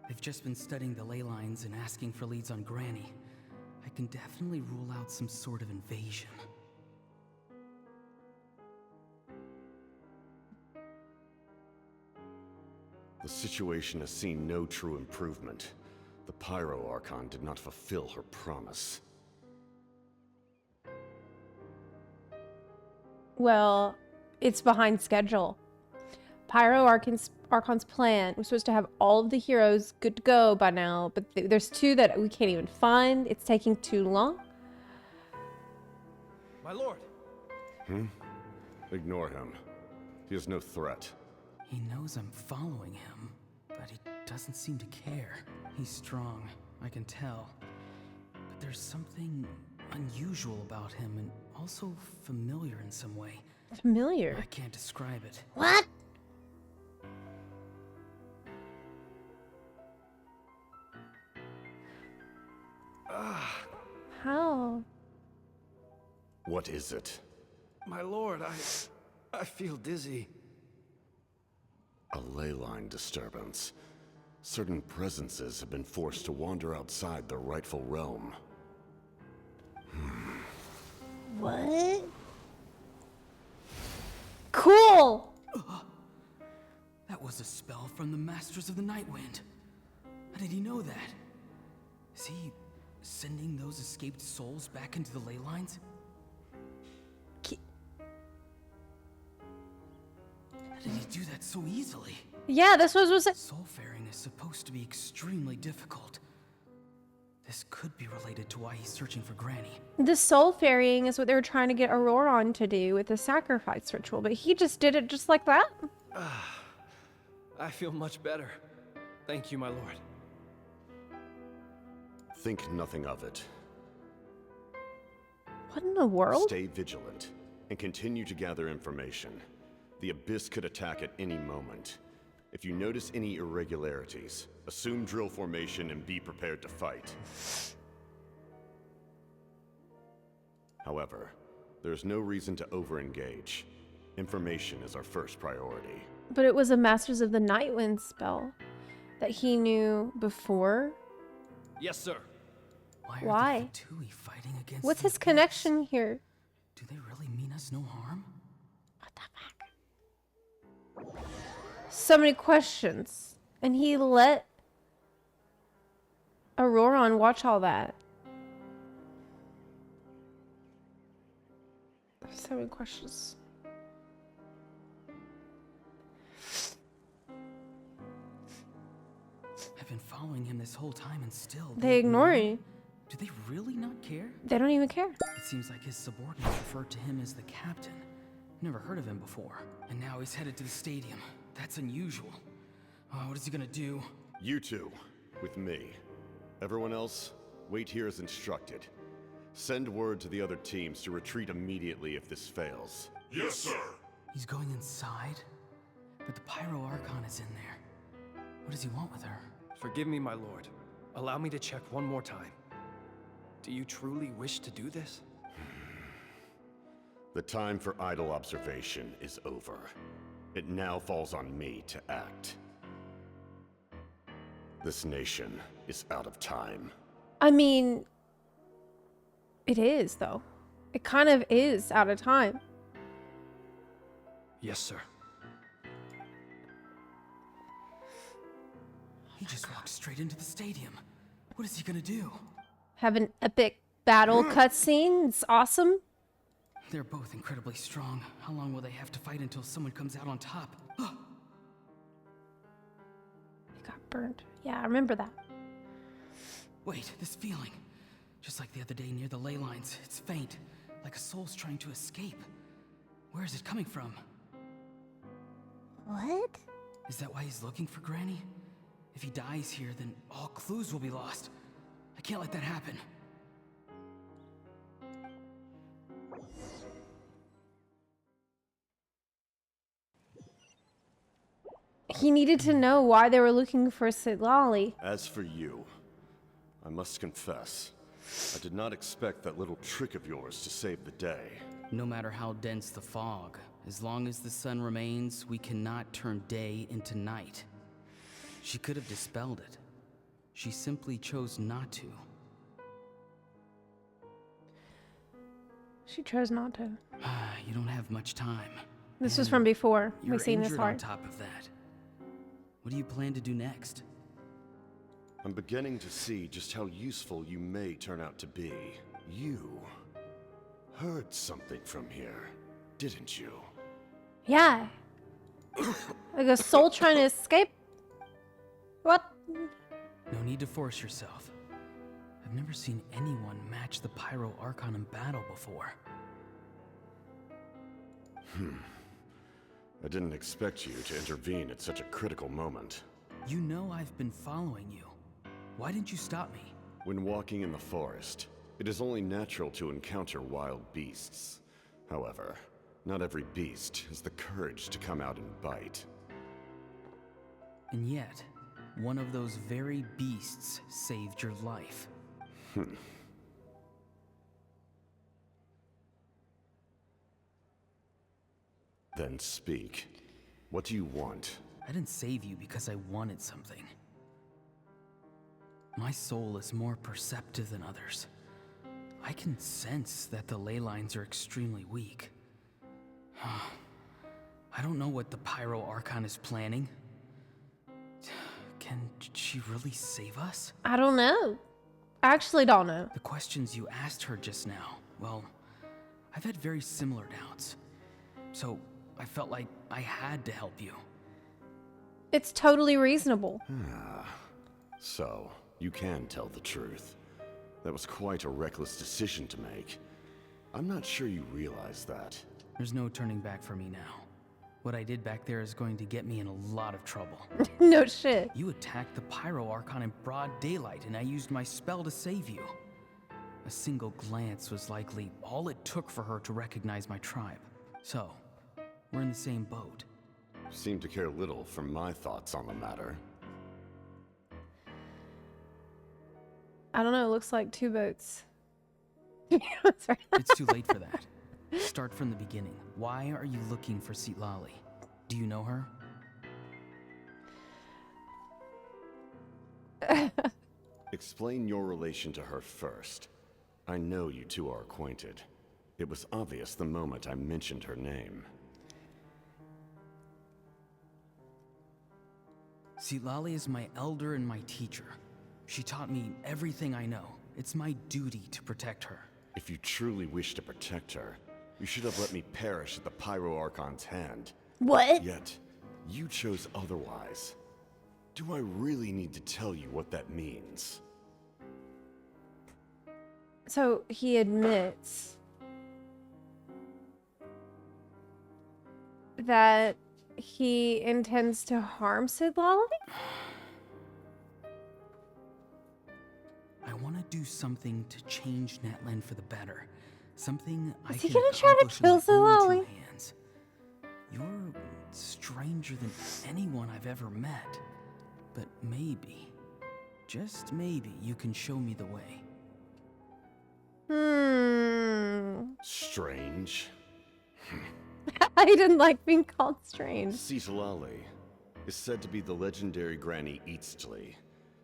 They've just been studying the ley lines and asking for leads on Granny. I can definitely rule out some sort of invasion. The situation has seen no true improvement. The Pyro Archon did not fulfill her promise. Well, it's behind schedule. Pyro Archon's plan was supposed to have all of the heroes good to go by now, but there's two that we can't even find. It's taking too long. My lord. Ignore him. He is no threat. He knows I'm following him, but he doesn't seem to care. He's strong, I can tell. But there's something unusual about him and also familiar in some way. Familiar? I can't describe it. What? How? What is it? My lord, I feel dizzy. A ley line disturbance. Certain presences have been forced to wander outside their rightful realm. What? Cool! That was a spell from the Masters of the Nightwind. How did he know that? Is he sending those escaped souls back into the ley lines? How did he do that so easily? Yeah, this was Soulfaring is supposed to be extremely difficult. This could be related to why he's searching for Granny. The soul ferrying is what they were trying to get Auroron to do with the sacrifice ritual, but he just did it just like that. I feel much better. Thank you, my lord. Think nothing of it. What in the world? Stay vigilant and continue to gather information. The Abyss could attack at any moment. If you notice any irregularities, assume drill formation and be prepared to fight. However, there's no reason to over-engage. Information is our first priority. But it was a Masters of the Nightwind spell that he knew before. Yes, sir. Why? Are the Fatui fighting against What's the his connection here? Do they really mean us no harm? So many questions. And he let Auroron watch all that. So many questions. I've been following him this whole time and still... They ignore you. Do they really not care? They don't even care. It seems like his subordinates referred to him as the captain. Never heard of him before. And now he's headed to the stadium. That's unusual. Oh, what is he gonna do? You two, with me. Everyone else, wait here as instructed. Send word to the other teams to retreat immediately if this fails. Yes, sir. He's going inside? But the Pyro Archon is in there. What does he want with her? Forgive me, my lord. Allow me to check one more time. Do you truly wish to do this? The time for idle observation is over. It now falls on me to act. This nation is out of time. I mean, it is, though. It kind of is out of time. Yes, sir. He just walked straight into the stadium. What is he gonna do? Have an epic battle cutscene. It's awesome. They're both incredibly strong. How long will they have to fight until someone comes out on top? He got burned. Yeah, I remember that. Wait, this feeling. Just like the other day near the ley lines. It's faint, like a soul's trying to escape. Where is it coming from? What? Is that why he's looking for Granny? If he dies here, then all clues will be lost. I can't let that happen. He needed to know why they were looking for Sitlali. As for you, I must confess, I did not expect that little trick of yours to save the day. No matter how dense the fog, as long as the sun remains, we cannot turn day into night. She could have dispelled it. She simply chose not to. She chose not to. You don't have much time. This was from before. You're We've seen this injured on part. top of that. What do you plan to do next? I'm beginning to see just how useful you may turn out to be. You heard something from here, didn't you? Yeah. Like a soul trying to escape. What? No need to force yourself. I've never seen anyone match the Pyro Archon in battle before. I didn't expect you to intervene at such a critical moment. You know I've been following you. Why didn't you stop me? When walking in the forest, it is only natural to encounter wild beasts. However, not every beast has the courage to come out and bite. And yet, one of those very beasts saved your life. Then speak. What do you want? I didn't save you because I wanted something. My soul is more perceptive than others. I can sense that the ley lines are extremely weak. I don't know what the Pyro Archon is planning. Can she really save us? I don't know. I actually don't know. The questions you asked her just now, well, I've had very similar doubts. So I felt like I had to help you. It's totally reasonable. So, you can tell the truth. That was quite a reckless decision to make. I'm not sure you realize that. There's no turning back for me now. What I did back there is going to get me in a lot of trouble. No shit. You attacked the Pyro Archon in broad daylight, and I used my spell to save you. A single glance was likely all it took for her to recognize my tribe. So, we're in the same boat. Seem to care little for my thoughts on the matter. I don't know. It looks like two boats. Sorry. It's too late for that. Start from the beginning. Why are you looking for Sitlali? Do you know her? Explain your relation to her first. I know you two are acquainted. It was obvious the moment I mentioned her name. Sitlali is my elder and my teacher. She taught me everything I know. It's my duty to protect her. If you truly wish to protect her, you should have let me perish at the Pyro Archon's hand. What? Yet, you chose otherwise. Do I really need to tell you what that means? So he admits that he intends to harm Sitlali? I want to do something to change Natlan for the better. Something I Is he can gonna try to accomplish kill with my own Sitlali? two hands. You're stranger than anyone I've ever met. But maybe just maybe you can show me the way. Strange. I didn't like being called strange. Citalale is said to be the legendary Granny Eastly,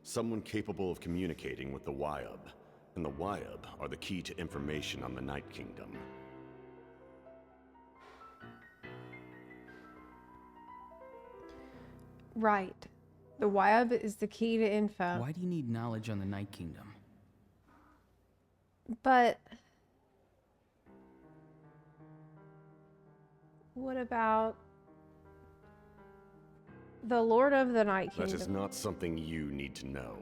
someone capable of communicating with the Wyab, and the Wyab are the key to information on the Night Kingdom. Right. The Wyab is the key to info. Why do you need knowledge on the Night Kingdom? But what about the Lord of the Night Kingdom? That is not something you need to know.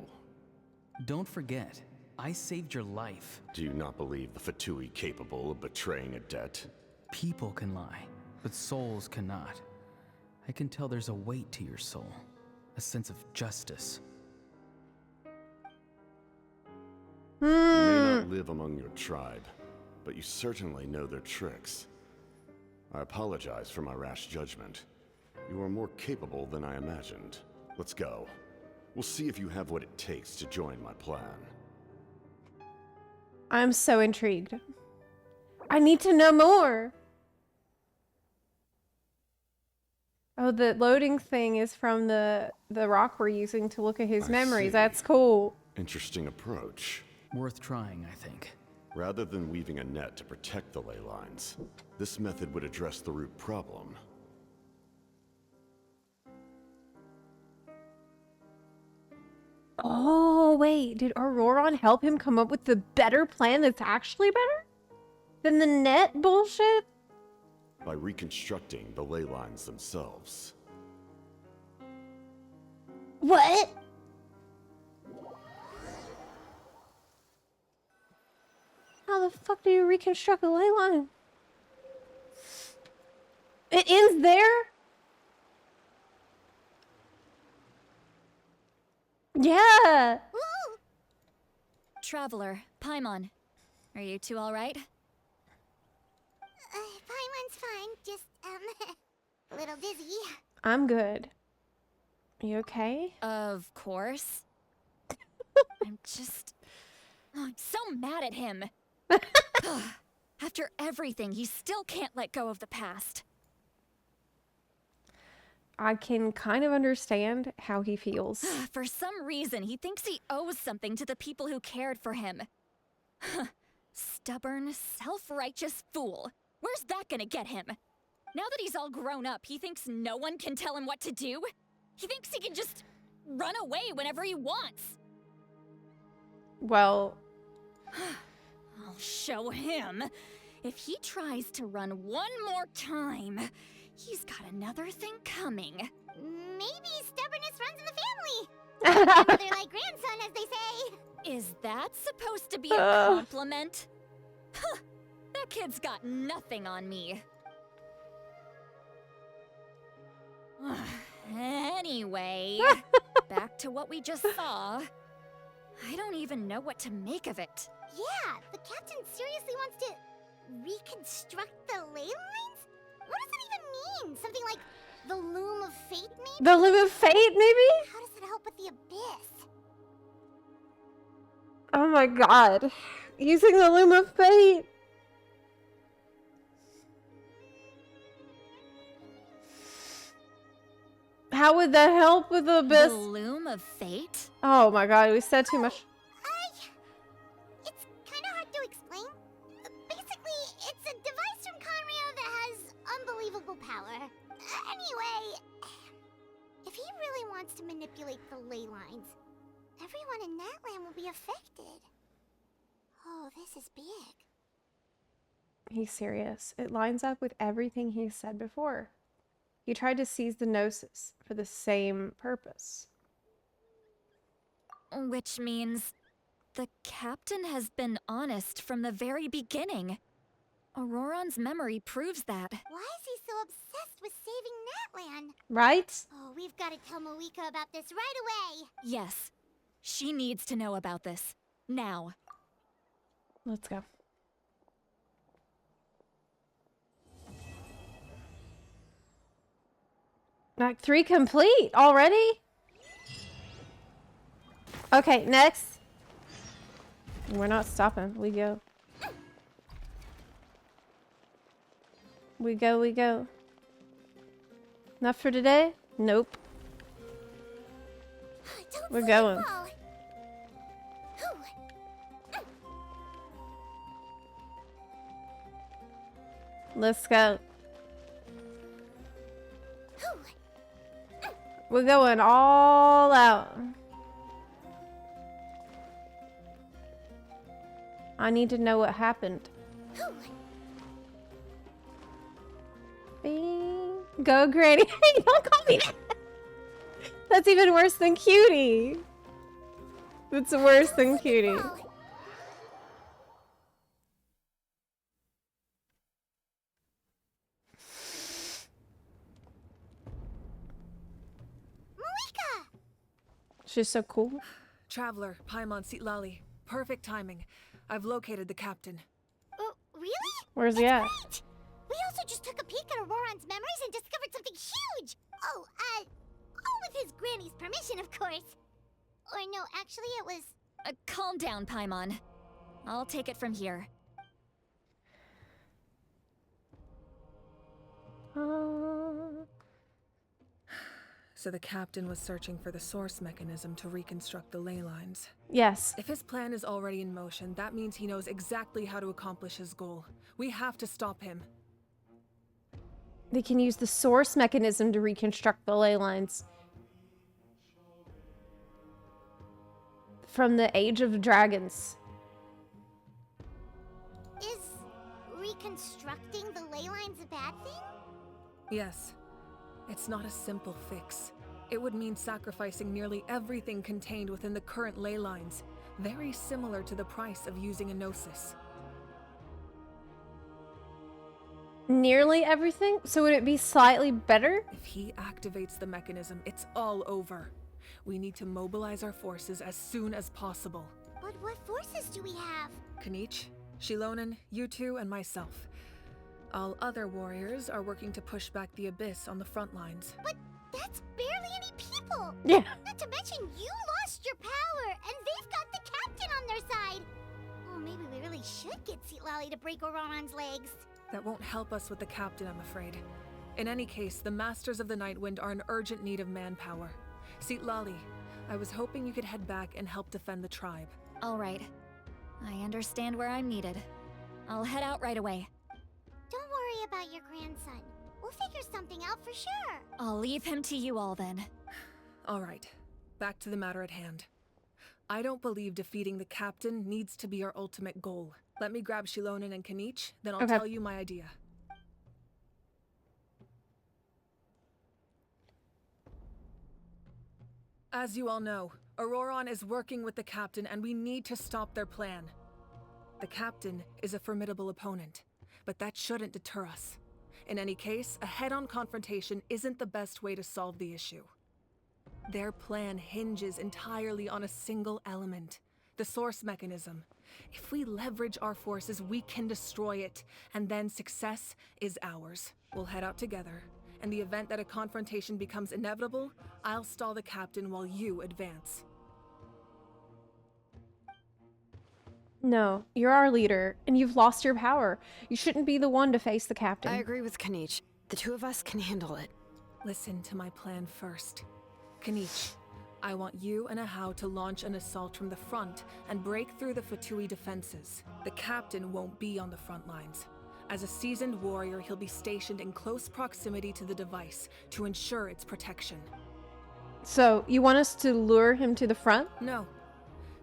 Don't forget, I saved your life. Do you not believe the Fatui capable of betraying a debt? People can lie, but souls cannot. I can tell there's a weight to your soul, a sense of justice. You may not live among your tribe, but you certainly know their tricks. I apologize for my rash judgment. You are more capable than I imagined. Let's go. We'll see if you have what it takes to join my plan. I'm so intrigued. I need to know more. Oh, the loading thing is from the rock we're using to look at his memories. See. That's cool. Interesting approach. Worth trying, I think. Rather than weaving a net to protect the ley lines, this method would address the root problem. Oh, wait. Did Auroron help him come up with the better plan that's actually better than the net bullshit? By reconstructing the ley lines themselves. What? How the fuck do you reconstruct a ley line? It ends there? Yeah. Traveler, Paimon. Are you two alright? Paimon's fine, just, a little dizzy. I'm good. You okay? Of course. I'm so mad at him. After everything, he still can't let go of the past. I can kind of understand how he feels. For some reason, he thinks he owes something to the people who cared for him. Stubborn, self-righteous fool. Where's that gonna get him? Now that he's all grown up, he thinks no one can tell him what to do? He thinks he can just run away whenever he wants. Well... I'll show him. If he tries to run one more time, he's got another thing coming. Maybe stubbornness runs in the family. Grandmother like grandson, as they say. Is that supposed to be a compliment? Huh, that kid's got nothing on me. Anyway, back to what we just saw. I don't even know what to make of it. Yeah, the captain seriously wants to reconstruct the ley lines? What does that even mean? Something like the loom of fate, maybe? The loom of fate, maybe? How does that help with the abyss? Oh my god. Using the loom of fate. How would that help with the abyss? The loom of fate? Oh my god, we said too much. It's kind of hard to explain. Basically, it's a device from Conrio that has unbelievable power. Anyway, if he really wants to manipulate the ley lines, everyone in Natlan will be affected. Oh, this is big. He's serious. It lines up with everything he said before. He tried to seize the Gnosis for the same purpose. Which means the captain has been honest from the very beginning. Auroron's memory proves that. Why is he so obsessed with saving Natlan? Right? Oh, we've got to tell Moeka about this right away. Yes. She needs to know about this. Now. Let's go. Act 3 complete already? Okay, next. We're not stopping. We go. We go, we go. Not for today? Nope. We're going. Let's go. We're going all out. I need to know what happened. Go, Granny. Hey, don't call me that. That's even worse than Cutie. That's worse than Cutie. She's so cool. Traveler, Paimon Sitlali. Perfect timing. I've located the captain. Oh, really? Where's he at? Great. We also just took a peek at Auroran's memories and discovered something huge. Oh, all with his granny's permission, of course. Or no, actually it was... Calm down, Paimon. I'll take it from here. So the captain was searching for the source mechanism to reconstruct the ley lines. Yes. If his plan is already in motion, that means he knows exactly how to accomplish his goal. We have to stop him. They can use the source mechanism to reconstruct the ley lines. From the Age of Dragons. Is reconstructing the ley lines a bad thing? Yes. It's not a simple fix. It would mean sacrificing nearly everything contained within the current ley lines, very similar to the price of using a gnosis. Nearly everything? So would it be slightly better? If he activates the mechanism, it's all over. We need to mobilize our forces as soon as possible. But what forces do we have? Kanich, Shilonen, you two, and myself. All other warriors are working to push back the Abyss on the front lines. But that's barely any people! Yeah. Not to mention you lost your power, and they've got the captain on their side! Oh, maybe we really should get Sitlali to break Auroran's legs. That won't help us with the captain, I'm afraid. In any case, the Masters of the Nightwind are in urgent need of manpower. Sitlali, I was hoping you could head back and help defend the tribe. All right. I understand where I'm needed. I'll head out right away. Don't worry about your grandson. We'll figure something out for sure. I'll leave him to you all then. All right, back to the matter at hand. I don't believe defeating the captain needs to be our ultimate goal. Let me grab Shilonen and Kanich, then I'll tell you my idea. As you all know, Auroran is working with the captain and we need to stop their plan. The captain is a formidable opponent, but that shouldn't deter us. In any case, a head-on confrontation isn't the best way to solve the issue. Their plan hinges entirely on a single element, the source mechanism. If we leverage our forces, we can destroy it, and then success is ours. We'll head out together. In the event that a confrontation becomes inevitable, I'll stall the captain while you advance. No, you're our leader, and you've lost your power. You shouldn't be the one to face the captain. I agree with Kanich. The two of us can handle it. Listen to my plan first. Kanich, I want you and Ahau to launch an assault from the front and break through the Fatui defenses. The captain won't be on the front lines. As a seasoned warrior, he'll be stationed in close proximity to the device to ensure its protection. So, you want us to lure him to the front? No.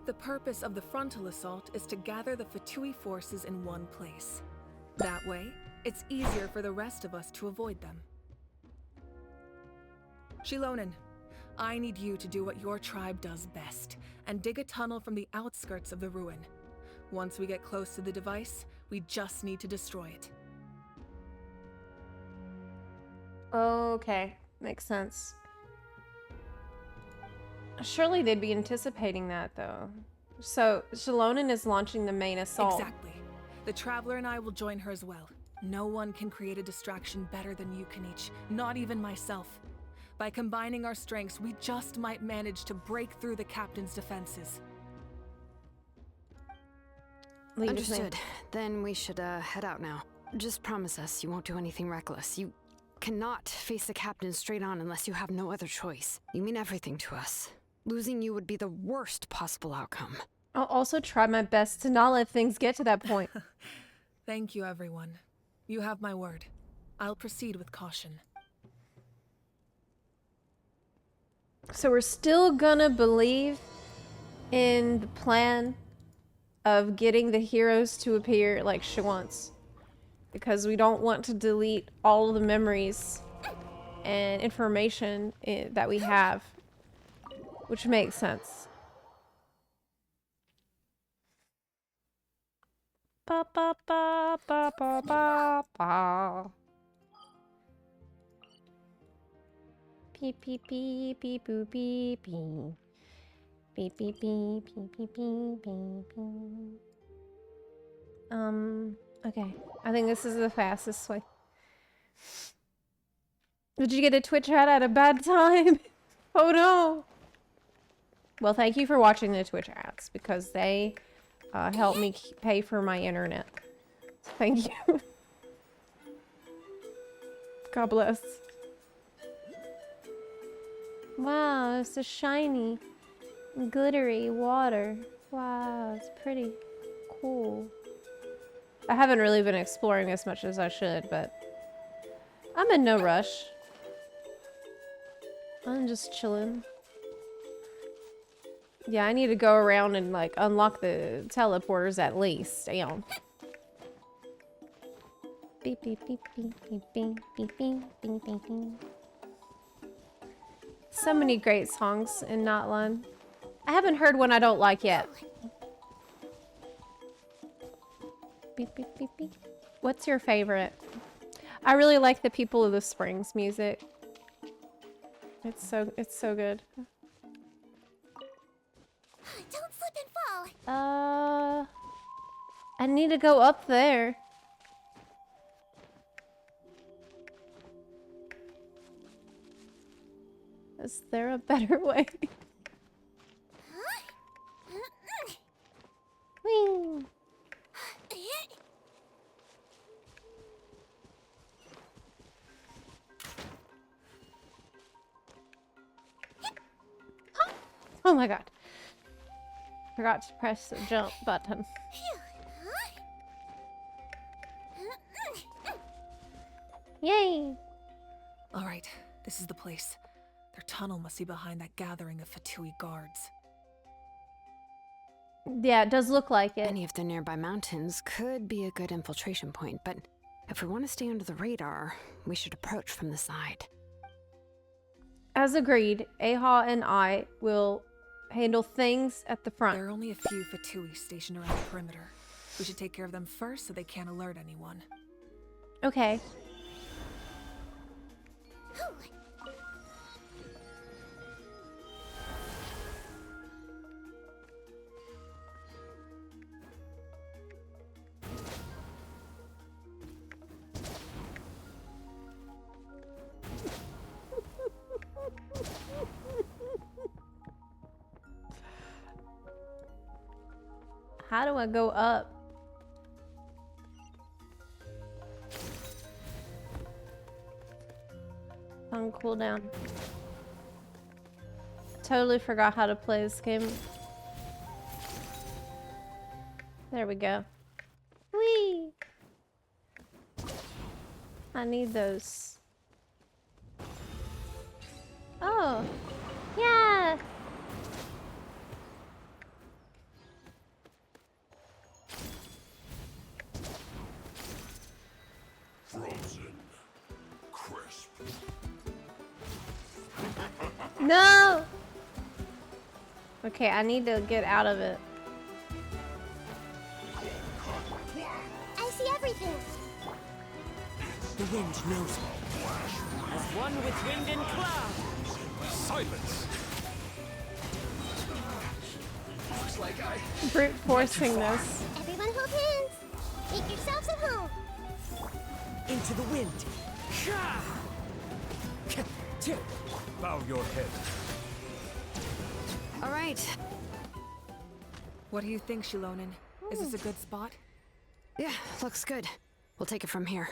The purpose of the frontal assault is to gather the Fatui forces in one place. That way, it's easier for the rest of us to avoid them. Shilonen, I need you to do what your tribe does best, and dig a tunnel from the outskirts of the ruin. Once we get close to the device, we just need to destroy it. Okay, makes sense. Surely they'd be anticipating that, though. So, Shilonen is launching the main assault. Exactly. The Traveler and I will join her as well. No one can create a distraction better than you, Kanich, not even myself. By combining our strengths, we just might manage to break through the captain's defenses. Understood. Then we should head out now. Just promise us you won't do anything reckless. You cannot face the captain straight on unless you have no other choice. You mean everything to us. Losing you would be the worst possible outcome. I'll also try my best to not let things get to that point. Thank you, everyone. You have my word. I'll proceed with caution. So we're still gonna believe in the plan of getting the heroes to appear like she wants. Because we don't want to delete all of the memories and information that we have. Which makes sense. Ba ba ba ba ba ba ba. Beep beep beep beep boop beep beep. Beep beep beep beep beep beep beep beep. Okay. I think this is the fastest way. Did you get a Twitch ad at a bad time? Oh no. Well, thank you for watching the Twitch ads because they help me pay for my internet. Thank you. God bless. Wow, it's a shiny, glittery water. Wow, it's pretty cool. I haven't really been exploring as much as I should, but I'm in no rush. I'm just chilling. Yeah, I need to go around and like unlock the teleporters at least. Damn. Beep beep beep beep beep beep beep beep beep beep beep. So many great songs in Natlan. I haven't heard one I don't like yet. Beep beep beep beep. What's your favorite? I really like the People of the Springs music. It's so good. Don't slip and fall. I need to go up there. Is there a better way? Whee! Oh my god. Forgot to press the jump button. Yay! Alright, this is the place. Their tunnel must be behind that gathering of Fatui guards. Yeah, it does look like it. Any of the nearby mountains could be a good infiltration point, but if we want to stay under the radar, we should approach from the side. As agreed, Aha and I will handle things at the front. There are only a few Fatui stationed around the perimeter. We should take care of them first so they can't alert anyone. Okay. How do I go up? On cooldown. Totally forgot how to play this game. There we go. Whee! I need those. Oh! Yeah! Frozen. Crisp. No! Okay, I need to get out of it. I see everything. The wind knows me. As one with wind and cloud. Silence. Looks like I... Brute forcing this. Everyone hold hands. Make yourselves at home. Into the wind. Bow your head. All right. What do you think, Shilonen? Is this a good spot? Yeah, looks good. We'll take it from here.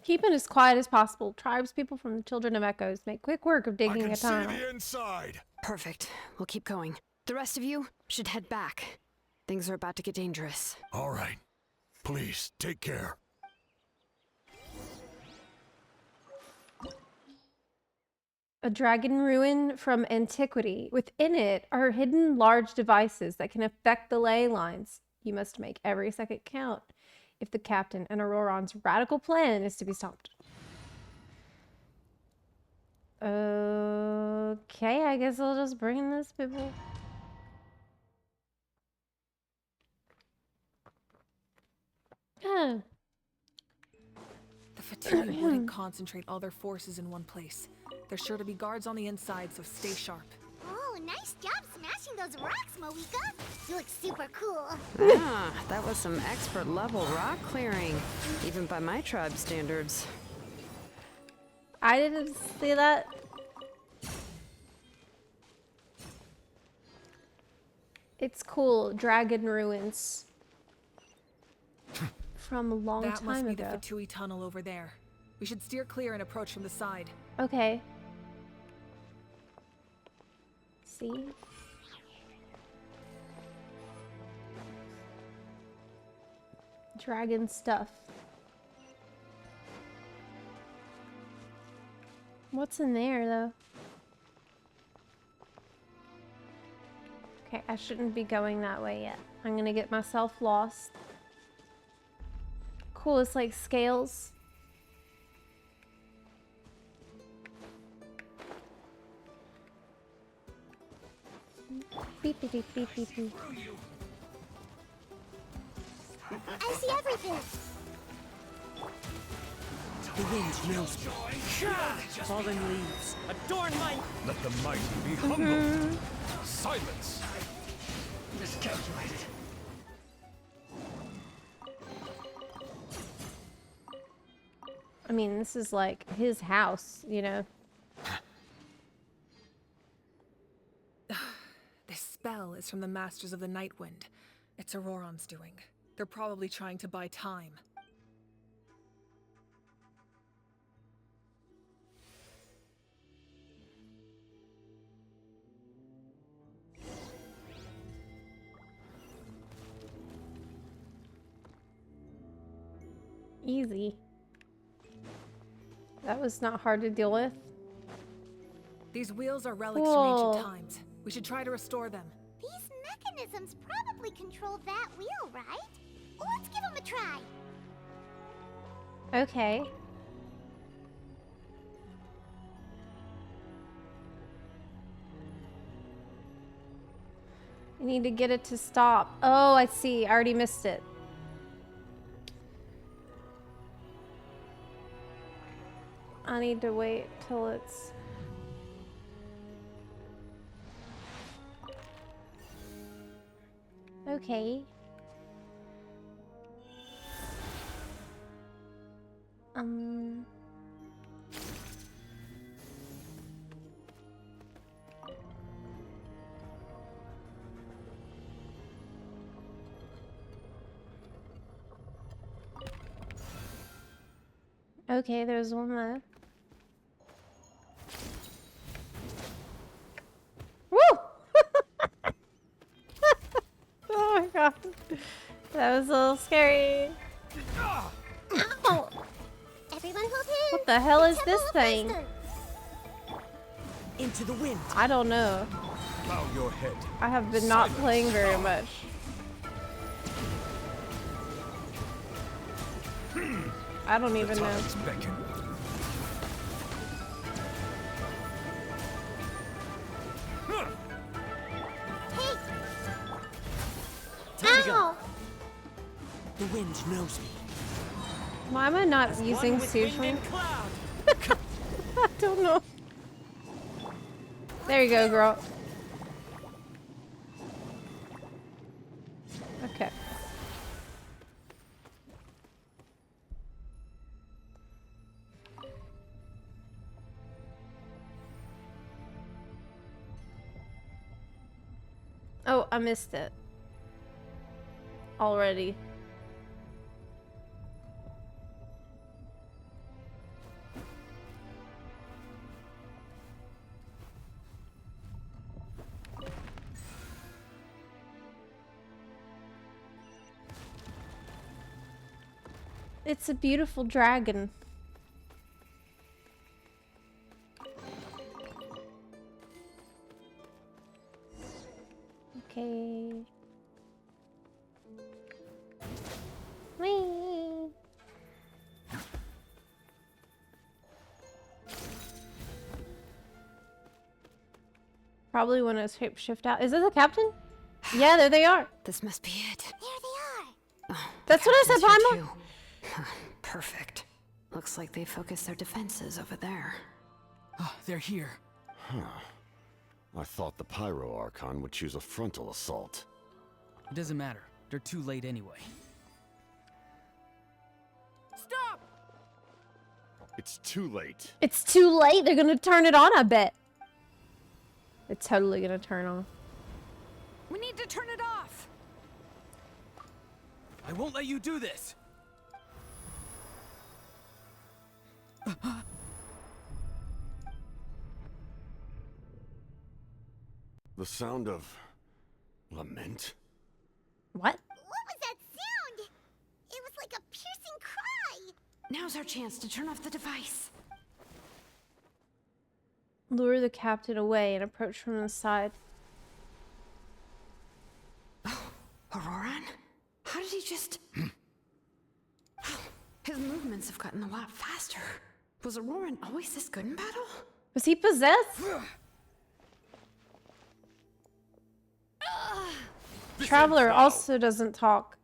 Keep it as quiet as possible. Tribespeople from the Children of Echoes make quick work of I digging can a see tunnel. the inside. Perfect. We'll keep going. The rest of you should head back. Things are about to get dangerous. All right. Please, take care. A dragon ruin from antiquity. Within it are hidden large devices that can affect the ley lines. You must make every second count if the captain and Auroron's radical plan is to be stopped. Okay, I guess I'll just bring this, people. The Fatui wouldn't concentrate all their forces in one place. There's sure to be guards on the inside, so stay sharp. Oh, nice job smashing those rocks, Moika. You look super cool. Ah, that was some expert level rock clearing, even by my tribe standards. I didn't see that. It's cool. Dragon ruins. From a long That time must be ago. the Fatui tunnel over there. We should steer clear and approach from the side. Okay. See? Dragon stuff. What's in there, though? Okay, I shouldn't be going that way yet. I'm gonna get myself lost. Cool, it's like scales. Beep, beep, beep, beep, beep, beep. I see everything. The wind knows me. Fallen leaves, adorn my... Let the mighty be humble. Silence. Miscalculated. I mean, this is like his house, you know? This spell is from the Masters of the Nightwind. It's Auroron's doing. They're probably trying to buy time. Easy. That was not hard to deal with. These wheels are relics Whoa. from ancient times. We should try to restore them. These mechanisms probably control that wheel, right? Let's give them a try. Okay. You need to get it to stop. Oh, I see. I already missed it. I need to wait till it's... Okay. Okay, there's one there. Woo! Oh my god. That was a little scary. Ow! Everyone hold him. What the hell is this thing? Into the wind. I don't know. Bow your head. I have been not playing very much. I don't even know. Hey! Time to go. Ow! The wind knows me. Why am I not As using one with wind sushi? and cloud. I don't know. There you go, girl. Okay. Oh, I missed it. Already. It's a beautiful dragon. Okay. Whee! Probably when I shift out. Is this the captain? Yeah, there they are. This must be it. There they are. That's what I said, Captain's Paimon. here too. Perfect. Looks like they focused their defenses over there. Oh, they're here. Huh. I thought the Pyro Archon would choose a frontal assault. It doesn't matter. They're too late anyway. Stop! It's too late. It's too late. They're gonna turn it on, I bet. It's totally gonna turn on. We need to turn it off. I won't let you do this. The sound of lament? What? What was that sound? It was like a piercing cry. Now's our chance to turn off the device. Lure the captain away and approach from the side. Auroran? How did he just... His movements have gotten a lot faster. Was Auroran always this good in battle? Was he possessed? Traveler also doesn't talk.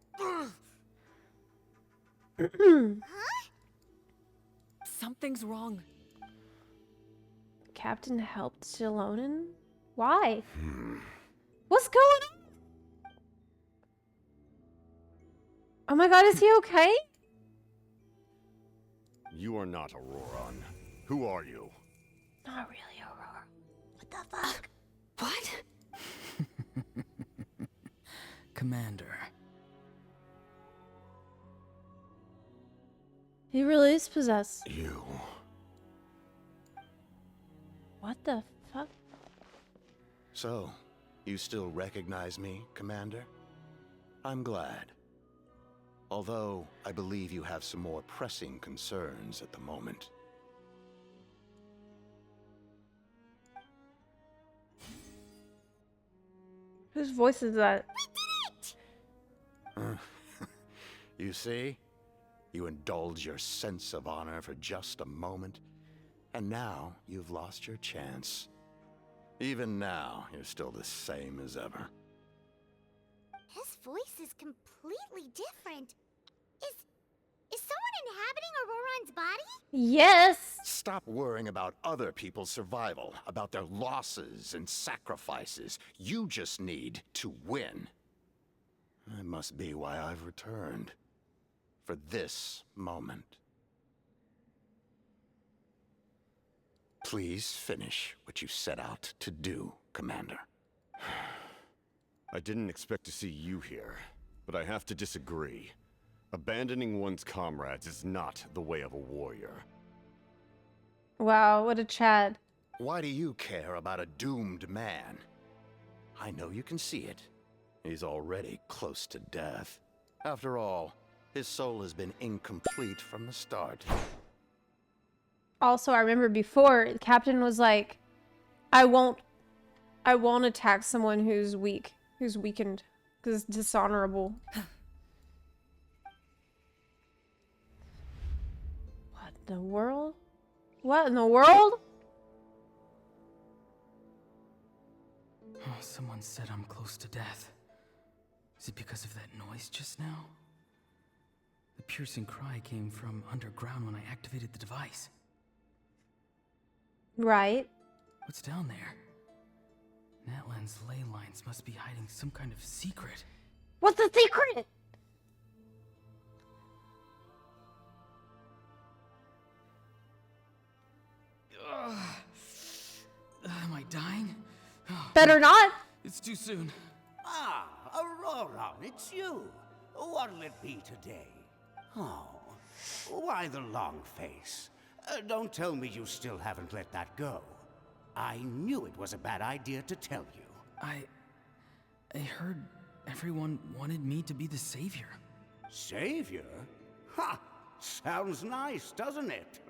Something's wrong. Captain helped Shilonen? Why? What's going on? Oh my god, is he okay? You are not Auroran. Who are you? Not really, Aurora. What the fuck? What? Commander. He really is possessed. You. What the fuck? So, you still recognize me, Commander? I'm glad. Although, I believe you have some more pressing concerns at the moment. Whose voice is that? You see? You indulge your sense of honor for just a moment, and now you've lost your chance. Even now, you're still the same as ever. His voice is completely different. Is someone inhabiting Auroran's body? Yes! Stop worrying about other people's survival, about their losses and sacrifices. You just need to win. That must be why I've returned. For this moment. Please finish what you set out to do, Commander. I didn't expect to see you here, but I have to disagree. Abandoning one's comrades is not the way of a warrior. Wow, what a Chad. Why do you care about a doomed man? I know you can see it. He's already close to death. After all, his soul has been incomplete from the start. Also, I remember before, the captain was like, I won't attack someone who's weak, who's weakened, because it's dishonorable. What in the world? What in the world? Oh, someone said I'm close to death. Is it because of that noise just now? The piercing cry came from underground when I activated the device. Right. What's down there? Natlan's ley lines must be hiding some kind of secret. What's the secret? Am I dying? Better not. It's too soon. Ah, Aurora, it's you. What'll it be today? Oh, why the long face? Don't tell me you still haven't let that go. I knew it was a bad idea to tell you. I heard everyone wanted me to be the savior. Savior? Ha! Sounds nice, doesn't it?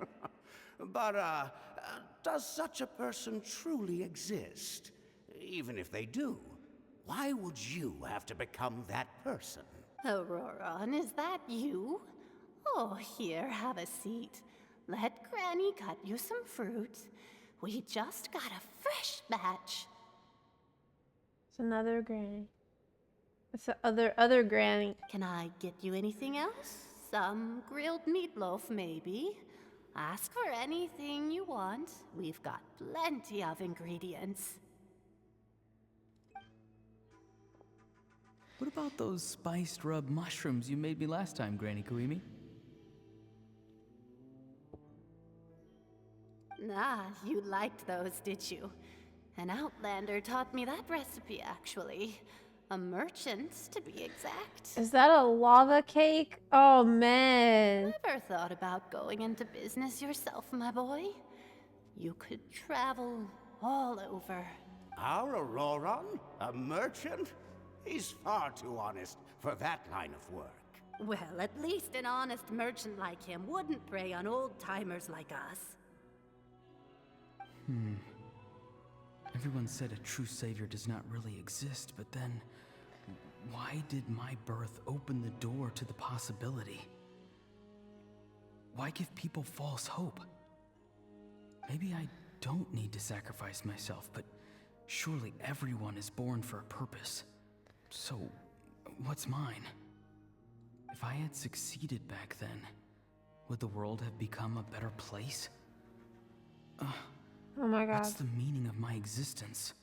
But, does such a person truly exist? Even if they do, why would you have to become that person? Aurora, is that you? Oh, here, have a seat. Let Granny cut you some fruit. We just got a fresh batch. It's another granny. It's the other granny. Can I get you anything else? Some grilled meatloaf, maybe? Ask for anything you want. We've got plenty of ingredients. What about those spiced rub mushrooms you made me last time, Granny Kuimi? Ah, you liked those, did you? An outlander taught me that recipe, actually. A merchant, to be exact. Is that a lava cake? Oh, man. Ever thought about going into business yourself, my boy? You could travel all over. Our Auroron? A merchant? He's far too honest for that line of work. Well, at least an honest merchant like him wouldn't prey on old-timers like us. Everyone said a true savior does not really exist, but then why did my birth open the door to the possibility? Why give people false hope? Maybe I don't need to sacrifice myself, but surely everyone is born for a purpose. So, what's mine? If I had succeeded back then, would the world have become a better place? Oh my god. What's the meaning of my existence?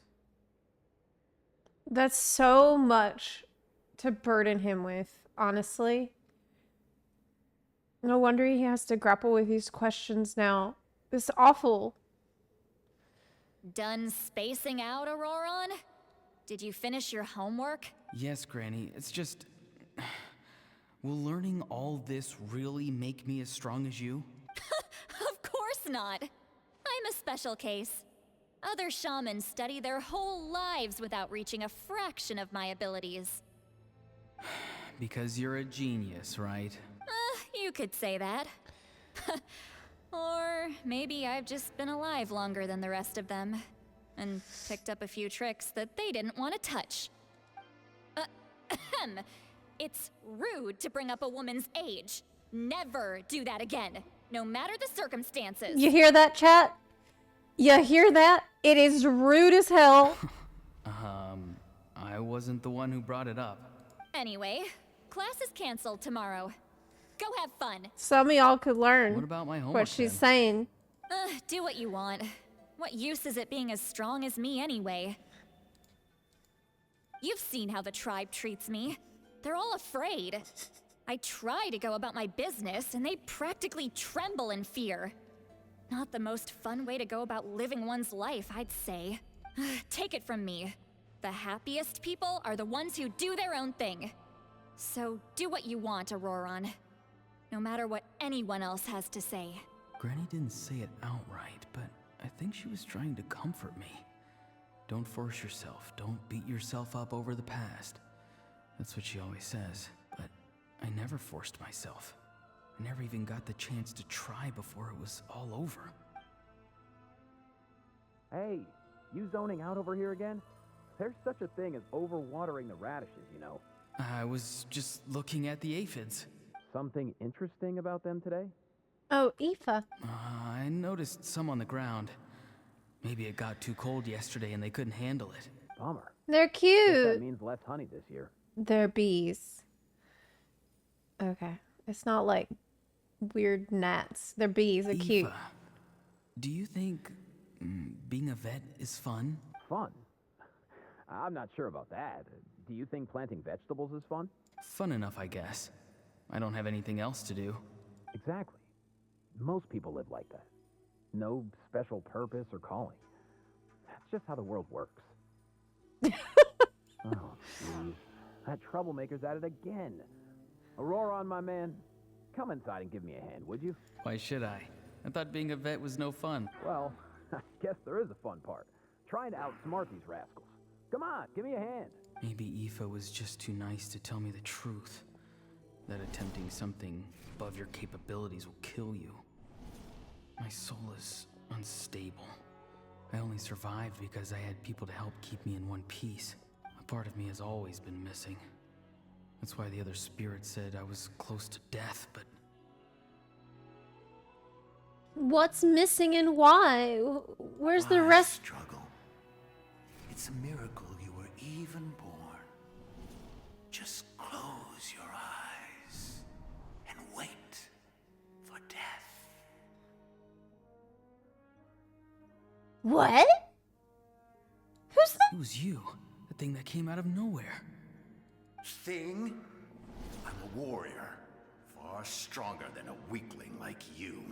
That's so much to burden him with, honestly. No wonder he has to grapple with these questions now. It's awful. Done spacing out, Auroron? Did you finish your homework? Yes, Granny. It's just... Will learning all this really make me as strong as you? Of course not. I'm a special case. Other shamans study their whole lives without reaching a fraction of my abilities. Because you're a genius, right? You could say that. Or maybe I've just been alive longer than the rest of them, and picked up a few tricks that they didn't want to touch. It's rude to bring up a woman's age. Never do that again, no matter the circumstances. You hear that, chat? You hear that? It is rude as hell. I wasn't the one who brought it up. Anyway, class is canceled tomorrow. Go have fun. Some of y'all could learn What about my homework, what she's then? saying. Do what you want. What use is it being as strong as me anyway? You've seen how the tribe treats me. They're all afraid. I try to go about my business, and they practically tremble in fear. Not the most fun way to go about living one's life, I'd say. Take it from me. The happiest people are the ones who do their own thing. So do what you want, Auroron. No matter what anyone else has to say. Granny didn't say it outright, but I think she was trying to comfort me. Don't force yourself. Don't beat yourself up over the past. That's what she always says, but I never forced myself. I never even got the chance to try before it was all over. Hey, you zoning out over here again? There's such a thing as overwatering the radishes, you know. I was just looking at the aphids. Something interesting about them today? Oh, Aoife. I noticed some on the ground. Maybe it got too cold yesterday and they couldn't handle it. Bummer. They're Guess cute. that means less honey this year. They're bees. Okay. It's not like weird gnats. They're bees. They're cute. Aoife, do you think being a vet is fun? Fun? I'm not sure about that. Do you think planting vegetables is fun? Fun enough, I guess. I don't have anything else to do. Exactly. Most people live like that. No special purpose or calling. That's just how the world works. Oh, jeez. That troublemaker's at it again. Aurora, my man, come inside and give me a hand, would you? Why should I? I thought being a vet was no fun. Well, I guess there is a fun part. Trying to outsmart these rascals. Come on, give me a hand. Maybe Aoife was just too nice to tell me the truth. That attempting something above your capabilities will kill you. My soul is unstable. I only survived because I had people to help keep me in one piece. A part of me has always been missing. That's why the other spirits said I was close to death, but... What's missing and why? Where's the rest? Struggle. It's a miracle you were even born. Just close your eyes and wait for death. What? Who's that? It was you. The thing that came out of nowhere. Thing? I'm a warrior. Far stronger than a weakling like you.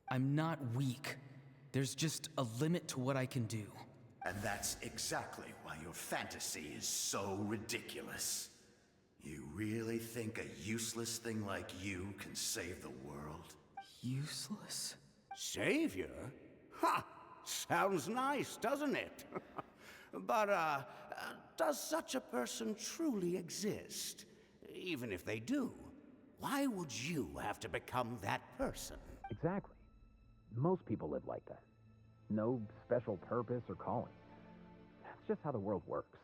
I'm not weak. There's just a limit to what I can do. And that's exactly why your fantasy is so ridiculous. You really think a useless thing like you can save the world? Useless? Savior? Ha! Sounds nice, doesn't it? But, does such a person truly exist? Even if they do, why would you have to become that person? Exactly. Most people live like that. No special purpose or calling. That's just how the world works.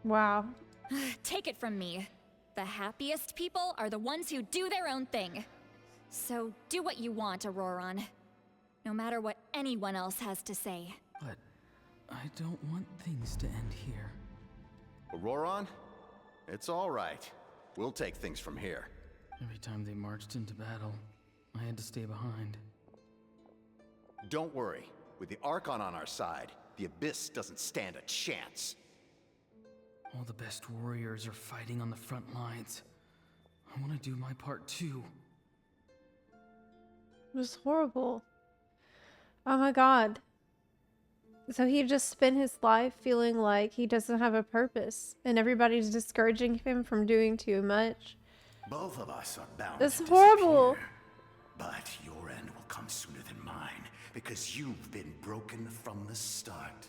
Wow. Take it from me. The happiest people are the ones who do their own thing. So do what you want, Auroron. No matter what anyone else has to say. But I don't want things to end here. Auroron? It's all right. We'll take things from here. Every time they marched into battle, I had to stay behind. Don't worry. With the Archon on our side, the Abyss doesn't stand a chance. All the best warriors are fighting on the front lines. I want to do my part too. It was horrible. Oh my god. So he just spent his life feeling like he doesn't have a purpose, and everybody's discouraging him from doing too much. Both of us are bound That's to horrible. disappear. But your end will come sooner than mine, because you've been broken from the start.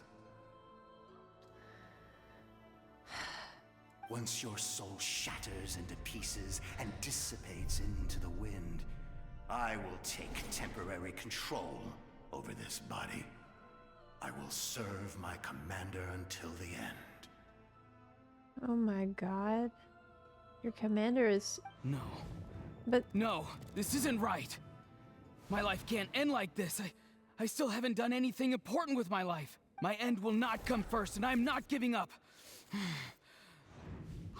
Once your soul shatters into pieces and dissipates into the wind, I will take temporary control over this body. I will serve my commander until the end. Oh my god. Your commander is... No. But... No, this isn't right. My life can't end like this. I still haven't done anything important with my life. My end will not come first, and I'm not giving up.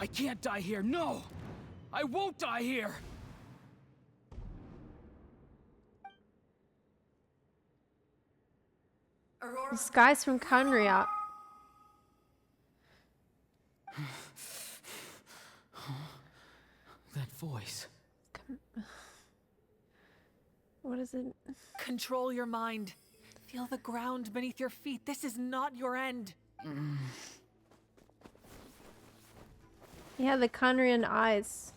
I can't die here. No! I won't die here! This guy's from Conriat. That voice. What is it? Control your mind. Feel the ground beneath your feet. This is not your end. Yeah, the Conrian eyes.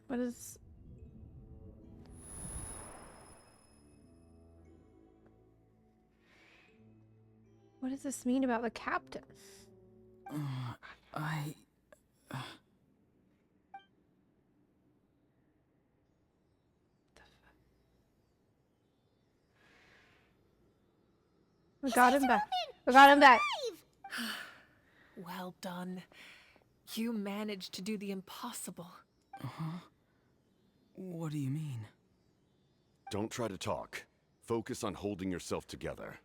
What is... What does this mean about the captain? We got him back. We got him back. Well done. You managed to do the impossible. Uh-huh. What do you mean? Don't try to talk. Focus on holding yourself together.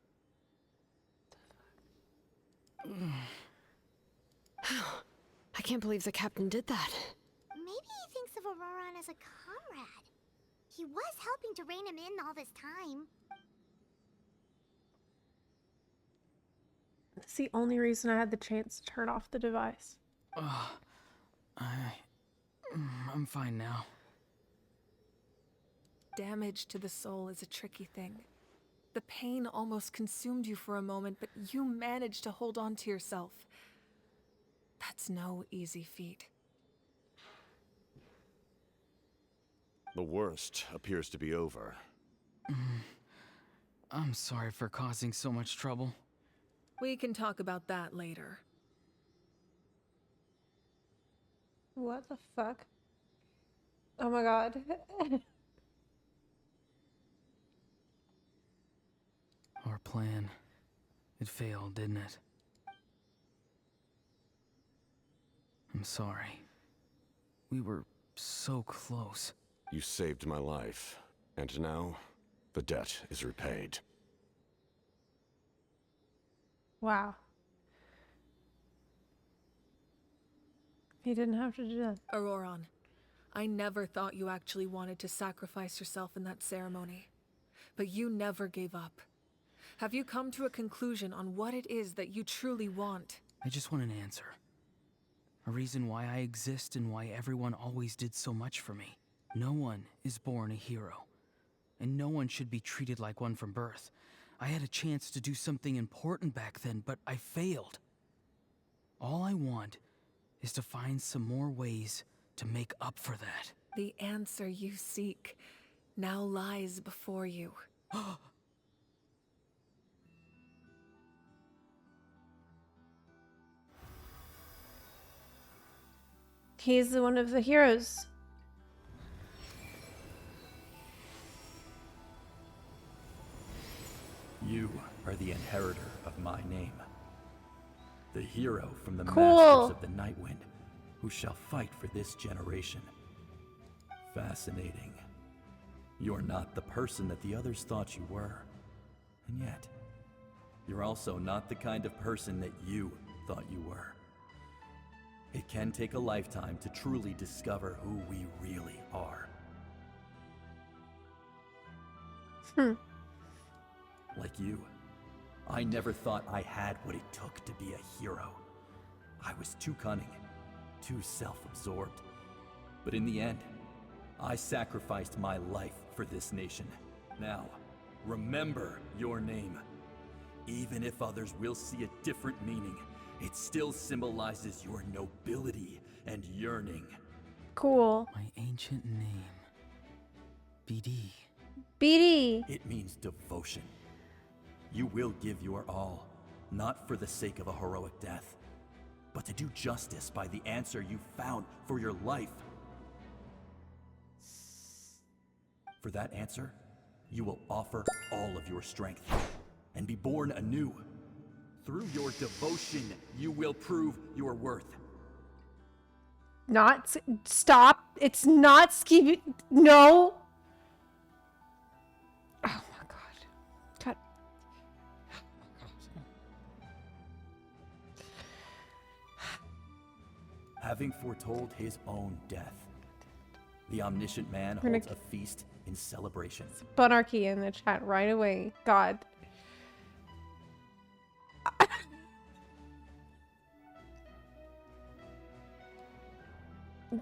I can't believe the captain did that. Maybe he thinks of Auroron as a comrade. He was helping to rein him in all this time. That's the only reason I had the chance to turn off the device. I'm fine now. Damage to the soul is a tricky thing. The pain almost consumed you for a moment, but you managed to hold on to yourself. That's no easy feat. The worst appears to be over. I'm sorry for causing so much trouble. We can talk about that later. What the fuck? Oh my god. Our plan, it failed, didn't it? I'm sorry. We were so close. You saved my life, and now the debt is repaid. Wow. He didn't have to do that. Auroron, I never thought you actually wanted to sacrifice yourself in that ceremony. But you never gave up. Have you come to a conclusion on what it is that you truly want? I just want an answer. A reason why I exist and why everyone always did so much for me. No one is born a hero. And no one should be treated like one from birth. I had a chance to do something important back then, but I failed. All I want is to find some more ways to make up for that. The answer you seek now lies before you. He's one of the heroes. You are the inheritor of my name. The hero from the Cool. Masters of the Nightwind, who shall fight for this generation. Fascinating. You're not the person that the others thought you were. And yet, you're also not the kind of person that you thought you were. It can take a lifetime to truly discover who we really are. Like you, I never thought I had what it took to be a hero. I was too cunning, too self-absorbed. But in the end, I sacrificed my life for this nation. Now, remember your name. Even if others will see a different meaning, it still symbolizes your nobility and yearning. Cool. My ancient name. BD. BD. It means devotion. You will give your all, not for the sake of a heroic death, but to do justice by the answer you found for your life. For that answer, you will offer all of your strength and be born anew. Through your devotion, you will prove your worth. Not stop. It's not Skibby. No. Oh my god. God. Having foretold his own death, the omniscient man holds a feast in celebration. Bunarchy in the chat right away. God.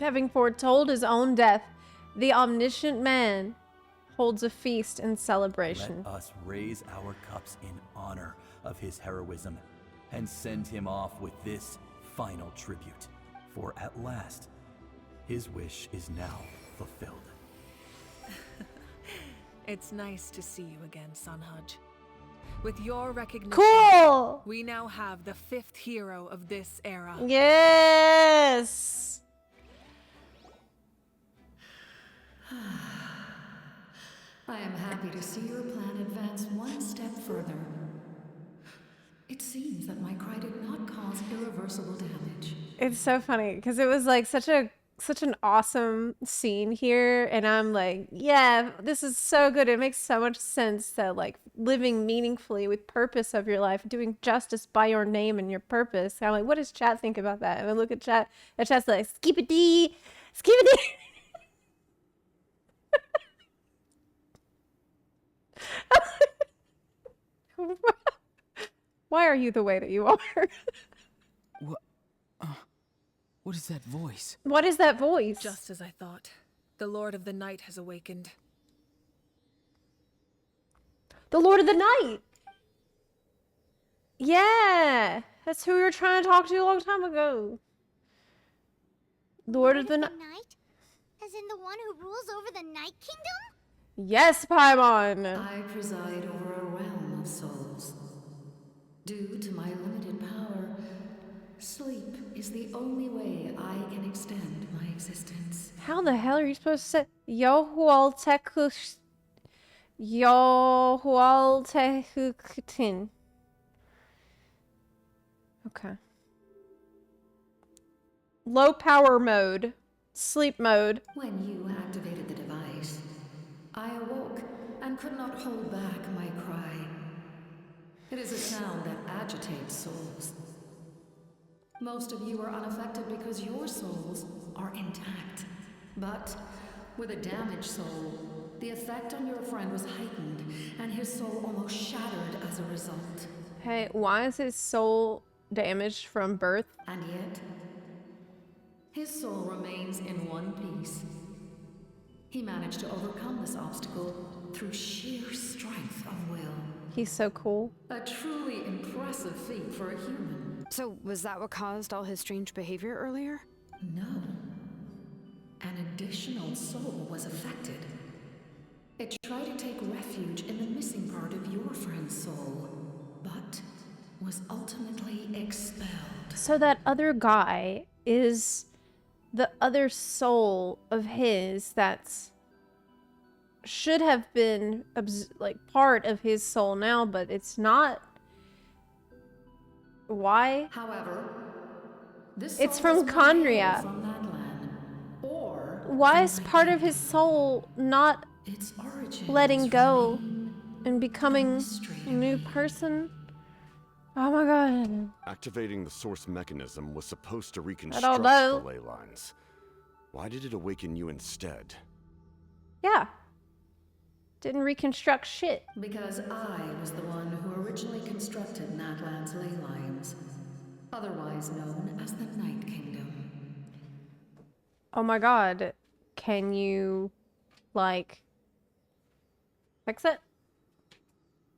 Having foretold his own death, the omniscient man holds a feast in celebration. Let us raise our cups in honor of his heroism and send him off with this final tribute. For at last, his wish is now fulfilled. It's nice to see you again, Sunhudge. With your recognition, Cool! We now have the 5th hero of this era. Yes! I am happy to see your plan advance one step further. It seems that my cry did not cause irreversible damage. It's so funny because it was like such an awesome scene here, and I'm like, yeah, this is so good. It makes so much sense that like living meaningfully with purpose of your life, doing justice by your name and your purpose. And I'm like, what does chat think about that? And I look at chat, and chat's like, skip-a-dee, skip-a-dee. Why are you the way that you are? What is that voice? What is that voice? Just as I thought. The Lord of the Night has awakened. The Lord of the Night! Yeah! That's who we were trying to talk to a long time ago. Lord of the Night. As in the one who rules over the Night Kingdom? Yes, Paimon! I preside over a realm of souls. Due to my limited power, sleep is the only way I can extend my existence. How the hell are you supposed to say Yohualtekutin? Okay. Low power mode. Sleep mode. When you activated the device, I awoke and could not hold back my cry. It is a sound that agitates souls. Most of you are unaffected because your souls are intact. But with a damaged soul, the effect on your friend was heightened, and his soul almost shattered as a result. Hey, why is his soul damaged from birth? And yet, his soul remains in one piece. He managed to overcome this obstacle through sheer strength of will. He's so cool. A truly impressive feat for a human. So, was that what caused all his strange behavior earlier? No. An additional soul was affected. It tried to take refuge in the missing part of your friend's soul, but was ultimately expelled. So that other guy is the other soul of his that's should have been like part of his soul now, but it's not. Why? However, this it's soul from does not hail Conria. from Natlan, or why is part of his soul not its origins letting go and becoming a new person? Oh my god. Activating the source mechanism was supposed to I reconstruct don't the know. ley lines. Why did it awaken you instead? Yeah. Didn't reconstruct shit. Because I was the one who originally constructed Natlan's ley lines, otherwise known as the Night Kingdom. Oh my god. Can you, like, fix it?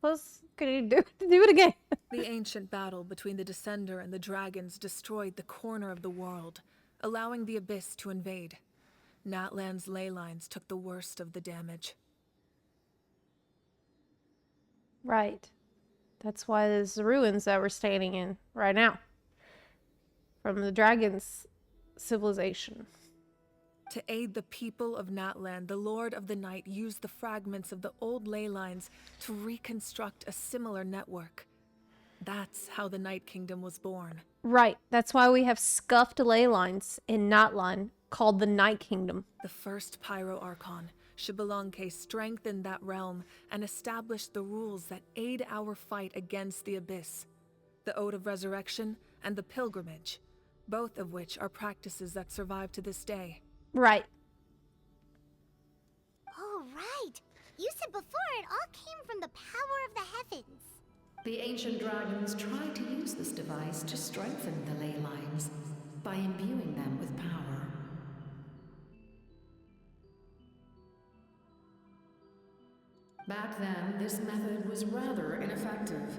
Could you do it again? The ancient battle between the Descender and the dragons destroyed the corner of the world, allowing the Abyss to invade. Natlan's ley lines took the worst of the damage. Right. That's why there's the ruins that we're standing in right now. From the dragon's civilization. To aid the people of Natlan, the Lord of the Night used the fragments of the old ley lines to reconstruct a similar network. That's how the Night Kingdom was born. Right. That's why we have scuffed ley lines in Natlan called the Night Kingdom. The first Pyro Archon, Xbalanque, strengthened that realm and established the rules that aid our fight against the Abyss. The Ode of Resurrection and the Pilgrimage, both of which are practices that survive to this day. Right. Oh, right. You said before it all came from the power of the heavens. The ancient dragons tried to use this device to strengthen the ley lines by imbuing them with power. Back then, this method was rather ineffective.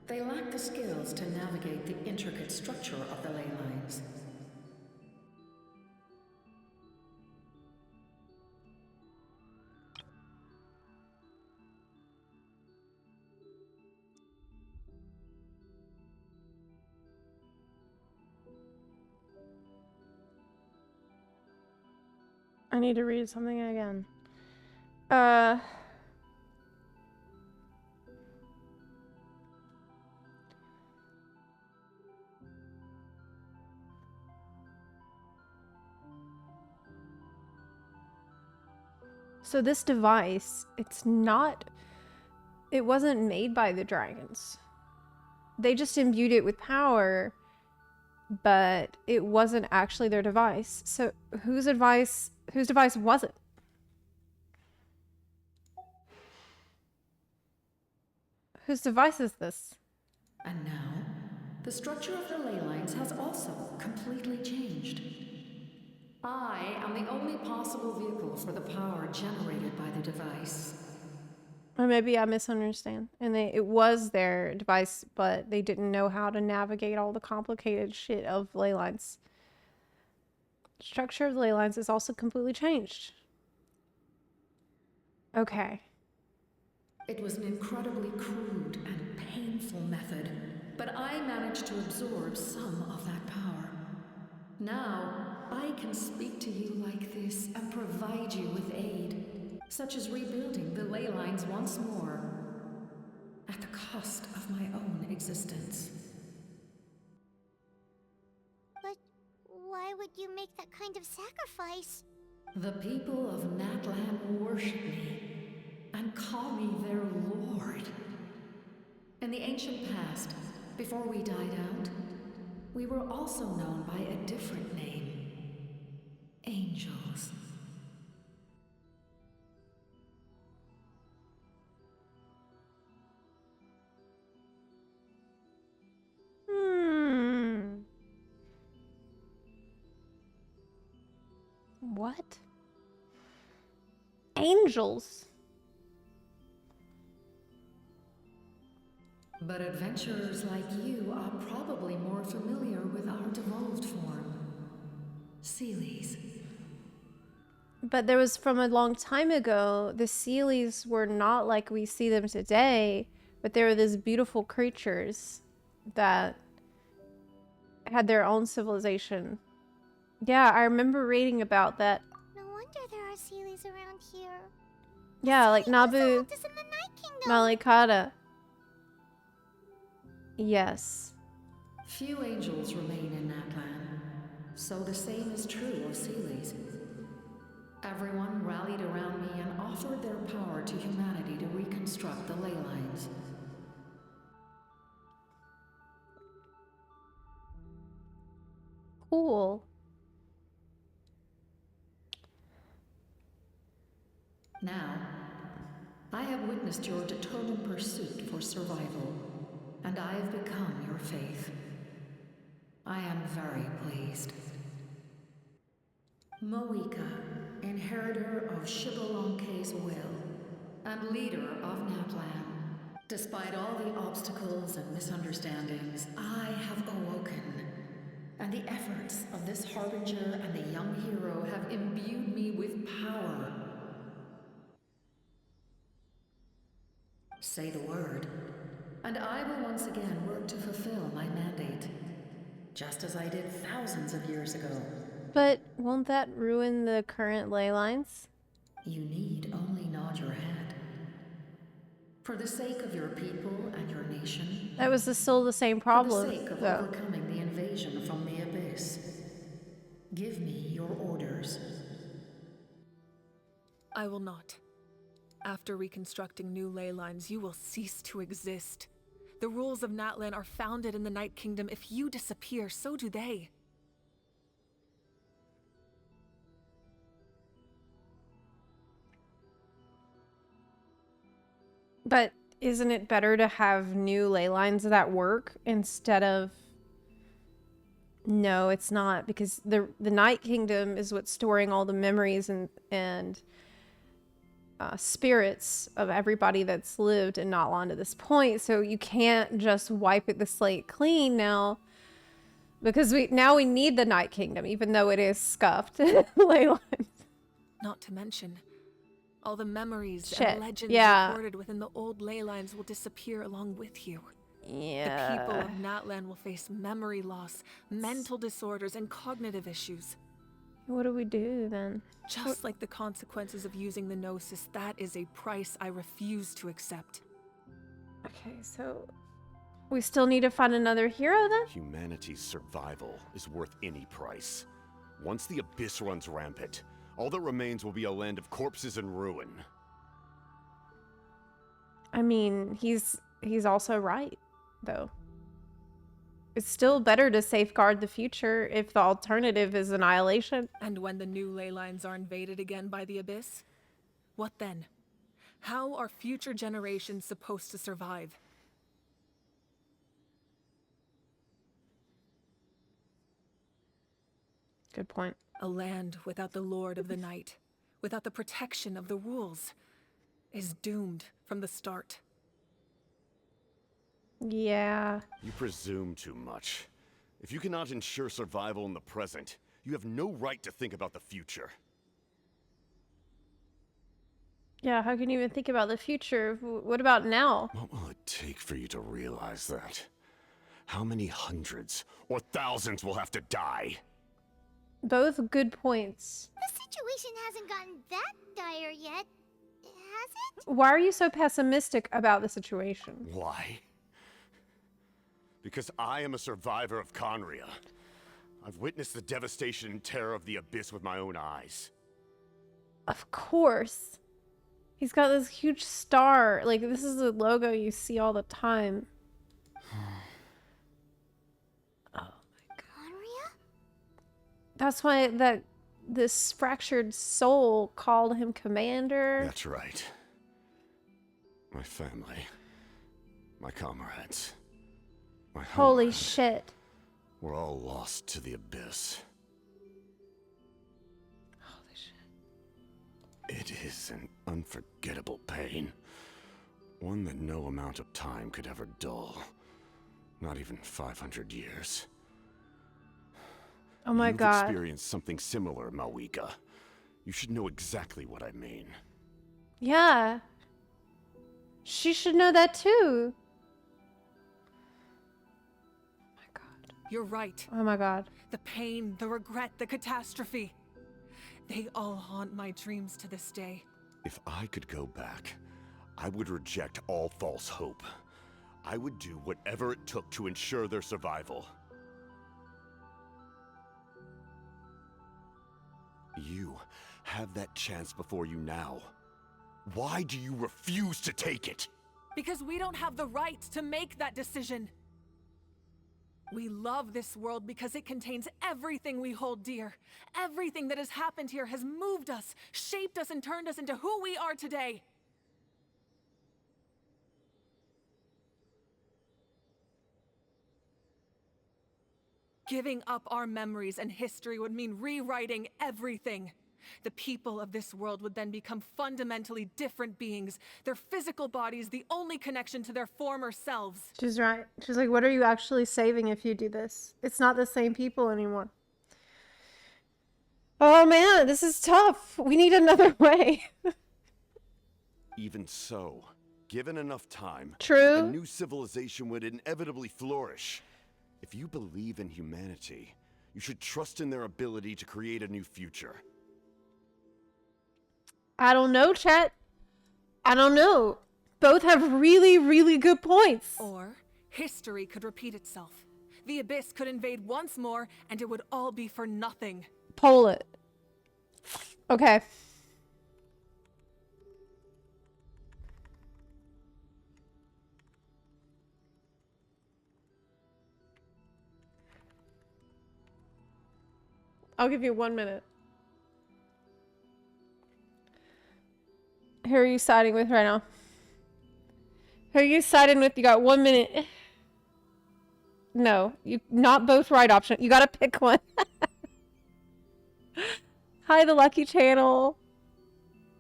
They lacked the skills to navigate the intricate structure of the ley lines. I need to read something again. So this device, it wasn't made by the dragons. They just imbued it with power, but it wasn't actually their device. So whose device was it? Whose device is this? And now, the structure of the ley lines has also completely changed. I am the only possible vehicle for the power generated by the device. Or maybe I misunderstand. And it was their device, but they didn't know how to navigate all the complicated shit of ley lines. Structure of the ley lines is also completely changed. Okay. It was an incredibly crude and painful method, but I managed to absorb some of that power. Now, I can speak to you like this and provide you with aid, such as rebuilding the ley lines once more, at the cost of my own existence. But why would you make that kind of sacrifice? The people of Natlan worship me and call me their lord. In the ancient past, before we died out, we were also known by a different name. Angels. What? Angels? But adventurers like you are probably more familiar with our devolved form. Sealies. But there was from a long time ago, the Sealies were not like we see them today, but they were these beautiful creatures that had their own civilization. Yeah, I remember reading about that. No wonder there are Sealies around here. Yeah, like Also Nabu, helped us in the Night Kingdom. Malikata. Yes. Few angels remain in Natlan, so the same is true of Sealies. Everyone rallied around me and offered their power to humanity to reconstruct the ley lines. Cool. Now, I have witnessed your determined pursuit for survival, and I have become your faith. I am very pleased. Moika, inheritor of Shibalonke's will, and leader of Natlan. Despite all the obstacles and misunderstandings, I have awoken, and the efforts of this harbinger and the young hero have imbued me with power. Say the word, and I will once again work to fulfill my mandate, just as I did thousands of years ago. But won't that ruin the current ley lines? You need only nod your head. For the sake of your people and your nation. That was still the same problem, For the sake of though. overcoming the invasion from the Abyss. Give me your orders. I will not. After reconstructing new ley lines, you will cease to exist. The rules of Natlan are founded in the Night Kingdom. If you disappear, so do they. But isn't it better to have new ley lines that work instead of... No, it's not, because the Night Kingdom is what's storing all the memories and spirits of everybody that's lived in Natlan to this point. So you can't just wipe the slate clean now, because we need the Night Kingdom, even though it is scuffed ley lines. Not to mention, all the memories Shit, and legends yeah. recorded within the old ley lines will disappear along with you. Yeah. The people of Natlan will face memory loss, mental disorders, and cognitive issues. What do we do then? Just like the consequences of using the Gnosis, that is a price I refuse to accept. Okay, so we still need to find another hero then? Humanity's survival is worth any price. Once the Abyss runs rampant, all that remains will be a land of corpses and ruin. I mean, he's also right, though. It's still better to safeguard the future if the alternative is annihilation. And when the new ley lines are invaded again by the Abyss, what then? How are future generations supposed to survive? Good point. A land without the Lord of the Night, without the protection of the rules, is doomed from the start. Yeah. You presume too much. If you cannot ensure survival in the present, you have no right to think about the future. Yeah, how can you even think about the future? What about now? What will it take for you to realize that? How many hundreds or thousands will have to die? Both good points. The situation hasn't gotten that dire yet, has it? Why are you so pessimistic about the situation? Why? Because I am a survivor of Conria. I've witnessed the devastation and terror of the Abyss with my own eyes. Of course. He's got this huge star. Like, this is the logo you see all the time. That's why this fractured soul called him commander. That's right. My family, my comrades, my Holy homeland, shit. we're all lost to the Abyss. Holy shit. It is an unforgettable pain. One that no amount of time could ever dull. Not even 500 years. Oh my God. You've experienced something similar, Malwika. You should know exactly what I mean. Yeah. She should know that too. Oh my God. You're right. Oh my God. The pain, the regret, the catastrophe. They all haunt my dreams to this day. If I could go back, I would reject all false hope. I would do whatever it took to ensure their survival. You have that chance before you now. Why do you refuse to take it? Because we don't have the right to make that decision. We love this world because it contains everything we hold dear. Everything that has happened here has moved us, shaped us, and turned us into who we are today. Giving up our memories and history would mean rewriting everything. The people of this world would then become fundamentally different beings, their physical bodies the only connection to their former selves. She's right. She's like, what are you actually saving if you do this? It's not the same people anymore. Oh man, this is tough. We need another way. Even so, given enough time, True. a new civilization would inevitably flourish. If you believe in humanity, you should trust in their ability to create a new future. I don't know, chat. I don't know. Both have really, really good points. Or history could repeat itself. The Abyss could invade once more, and it would all be for nothing. Poll it. Okay. I'll give you 1 minute. Who are you siding with right now? Who are you siding with? You got 1 minute. No, you not both right option. You gotta pick one. Hi, the Lucky Channel.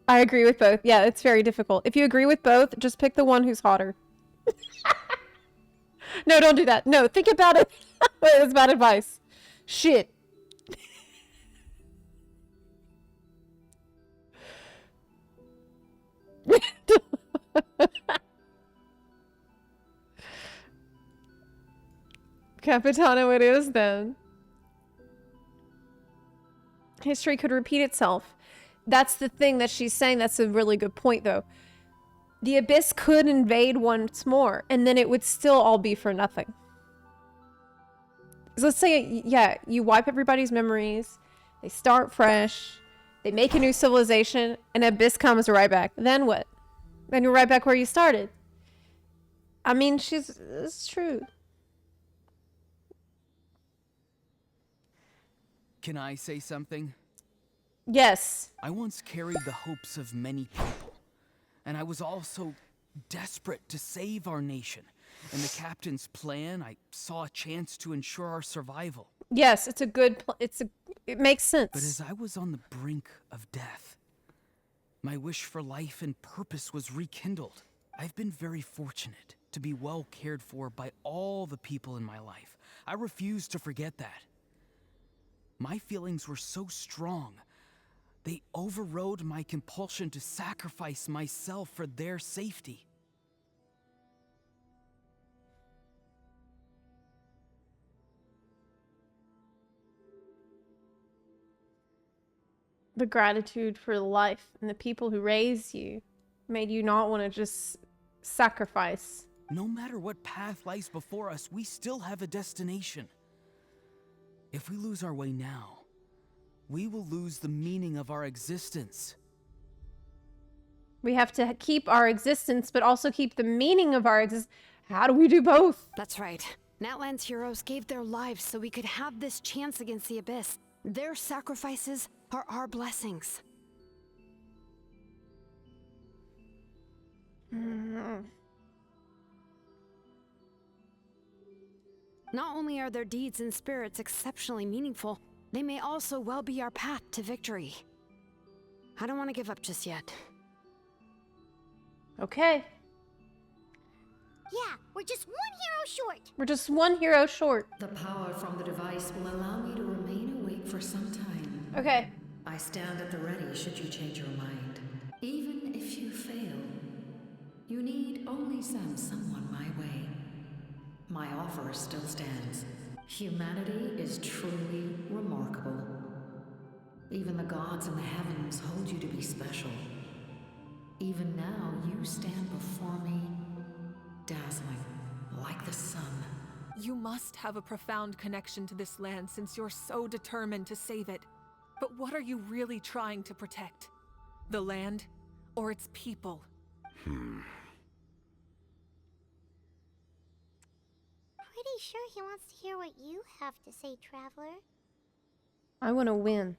I agree with both. Yeah, it's very difficult. If you agree with both, just pick the one who's hotter. No, don't do that. No, think about it. It's bad advice. Shit. Capitano it is then. History could repeat itself. That's the thing that she's saying. That's a really good point, though. The Abyss could invade once more, and then it would still all be for nothing. So let's say, yeah, you wipe everybody's memories, they start fresh, they make a new civilization, and Abyss comes right back. Then what? Then you're right back where you started. I mean, it's true. Can I say something? Yes. I once carried the hopes of many people, and I was also desperate to save our nation. In the captain's plan, I saw a chance to ensure our survival. Yes, it's a good It makes But sense. as I was on the brink of death, my wish for life and purpose was rekindled. I've been very fortunate to be well cared for by all the people in my life. I refuse to forget that. My feelings were so strong, they overrode my compulsion to sacrifice myself for their safety. The gratitude for life and the people who raised you made you not want to just sacrifice. No matter what path lies before us, we still have a destination. If we lose our way now, we will lose the meaning of our existence. We have to keep our existence, but also keep the meaning of our existence. How do we do both? That's right. Natlan's heroes gave their lives so we could have this chance against the Abyss. Their sacrifices are our blessings. Not only are their deeds and spirits exceptionally meaningful, they may also well be our path to victory. I don't want to give up just yet. Okay. Yeah, we're just one hero short. We're just one hero short. The power from the device will allow me to remain awake for some time. Okay. I stand at the ready should you change your mind. Even if you fail, you need only send someone my way. My offer still stands. Humanity is truly remarkable. Even the gods in the heavens hold you to be special. Even now, you stand before me, dazzling, like the sun. You must have a profound connection to this land since you're so determined to save it. But what are you really trying to protect? The land or its people? Pretty sure he wants to hear what you have to say, Traveler. I want to win.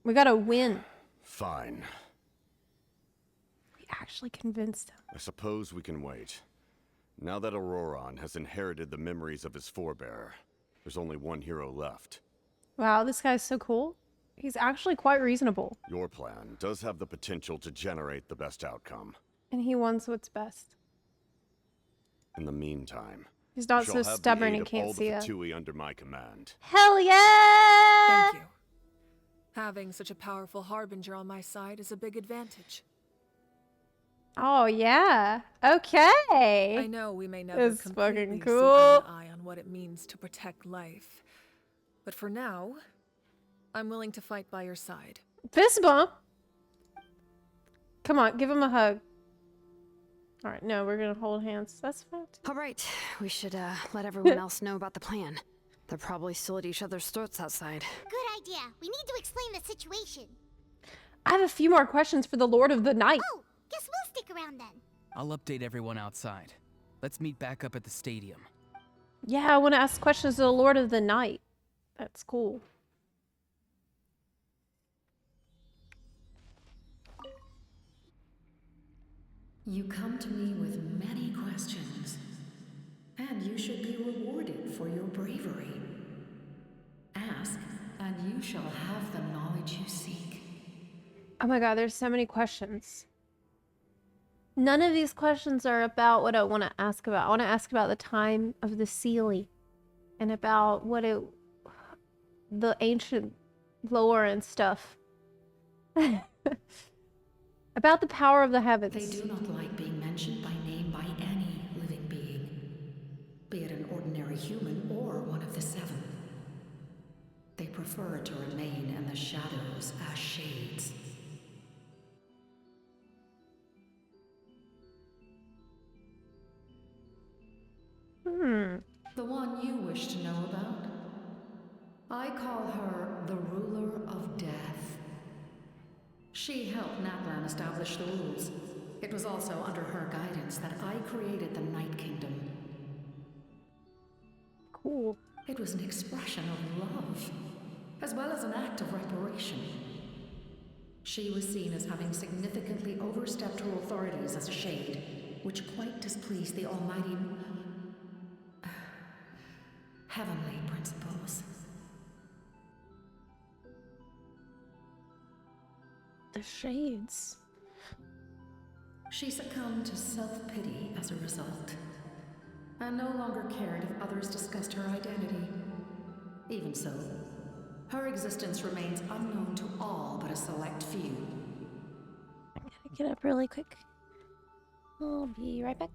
We gotta win. Fine. We actually convinced him. I suppose we can wait. Now that Auroron has inherited the memories of his forebearer, there's only one hero left. Wow, this guy's so cool. He's actually quite reasonable. Your plan does have the potential to generate the best outcome. And he wants what's best. In the meantime, He's not shall so have the stubborn aid and of can't all see the it. Fatui under my command. Hell yeah! Thank you. Having such a powerful harbinger on my side is a big advantage. Oh yeah. Okay. I know we may never It's completely fucking see cool. eye to eye on what it means to protect life. But for now, I'm willing to fight by your side. Fist bump. Come on, give him a hug. All right, no, we're gonna hold hands. That's fine. All right, we should let everyone else know about the plan. They're probably still at each other's throats outside. Good idea. We need to explain the situation. I have a few more questions for the Lord of the Night. Oh, guess we'll stick around then. I'll update everyone outside. Let's meet back up at the stadium. Yeah, I want to ask questions to the Lord of the Night. That's cool. You come to me with many questions, and you should be rewarded for your bravery. Ask, and you shall have the knowledge you seek. Oh my god, there's so many questions. None of these questions are about what I want to ask about. I want to ask about the time of the Sealy and about the ancient lore and stuff. About the power of the heavens. They do not like being mentioned by name by any living being, be it an ordinary human or one of the seven. They prefer to remain in the shadows as shades. The one you wish to know about? I call her the Ruler of Death. She helped Natlan establish the rules. It was also under her guidance that I created the Night Kingdom. Cool. It was an expression of love, as well as an act of reparation. She was seen as having significantly overstepped her authorities as a shade, which quite displeased the almighty heavenly principles. The shades. She succumbed to self-pity as a result, and no longer cared if others discussed her identity. Even so, her existence remains unknown to all but a select few. I gotta get up really quick. I'll be right back.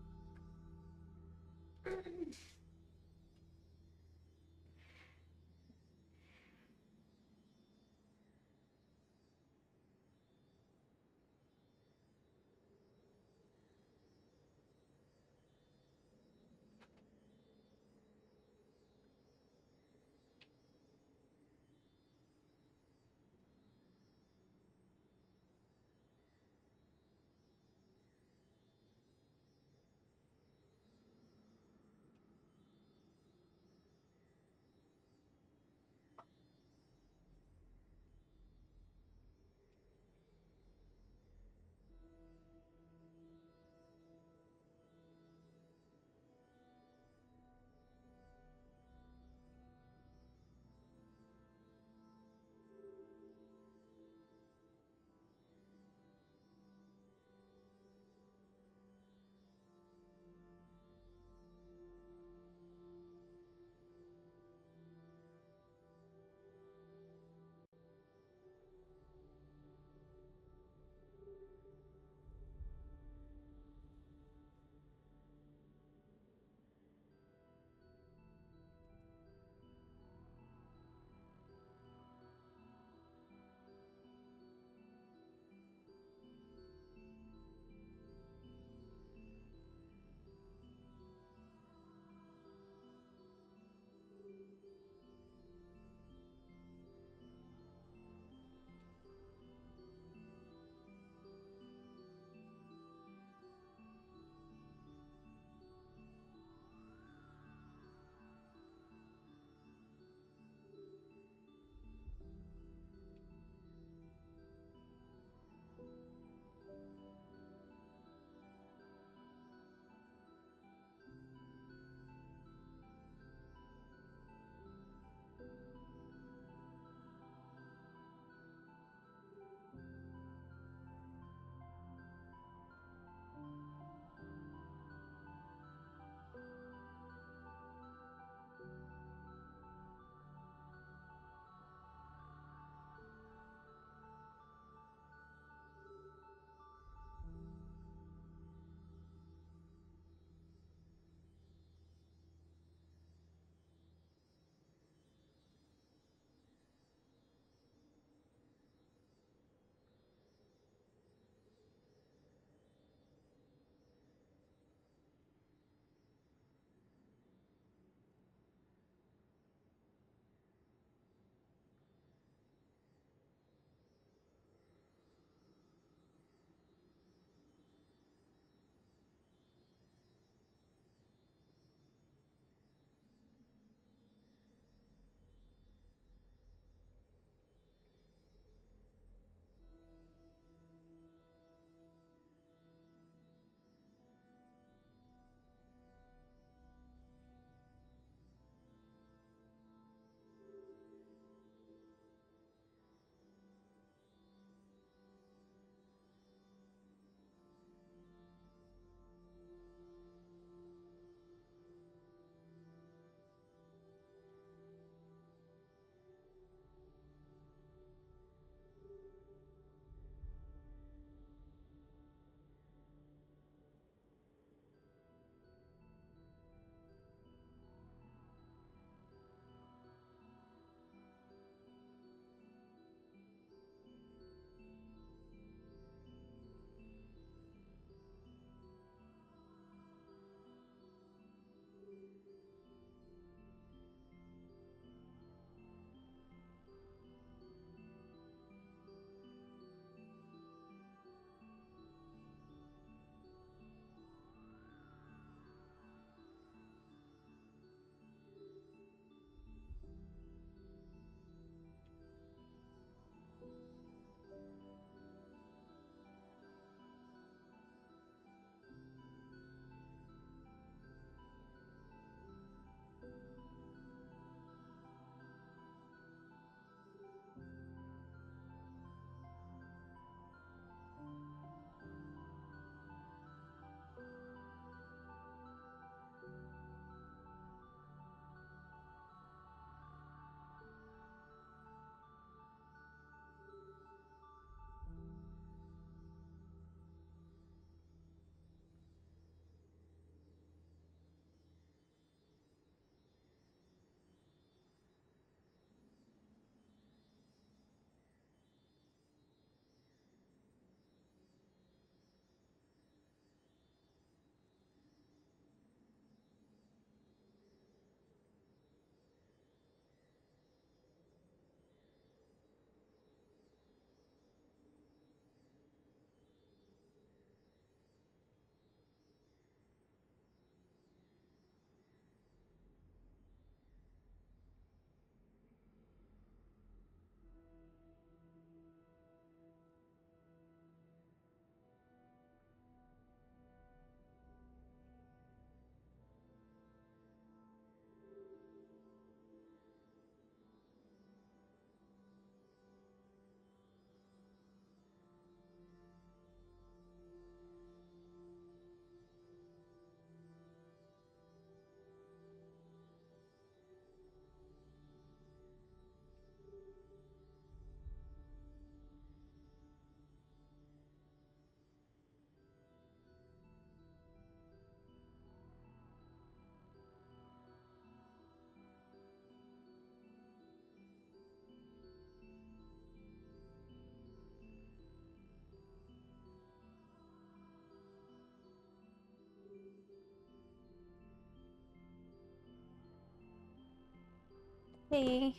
Hey.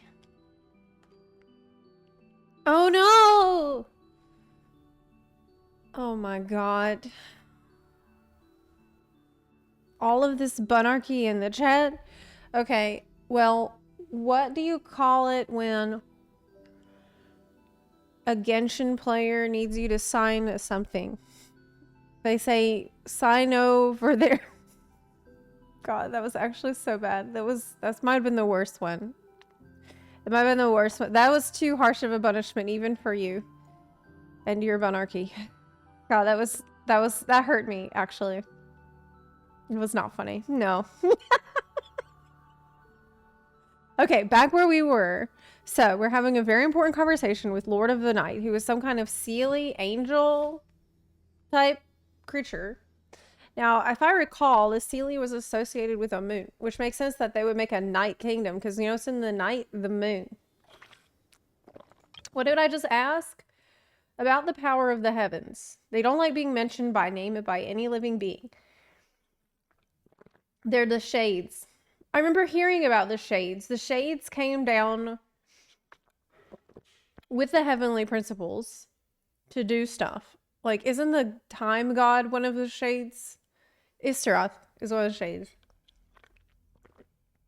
Oh no! Oh my god. All of this bunarchy in the chat? Okay, well, what do you call it when a Genshin player needs you to sign something? They say, sign over there. God, that was actually so bad. That might have been the worst one. It might have been the worst one. That was too harsh of a punishment, even for you. And your bunarchy. God, that hurt me, actually. It was not funny. No. Okay, back where we were. So, we're having a very important conversation with Lord of the Night, who is some kind of Seelie angel type creature. Now, if I recall, the Seelie was associated with a moon, which makes sense that they would make a night kingdom, because, you know, it's in the night, the moon. What did I just ask? About the power of the heavens. They don't like being mentioned by name by any living being. They're the shades. I remember hearing about the shades. The shades came down with the heavenly principles to do stuff. Like, isn't the time god one of the shades? Istarath is one of the shades.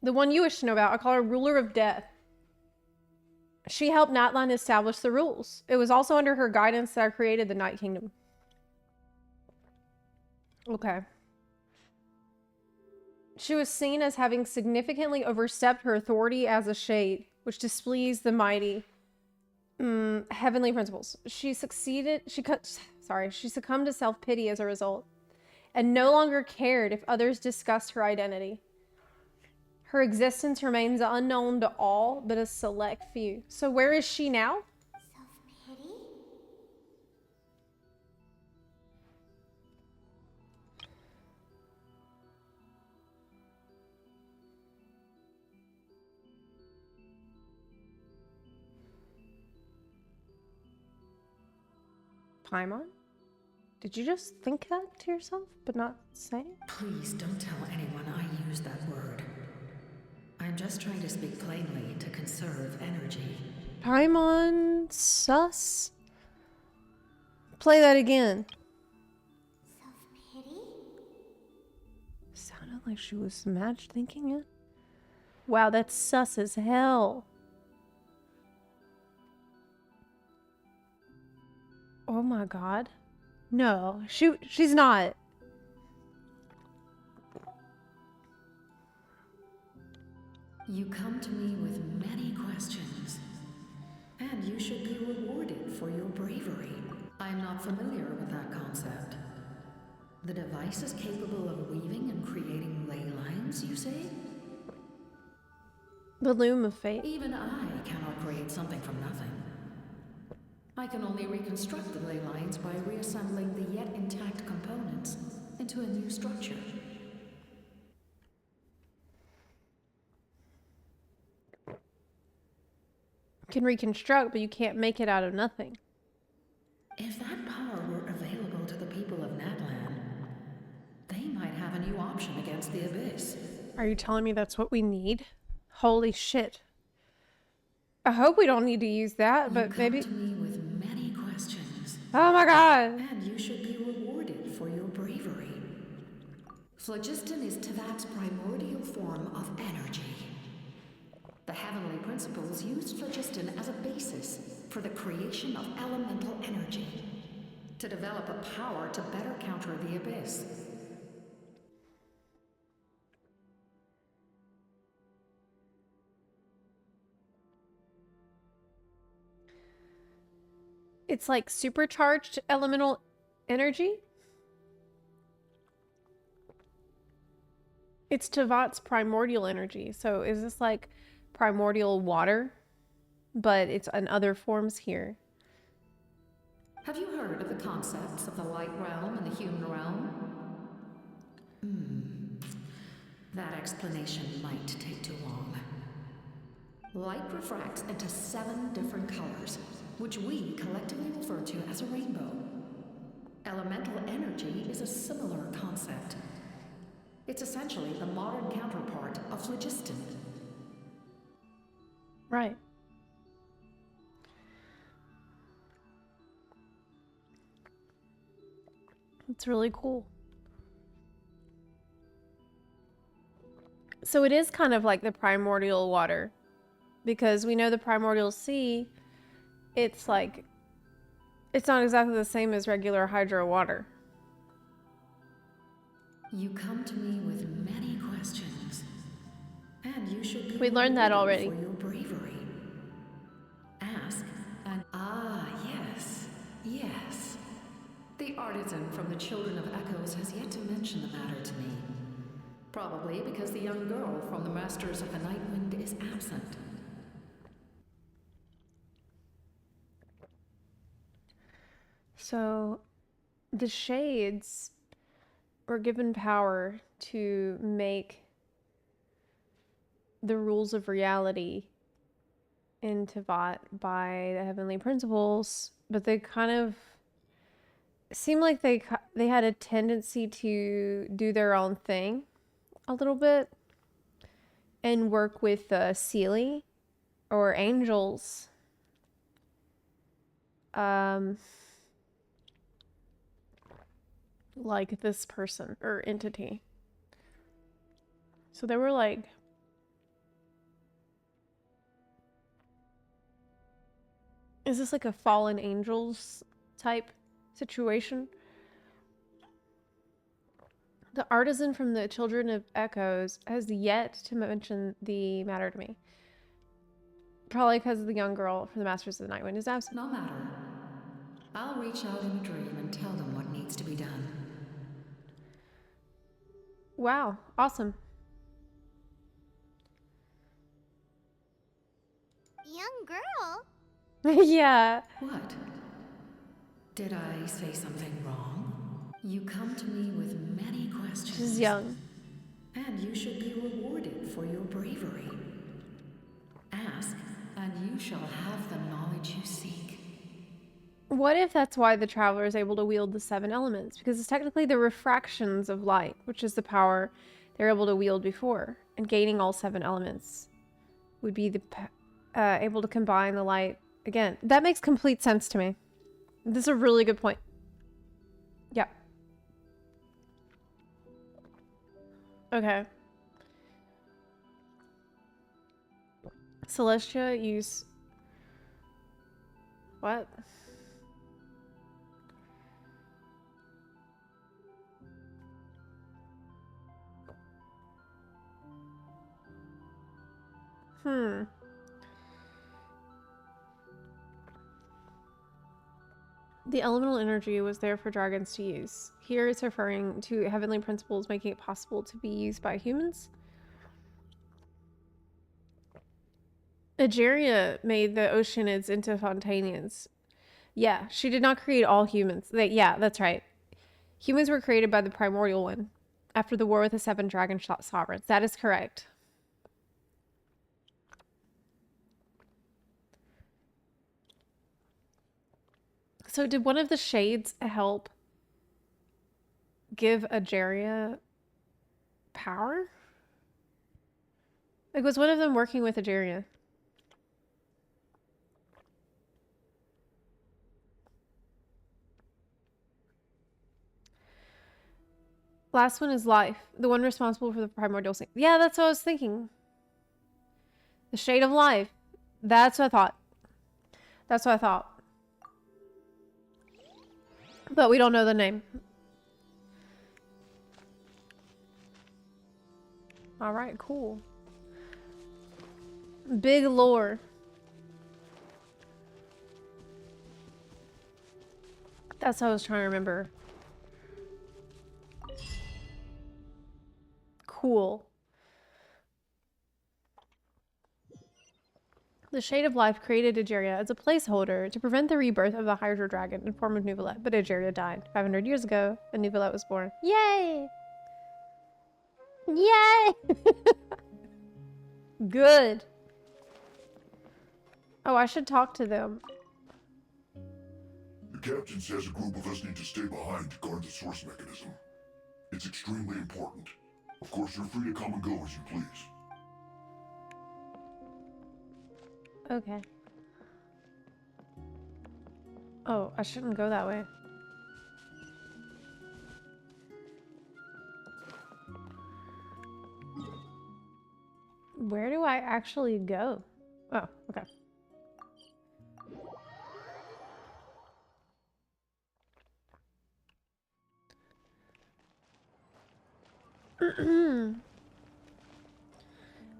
The one you wish to know about, I call her ruler of death. She helped Natlan establish the rules. It was also under her guidance that I created the Night Kingdom. Okay. She was seen as having significantly overstepped her authority as a shade, which displeased the mighty heavenly principles. She succumbed to self-pity as a result, and no longer cared if others discussed her identity. Her existence remains unknown to all but a select few. So where is she now? Self-pity? Paimon? Did you just think that to yourself, but not say it? Please don't tell anyone I used that word. I'm just trying to speak plainly to conserve energy. Paimon sus? Play that again. Self-pity? Sounded like she was match thinking it. Wow, that's sus as hell. Oh my god. No, she's not. You come to me with many questions, and you should be rewarded for your bravery. I'm not familiar with that concept. The device is capable of weaving and creating ley lines, you say? The loom of fate. Even I cannot create something from nothing. I can only reconstruct the ley lines by reassembling the yet intact components into a new structure. You can reconstruct, but you can't make it out of nothing. If that power were available to the people of Natlan, they might have a new option against the Abyss. Are you telling me that's what we need? Holy shit. I hope we don't need to use that, but maybe... You come to me with many questions. Oh my god! And you should be rewarded for your bravery. Phlogiston is Tevat's primordial form of energy. The heavenly principles used phlogiston as a basis for the creation of elemental energy, to develop a power to better counter the Abyss. It's like supercharged elemental energy? It's Tevat's primordial energy. So is this like primordial water? But it's in other forms here. Have you heard of the concepts of the light realm and the human realm? That explanation might take too long. Light refracts into 7 different colors, which we collectively refer to as a rainbow. Elemental energy is a similar concept. It's essentially the modern counterpart of phlogiston. Right. It's really cool. So it is kind of like the primordial water, because we know the primordial sea, it's like, it's not exactly the same as regular hydro water. You come to me with many questions, and you should be We learned that rewarded already. for your bravery. Ask and yes. The artisan from the Children of Echoes has yet to mention the matter to me. Probably because the young girl from the Masters of the Night Wind is absent. So the shades were given power to make the rules of reality in Tevat by the heavenly principles, but they kind of seemed like they had a tendency to do their own thing a little bit and work with the Seelie or angels. Like this person or entity. So they were like, is this like a fallen angels type situation? The artisan from the Children of Echoes has yet to mention the matter to me. Probably because the young girl from the Masters of the Night Wind is absent. No matter. I'll reach out in a dream and tell them what needs to be done. Wow, awesome. Young girl? Yeah. What? Did I say something wrong? You come to me with many questions. She's young. And you should be rewarded for your bravery. Ask, and you shall have the knowledge you seek. What if that's why the Traveler is able to wield the 7 elements? Because it's technically the refractions of light, which is the power they're able to wield before. And gaining all 7 elements would be the able to combine the light again. That makes complete sense to me. This is a really good point. Yeah. Okay. Celestia use... What? The elemental energy was there for dragons to use. Here it's referring to heavenly principles making it possible to be used by humans. Egeria made the Oceanids into Fontanians. Yeah, she did not create all humans. Yeah, that's right. Humans were created by the Primordial One after the war with the 7 dragon sovereigns. That is correct. So did one of the shades help give Egeria power? Like, was one of them working with Egeria? Last one is life. The one responsible for the primordial thing. Yeah, that's what I was thinking. The shade of life. That's what I thought. That's what I thought. But we don't know the name. Alright, cool. Big lore. That's what I was trying to remember. Cool. The Shade of Life created Egeria as a placeholder to prevent the rebirth of the Hydro Dragon in form of Nuvalet, but Egeria died 500 years ago, and Nuvalet was born. Yay! Yay! Good. Oh, I should talk to them. The captain says a group of us need to stay behind to guard the source mechanism. It's extremely important. Of course, you're free to come and go as you please. Okay. Oh, I shouldn't go that way. Where do I actually go? Oh, okay.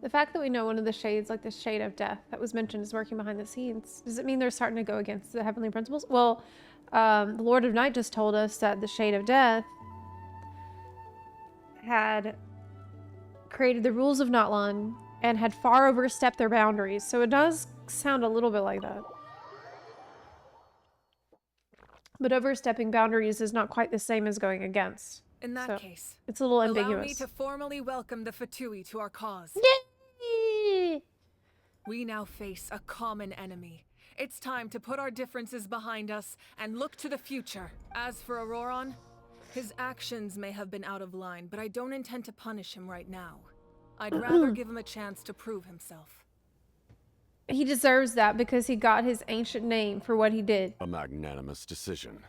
The fact that we know one of the shades, like the shade of death that was mentioned, is working behind the scenes, does it mean they're starting to go against the heavenly principles? Well, the Lord of Night just told us that the shade of death had created the rules of Natlan and had far overstepped their boundaries. So it does sound a little bit like that. But overstepping boundaries is not quite the same as going against. In that So case, it's a little allow me ambiguous. to formally welcome the Fatui to our cause. Yay! We now face a common enemy. It's time to put our differences behind us and look to the future. As for Auroron, his actions may have been out of line, but I don't intend to punish him right now. I'd rather give him a chance to prove himself. He deserves that because he got his ancient name for what he did. A magnanimous decision.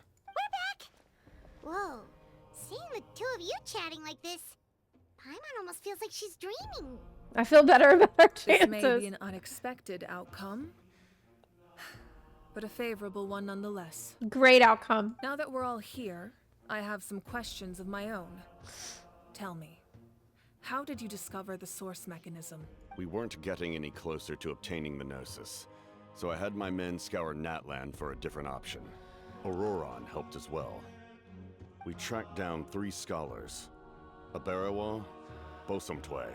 Whoa. Seeing the two of you chatting like this, Paimon almost feels like she's dreaming. I feel better about our This chances. may be an unexpected outcome, but a favorable one nonetheless. Great outcome. Now that we're all here, I have some questions of my own. Tell me, how did you discover the source mechanism? We weren't getting any closer to obtaining the Gnosis, so I had my men scour Natlan for a different option. Auroron helped as well. We tracked down 3 scholars, Aberawa, Bosomtwe,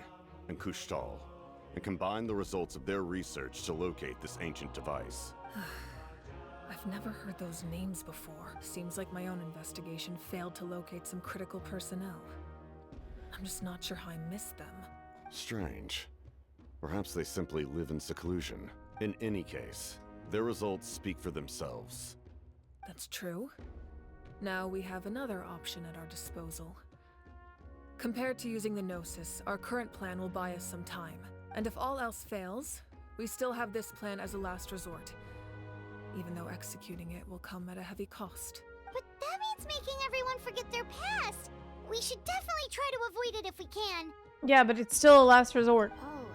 and Kushtal, and combined the results of their research to locate this ancient device. I've never heard those names before. Seems like my own investigation failed to locate some critical personnel. I'm just not sure how I missed them. Strange. Perhaps they simply live in seclusion. In any case, their results speak for themselves. That's true. Now we have another option at our disposal. Compared to using the Gnosis, our current plan will buy us some time. And if all else fails, we still have this plan as a last resort. Even though executing it will come at a heavy cost. But that means making everyone forget their past. We should definitely try to avoid it if we can. Yeah, but it's still a last resort. Oh,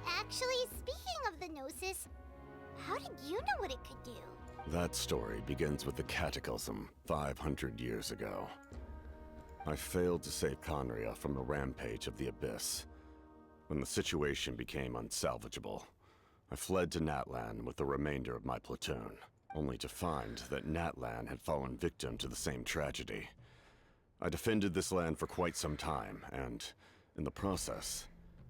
actually, speaking of the Gnosis, how did you know what it could do? That story begins with the Cataclysm 500 years ago. I failed to save Conria from the rampage of the Abyss. When the situation became unsalvageable, I fled to Natlan with the remainder of my platoon, only to find that Natlan had fallen victim to the same tragedy. I defended this land for quite some time, and, in the process,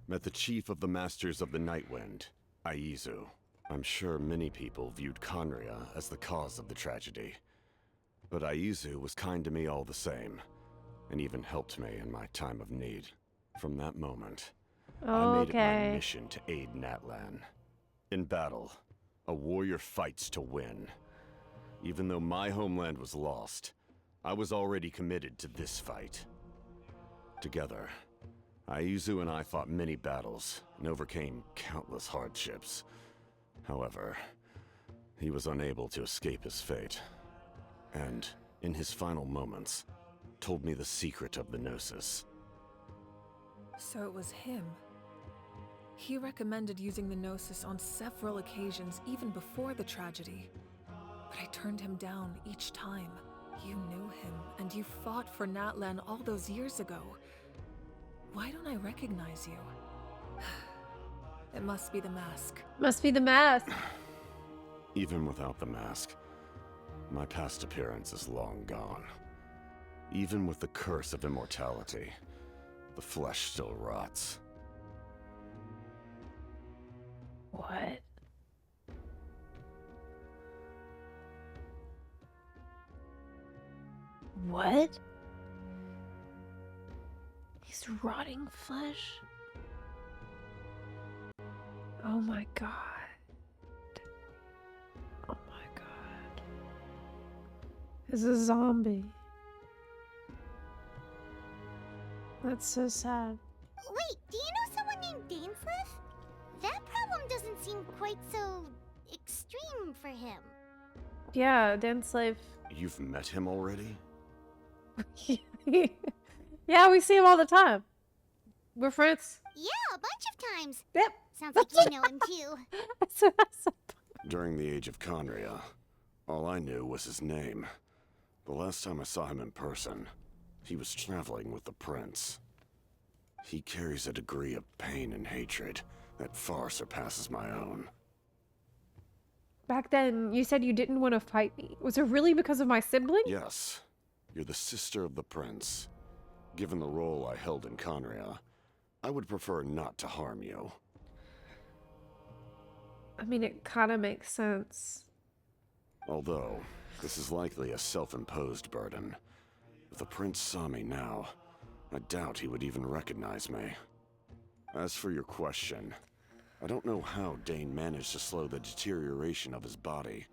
met the chief of the Masters of the Nightwind, Aizu. I'm sure many people viewed Conria as the cause of the tragedy, but Aizu was kind to me all the same, and even helped me in my time of need. From that moment, I made it my mission to aid Natlan. In battle, a warrior fights to win. Even though my homeland was lost, I was already committed to this fight. Together, Aizu and I fought many battles and overcame countless hardships. However, he was unable to escape his fate, and, in his final moments, told me the secret of the Gnosis. So it was him. He recommended using the Gnosis on several occasions, even before the tragedy. But I turned him down each time. You knew him, and you fought for Natlan all those years ago. Why don't I recognize you? It must be the mask. Must be the mask. Even without the mask, my past appearance is long gone. Even with the curse of immortality, the flesh still rots. What? What? He's rotting flesh? Oh my god. Oh my god. He's a zombie. That's so sad. Wait, do you know someone named Dainsleif? That problem doesn't seem quite so extreme for him. Yeah, Den Slave. You've met him already? Yeah, we see him all the time. We're friends. Yeah, a bunch of times. Yep. Sounds like you know him too. During the age of Conria, all I knew was his name. The last time I saw him in person, he was traveling with the prince. He carries a degree of pain and hatred that far surpasses my own. Back then, you said you didn't want to fight me. Was it really because of my sibling? Yes, you're the sister of the prince. Given the role I held in Conria, I would prefer not to harm you. I mean, it kind of makes sense. Although, this is likely a self-imposed burden. If the prince saw me now, I doubt he would even recognize me. As for your question, I don't know how Dane managed to slow the deterioration of his body.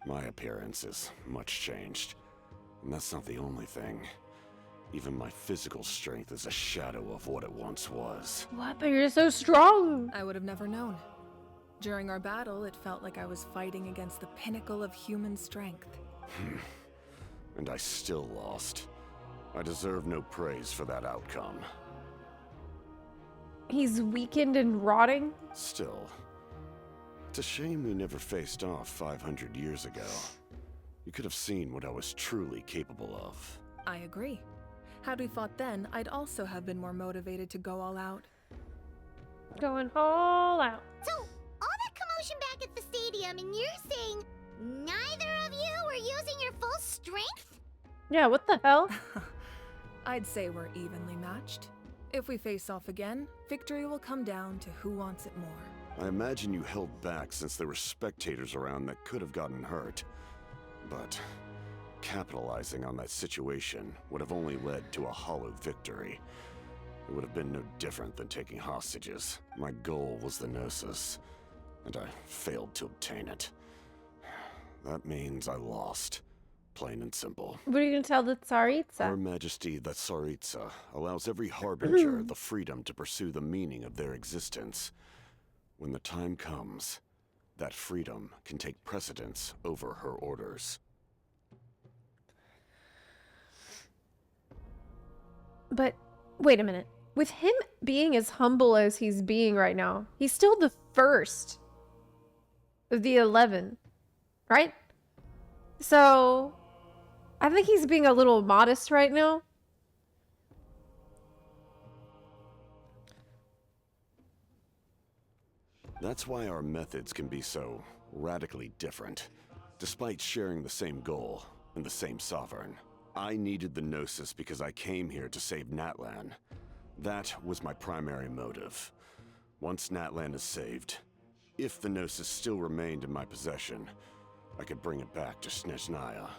My appearance is much changed, and that's not the only thing. Even my physical strength is a shadow of what it once was. What? But you're so strong! I would have never known. During our battle, it felt like I was fighting against the pinnacle of human strength. And I still lost. I deserve no praise for that outcome. He's weakened and rotting? Still, it's a shame we never faced off 500 years ago. You could have seen what I was truly capable of. I agree. Had we fought then, I'd also have been more motivated to go all out. Going all out. So, all that commotion back at the stadium, and you're saying neither of you were using your full strength? Yeah, what the hell? I'd say we're evenly matched. If we face off again, victory will come down to who wants it more. I imagine you held back since there were spectators around that could have gotten hurt. But capitalizing on that situation would have only led to a hollow victory. It would have been no different than taking hostages. My goal was the Gnosis, and I failed to obtain it. That means I lost. Plain and simple. What are you going to tell the Tsaritsa? Her Majesty, the Tsaritsa, allows every harbinger the freedom to pursue the meaning of their existence. When the time comes, that freedom can take precedence over her orders. But, wait a minute. With him being as humble as he's being right now, he's still the first of the 11, right? So, I think he's being a little modest right now. That's why our methods can be so radically different, despite sharing the same goal and the same sovereign. I needed the Gnosis because I came here to save Natlan. That was my primary motive. Once Natlan is saved, if the Gnosis still remained in my possession, I could bring it back to Snezhnaya.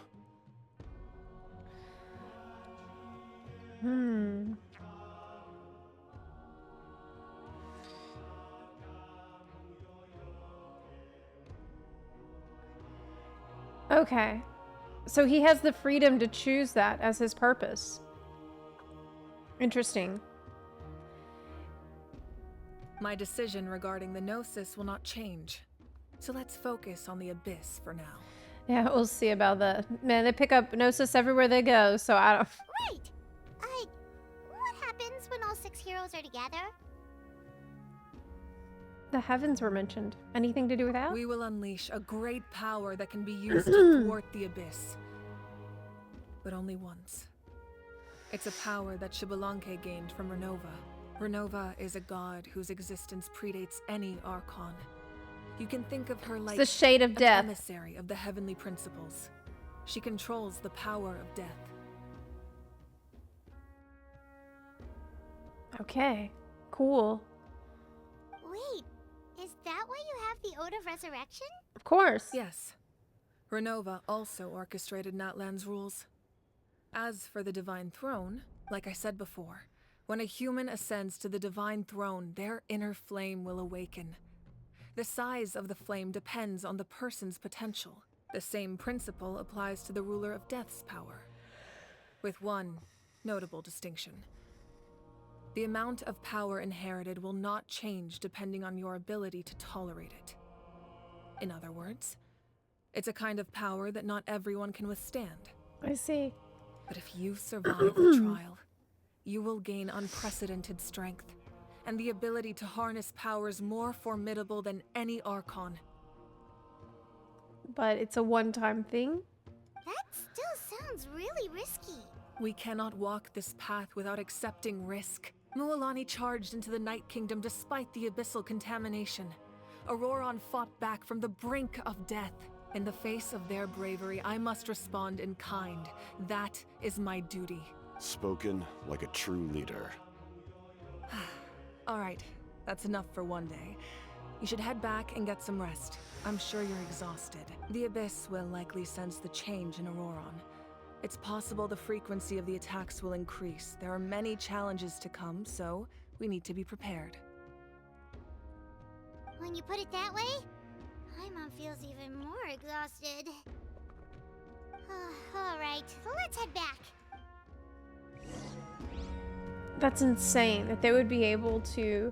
Okay. So he has the freedom to choose that as his purpose. Interesting. My decision regarding the Gnosis will not change. So let's focus on the Abyss for now. Yeah, we'll see about that. Man, they pick up Gnosis everywhere they go, so I don't... Right! What happens when all 6 heroes are together? The heavens were mentioned. Anything to do with that? We will unleash a great power that can be used to thwart the Abyss. But only once. It's a power that Xbalanque gained from Renova. Renova is a god whose existence predates any Archon. You can think of her like the shade of death, an emissary of the heavenly principles. She controls the power of death. Okay, cool. Wait, is that why you have the Ode of Resurrection? Of course. Yes. Renova also orchestrated Natlan's rules. As for the Divine Throne, like I said before, when a human ascends to the Divine Throne, their inner flame will awaken. The size of the flame depends on the person's potential. The same principle applies to the ruler of Death's power, with one notable distinction. The amount of power inherited will not change depending on your ability to tolerate it. In other words, it's a kind of power that not everyone can withstand. I see. But if you survive the trial, you will gain unprecedented strength and the ability to harness powers more formidable than any Archon. But it's a one-time thing? That still sounds really risky. We cannot walk this path without accepting risk. Mualani charged into the Night Kingdom despite the abyssal contamination. Auroron fought back from the brink of death. In the face of their bravery, I must respond in kind. That is my duty. Spoken like a true leader. All right, that's enough for one day. You should head back and get some rest. I'm sure you're exhausted. The Abyss will likely sense the change in Auroron. It's possible the frequency of the attacks will increase. There are many challenges to come, so we need to be prepared. When you put it that way, Paimon feels even more exhausted. Alright, let's head back. That's insane that they would be able to,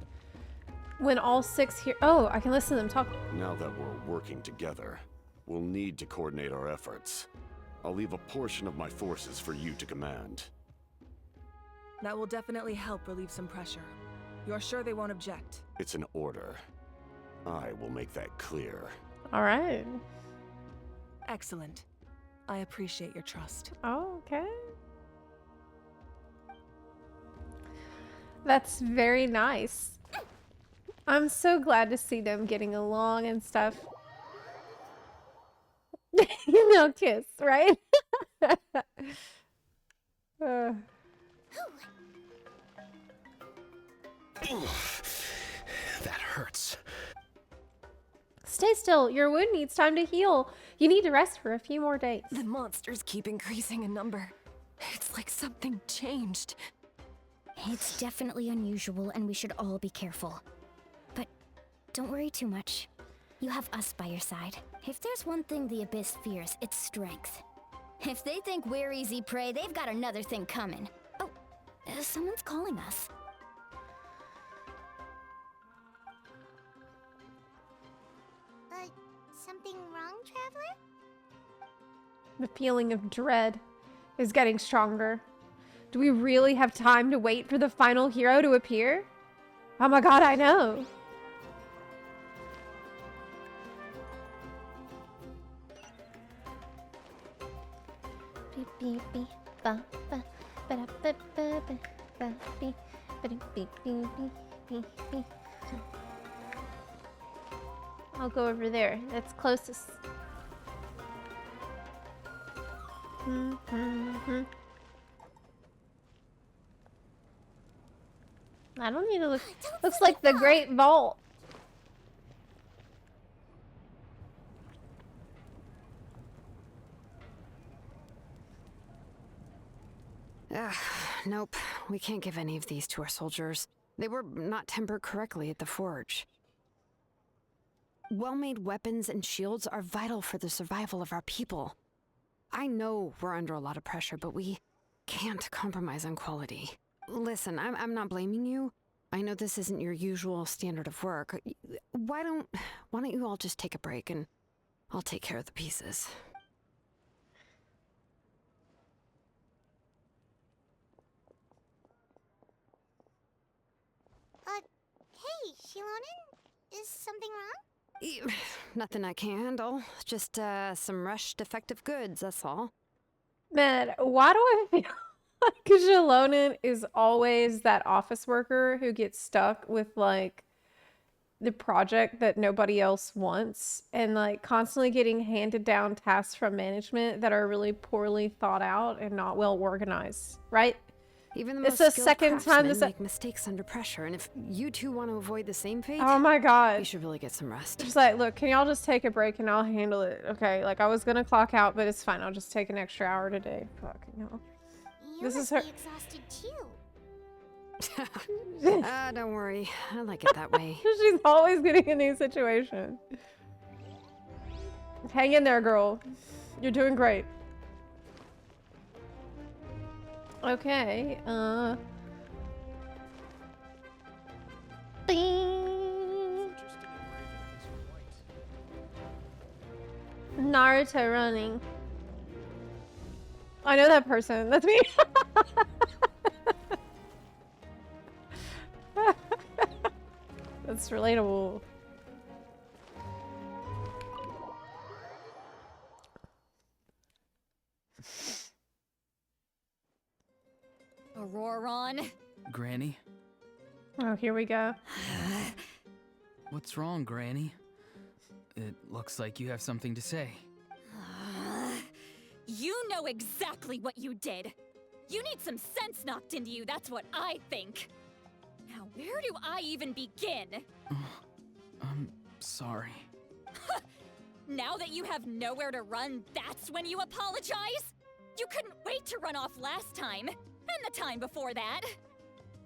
when all 6 here. Oh, I can listen to them talk. Now that we're working together, we'll need to coordinate our efforts. I'll leave a portion of my forces for you to command. That will definitely help relieve some pressure. You're sure they won't object? It's an order. I will make that clear. All right. Excellent. I appreciate your trust. Oh, okay. That's very nice. I'm so glad to see them getting along and stuff. You know, kiss, right? That hurts. Stay still. Your wound needs time to heal. You need to rest for a few more days. The monsters keep increasing in number. It's like something changed. It's definitely unusual, and we should all be careful. But don't worry too much. You have us by your side. If there's one thing the Abyss fears, it's strength. If they think we're easy prey, they've got another thing coming. Oh, someone's calling us. Something wrong, Traveler? The feeling of dread is getting stronger. Do we really have time to wait for the final hero to appear? Oh my god, I know. I'll go over there. That's closest. I don't need to look. Looks like the Great Vault. Nope. We can't give any of these to our soldiers. They were not tempered correctly at the forge. Well-made weapons and shields are vital for the survival of our people. I know we're under a lot of pressure, but we can't compromise on quality. Listen, I'm not blaming you. I know this isn't your usual standard of work. Why don't you all just take a break and I'll take care of the pieces. Hey, Shilonen? Is something wrong? Nothing I can handle. Just some rushed defective goods, that's all. Man, why do I feel like Shilonen is always that office worker who gets stuck with like the project that nobody else wants and like constantly getting handed down tasks from management that are really poorly thought out and not well organized, right? Even the It's most the second time this make mistakes under pressure, and if you two want to avoid the same fate, oh my god, you should really get some rest. Just like, look, can y'all just take a break and I'll handle it? Okay, like I was gonna clock out, but it's fine. I'll just take an extra hour today. Fucking hell. You This must is her. be exhausted too. Don't worry. I like it that way. She's always getting in these situations. Hang in there, girl. You're doing great. Okay, Naruto running. I know that person. That's me. That's relatable. Auroron. Granny? Oh, here we go. What's wrong, Granny? It looks like you have something to say. You know exactly what you did. You need some sense knocked into you, that's what I think. Now, where do I even begin? I'm sorry. Now that you have nowhere to run, that's when you apologize? You couldn't wait to run off last time, and the time before that.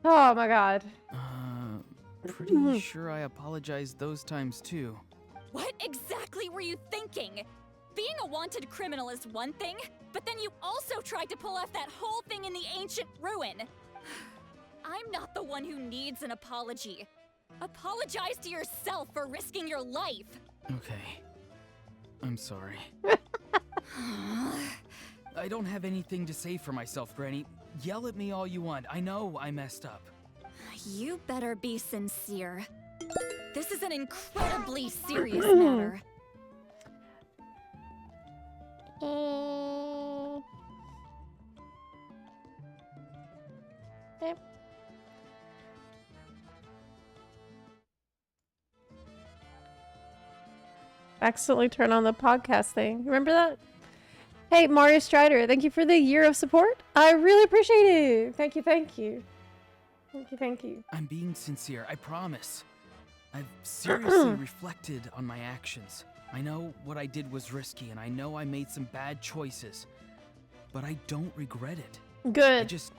Oh my god. Pretty sure I apologized those times too. What exactly were you thinking? Being a wanted criminal is one thing, but then you also tried to pull off that whole thing in the ancient ruin. I'm not the one who needs an apology. Apologize to yourself for risking your life. Okay. I'm sorry. I don't have anything to say for myself, Granny. Yell at me all you want. I know I messed up. You better be sincere. This is an incredibly serious matter. Yep. Accidentally turn on the podcast thing. Remember that? Hey, Mario Strider, thank you for the year of support. I really appreciate it. Thank you, thank you. Thank you, thank you. I'm being sincere, I promise. I've seriously reflected on my actions. I know what I did was risky, and I know I made some bad choices. But I don't regret it. Good. I just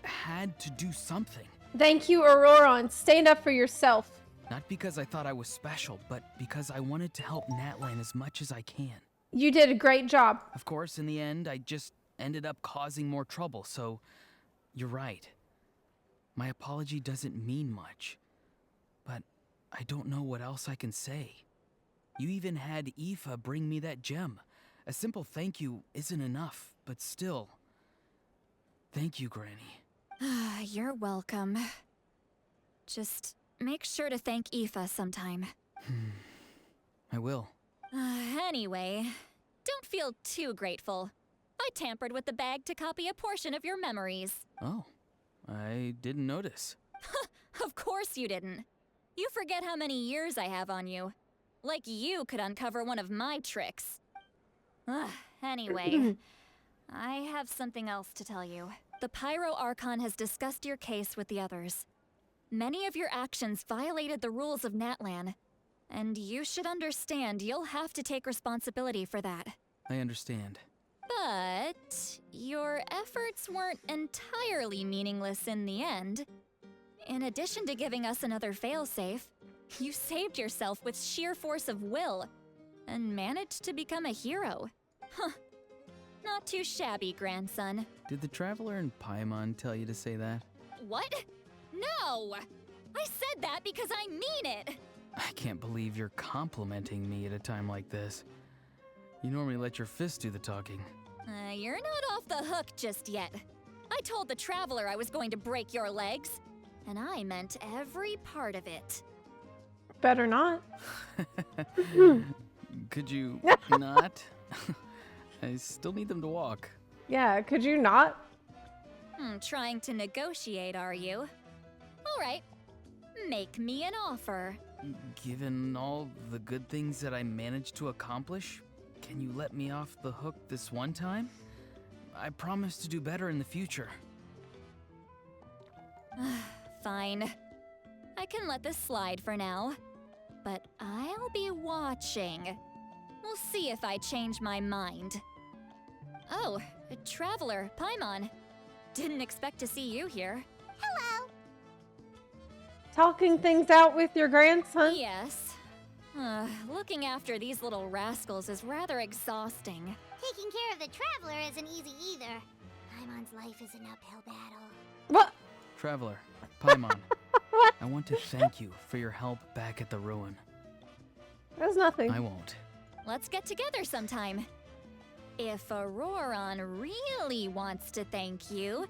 had to do something. Thank you, Auroron. Stand up for yourself. Not because I thought I was special, but because I wanted to help Natlan as much as I can. You did a great job. Of course, in the end, I just ended up causing more trouble, so you're right. My apology doesn't mean much, but I don't know what else I can say. You even had Aoife bring me that gem. A simple thank you isn't enough, but still. Thank you, Granny. You're welcome. Just make sure to thank Aoife sometime. I will. Anyway, don't feel too grateful. I tampered with the bag to copy a portion of your memories. Oh, I didn't notice. Of course you didn't. You forget how many years I have on you. Like you could uncover one of my tricks. Anyway, I have something else to tell you. The Pyro Archon has discussed your case with the others. Many of your actions violated the rules of Natlan, and you should understand you'll have to take responsibility for that. I understand. But your efforts weren't entirely meaningless in the end. In addition to giving us another failsafe, you saved yourself with sheer force of will and managed to become a hero. Huh. Not too shabby, grandson. Did the Traveler in Paimon tell you to say that? What? No! I said that because I mean it! I can't believe you're complimenting me at a time like this. You normally let your fist do the talking. You're not off the hook just yet. I told the Traveler I was going to break your legs, and I meant every part of it. Better not. Could you not? I still need them to walk. Yeah, could you not? Trying to negotiate, are you? All right. Make me an offer. Given all the good things that I managed to accomplish, can you let me off the hook this one time? I promise to do better in the future. Fine. I can let this slide for now. But I'll be watching. We'll see if I change my mind. Oh, Traveler, Paimon. Didn't expect to see you here. Hello. Talking things out with your grandson? Yes. Looking after these little rascals is rather exhausting. Taking care of the Traveler isn't easy either. Paimon's life is an uphill battle. What? Traveler, Paimon. I want to thank you for your help back at the ruin. There's nothing. I won't. Let's get together sometime. If Auroron really wants to thank you,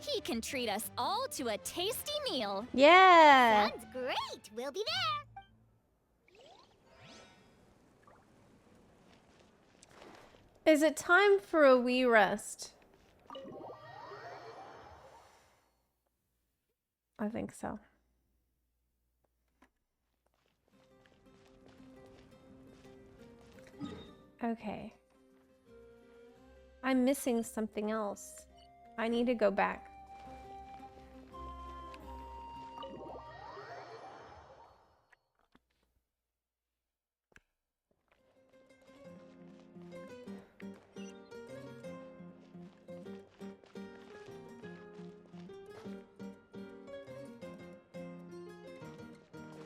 he can treat us all to a tasty meal. Yeah. Sounds great. We'll be there. Is it time for a wee rest? I think so. Okay. I'm missing something else. I need to go back.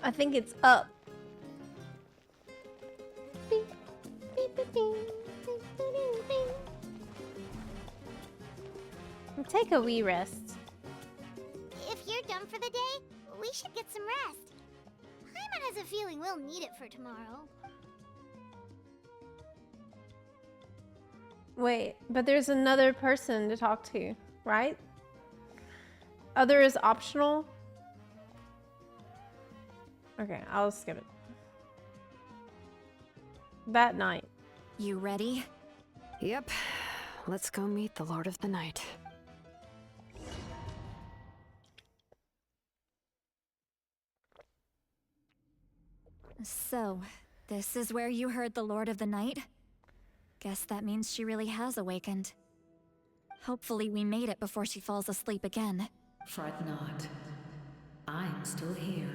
I think it's up. Take a wee rest. If you're done for the day, we should get some rest. Paimon has a feeling we'll need it for tomorrow. Wait, but there's another person to talk to, right? Other is optional? Okay, I'll skip it. That night. You ready? Yep. Let's go meet the Lord of the Night. So, this is where you heard the Lord of the Night? Guess that means she really has awakened. Hopefully we made it before she falls asleep again. Fret not. I'm still here.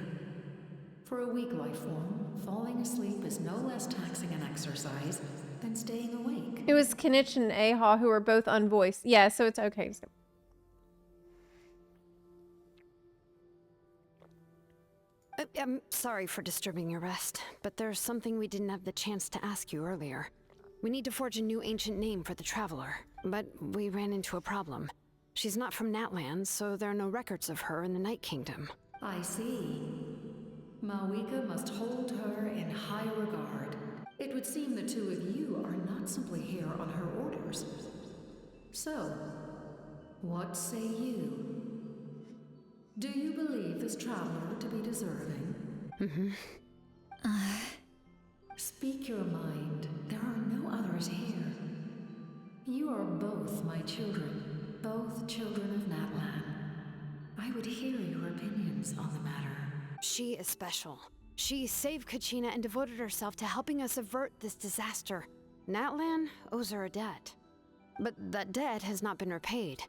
For a weak life form, falling asleep is no less taxing an exercise than staying awake. It was Kinich and Aha who were both unvoiced. Yeah, so it's okay. I'm sorry for disturbing your rest, but there's something we didn't have the chance to ask you earlier. We need to forge a new ancient name for the Traveler, but we ran into a problem. She's not from Natlan, so there are no records of her in the Night Kingdom. I see. Mawika must hold her in high regard. It would seem the two of you are not simply here on her orders. So, what say you? Do you believe this traveler to be deserving? Speak your mind. There are no others here. You are both my children, both children of Natlan. I would hear your opinions on the matter. She is special. She saved Kachina and devoted herself to helping us avert this disaster. Natlan owes her a debt. But that debt has not been repaid.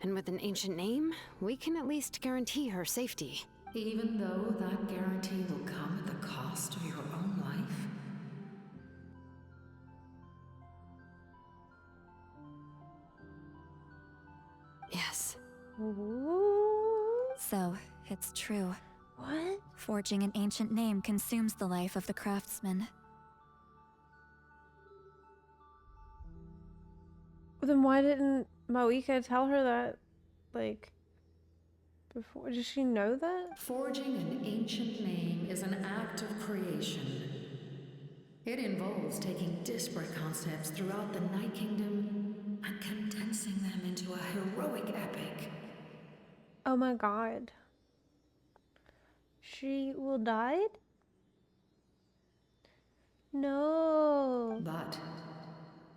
And with an ancient name, we can at least guarantee her safety. Even though that guarantee will come at the cost of your own life? Yes. So, it's true. What? Forging an ancient name consumes the life of the craftsman. Then why didn't Mawika tell her that, like, before? Does she know that? Forging an ancient name is an act of creation. It involves taking disparate concepts throughout the Night Kingdom and condensing them into a heroic epic. Oh my god. She will die? No. But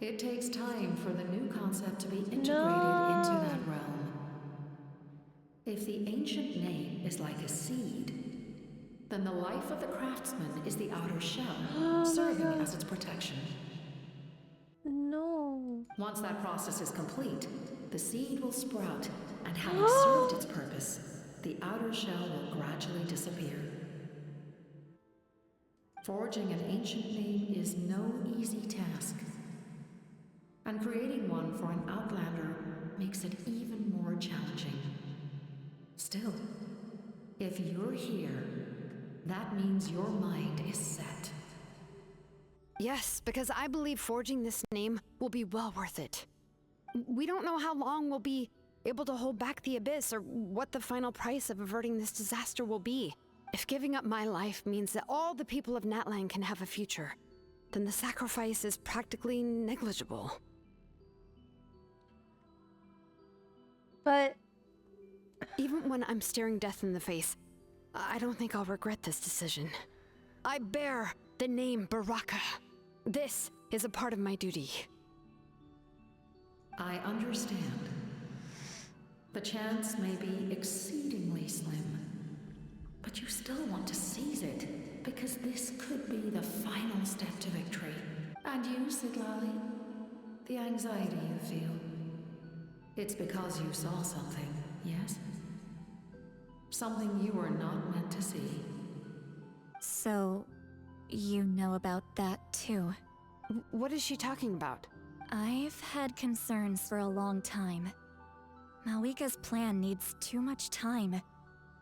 it takes time for the new concept to be integrated into that realm. If the ancient name is like a seed, then the life of the craftsman is the outer shell, serving as its protection. No. Once that process is complete, the seed will sprout, and having served its purpose, the outer shell will gradually disappear. Forging an ancient name is no easy task, and creating one for an outlander makes it even more challenging. Still, if you're here, that means your mind is set. Yes, because I believe forging this name will be well worth it. We don't know how long we'll be able to hold back the Abyss or what the final price of averting this disaster will be. If giving up my life means that all the people of Natlan can have a future, then the sacrifice is practically negligible. But even when I'm staring death in the face, I don't think I'll regret this decision. I bear the name Baraka. This is a part of my duty. I understand. The chance may be exceedingly slim, but you still want to seize it, because this could be the final step to victory. And you, Siglali? The anxiety you feel. It's because you saw something, yes? Something you were not meant to see. So, you know about that too. What is she talking about? I've had concerns for a long time. Malika's plan needs too much time,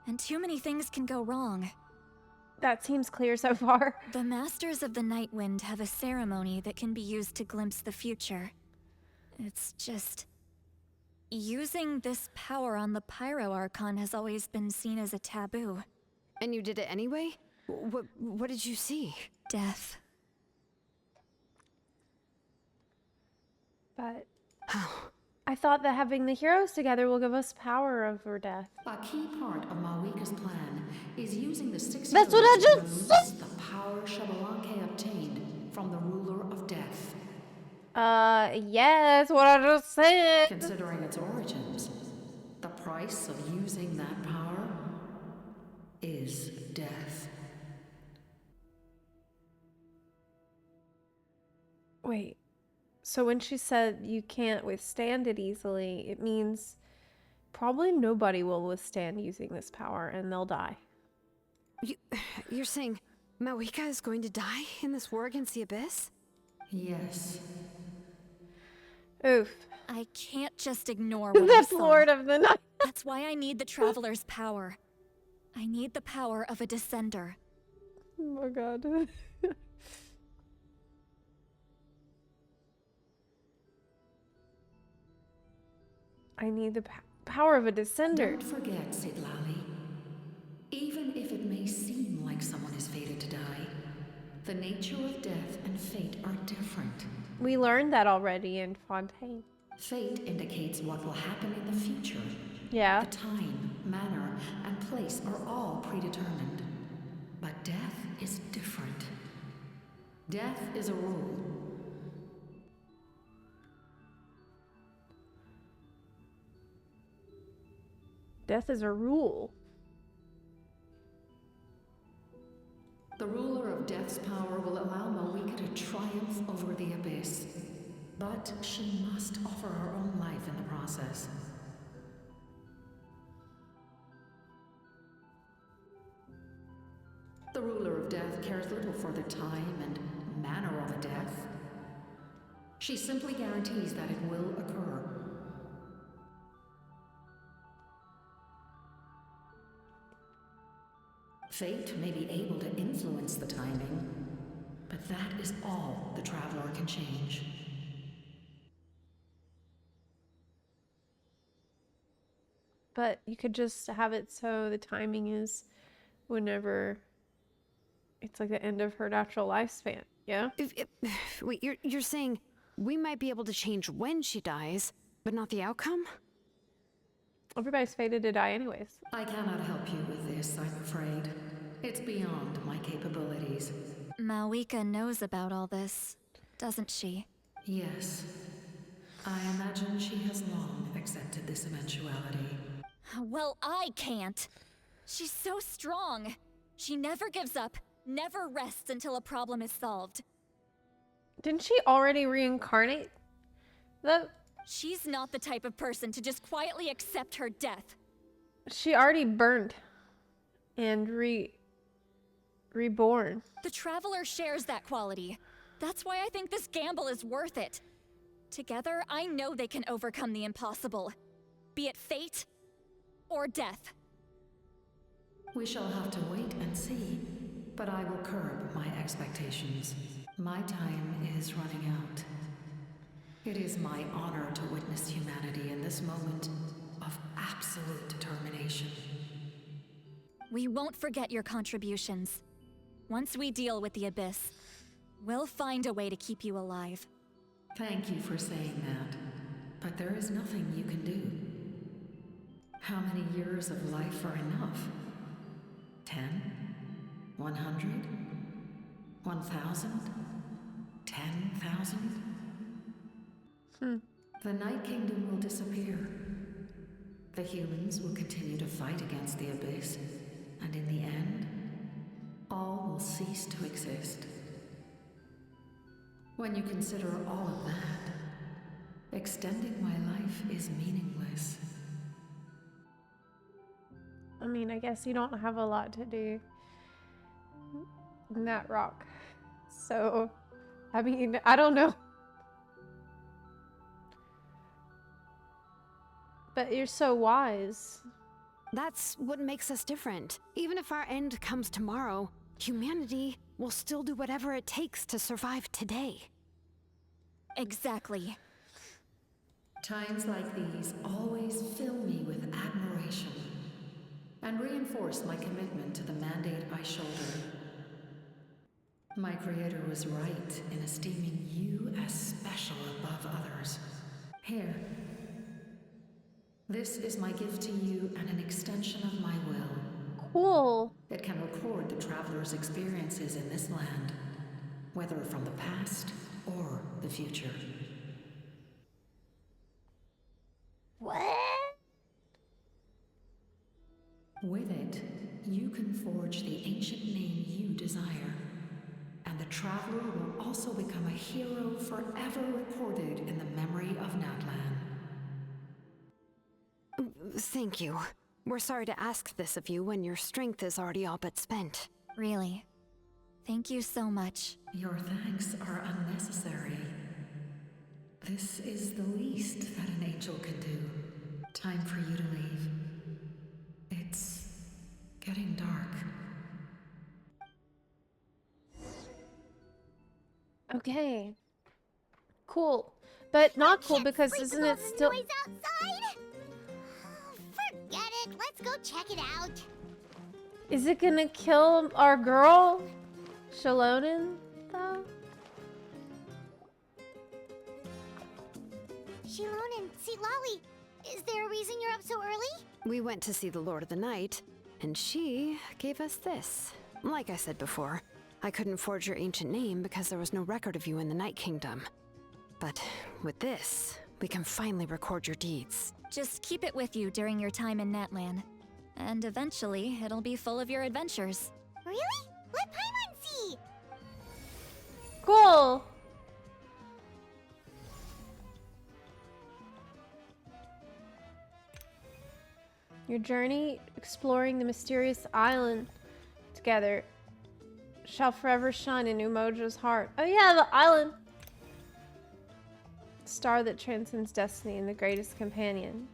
and too many things can go wrong. That seems clear so far. The Masters of the Night Wind have a ceremony that can be used to glimpse the future. It's just... using this power on the Pyro Archon has always been seen as a taboo. And you did it anyway? What did you see? Death. But I thought that having the heroes together will give us power over death. A key part of Malika's plan is using the 6 That's what I heroes just to release the power Shabalanke obtained from the ruler of death. Yes, what I just said. Considering its origins, the price of using that power is death. Wait. So when she said you can't withstand it easily, it means probably nobody will withstand using this power and they'll die. You're saying Malika is going to die in this war against the Abyss? Yes. Oof. I can't just ignore what I That's saw. Lord of the Night. That's why I need the Traveler's power. I need the power of a Descender. Oh my god. I need the power of a Descender. Don't forget, Siglali. Even if it may seem like someone is fated to die, the nature of death and fate are different. We learned that already in Fontaine. Fate indicates what will happen in the future. Yeah. The time, manner, and place are all predetermined. But death is different. Death is a rule. Death is a rule. The ruler of Death's power will allow Malika to triumph over the Abyss. But she must offer her own life in the process. The ruler of Death cares little for the time and manner of a death. She simply guarantees that it will occur. Fate may be able to influence the timing, but that is all the Traveler can change. But you could just have it so the timing is whenever it's like the end of her natural lifespan, yeah? Wait, you're saying we might be able to change when she dies, but not the outcome? Everybody's fated to die anyways. I cannot help you with this, I'm afraid. It's beyond my capabilities. Malika knows about all this, doesn't she? Yes. I imagine she has long accepted this eventuality. Well, I can't. She's so strong. She never gives up, never rests until a problem is solved. Didn't she already reincarnate? She's not the type of person to just quietly accept her death. She already burned and reborn. The Traveler shares that quality. That's why I think this gamble is worth it. Together, I know they can overcome the impossible. Be it fate or death. We shall have to wait and see, but I will curb my expectations. My time is running out. It is my honor to witness humanity in this moment of absolute determination. We won't forget your contributions. Once we deal with the Abyss, we'll find a way to keep you alive. Thank you for saying that, but there is nothing you can do. How many years of life are enough? 10? 100? 1,000? 10,000? The Night Kingdom will disappear. The humans will continue to fight against the Abyss, and in the end, all will cease to exist. When you consider all of that, extending my life is meaningless. I mean, I guess you don't have a lot to do in that rock. So, I mean, I don't know. But you're so wise. That's what makes us different. Even if our end comes tomorrow, humanity will still do whatever it takes to survive today. Exactly. Times like these always fill me with admiration and reinforce my commitment to the mandate I shoulder. My creator was right in esteeming you as special above others. Here. This is my gift to you and an extension of my will. Cool. It can record the traveler's experiences in this land, whether from the past or the future. What? With it, you can forge the ancient name you desire, and the traveler will also become a hero forever recorded in the memory of Natlan. Thank you. We're sorry to ask this of you when your strength is already all but spent. Really. Thank you so much. Your thanks are unnecessary. This is the least that an angel can do. Time for you to leave. It's getting dark. Okay. Cool. But not cool because isn't it still... Noise outside? Forget it. Let's go check it out. Is it gonna kill our girl? Shalonen, though? Shilonen, see Lolly. Is there a reason you're up so early? We went to see the Lord of the Night, and she gave us this. Like I said before, I couldn't forge your ancient name because there was no record of you in the Night Kingdom. But with this, we can finally record your deeds. Just keep it with you during your time in Natlan. And eventually, it'll be full of your adventures. Really? Let Paimon see! Cool! Your journey exploring the mysterious island together shall forever shine in Umoja's heart. Oh yeah, the island! Star that transcends destiny and the greatest companion.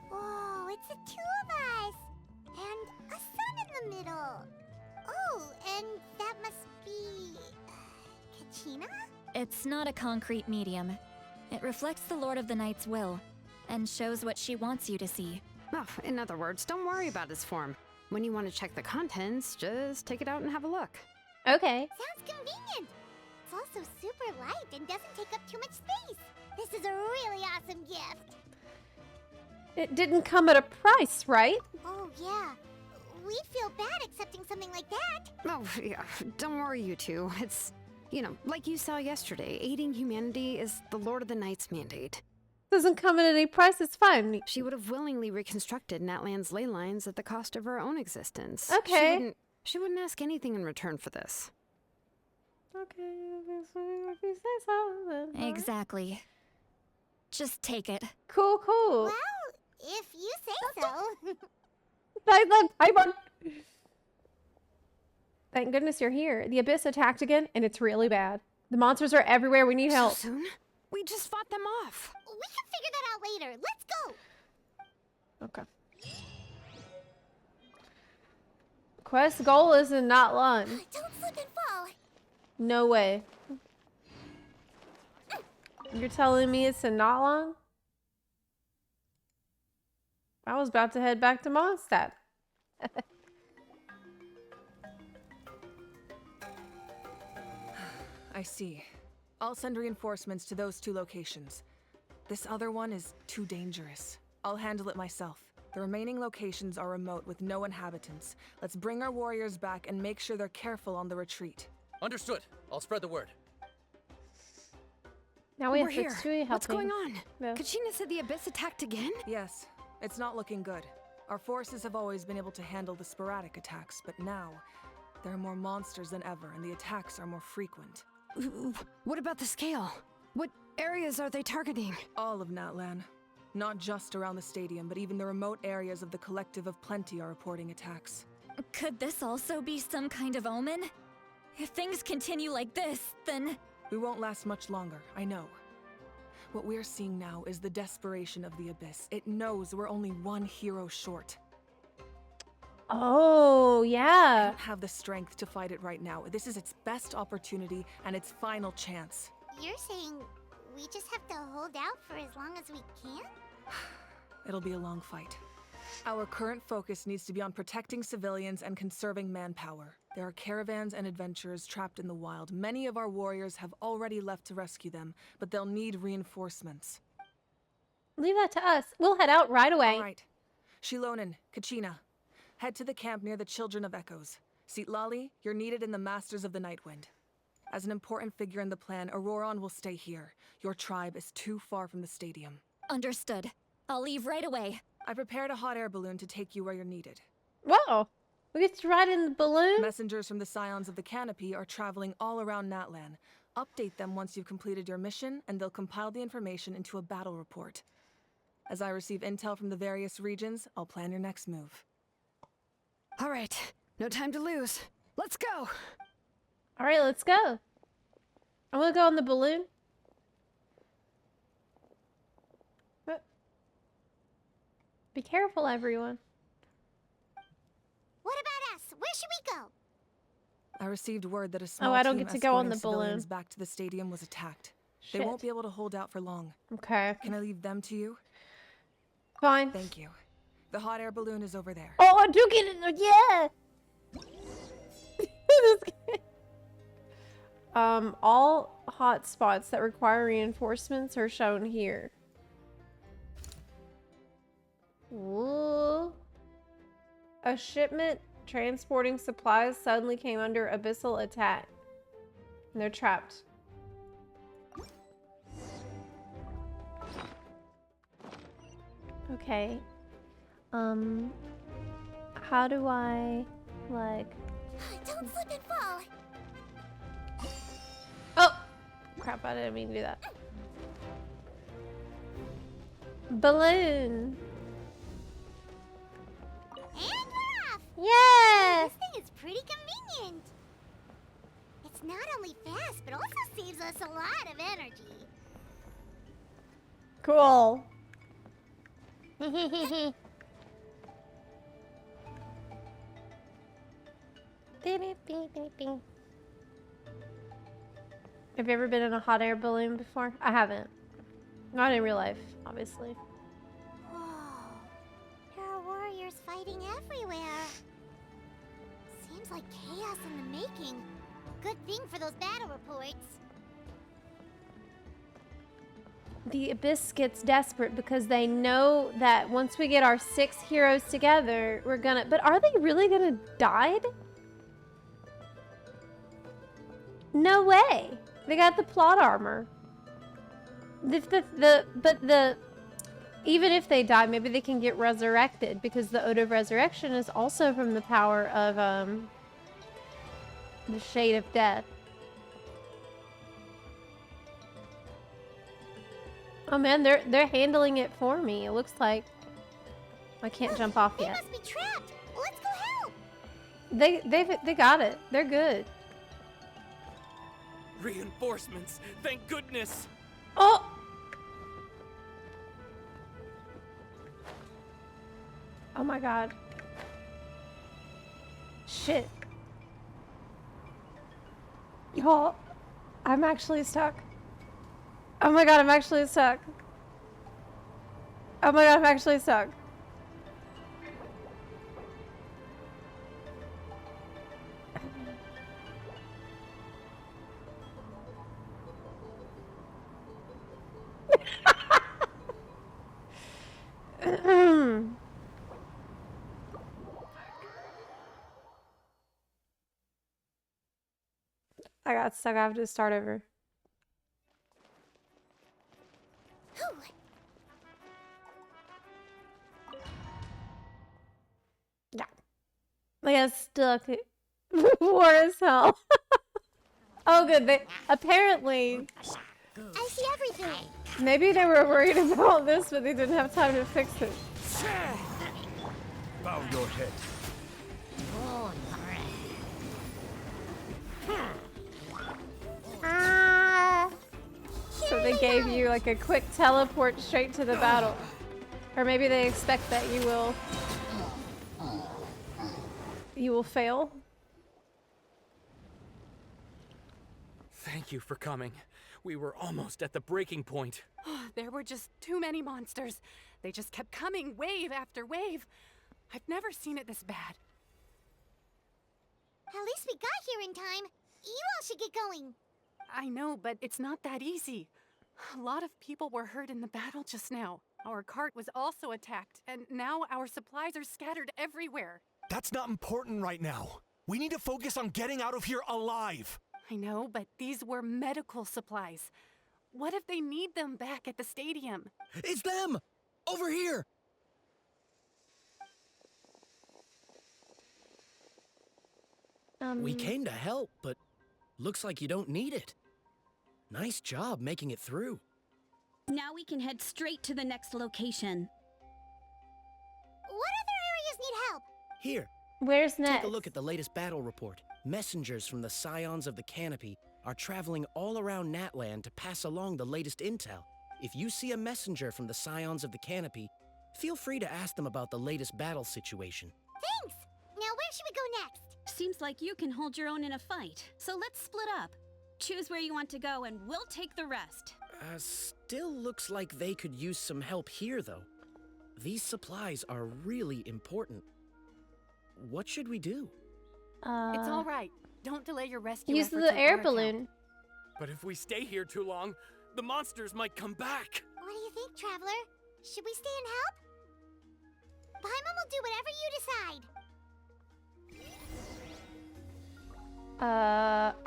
Whoa, it's the two of us! And a sun in the middle! Oh, and that must be... Kachina? It's not a concrete medium. It reflects the Lord of the Night's will, and shows what she wants you to see. Oh, in other words, don't worry about his form. When you want to check the contents, just take it out and have a look. Okay. Sounds convenient! It's also super light and doesn't take up too much space. This is a really awesome gift. It didn't come at a price, right? Oh, yeah. We'd feel bad accepting something like that. Oh, yeah, don't worry, you two. It's, you know, like you saw yesterday, aiding humanity is the Lord of the Night's mandate. Doesn't come at any price, it's fine. She would have willingly reconstructed Natlan's ley lines at the cost of her own existence. Okay. She wouldn't ask anything in return for this. Okay, if you say so, then... Exactly. Just take it. Cool, cool. Well, if you say so. Thank goodness you're here. The Abyss attacked again, and it's really bad. The monsters are everywhere. We need help. So soon? We just fought them off. We can figure that out later. Let's go. Okay. Quest goal is in Natlan. Don't slip and fall. No way. You're telling me it's in Natlan? I was about to head back to Mondstadt. I see. I'll send reinforcements to those 2 locations. This other one is too dangerous. I'll handle it myself. The remaining locations are remote with no inhabitants. Let's bring our warriors back and make sure they're careful on the retreat. Understood. I'll spread the word. Now we have We're here. Fitsui helping. What's going on? Yeah. Kachina said the Abyss attacked again? Yes, it's not looking good. Our forces have always been able to handle the sporadic attacks, but now there are more monsters than ever, and the attacks are more frequent. What about the scale? What areas are they targeting? All of Natlan. Not just around the stadium, but even the remote areas of the Collective of Plenty are reporting attacks. Could this also be some kind of omen? If things continue like this, then... We won't last much longer, I know. What we're seeing now is the desperation of the Abyss. It knows we're only 1 hero short. Oh, I yeah. don't have the strength to fight it right now. This is its best opportunity and its final chance. You're saying we just have to hold out for as long as we can? It'll be a long fight. Our current focus needs to be on protecting civilians and conserving manpower. There are caravans and adventurers trapped in the wild. Many of our warriors have already left to rescue them, but they'll need reinforcements. Leave that to us. We'll head out right away. All right. Shilonen, Kachina, head to the camp near the Children of Echoes. Lali, you're needed in the Masters of the Nightwind. As an important figure in the plan, Auroron will stay here. Your tribe is too far from the stadium. Understood. I'll leave right away. I prepared a hot air balloon to take you where you're needed. Whoa. We get to ride in the balloon? Messengers from the Scions of the Canopy are traveling all around Natlan. Update them once you've completed your mission, and they'll compile the information into a battle report. As I receive intel from the various regions, I'll plan your next move. All right, no time to lose. Let's go! All right, let's go. I want to go on the balloon. But be careful, everyone. What about us? Where should we go? I received word that a small I don't team get to go on escorting the civilians balloon. back to the stadium was attacked. They Shit. won't be able to hold out for long. Okay. Can I leave them to you? Fine. Thank you. The hot air balloon is over there. Oh, I do get it. Yeah. All hot spots that require reinforcements are shown here. Ooh. A shipment transporting supplies suddenly came under abyssal attack. And they're trapped. Okay. How do I, like... Don't slip and fall! Oh! Crap, I didn't mean to do that. Balloon! And we're off! Yeah! This thing is pretty convenient. It's not only fast, but also saves us a lot of energy. Cool. Have you ever been in a hot air balloon before? I haven't. Not in real life, obviously. Whoa. There are warriors fighting everywhere. Seems like chaos in the making. Good thing for those battle reports. The Abyss gets desperate because they know that once we get our 6 heroes together, we're gonna... But are they really gonna die? No way. They got the plot armor. Even if they die, maybe they can get resurrected because the Ode of Resurrection is also from the power of the Shade of Death. Oh man, they're handling it for me. It looks like I can't jump off They yet. must be trapped. Let's go help. They got it. They're good. Reinforcements, thank goodness! Oh! Oh my god. Shit. Y'all, I'm actually stuck. Oh my god, I'm actually stuck. Oh my god, I'm actually stuck. I got stuck. I have to start over. Yeah. I got stuck. War as hell. Oh, good. They apparently. I see everything. Maybe they were worried about this, but they didn't have time to fix it. Bow your head. So they gave you like a quick teleport straight to the battle. Or maybe they expect that you will fail. Thank you for coming. We were almost at the breaking point. There were just too many monsters. They just kept coming, wave after wave. I've never seen it this bad. At least we got here in time. You all should get going. I know, but it's not that easy. A lot of people were hurt in the battle just now. Our cart was also attacked, and now our supplies are scattered everywhere. That's not important right now. We need to focus on getting out of here alive. I know, but these were medical supplies. What if they need them back at the stadium? It's them! Over here! We came to help, but looks like you don't need it. Nice job making it through. Now we can head straight to the next location. What other areas need help? Here. Where's next? Take a look at the latest battle report. Messengers from the Scions of the Canopy are traveling all around Natlan to pass along the latest intel. If you see a messenger from the Scions of the Canopy, feel free to ask them about the latest battle situation. Thanks! Now where should we go next? Seems like you can hold your own in a fight, so let's split up. Choose where you want to go and we'll take the rest. Still looks like they could use some help here, though. These supplies are really important. What should we do? It's all right. Don't delay your rescue Use efforts the on air our balloon. account. But if we stay here too long, the monsters might come back. What do you think, Traveler? Should we stay and help? Paimon will do whatever you decide.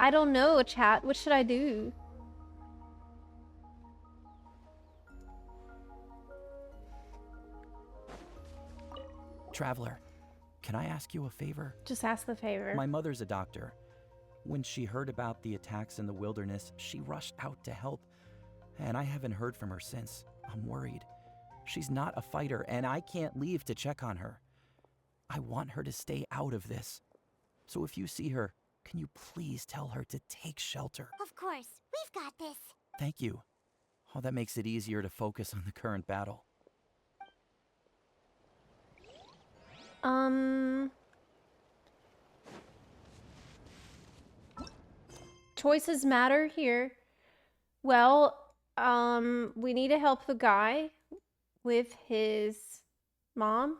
I don't know, chat. What should I do? Traveler, can I ask you a favor? Just ask the favor. My mother's a doctor. When she heard about the attacks in the wilderness, she rushed out to help, and I haven't heard from her since. I'm worried. She's not a fighter, and I can't leave to check on her. I want her to stay out of this. So if you see her, can you please tell her to take shelter? Of course. We've got this. Thank you. Oh, that makes it easier to focus on the current battle. Choices matter here. Well, we need to help the guy with his mom.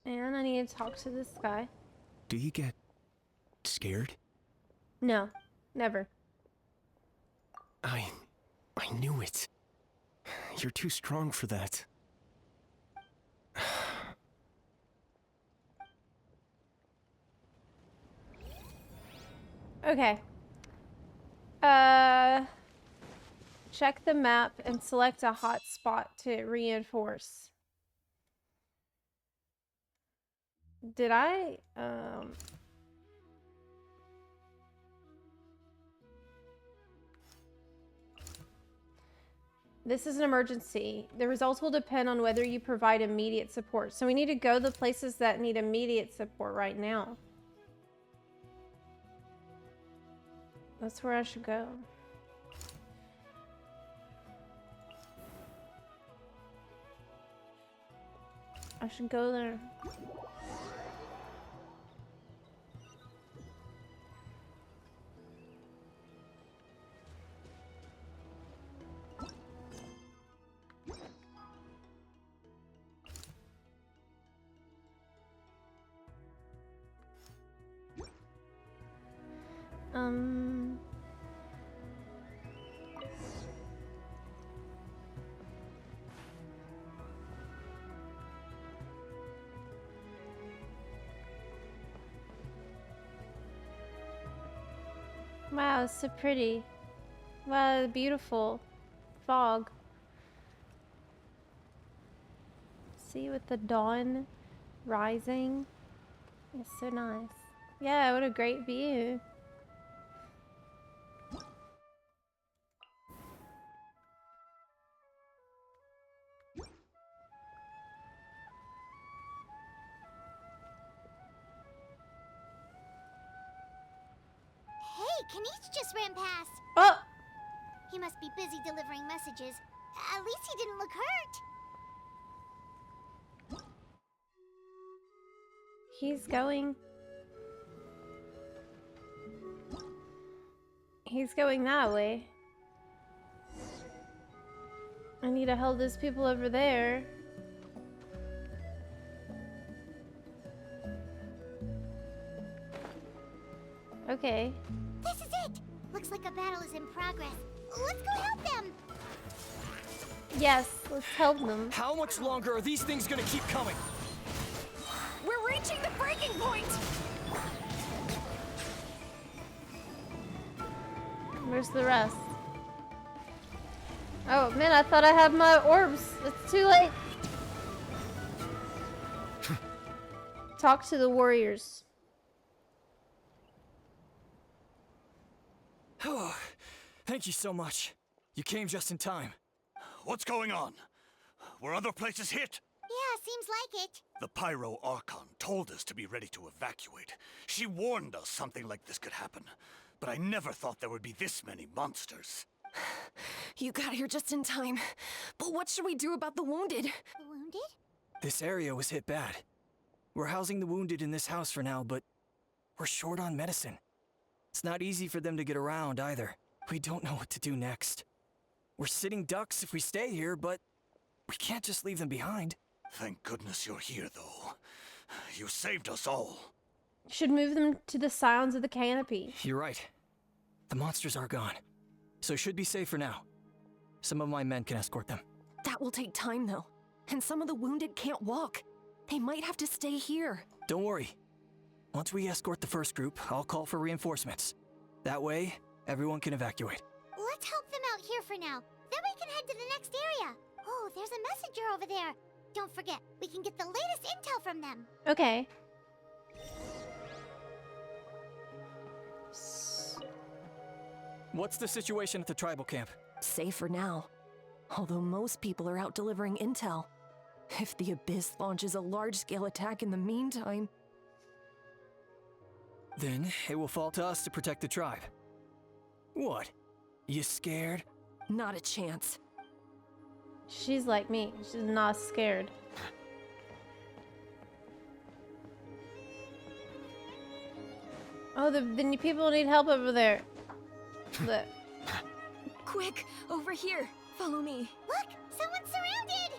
And I need to talk to this guy. Do you get scared? No, never. I knew it. You're too strong for that. Okay. Check the map and select a hot spot to reinforce. Did I, This is an emergency. The results will depend on whether you provide immediate support. So we need to go the places that need immediate support right now. That's where I should go. I should go there. Wow, it's so pretty. Wow, beautiful fog. See, with the dawn rising. It's so nice. Yeah, what a great view. Hey, Kanish just ran past. Oh! He must be busy delivering messages. At least he didn't look hurt. He's going. He's going that way. I need to help those people over there. Okay. This is it. Looks like a battle is in progress. Let's go help them. Yes, let's help them. How much longer are these things gonna keep coming? We're reaching the breaking point! Where's the rest? Oh man, I thought I had my orbs. It's too late. Talk to the warriors. Oh, thank you so much. You came just in time. What's going on? Were other places hit? Yeah, seems like it. The Pyro Archon told us to be ready to evacuate. She warned us something like this could happen. But I never thought there would be this many monsters. You got here just in time. But what should we do about the wounded? The wounded? This area was hit bad. We're housing the wounded in this house for now, but we're short on medicine. It's not easy for them to get around either. We don't know what to do next. We're sitting ducks if we stay here, but we can't just leave them behind. Thank goodness you're here, though. You saved us all. Should move them to the Scions of the Canopy. You're right. The monsters are gone, so should be safe for now. Some of my men can escort them. That will take time, though. And some of the wounded can't walk. They might have to stay here. Don't worry. Once we escort the first group, I'll call for reinforcements. That way, everyone can evacuate. Let's help them out here for now. Then we can head to the next area. Oh, there's a messenger over there. Don't forget, we can get the latest intel from them. Okay. What's the situation at the tribal camp? Safe for now. Although most people are out delivering intel. If the Abyss launches a large-scale attack in the meantime... Then it will fall to us to protect the tribe. What? You scared? Not a chance. She's like me. She's not scared. Oh, the people need help over there. Look. Quick, over here. Follow me. Look, someone's surrounded.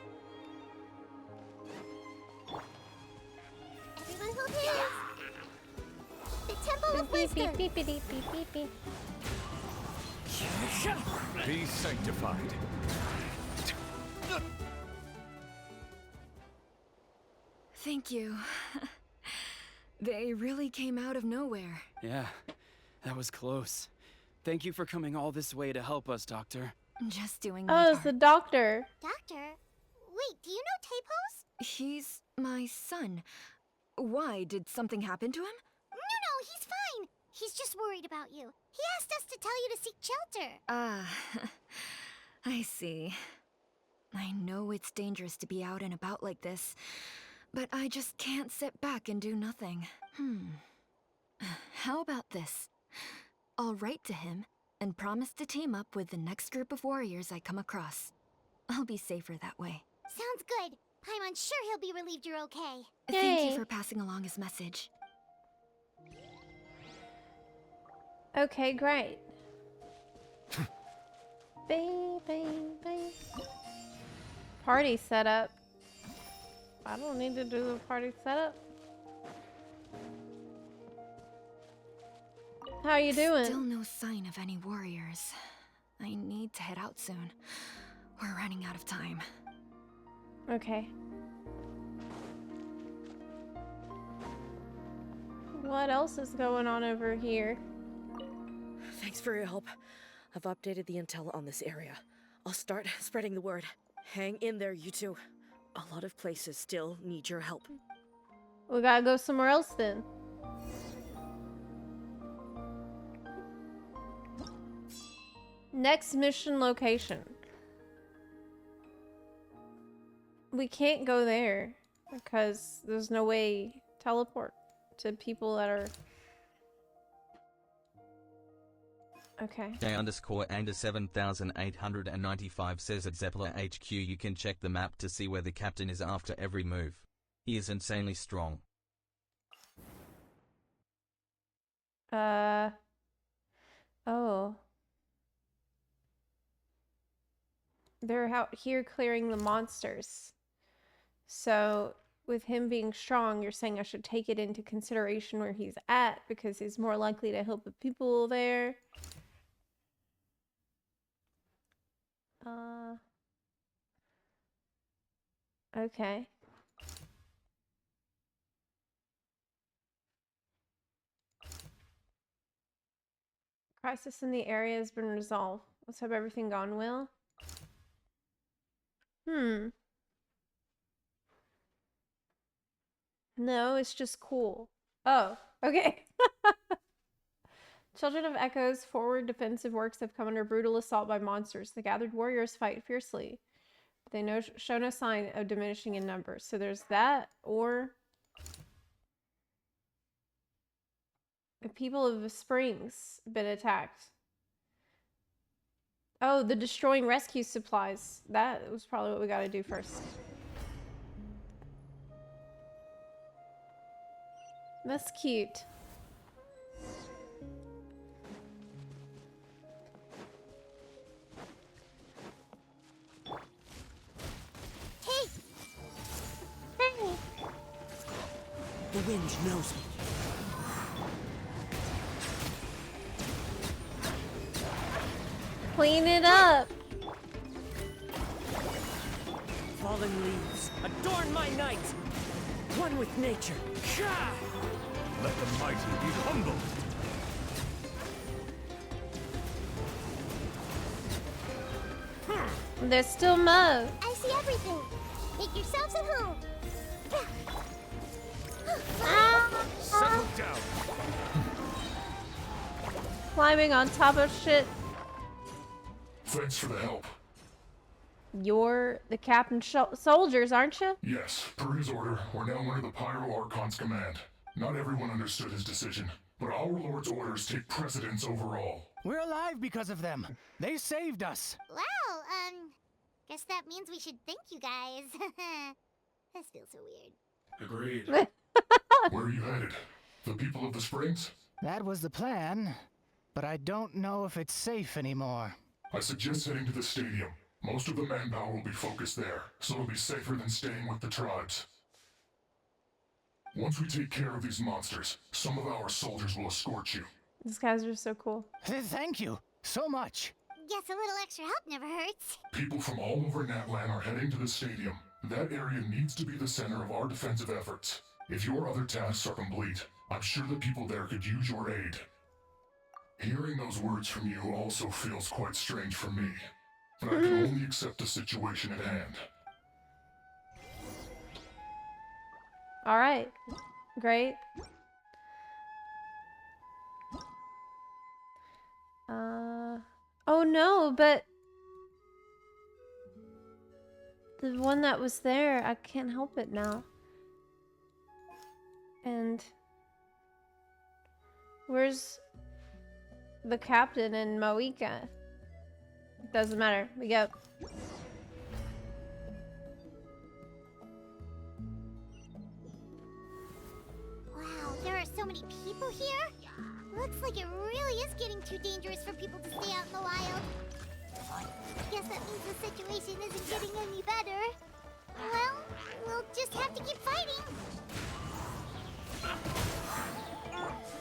Everyone hold hands. The Temple of Wisdom. Beep, beep, beep, beep, beep, beep. Be sanctified. Thank you. They really came out of nowhere. Yeah, that was close. Thank you for coming all this way to help us, Doctor. Just doing my Oh, part. it's the doctor. Doctor? Wait, do you know Tapos? He's my son. Why? Did something happen to him? No, he's fine. He's just worried about you. He asked us to tell you to seek shelter. Ah, I see. I know it's dangerous to be out and about like this, but I just can't sit back and do nothing. How about this? I'll write to him and promise to team up with the next group of warriors I come across. I'll be safer that way. Sounds good. I'm sure he'll be relieved you're okay. Thank Yay. you for passing along his message. Okay, great. Bing, bing, bing. Party setup. I don't need to do the party setup. How you doing? Still no sign of any warriors. I need to head out soon. We're running out of time. Okay. What else is going on over here? Thanks for your help. I've updated the intel on this area. I'll start spreading the word. Hang in there, you two. A lot of places still need your help. We gotta go somewhere else then. Next mission location. We can't go there because there's no way teleport to people that are... Okay. J_Ander7895 says at Zepla HQ you can check the map to see where the captain is after every move. He is insanely strong. Oh. They're out here clearing the monsters. So, with him being strong, you're saying I should take it into consideration where he's at because he's more likely to help the people there. Okay. Crisis in the area has been resolved. Let's hope everything gone well. No, it's just cool. Oh, okay. Children of Echo's forward defensive works have come under brutal assault by monsters. The gathered warriors fight fiercely. They show no sign of diminishing in numbers. So there's that, or... The people of the Springs been attacked. Oh, the destroying rescue supplies. That was probably what we gotta do first. That's cute. Hey! Hey! The wind knows me. Clean it up. Fallen leaves, adorn my night. One with nature. Shah! Let the mighty be humble. There's still mud. I see everything. Make yourselves at home. Settle down. Climbing on top of shit. Thanks for the help. You're the captain soldiers, aren't you? Yes, per his order, we're now under the Pyro Archon's command. Not everyone understood his decision, but our Lord's orders take precedence over all. We're alive because of them. They saved us. Well, guess that means we should thank you guys. This feels so weird. Agreed. Where are you headed? The people of the Springs? That was the plan, but I don't know if it's safe anymore. I suggest heading to the stadium. Most of the manpower will be focused there, so it'll be safer than staying with the tribes. Once we take care of these monsters, some of our soldiers will escort you. These guys are so cool. Thank you so much. Guess a little extra help never hurts. People from all over Natlan are heading to the stadium. That area needs to be the center of our defensive efforts. If your other tasks are complete, I'm sure the people there could use your aid. Hearing those words from you also feels quite strange for me, but I can only accept the situation at hand. All right, great. Oh no, but the one that was there, I can't help it now. And where's the captain and Moika? Doesn't matter. We go. Wow, there are so many people here. Looks like it really is getting too dangerous for people to stay out in the wild. Guess that means the situation isn't getting any better. Well, we'll just have to keep fighting.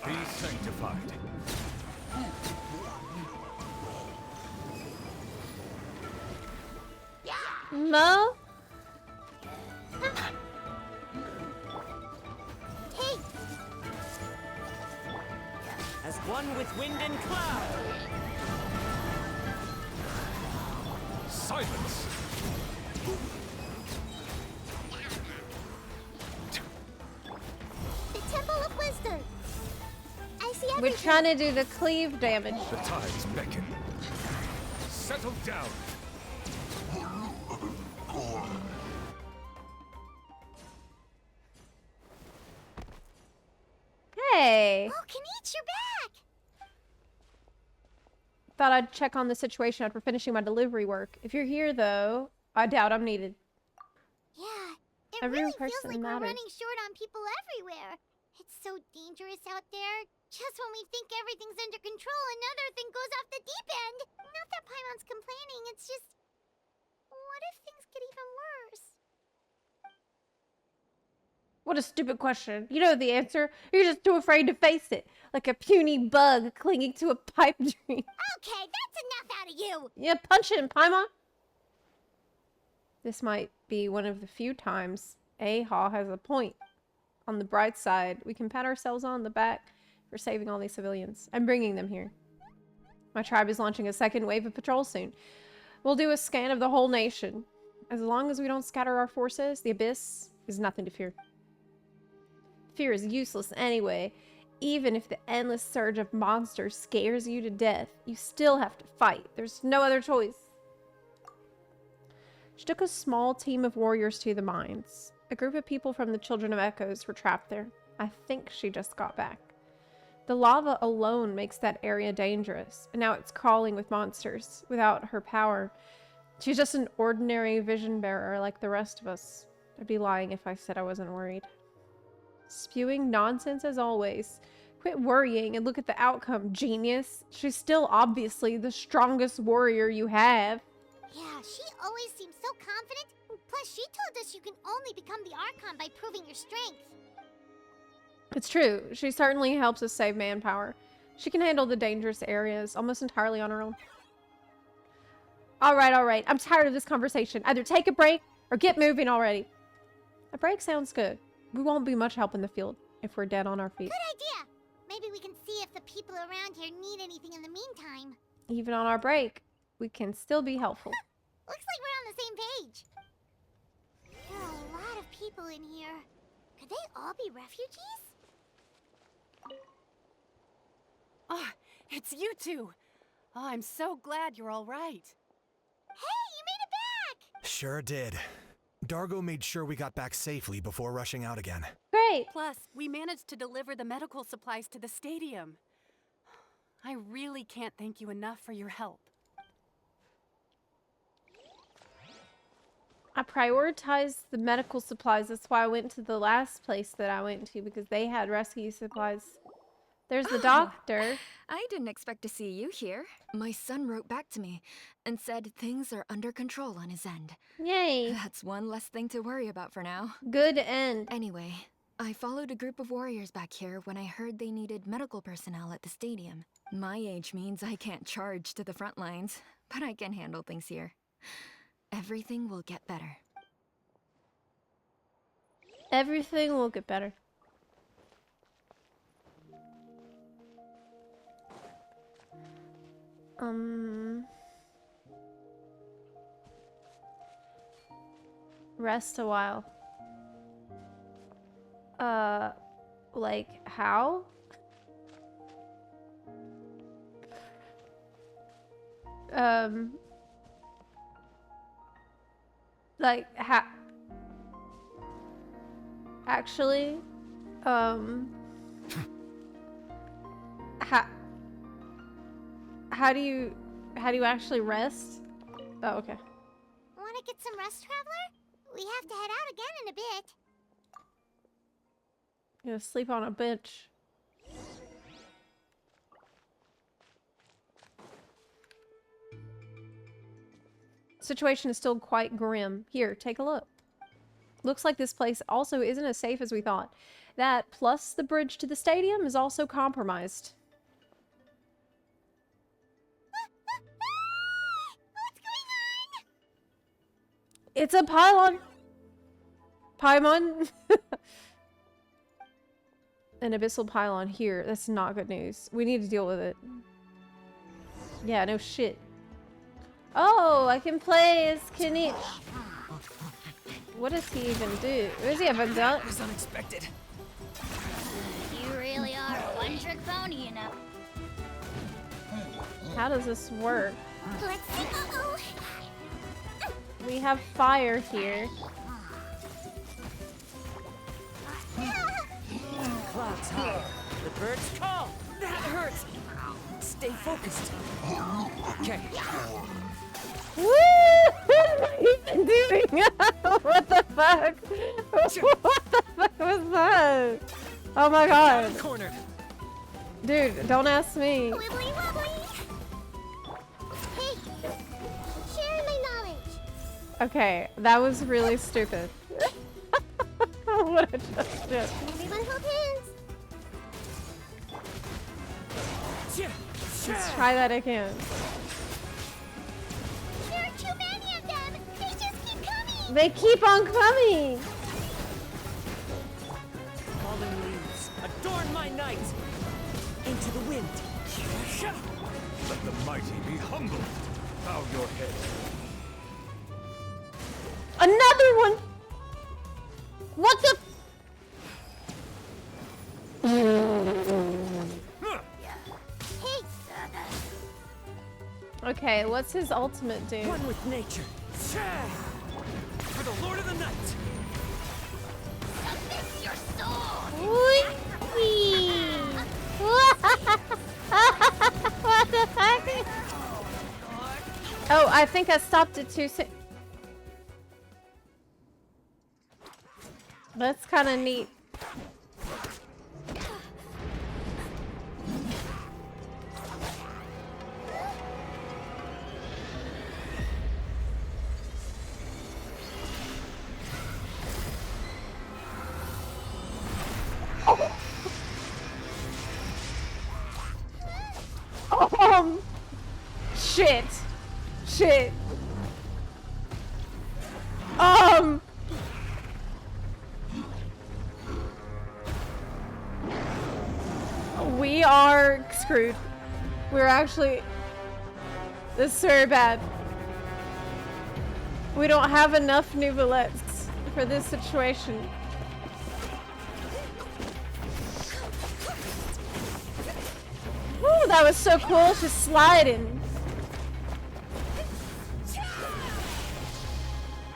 Be sanctified. Mo? Hey! As one with wind and cloud! Silence! The Temple of Wisdom! I see We're everything! trying to do the cleave damage. The tides beckon. Settle down. Hey! Oh, Kanich, you're back! Thought I'd check on the situation after finishing my delivery work. If you're here, though, I doubt I'm needed. Yeah, it Every really feels person like matters. we're running short on people everywhere. It's so dangerous out there. Just when we think everything's under control, another thing goes off the deep end. Not that Paimon's complaining, it's just... What if things get even worse? What a stupid question. You know the answer. You're just too afraid to face it. Like a puny bug clinging to a pipe dream. Okay, that's enough out of you! Yeah, punch him, Paimon. This might be one of the few times Aha has a point. On the bright side, we can pat ourselves on the back for saving all these civilians and bringing them here. My tribe is launching a second wave of patrol soon. We'll do a scan of the whole nation. As long as we don't scatter our forces, the Abyss is nothing to fear. Fear is useless anyway. Even if the endless surge of monsters scares you to death, you still have to fight. There's no other choice. She took a small team of warriors to the mines. A group of people from the Children of Echoes were trapped there. I think she just got back. The lava alone makes that area dangerous, and now it's crawling with monsters. Without her power, she's just an ordinary vision bearer like the rest of us. I'd be lying if I said I wasn't worried. Spewing nonsense as always. Quit worrying and look at the outcome, genius. She's still obviously the strongest warrior you have. Yeah, she always seems so confident. Plus, she told us you can only become the Archon by proving your strength. It's true. She certainly helps us save manpower. She can handle the dangerous areas almost entirely on her own. All right. I'm tired of this conversation. Either take a break or get moving already. A break sounds good. We won't be much help in the field if we're dead on our feet. Good idea! Maybe we can see if the people around here need anything in the meantime. Even on our break, we can still be helpful. Looks like we're on the same page. There are a lot of people in here. Could they all be refugees? Oh, it's you two. Oh, I'm so glad you're all right. Hey, you made it back! Sure did. Dargo made sure we got back safely before rushing out again. Great! Plus, we managed to deliver the medical supplies to the stadium. I really can't thank you enough for your help. I prioritized the medical supplies. That's why I went to the last place that I went to, because they had rescue supplies. There's the doctor. I didn't expect to see you here. My son wrote back to me and said things are under control on his end. Yay. That's one less thing to worry about for now. Good end. Anyway, I followed a group of warriors back here when I heard they needed medical personnel at the stadium. My age means I can't charge to the front lines, but I can handle things here. Everything will get better. Everything will get better. Rest a while. Like how? Like actually, how do you actually rest? Oh, okay. Want to get some rest, Traveler? We have to head out again in a bit. You know, sleep on a bench. Situation is still quite grim. Here, take a look. Looks like this place also isn't as safe as we thought. That, plus the bridge to the stadium, is also compromised. It's a pylon. Paimon. An abyssal pylon here. That's not good news. We need to deal with it. Yeah, no shit. Oh, I can play as Kinich. What does he even do? Does he have a gun? That was unexpected. You really are a one-trick pony, you know. How does this work? Let's see. Uh-oh. We have fire here. Clouds high. The birds call. That hurts. Stay focused. Okay. Woo! What am I even doing? What the fuck? What the fuck was that? Oh my god. Cornered. Dude, don't ask me. Wibbly wobbly. Hey, share my knowledge. Okay, that was really stupid. What I just did. Everyone hold hands. Let's try that again. There are too many of them. They just keep coming. They keep on coming. Fallen leaves, adorn my night. Into the wind. Let the mighty be humbled. Bow your head. Another one. What the? Hey. Okay, what's his ultimate do? One with nature. For the Lord of the Night. Submit your soul. What the fuck? Oh, I think I stopped it too soon. That's kind of neat. Shit. Shit. We are screwed. We're actually... This is very bad. We don't have enough nouvelettes for this situation. Woo, that was so cool. She's sliding.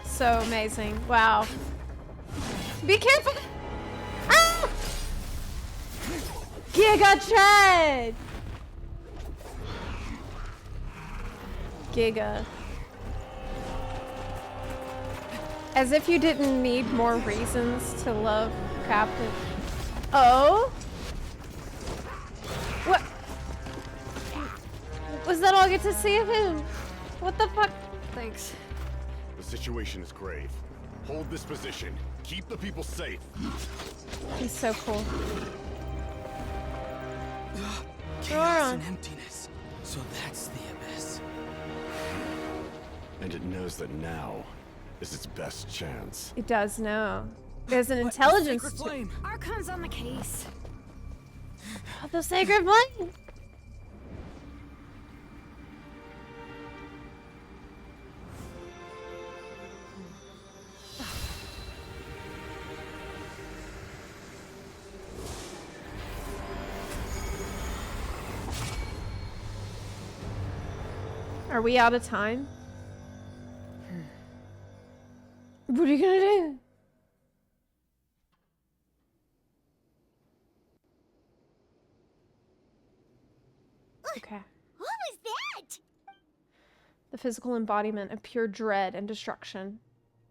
So amazing. Wow. Be careful! Ah! Giga Tread! Giga. As if you didn't need more reasons to love Captain. Oh? What? Was that all I get to see of him? What the fuck? Thanks. The situation is grave. Hold this position. Keep the people safe. He's so cool. Chaos and emptiness. So that's the abyss. And it knows that now is its best chance. It does know. There's an intelligence. Sacred flame. Archon's on the case. Oh, the sacred flame. Are we out of time? What are you gonna do? Okay. What was that? The physical embodiment of pure dread and destruction.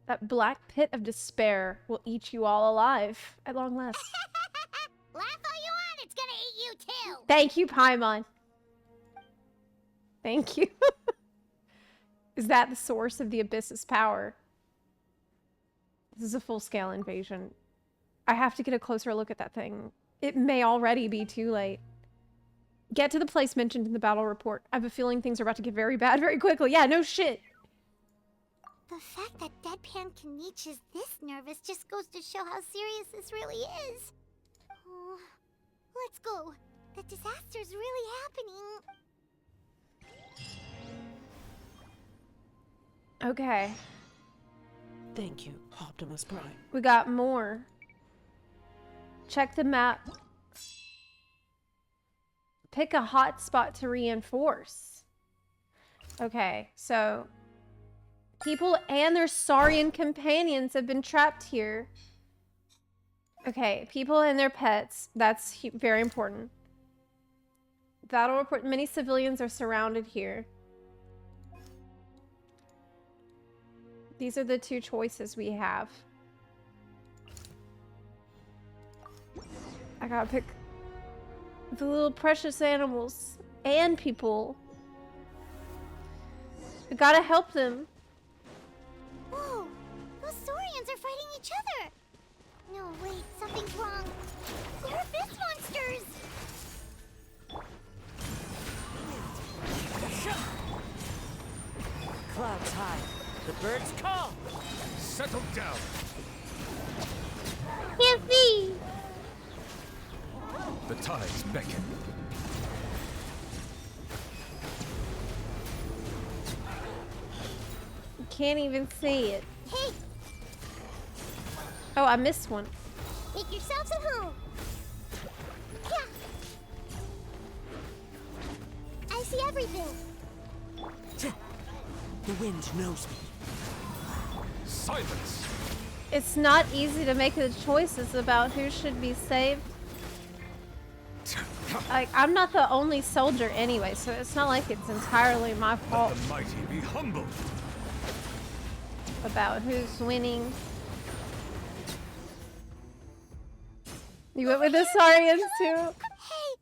That black pit of despair will eat you all alive at long last. Laugh all you want, it's gonna eat you too. Thank you, Paimon. Thank you. Is that the source of the Abyss's power? This is a full-scale invasion. I have to get a closer look at that thing. It may already be too late. Get to the place mentioned in the battle report. I have a feeling things are about to get very bad very quickly. Yeah, no shit. The fact that Deadpan Kenichi is this nervous just goes to show how serious this really is. Oh, let's go. The disaster's really happening. Okay. Thank you, Optimus Prime. We got more. Check the map. Pick a hot spot to reinforce. Okay, so people and their Saurian companions have been trapped here. Okay, people and their pets. That's very important. Battle report. Many civilians are surrounded here. These are the two choices we have. I gotta pick the little precious animals and people. We gotta help them. Whoa! Those Saurians are fighting each other! No, wait, something's wrong. They're abyss monsters! Clouds high. The birds call. Settle down. Can't be! The tides beckon. You can't even see it. Hey! Oh, I missed one. Make yourselves at home! Yeah! I see everything! The wind knows me. Silence! It's not easy to make the choices about who should be saved. Like, I'm not the only soldier anyway, so it's not like it's entirely my fault Let the mighty be humbled. about who's winning. You went with the Saurians too? Hey!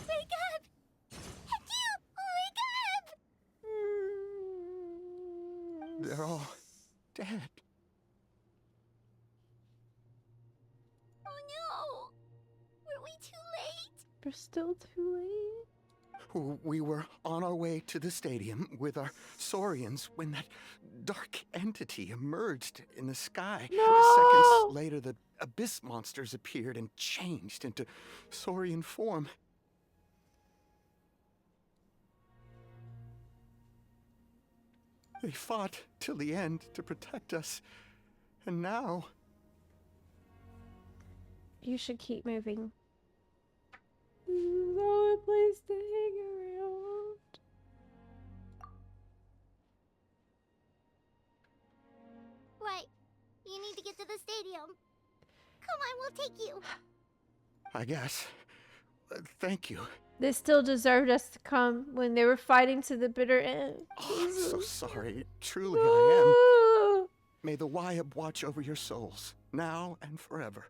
Wake up! And you! Wake up! They're all dead. Oh no! Were we too late? We're still too late. We were on our way to the stadium with our Saurians when that dark entity emerged in the sky. No! Seconds later, the abyss monsters appeared and changed into Saurian form. They fought till the end to protect us. And now... You should keep moving. This is all a place to hang around. Right. You need to get to the stadium. Come on, we'll take you. I guess. Thank you. They still deserved us to come when they were fighting to the bitter end. Oh, I'm so sorry. Truly I am. May the Wyab watch over your souls, now and forever.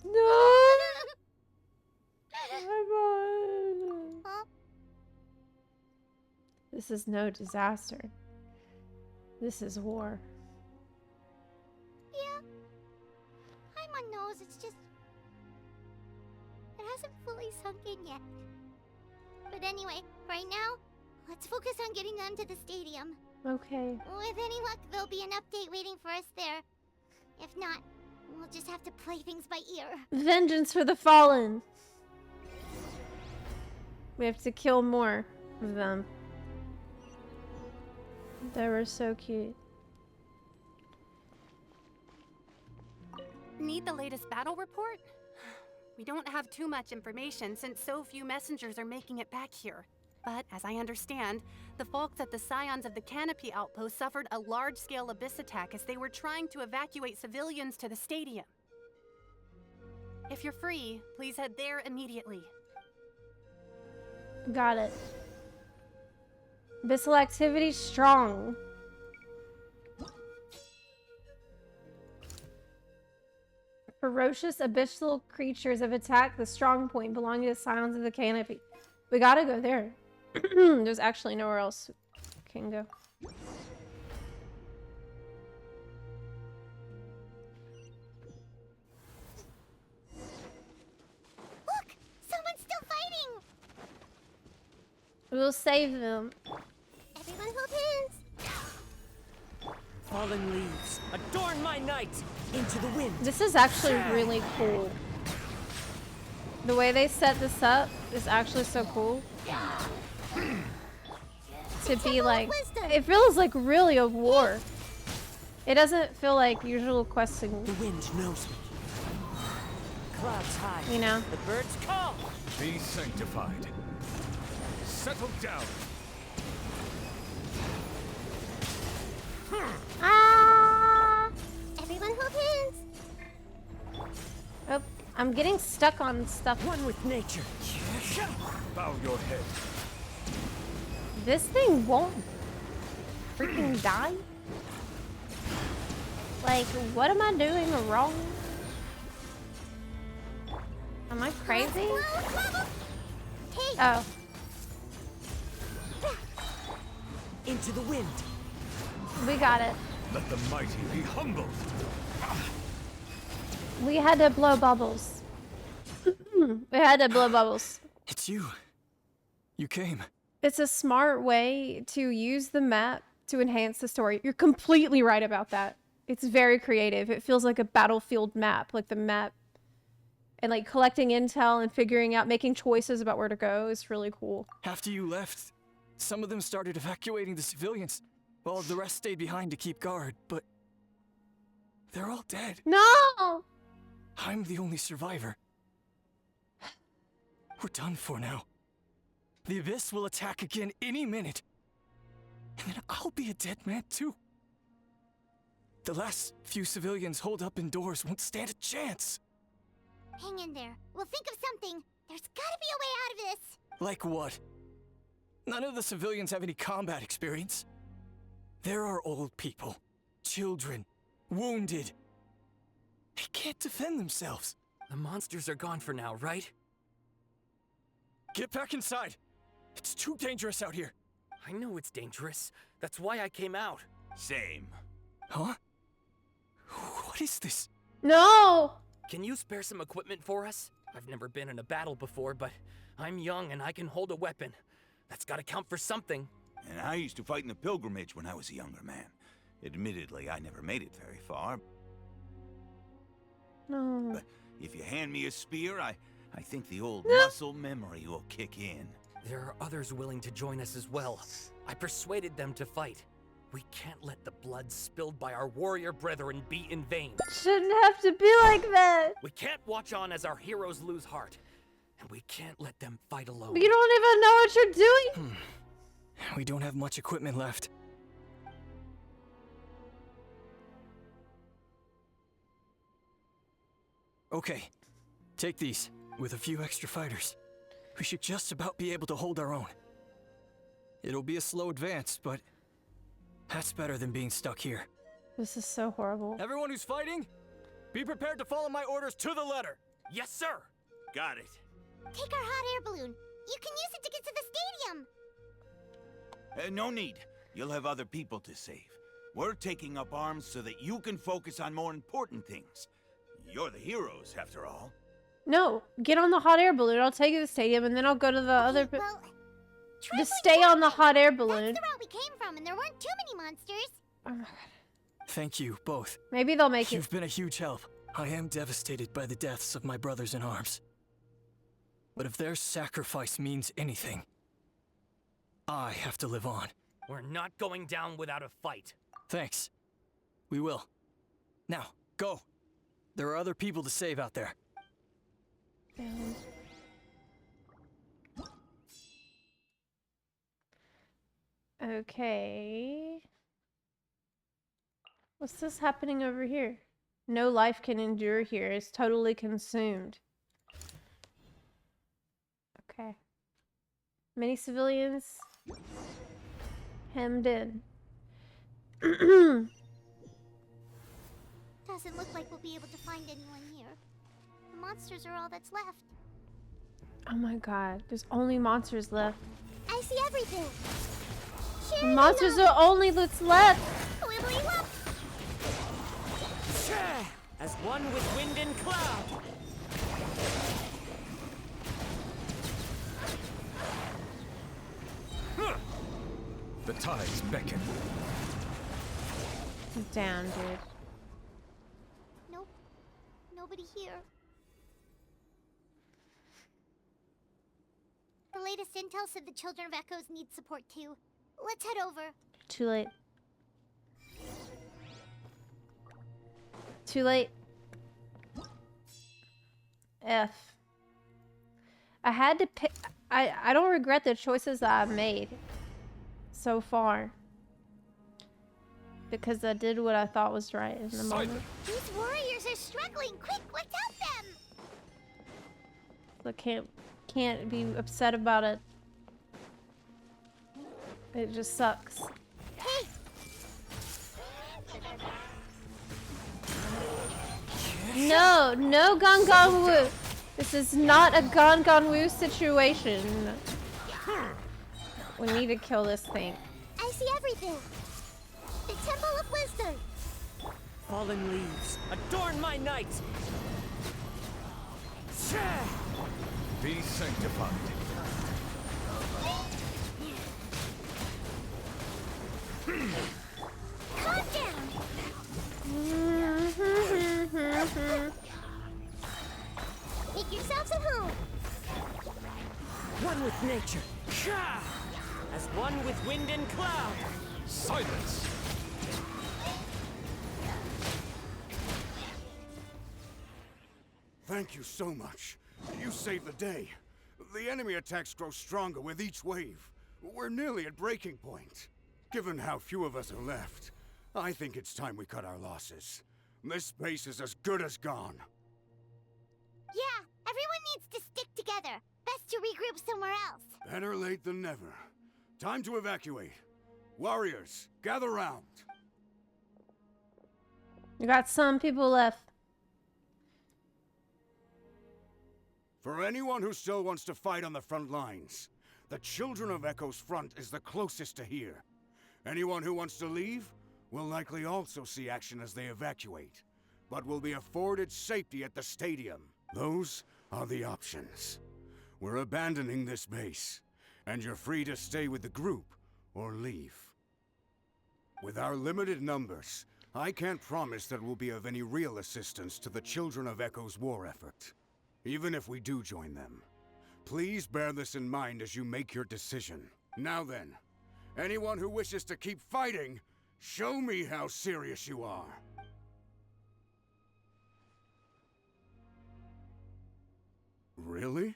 No! Come on. Huh? This is no disaster. This is war. Yeah. I'm on nose, it's just... It hasn't fully sunk in yet. But anyway, right now, let's focus on getting them to the stadium. Okay. With any luck, there'll be an update waiting for us there. If not, we'll just have to play things by ear. Vengeance for the fallen. We have to kill more of them. They were so cute. Need the latest battle report? We don't have too much information since so few messengers are making it back here. But as I understand, the folks at the Scions of the Canopy outpost suffered a large-scale abyss attack as they were trying to evacuate civilians to the stadium. If you're free, please head there immediately. Got it. Abyssal activity strong. Ferocious abyssal creatures have attacked the strong point belonging to the Scions of the Canopy. We gotta go there. There's actually nowhere else we can go. Look! Someone's still fighting! We'll save them. Everyone hold hands! fallen leaves, adorn my night into the wind. This is actually really cool. The way they set this up is actually so cool. To be like, it feels like really a war. It doesn't feel like usual questing. The wind knows me. Clouds high. You know? The birds call. Be sanctified. Settle down. Ah! Everyone hold hands. Oh, I'm getting stuck on stuff. One with nature. Bow your head. This thing won't freaking die? Like, what am I doing wrong? Am I crazy? Oh. Into the wind. We got it. Let the mighty be humbled. We had to blow bubbles. We had to blow bubbles. It's you. You came. It's a smart way to use the map to enhance the story. You're completely right about that. It's very creative. It feels like a battlefield map, like the map. And like collecting intel and figuring out, making choices about where to go is really cool. After you left, some of them started evacuating the civilians, while the rest stayed behind to keep guard, but they're all dead. No! I'm the only survivor. We're done for now. The Abyss will attack again any minute. And then I'll be a dead man too. The last few civilians holed up indoors won't stand a chance. Hang in there. We'll think of something. There's gotta be a way out of this. Like what? None of the civilians have any combat experience. There are old people, children, wounded. They can't defend themselves. The monsters are gone for now, right? Get back inside. It's too dangerous out here. I know it's dangerous. That's why I came out. Same. Huh? What is this? No! Can you spare some equipment for us? I've never been in a battle before, but I'm young and I can hold a weapon. That's gotta count for something. And I used to fight in the pilgrimage when I was a younger man. Admittedly, I never made it very far. No. But if you hand me a spear, I think the old muscle memory will kick in. There are others willing to join us as well. I persuaded them to fight. We can't let the blood spilled by our warrior brethren be in vain. Shouldn't have to be like that. We can't watch on as our heroes lose heart. And we can't let them fight alone. You don't even know what you're doing. We don't have much equipment left. Okay, take these. With a few extra fighters, we should just about be able to hold our own. It'll be a slow advance, but that's better than being stuck here. This is so horrible. Everyone who's fighting, be prepared to follow my orders to the letter. Yes, sir. Got it. Take our hot air balloon. You can use it to get to the stadium. No need. You'll have other people to save. We're taking up arms so that you can focus on more important things. You're the heroes, after all. No, get on the hot air balloon. I'll take you to the stadium, and then I'll go to the other. Well, just stay on the hot air balloon. That's the route we came from, and there weren't too many monsters. Oh my god. Thank you, both. Maybe they'll make it. You've been a huge help. I am devastated by the deaths of my brothers in arms. But if their sacrifice means anything, I have to live on. We're not going down without a fight. Thanks. We will. Now, go. There are other people to save out there. Okay. What's this happening over here? No life can endure here. It's totally consumed. Okay. Many civilians hemmed in. Doesn't look like we'll be able to find anyone here. The monsters are all that's left. Oh my god, there's only monsters left. I see everything. The monsters are only that's left. Wibbly wop. As one with wind and cloud. The tides beckon. Down, dude. Nope. Nobody here. The latest intel said the Children of Echoes need support too. Let's head over. Too late. Too late. F. I had to pick. I don't regret the choices that I've made so far. Because I did what I thought was right in the moment. These warriors are struggling. Quick, let's help them. I can't be upset about it. It just sucks. Hey. No, no Gon Woo. This is not a Gon Woo situation. We need to kill this thing. I see everything. The Temple of Wisdom. Fallen leaves, adorn my night! Be sanctified. Calm down. Make yourselves at home. One with nature. As one with wind and cloud. Silence! Thank you so much. You saved the day. The enemy attacks grow stronger with each wave. We're nearly at breaking point. Given how few of us are left, I think it's time we cut our losses. This base is as good as gone. Yeah, everyone needs to stick together. Best to regroup somewhere else. Better late than never. Time to evacuate. Warriors, gather round. We got some people left. For anyone who still wants to fight on the front lines, the Children of Echo's front is the closest to here. Anyone who wants to leave will likely also see action as they evacuate, but will be afforded safety at the stadium. Those are the options. We're abandoning this base, and you're free to stay with the group or leave. With our limited numbers, I can't promise that we'll be of any real assistance to the Children of Echo's war effort. Even if we do join them, please bear this in mind as you make your decision. Now then, anyone who wishes to keep fighting, show me how serious you are. Really?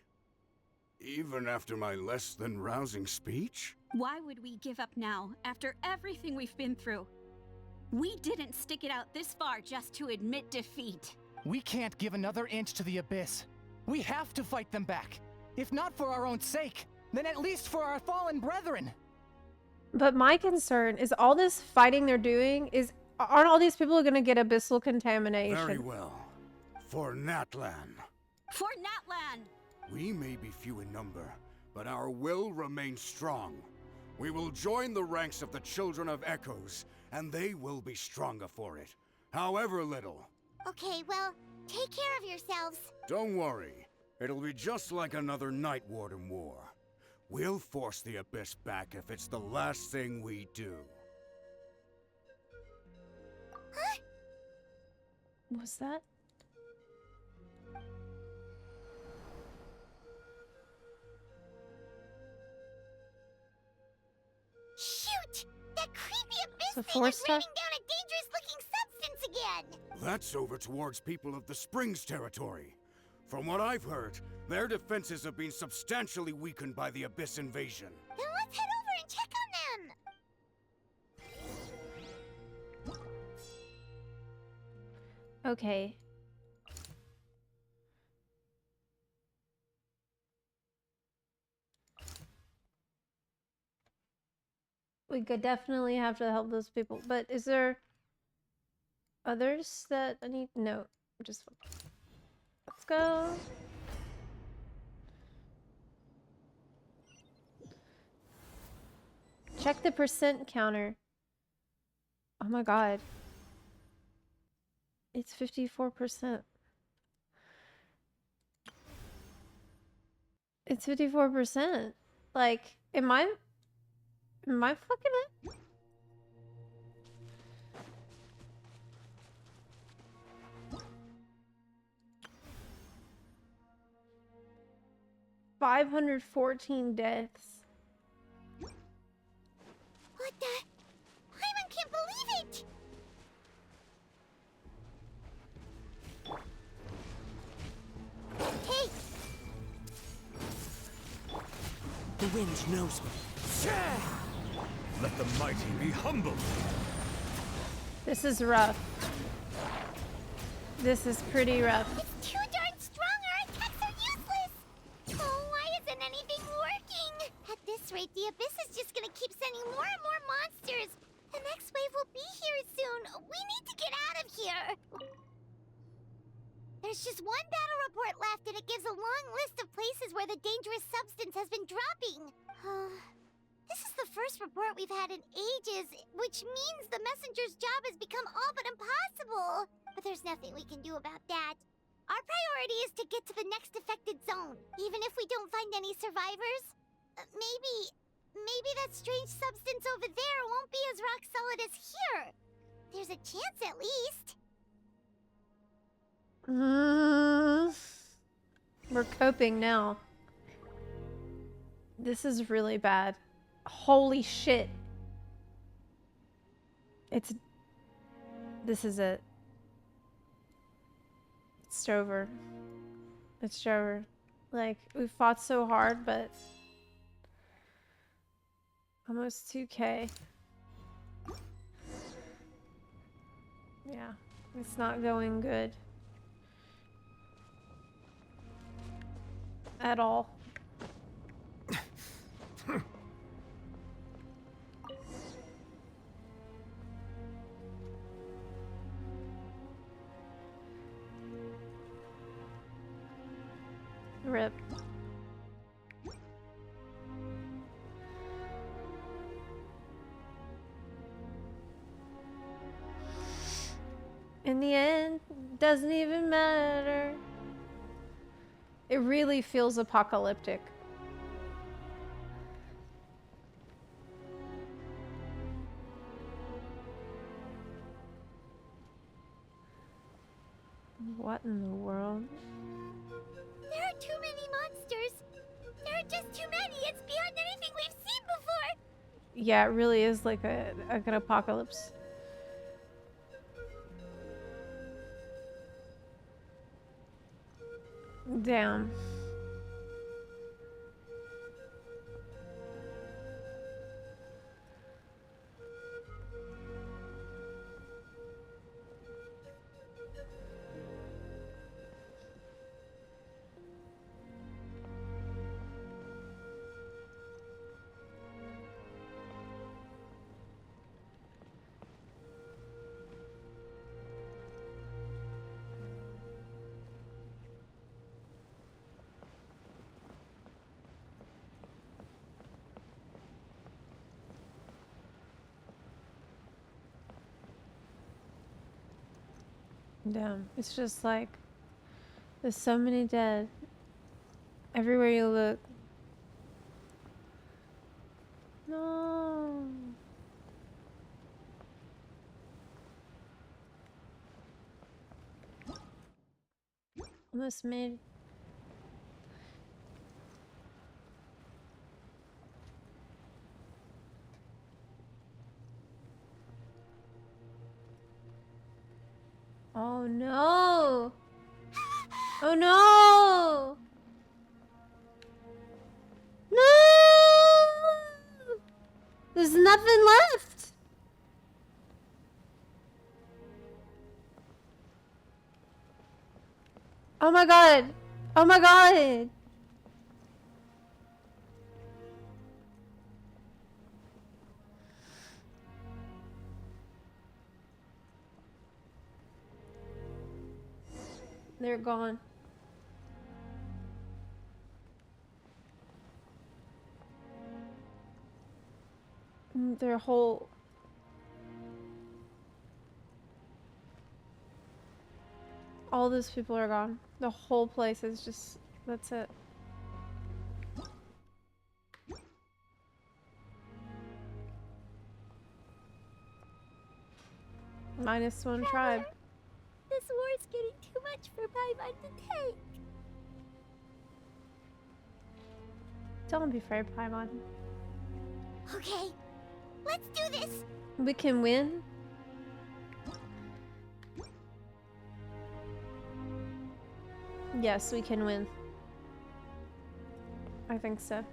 Even after my less than rousing speech? Why would we give up now, after everything we've been through? We didn't stick it out this far just to admit defeat. We can't give another inch to the Abyss. We have to fight them back. If not for our own sake, then at least for our fallen brethren. But my concern is all this fighting they're doing aren't all these people going to get abyssal contamination? Very well. For Natlan. For Natlan! We may be few in number, but our will remains strong. We will join the ranks of the Children of Echoes, and they will be stronger for it, however little. Okay, well, take care of yourselves. Don't worry. It'll be just like another Night Warden war. We'll force the Abyss back if it's the last thing we do. Huh? What's that? Shoot! That creepy Abyss So thing is Force raining down a dangerous-looking substance again! That's over towards people of the Springs territory. From what I've heard, their defenses have been substantially weakened by the Abyss invasion. Then let's head over and check on them! Okay. We could definitely have to help those people, but is there others that I need? No, just let's go. Check the percent counter. Oh my god. It's 54%. It's 54%. Like, am I fucking it? 514 deaths. What the? Paimon can't believe it! Hey! The wind knows me. Let the mighty be humbled. This is rough. This is pretty rough. It's too darn strong, our attacks are useless! Oh, why isn't anything working? At this rate, the Abyss is just gonna keep sending more and more monsters. The next wave will be here soon. We need to get out of here. There's just one battle report left, and it gives a long list of places where the dangerous substance has been dropping. This is the first report we've had in ages, which means the messenger's job has become all but impossible. But there's nothing we can do about that. Our priority is to get to the next affected zone, even if we don't find any survivors. Maybe that strange substance over there won't be as rock solid as here. There's a chance at least. We're coping now. This is really bad. Holy shit. This is it. It's over. It's over. Like, we fought so hard, but almost 2K. Yeah, it's not going good. At all. Rip. In the end, doesn't even matter. It really feels apocalyptic. What in the world? There are too many monsters. There are just too many. It's beyond anything we've seen before. Yeah, it really is like an apocalypse. Damn. Damn, it's just like there's so many dead everywhere you look. No. Almost made. Oh no! Oh no! No! There's nothing left! Oh my god! Oh my god! They're gone. Their whole... All those people are gone. The whole place is just... That's it. -1 tribe. This war's getting too much for Paimon to take. Don't be afraid, Paimon. Okay, let's do this. We can win. Yes, we can win. I think so.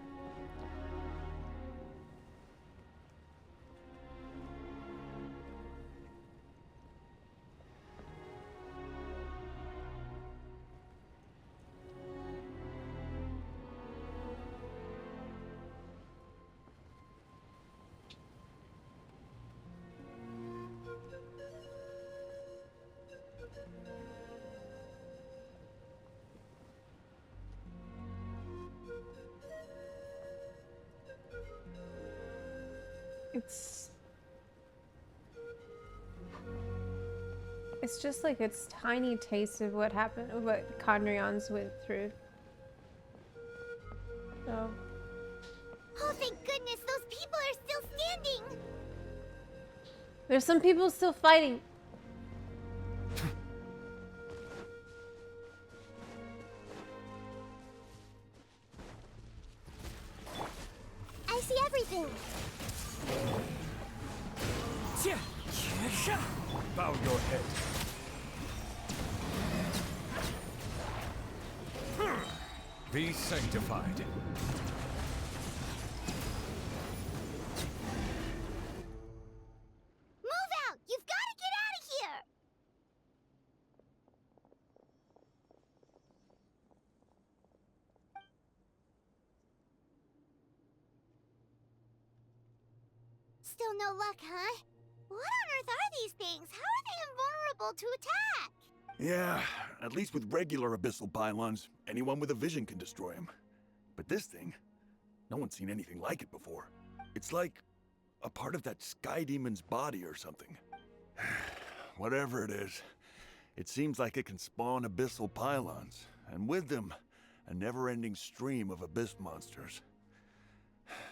It's just like it's tiny taste of what happened, what Kandrians went through. So. Oh, thank goodness, those people are still standing. There's some people still fighting. I see everything. Bow your head. Be sanctified. Move out! You've got to get out of here! Still no luck, huh? What on earth are these things? How are they invulnerable to attack? Yeah, at least with regular abyssal pylons, anyone with a vision can destroy them. But this thing, no one's seen anything like it before. It's like a part of that sky demon's body or something. Whatever it is, it seems like it can spawn abyssal pylons, and with them, a never-ending stream of abyss monsters.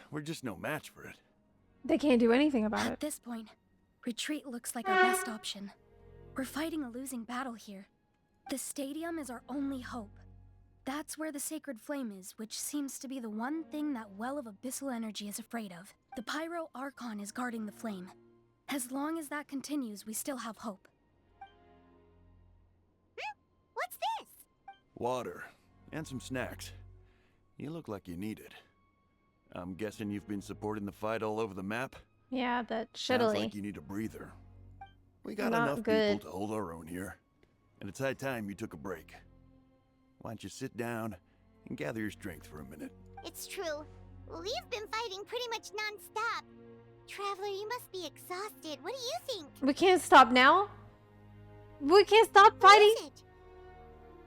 We're just no match for it. They can't do anything about it. At this point, retreat looks like our best option. We're fighting a losing battle here. The stadium is our only hope. That's where the sacred flame is, which seems to be the one thing that well of abyssal energy is afraid of. The Pyro Archon is guarding the flame. As long as that continues, we still have hope. What's this? Water, and some snacks. You look like you need it. I'm guessing you've been supporting the fight all over the map? Yeah, that Sounds shittily. like you need a breather. We got Not enough good. people to hold our own here. And it's high time you took a break. Why don't you sit down and gather your strength for a minute? It's true. We've been fighting pretty much non-stop. Traveler, you must be exhausted. What do you think? We can't stop now? We can't stop fighting?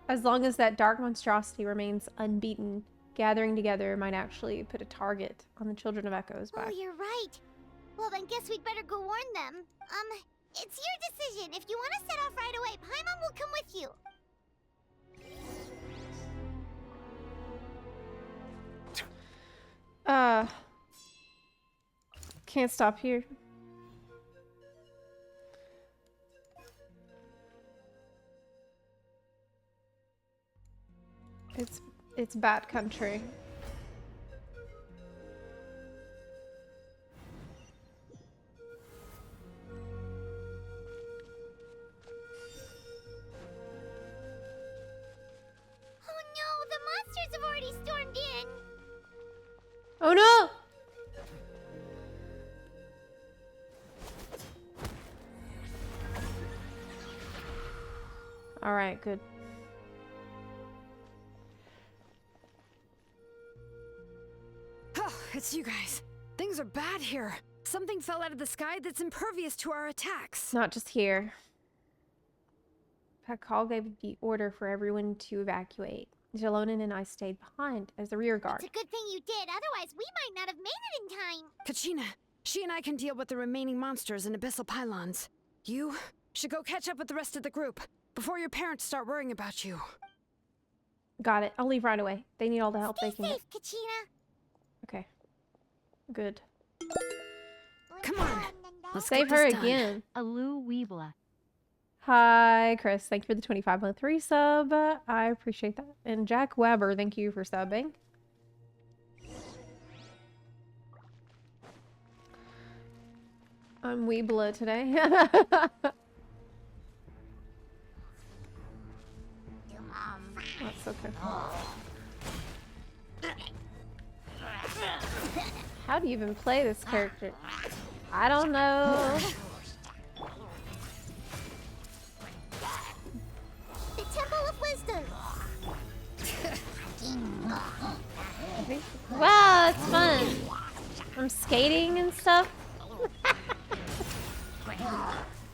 As long as that dark monstrosity remains unbeaten, gathering together might actually put a target on the Children of Echoes back. Oh, you're right. Well, then guess we'd better go warn them. It's your decision. If you want to set off right away, Paimon will come with you. Can't stop here. It's bad country. Oh no, the monsters have already stormed in. Oh no! All right, good. Oh, it's you guys. Things are bad here. Something fell out of the sky that's impervious to our attacks. Not just here. Pakal gave the order for everyone to evacuate. Jalonin and I stayed behind as the rear guard. It's a good thing you did, otherwise we might not have made it in time. Kachina, she and I can deal with the remaining monsters and abyssal pylons. You should go catch up with the rest of the group before your parents start worrying about you. Got it. I'll leave right away. They need all the help Stay they can safe, Kachina. Okay. Good. Come on. Let's Save get her this done. again. Alu Weebla. Hi, Chris. Thank you for the 25-month resub. I appreciate that. And Jack Weber, thank you for subbing. I'm Weebla today. That's okay. How do you even play this character? I don't know. The Temple of Wisdom. Wow, it's fun. I'm skating and stuff.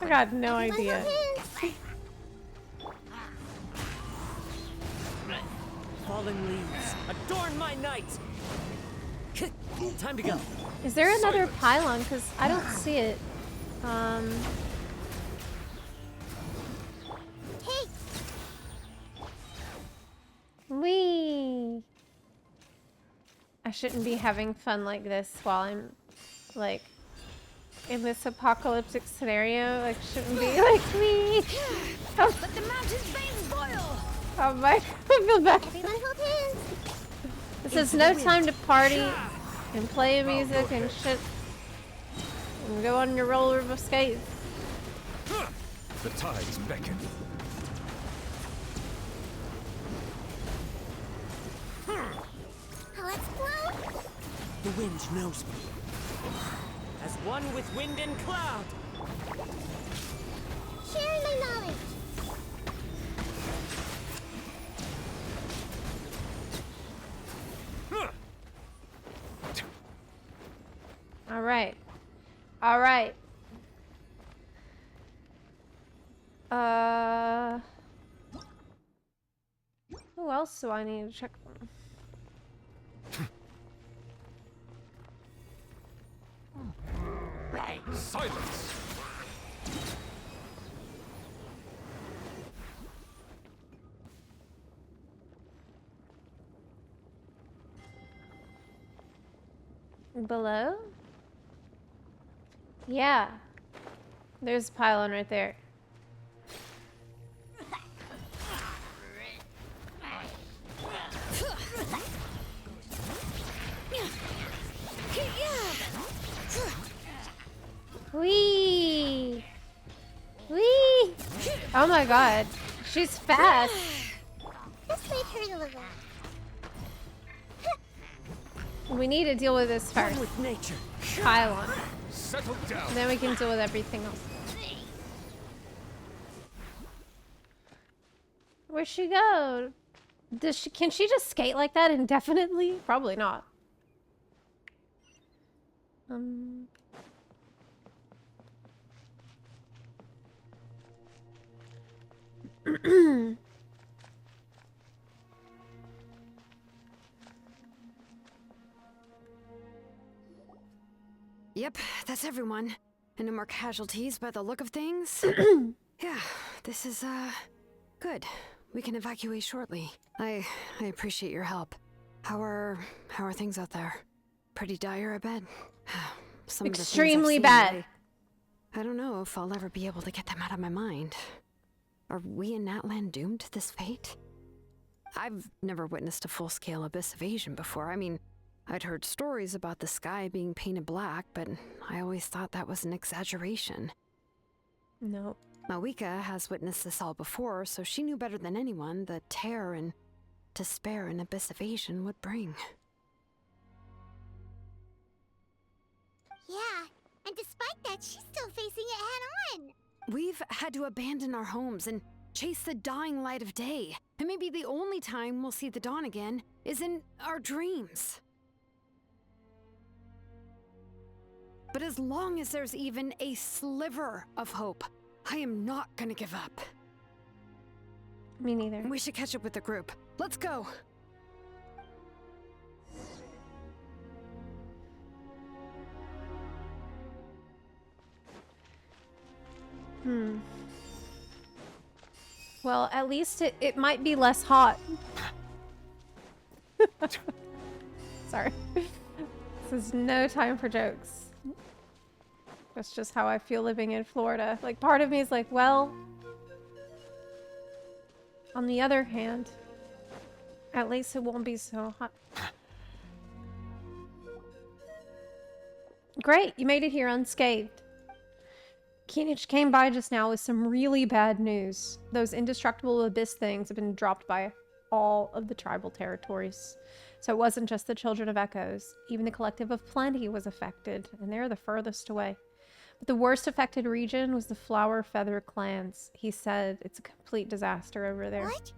I got no idea. Fallen leaves, adorn my night! Time to go. Is there another pylon? Because I don't see it. Hey. Wee. I shouldn't be having fun like this while I'm, like, in this apocalyptic scenario. Like, shouldn't be like me. Let the mountain's veins boil! Oh my! I feel bad. Everyone hold hands. This is no time to party and play music and shit. And go on your roller skates. The tides beckon. Let's float. The wind knows me. As one with wind and cloud. Sharing my knowledge. All right. All right. Who else do I need to check on? Silence! Below? Yeah. There's a pylon right there. Wee! Wee! Oh my god. She's fast. This might hurt a little. We need to deal with this first. With nature. Pylon. Settle down. And then we can deal with everything else. Where'd she go? Can she just skate like that indefinitely? Probably not. Yep, that's everyone. And no more casualties by the look of things. Yeah, this is, good. We can evacuate shortly. I appreciate your help. How are things out there? Pretty dire, I bet. Some of the things I've Extremely seen, bad. I don't know if I'll ever be able to get them out of my mind. Are we in Natlan doomed to this fate? I've never witnessed a full-scale abyss invasion before. I mean, I'd heard stories about the sky being painted black, but I always thought that was an exaggeration. No. Mawika has witnessed this all before, so she knew better than anyone the terror and despair an abyss invasion would bring. Yeah, and despite that, she's still facing it head-on. We've had to abandon our homes and chase the dying light of day. And maybe the only time we'll see the dawn again is in our dreams. But as long as there's even a sliver of hope, I am not gonna give up. Me neither. We should catch up with the group. Let's go! Well, at least it might be less hot. Sorry. This is no time for jokes. That's just how I feel living in Florida. Like, part of me is like, well, on the other hand, at least it won't be so hot. Great, you made it here unscathed. Keenich came by just now with some really bad news. Those indestructible abyss things have been dropped by all of the tribal territories. So it wasn't just the Children of Echoes. Even the Collective of Plenty was affected, and they're the furthest away. But the worst affected region was the Flower Feather clans. He said it's a complete disaster over there. What?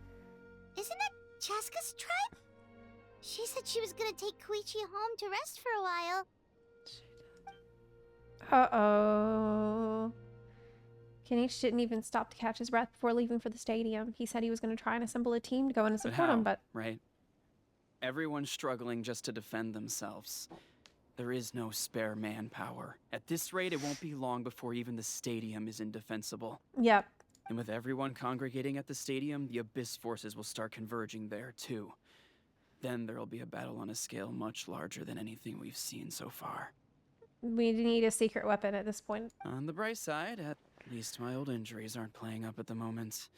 Isn't that Chaska's tribe? She said she was gonna take Koichi home to rest for a while. Uh-oh. Kenichi didn't even stop to catch his breath before leaving for the stadium. He said he was going to try and assemble a team to go in and support him, but... Right? Everyone's struggling just to defend themselves. There is no spare manpower. At this rate, it won't be long before even the stadium is indefensible. Yep. And with everyone congregating at the stadium, the Abyss forces will start converging there, too. Then there'll be a battle on a scale much larger than anything we've seen so far. We need a secret weapon at this point. On the bright side, at least my old injuries aren't playing up at the moment.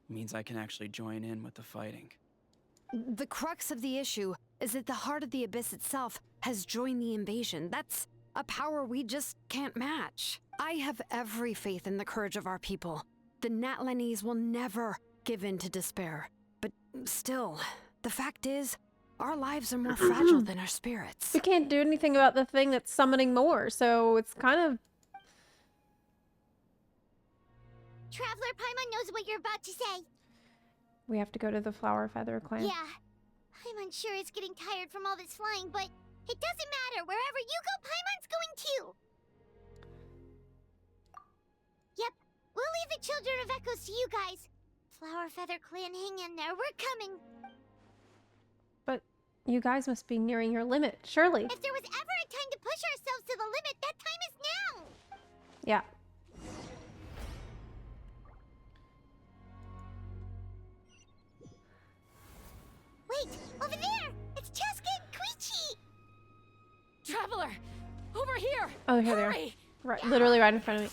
Means I can actually join in with the fighting. The crux of the issue is that the heart of the Abyss itself has joined the invasion. That's a power we just can't match. I have every faith in the courage of our people. The Natlanese will never give in to despair. But still, the fact is, our lives are more fragile than our spirits. We can't do anything about the thing that's summoning more, so it's kind of... Traveler Paimon knows what you're about to say. We have to go to the Flower Feather clan. Yeah. Paimon sure is getting tired from all this flying, but it doesn't matter. Wherever you go, Paimon's going too. Yep. We'll leave the Children of Echoes to you guys. Flower Feather clan, hang in there. We're coming. But you guys must be nearing your limit, surely. If there was ever a time to push ourselves to the limit, that time is now. Yeah. Wait, over there! It's Chaska and Koichi! Traveler! Over here! Oh, here they are. Hurry! Right, literally right in front of me.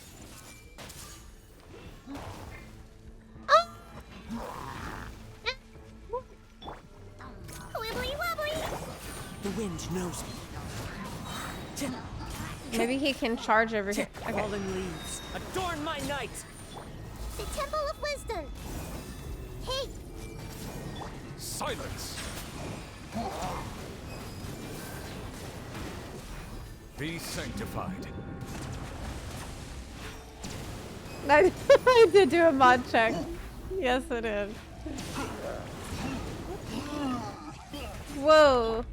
Wibbly wobbly! The wind knows me. Maybe he can charge over here. Okay. Fallen leaves, adorn my night! The Temple of Wisdom! Hey! Silence! Be sanctified. I did do a mod check. Yes, it is. Whoa.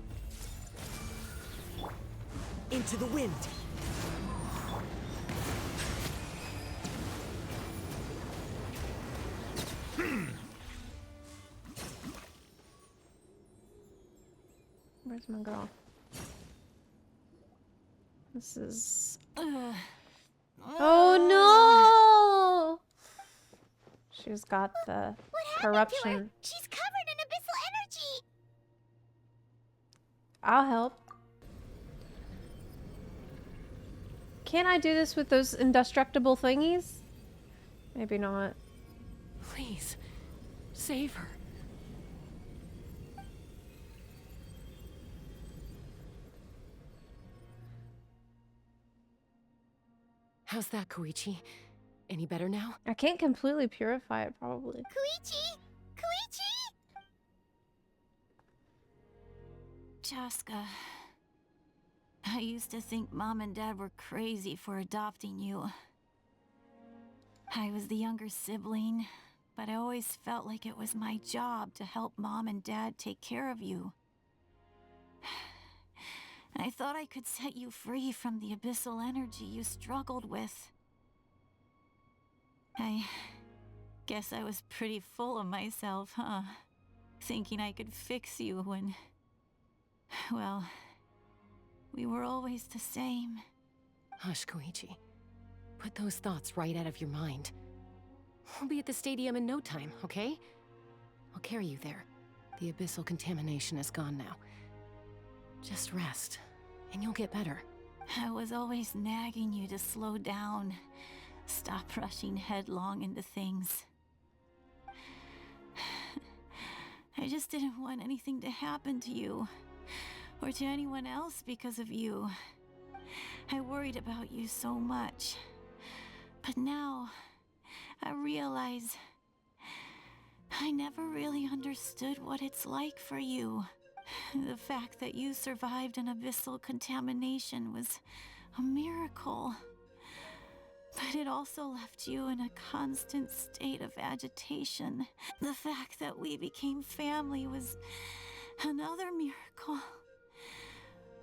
Into the wind. Where's my girl? This is... Oh no! She's got the corruption. She's covered in abyssal energy! I'll help. Can't I do this with those indestructible thingies? Maybe not. Please, save her. How's that, Koichi? Any better now? I can't completely purify it, probably. Koichi! Koichi! Chaska, I used to think Mom and Dad were crazy for adopting you. I was the younger sibling, but I always felt like it was my job to help Mom and Dad take care of you. I thought I could set you free from the abyssal energy you struggled with. I guess I was pretty full of myself, huh? Thinking I could fix you when... well, we were always the same. Hush, Koichi. Put those thoughts right out of your mind. We'll be at the stadium in no time, okay? I'll carry you there. The abyssal contamination is gone now. Just rest, and you'll get better. I was always nagging you to slow down. Stop rushing headlong into things. I just didn't want anything to happen to you, or to anyone else because of you. I worried about you so much. But now, I realize I never really understood what it's like for you. The fact that you survived an abyssal contamination was a miracle. But it also left you in a constant state of agitation. The fact that we became family was another miracle.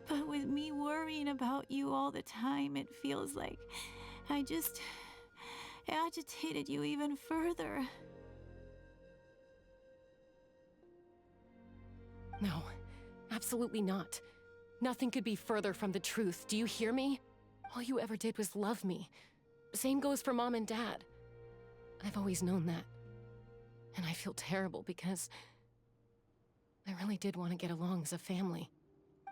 But with me worrying about you all the time, it feels like I just agitated you even further. No, absolutely not. Nothing could be further from the truth. Do you hear me? All you ever did was love me. Same goes for Mom and Dad. I've always known that. And I feel terrible because I really did want to get along as a family.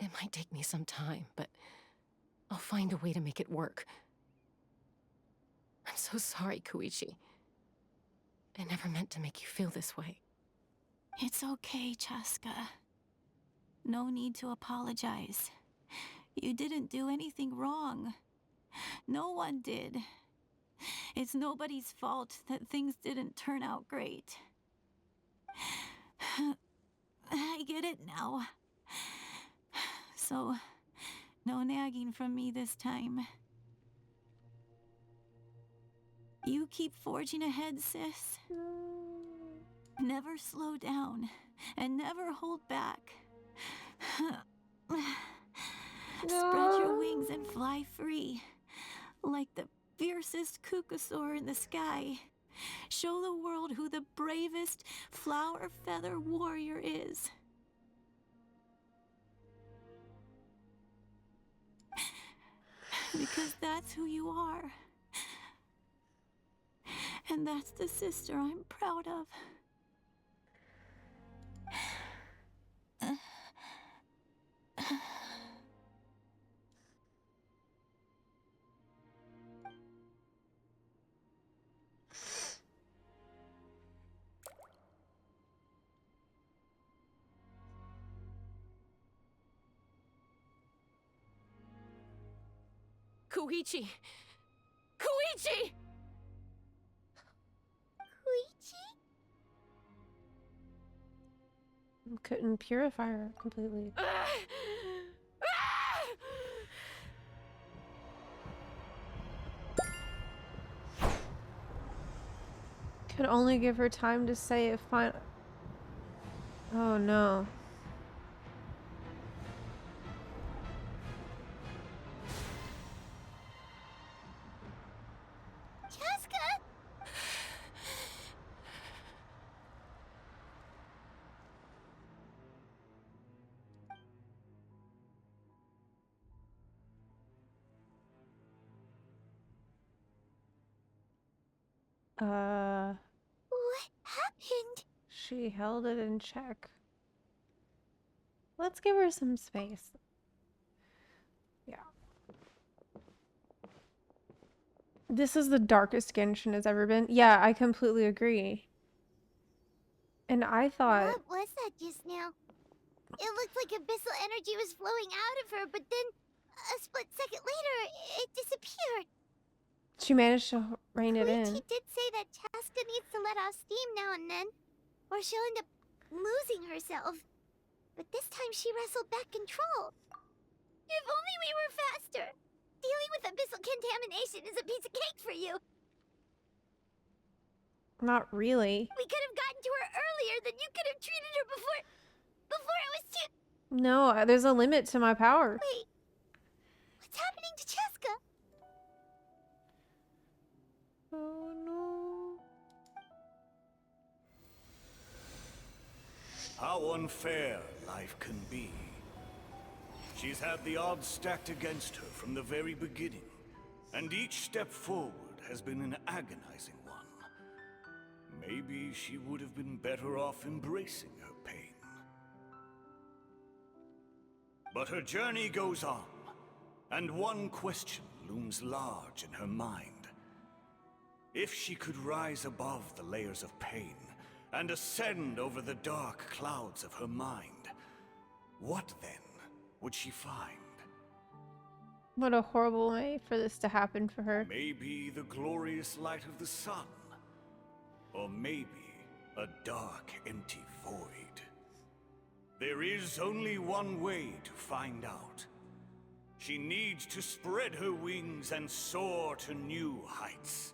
It might take me some time, but I'll find a way to make it work. I'm so sorry, Koichi. I never meant to make you feel this way. It's okay, Chaska. No need to apologize. You didn't do anything wrong. No one did. It's nobody's fault that things didn't turn out great. I get it now. So, no nagging from me this time. You keep forging ahead, sis. Never slow down, and never hold back. Spread your wings and fly free, like the fiercest kukasaur in the sky. Show the world who the bravest flower feather warrior is. Because that's who you are. And that's the sister I'm proud of. Koichi! Koichi! Couldn't purify her completely. Could only give her time to say it final. Oh no. What happened? She held it in check. Let's give her some space. Yeah. This is the darkest Genshin has ever been. Yeah, I completely agree. And I thought... What was that just now? It looked like abyssal energy was flowing out of her, but then a split second later, it disappeared. She managed to rein it in. She did say that Chaska needs to let off steam now and then, or she'll end up losing herself. But this time she wrestled back control. If only we were faster. Dealing with abyssal contamination is a piece of cake for you. Not really. We could have gotten to her earlier, then you could have treated her before it was too... No, there's a limit to my power. Wait. What's happening to Chaska? Oh no. How unfair life can be. She's had the odds stacked against her from the very beginning, and each step forward has been an agonizing one. Maybe she would have been better off embracing her pain. But her journey goes on, and one question looms large in her mind. If she could rise above the layers of pain and ascend over the dark clouds of her mind, what then would she find? What a horrible way for this to happen for her. Maybe the glorious light of the sun. Or maybe a dark, empty void. There is only one way to find out. She needs to spread her wings and soar to new heights.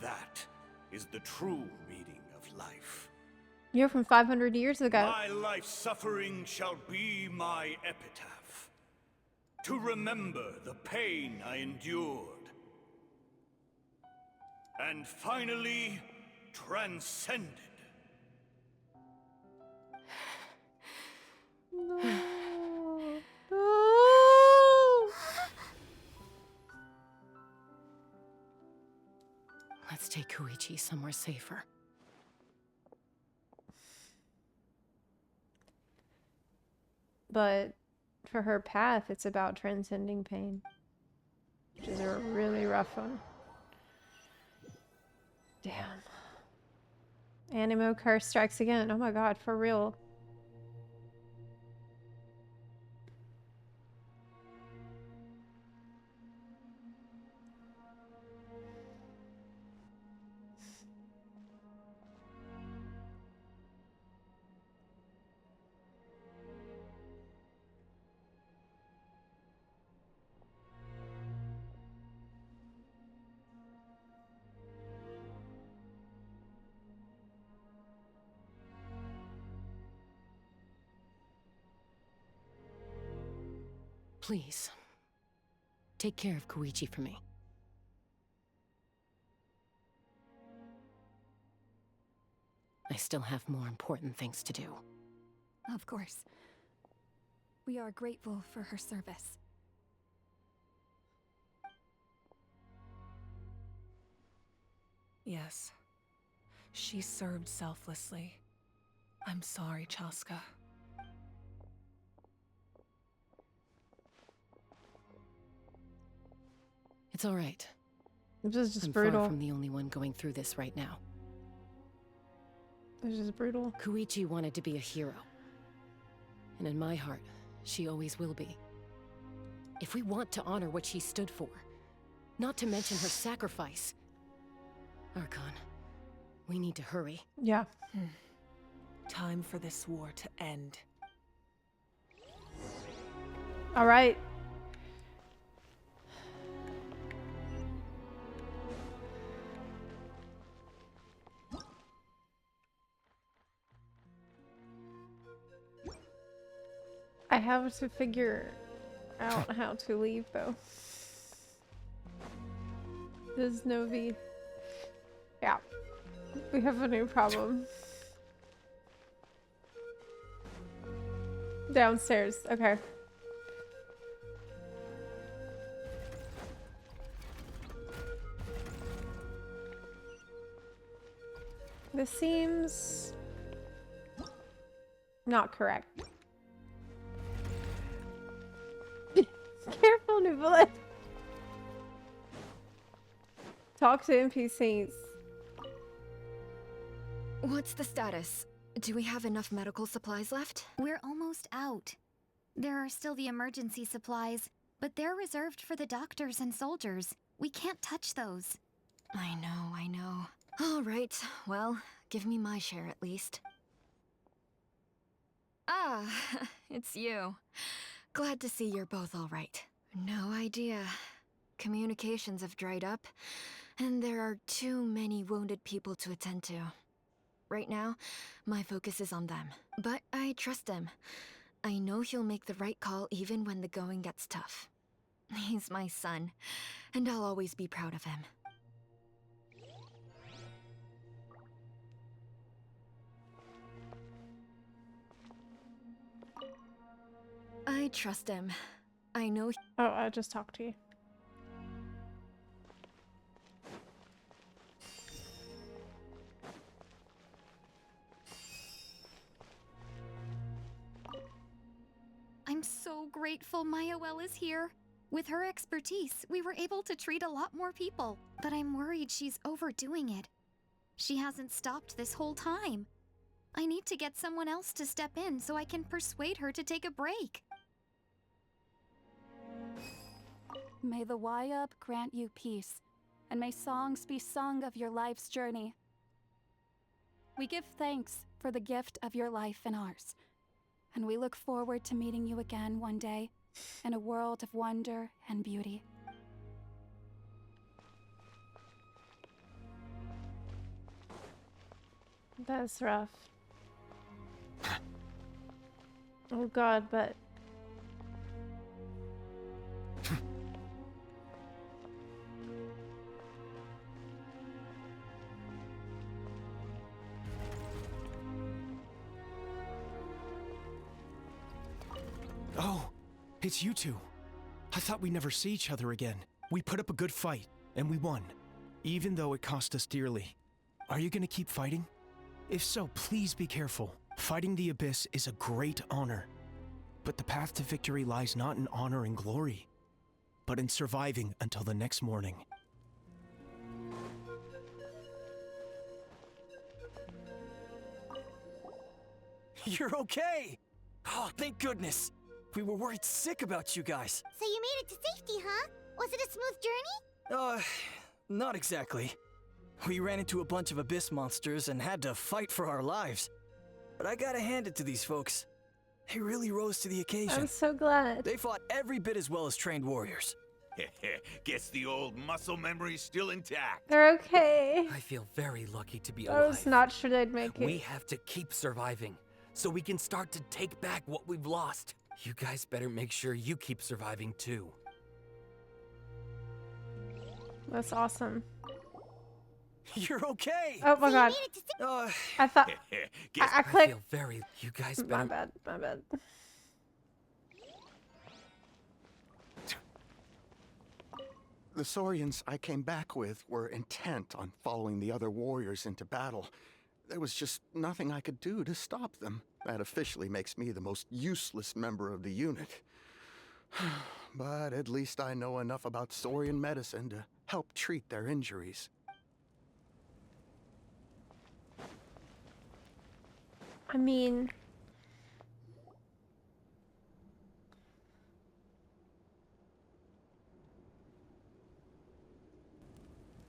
That is the true meaning of life. You're from 500 years ago. My life's suffering shall be my epitaph. To remember the pain I endured. And finally, transcended. No. No. Let's take Koichi somewhere safer. But for her path, it's about transcending pain, which is a really rough one. Damn. Animo curse strikes again. Oh my god, for real. Please, take care of Koichi for me. I still have more important things to do. Of course. We are grateful for her service. Yes. She served selflessly. I'm sorry, Chaska. It's all right. This is just I'm brutal. far from the only one going through this right now. This is brutal. Koichi wanted to be a hero. And in my heart, she always will be. If we want to honor what she stood for, not to mention her sacrifice, Archon, we need to hurry. Yeah. Time for this war to end. All right. I have to figure out how to leave, though. There's no V. Yeah. We have a new problem. Downstairs. Okay. This seems not correct. Careful, Nuvolet. Talk to NPCs. What's the status? Do we have enough medical supplies left? We're almost out. There are still the emergency supplies, but they're reserved for the doctors and soldiers. We can't touch those. I know. All right, well, give me my share at least. Ah, it's you. Glad to see you're both all right. No idea. Communications have dried up, and there are too many wounded people to attend to. Right now, my focus is on them. But I trust him. I know he'll make the right call even when the going gets tough. He's my son, and I'll always be proud of him. I trust him. I know Oh, I just talked to you. I'm so grateful Mayoel is here. With her expertise, we were able to treat a lot more people. But I'm worried she's overdoing it. She hasn't stopped this whole time. I need to get someone else to step in so I can persuade her to take a break. May the Wayub grant you peace, and may songs be sung of your life's journey. We give thanks for the gift of your life and ours, and we look forward to meeting you again one day in a world of wonder and beauty. That's rough. Oh god, but... Oh, it's you two. I thought we'd never see each other again. We put up a good fight, and we won, even though it cost us dearly. Are you gonna keep fighting? If so, please be careful. Fighting the Abyss is a great honor. But the path to victory lies not in honor and glory, but in surviving until the next morning. You're okay! Oh, thank goodness! We were worried sick about you guys. So you made it to safety, huh? Was it a smooth journey? Not exactly. We ran into a bunch of Abyss monsters and had to fight for our lives. But I gotta hand it to these folks. They really rose to the occasion. I'm so glad. They fought every bit as well as trained warriors. Guess the old muscle memory's still intact. They're okay. I feel very lucky to be I alive. was not sure they'd make it. We have to keep surviving, so we can start to take back what we've lost. You guys better make sure you keep surviving too. That's awesome. You're okay. Oh my god. I thought I clicked. feel very. You guys My better. bad. My bad. The Saurians I came back with were intent on following the other warriors into battle. There was just nothing I could do to stop them. That officially makes me the most useless member of the unit. But at least I know enough about Saurian medicine to help treat their injuries. I mean,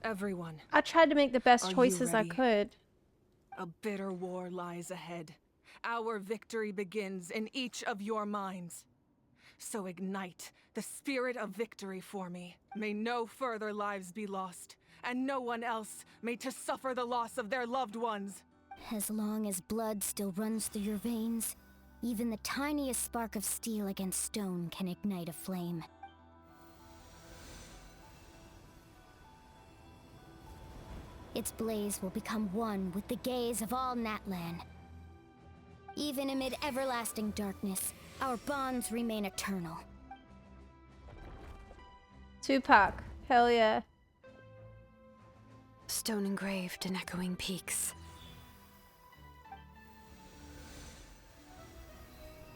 Everyone, I tried to make the best Are you choices I ready? could. a bitter war lies ahead. Our victory begins in each of your minds. So ignite the spirit of victory for me. May no further lives be lost, and no one else may to suffer the loss of their loved ones. As long as blood still runs through your veins, even the tiniest spark of steel against stone can ignite a flame. Its blaze will become one with the gaze of all Natlan. Even amid everlasting darkness, our bonds remain eternal. Tupac. Hell yeah. Stone engraved in echoing peaks.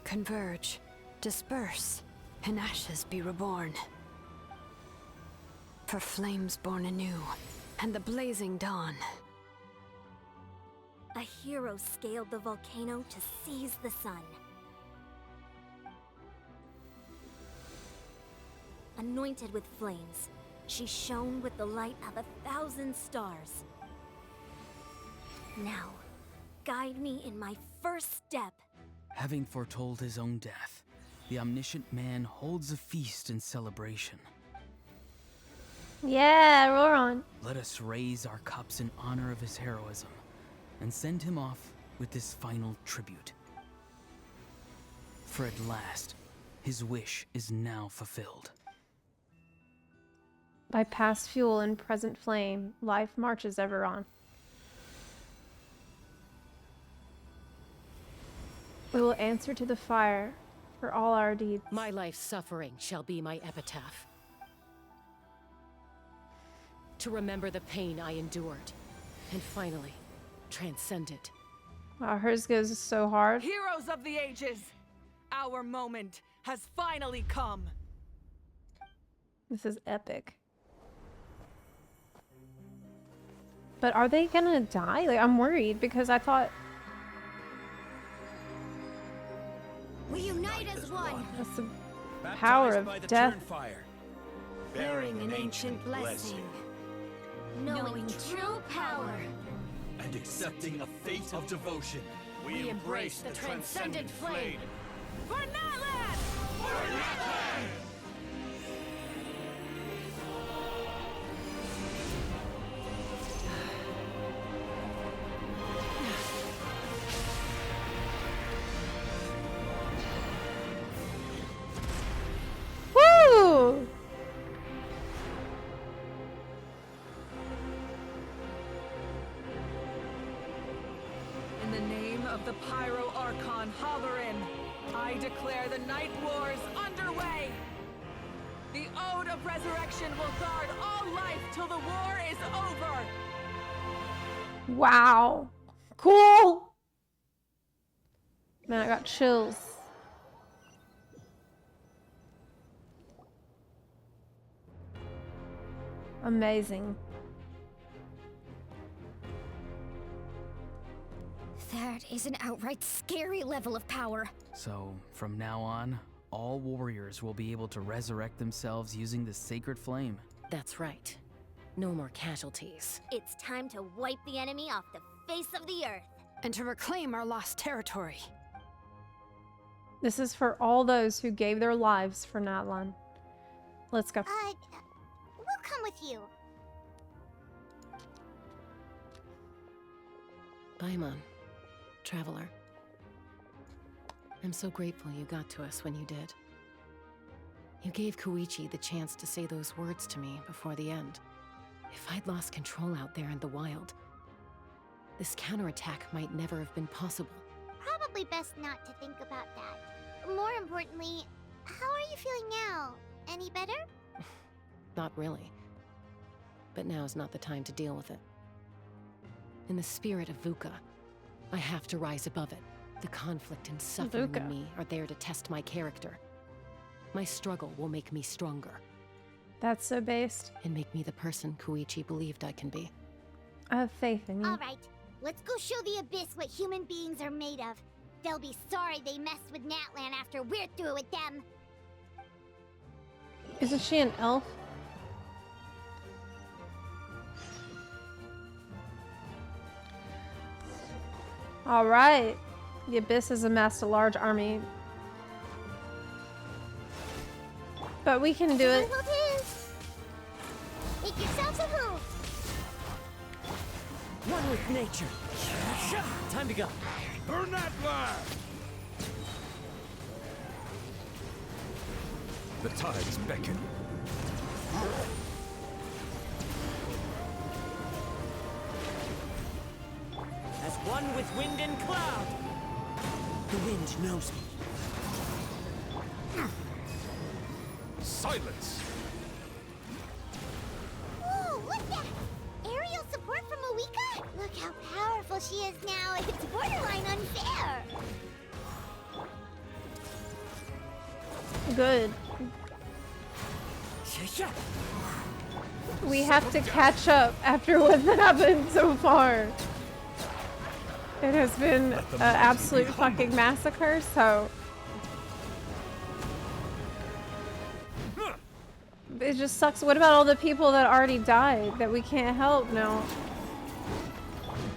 Converge, disperse, and ashes be reborn. For flames born anew, and the blazing dawn. A hero scaled the volcano to seize the sun. Anointed with flames, she shone with the light of 1,000 stars. Now, guide me in my first step. Having foretold his own death, the omniscient man holds a feast in celebration. Yeah, roar on. Let us raise our cups in honor of his heroism and send him off with this final tribute. For at last, his wish is now fulfilled. By past fuel and present flame, life marches ever on. We will answer to the fire for all our deeds. My life's suffering shall be my epitaph. To remember the pain I endured, and finally, transcend it. Wow, hers goes so hard. Heroes of the ages, our moment has finally come. This is epic. But are they gonna die? Like, I'm worried because I thought... We unite as one. That's the power of death. Fire. bearing an ancient blessing, knowing true power, and accepting a fate of devotion. we embrace the transcendent flame. For Natlan! For Natlan! Woo! In the name of the Pyro Archon Halloran, I declare the Night Wars underway! The Ode of Resurrection will guard all life till the war is over! Wow. Cool. Man, I got chills. Amazing. That is an outright scary level of power. So, from now on, all warriors will be able to resurrect themselves using the sacred flame. That's right. No more casualties. It's time to wipe the enemy off the face of the earth. And to reclaim our lost territory. This is for all those who gave their lives for Natlan. Let's go. We'll come with you. Paimon, traveler. I'm so grateful you got to us when you did. You gave Koichi the chance to say those words to me before the end. If I'd lost control out there in the wild, this counterattack might never have been possible. Probably best not to think about that. More importantly, how are you feeling now? Any better? Not really. But now's not the time to deal with it. In the spirit of VUCA, I have to rise above it. The conflict and suffering in me are there to test my character. My struggle will make me stronger. That's so based. And make me the person Koichi believed I can be. I have faith in you. All right, let's go show the Abyss what human beings are made of. They'll be sorry they messed with Natlan after we're through with them. Isn't she an elf? All right. The Abyss has amassed a large army. But we can do it. Make yourselves a move. One with nature. Time to go. Burn that blast! The tides beckon. As one with wind and cloud. The wind knows me. Silence! Whoa, what's that? Aerial support from Awika? Look how powerful she is now. It's borderline unfair. Good. We have to catch up after what's happened so far. It has been an absolute fucking massacre, so... It just sucks. What about all the people that already died that we can't help now?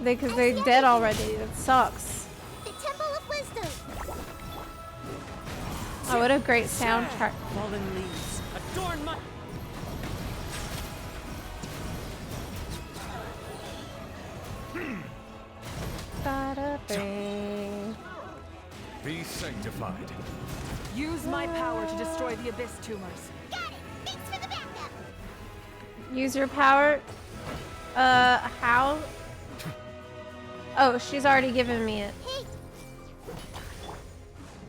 Because they're dead already. It sucks. The Temple of Wisdom. Oh, what a great soundtrack. Fallen leaves adorn my... Be sanctified. Use my power to destroy the Abyss tumors. Got it. Thanks for the backup. Use your power. How? Oh, she's already given me it.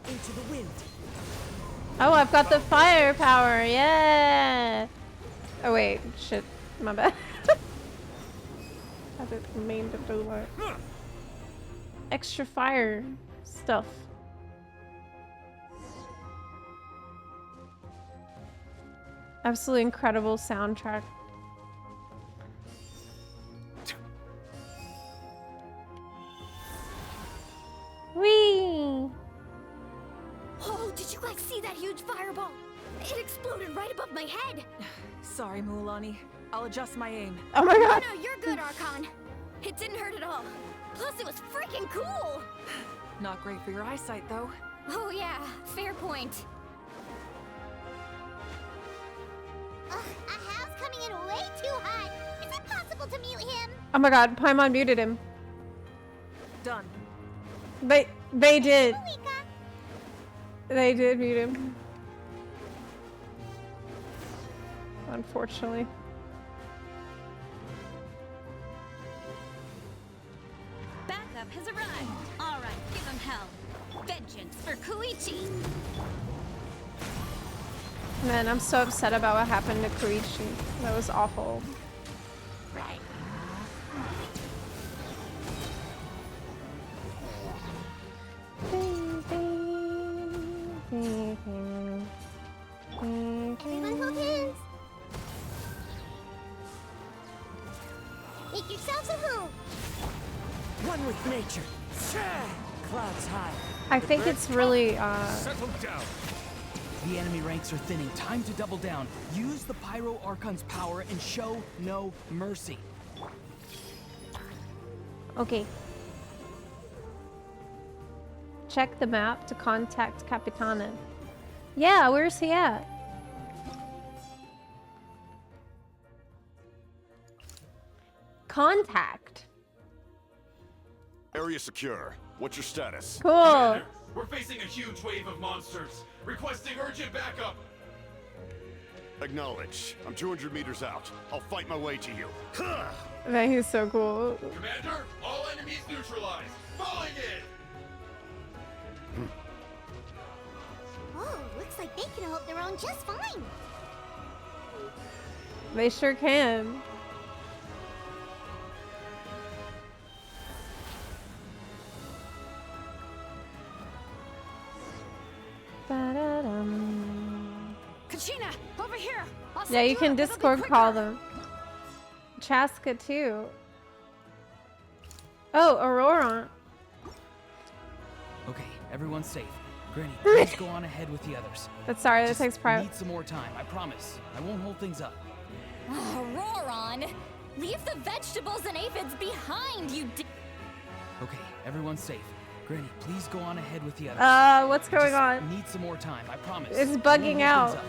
Into the wind. Oh, I've got the firepower. Yeah. Oh wait, shit. My bad. I didn't mean to do that. Extra fire stuff. Absolutely incredible soundtrack. Whee! Oh, did you guys see that huge fireball? It exploded right above my head! Sorry, Mualani. I'll adjust my aim. Oh my god! No, you're good, Archon. It didn't hurt at all. Plus, it was freaking cool! Not great for your eyesight, though. Oh yeah, fair point. Ugh, a house coming in way too hot. Is it possible to mute him? Oh my god, Paimon muted him. Done. They did. They did mute him. Unfortunately. Backup has arrived. All right, give him hell. Vengeance for Koichi. Man, I'm so upset about what happened to Koichi. That was awful. Right. Everyone hold hands. Make yourselves a move. One with nature. Clouds high. I think it's really Settle down. The enemy ranks are thinning. Time to double down. Use the Pyro Archon's power and show no mercy. okay. Check the map to contact Capitana. Yeah, where's he at? Contact. Area secure. What's your status? Cool. Commander, we're facing a huge wave of monsters. Requesting urgent backup. Acknowledge. I'm 200 meters out. I'll fight my way to you. Man, he's so cool. Commander, all enemies neutralized. Falling in. Oh, looks like they can hold their own just fine. They sure can. Ba-da-dum. Kachina, over here. Yeah, you can Discord call them. Chaska too. Oh, Aurora. Okay, everyone's safe. Granny, please go on ahead with the others. But sorry, that Just takes private. need some more time, I promise. I won't hold things up. Roron! Leave the vegetables and aphids behind, you Okay, everyone's safe. Granny, please go on ahead with the others. What's going Just on? Need some more time, I promise. It's I won't bugging hold things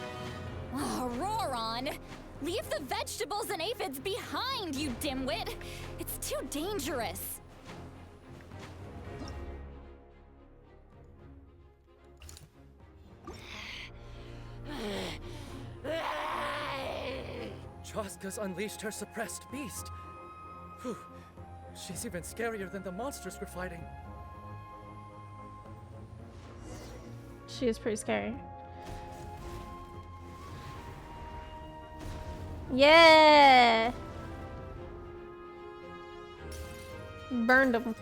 out. up. Roron! Leave the vegetables and aphids behind, you dimwit! It's too dangerous. Chaska's unleashed her suppressed beast. Whew. She's even scarier than the monsters we're fighting. She is pretty scary. Yeah! Burned them.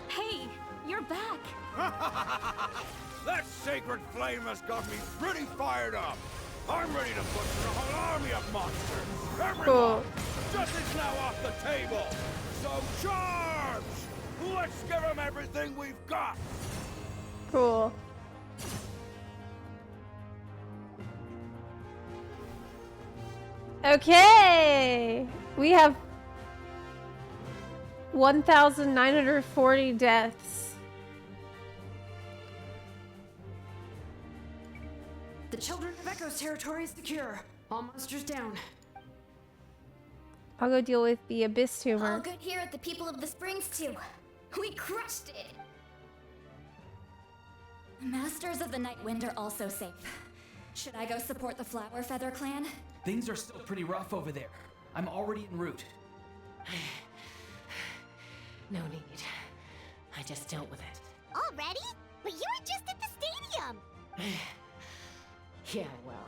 Hey, you're back! That sacred flame has got me pretty fired up. I'm ready to butcher a whole army of monsters. Everyone, Cool. justice now off the table. So charge! Let's give them everything we've got. Cool. Okay! We have 1,940 deaths. The Children of Echo's territory is secure. All monsters down. I'll go deal with the Abyss All tumor. good here at the People of the Springs too. We crushed it! Masters of the Night Wind are also safe. Should I go support the Flower Feather clan? Things are still pretty rough over there. I'm already en route. No need. I just dealt with it. Already? But you were just at the stadium. Yeah, well,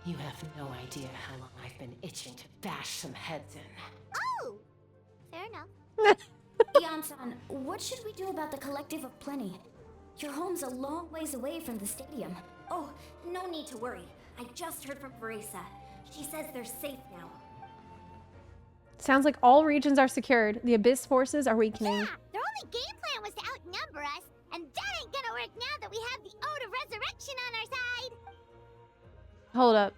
you have no idea how long I've been itching to bash some heads in. Oh! Fair enough. Ian-san, what should we do about the Collective of Plenty? Your home's a long ways away from the stadium. Oh, no need to worry. I just heard from Veresa. She says they're safe now. Sounds like all regions are secured. The Abyss forces are weakening. Yeah, their only game plan was to outnumber us, and that ain't gonna work now that we have the Ode of Resurrection on our side. Hold up.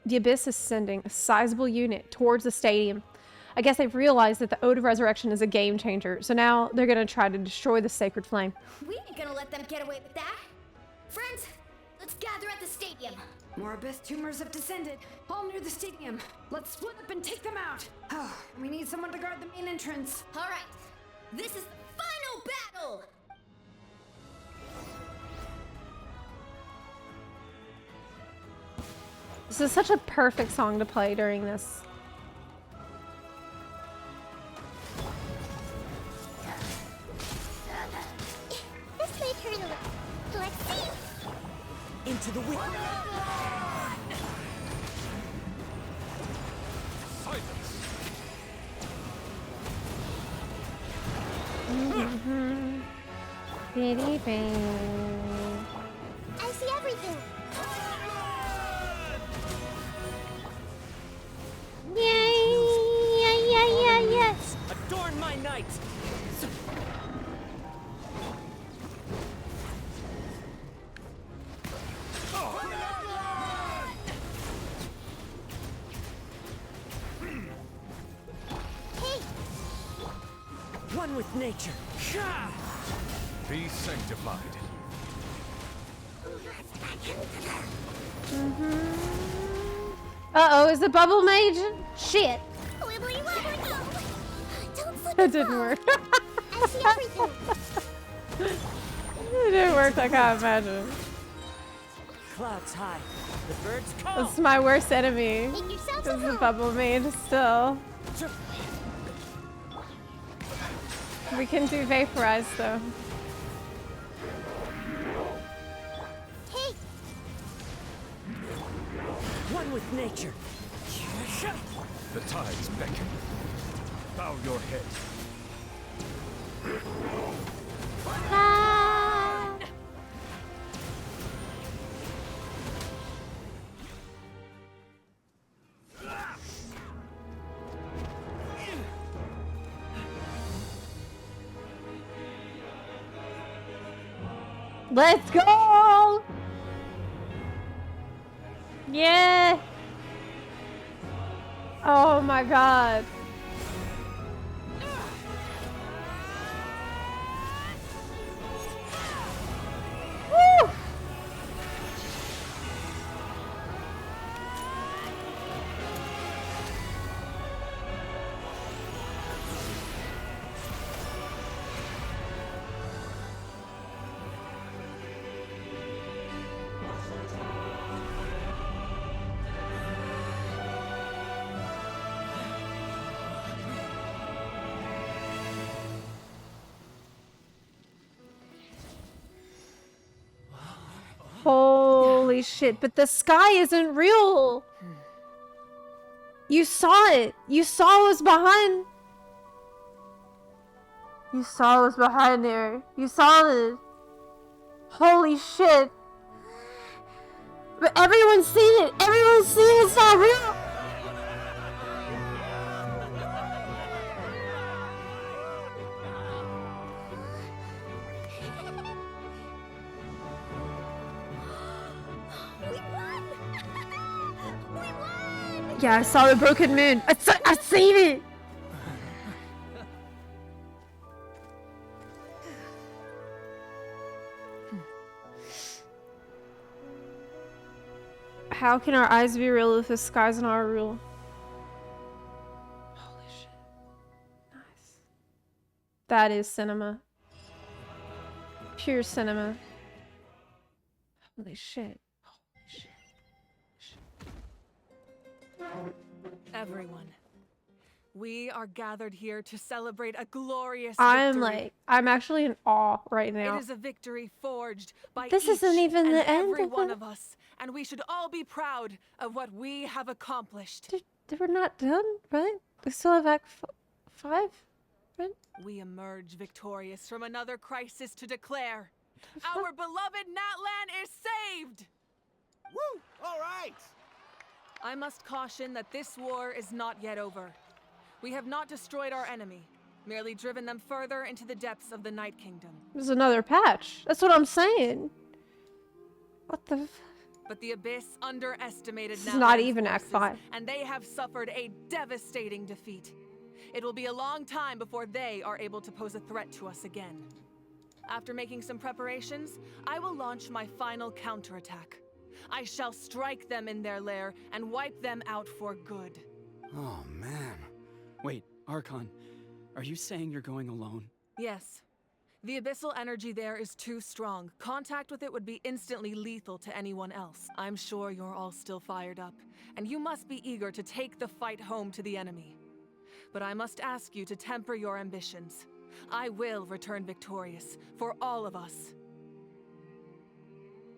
The Abyss is sending a sizable unit towards the stadium. I guess they've realized that the Ode of Resurrection is a game changer, so now they're gonna try to destroy the Sacred Flame. We ain't gonna let them get away with that. Friends, let's gather at the stadium. More Abyss tumors have descended, all near the stadium. Let's split up and take them out. Oh, we need someone to guard the main entrance. All right, this is the final battle. This is such a perfect song to play during this. This may turn a little. Let's see. Into the wind. Bitty I see everything. Yay! Yes! Adorn my night. Hey! One with nature. Be sanctified. Uh-oh, is the bubble mage? Shit. Wibbly wobbly go! Don't slip It and didn't fall. work. I see everything. It didn't work, I can't imagine. Clouds high. The birds call. It's my worst enemy. Make yourselves This at is the home. bubble mage still. We can do vaporize though. Hey! One with nature. The tides beckon. Bow your head. Ah! Let's go! Yeah! Oh my god. Woo! Holy shit, but the sky isn't real. You saw it. You saw what was behind. You saw what was behind there. You saw it. Holy shit. But everyone's seen it. Everyone's seen it's not real. Yeah, I saw the broken moon. I seen it. How can our eyes be real if the sky's not real? Holy shit. Nice. That is cinema. Pure cinema. Holy shit. Everyone, we are gathered here to celebrate a glorious I'm actually in awe right now. It is a victory forged by This each isn't even and the end every of one it. of us, and we should all be proud of what we have accomplished. We're not done, right? We still have Act 5, right? We emerge victorious from another crisis to declare our beloved Natlan is saved! Woo! All right! I must caution that this war is not yet over. We have not destroyed our enemy, merely driven them further into the depths of the Night Kingdom. There's another patch. That's what I'm saying. What the f- But the Abyss underestimated This is not Natlan's even Act forces, 5. and they have suffered a devastating defeat. It will be a long time before they are able to pose a threat to us again. After making some preparations, I will launch my final counterattack. I shall strike them in their lair and wipe them out for good. Oh, man. Wait, Archon, are you saying you're going alone? Yes. The abyssal energy there is too strong. Contact with it would be instantly lethal to anyone else. I'm sure you're all still fired up, and you must be eager to take the fight home to the enemy. But I must ask you to temper your ambitions. I will return victorious, for all of us.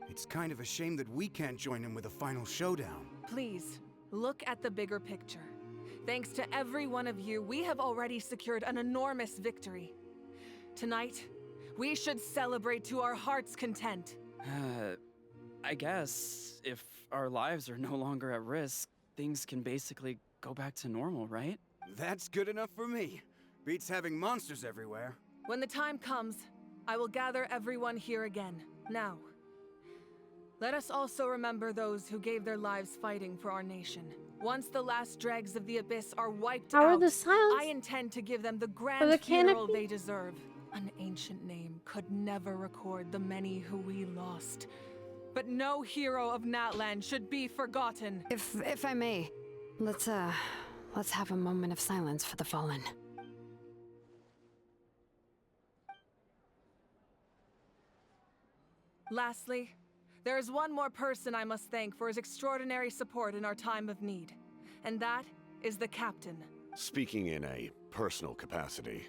It's kind of a shame that we can't join in with a final showdown. Please, look at the bigger picture. Thanks to every one of you, we have already secured an enormous victory. Tonight, we should celebrate to our heart's content. I guess if our lives are no longer at risk, things can basically go back to normal, right? That's good enough for me. Beats having monsters everywhere. When the time comes, I will gather everyone here again. Now, let us also remember those who gave their lives fighting for our nation. Once the last dregs of the Abyss are wiped How are out, the silence? I intend to give them the For grand the funeral canopy? they deserve. An ancient name could never record the many who we lost. But no hero of Natlan should be forgotten. If I may, let's have a moment of silence for the fallen. Lastly, there is one more person I must thank for his extraordinary support in our time of need. And that is the Captain. Speaking in a personal capacity,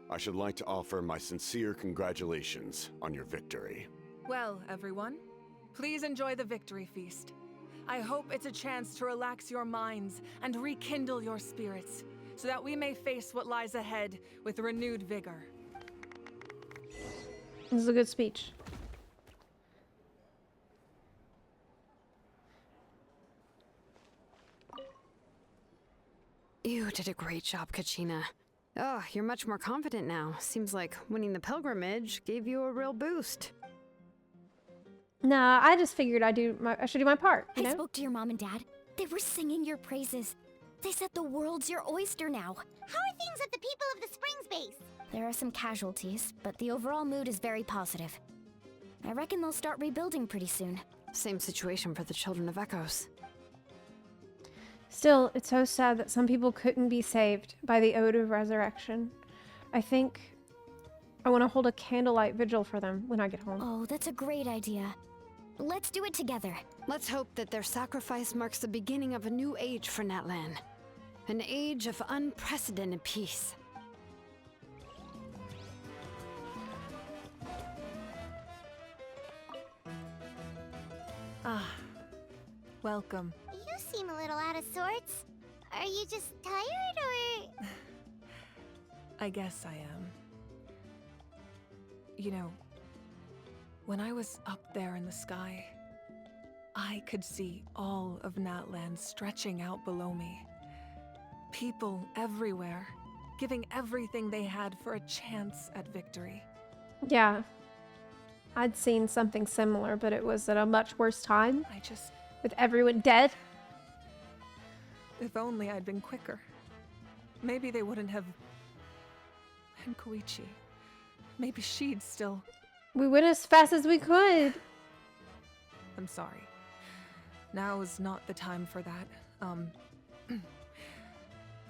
I should like to offer my sincere congratulations on your victory. Well, everyone, please enjoy the victory feast. I hope it's a chance to relax your minds and rekindle your spirits, so that we may face what lies ahead with renewed vigor. This is a good speech. You did a great job, Kachina. Oh, you're much more confident now. Seems like winning the pilgrimage gave you a real boost. Nah, I just figured I should do my part, you I know? spoke to your mom and dad. They were singing your praises. They said the world's your oyster now. How are things at the People of the Springs base? There are some casualties, but the overall mood is very positive. I reckon they'll start rebuilding pretty soon. Same situation for the Children of Echoes. Still, it's so sad that some people couldn't be saved by the Ode of Resurrection. I think I want to hold a candlelight vigil for them when I get home. Oh, that's a great idea. Let's do it together. Let's hope that their sacrifice marks the beginning of a new age for Natlan. An age of unprecedented peace. Ah, welcome. You seem a little out of sorts. Are you just tired, or...? I guess I am. You know, when I was up there in the sky, I could see all of Natlan stretching out below me. People everywhere, giving everything they had for a chance at victory. Yeah. I'd seen something similar, but it was at a much worse time. With everyone dead. If only I'd been quicker. Maybe they wouldn't have... And Koichi. Maybe she'd still... We went as fast as we could. I'm sorry. Now is not the time for that.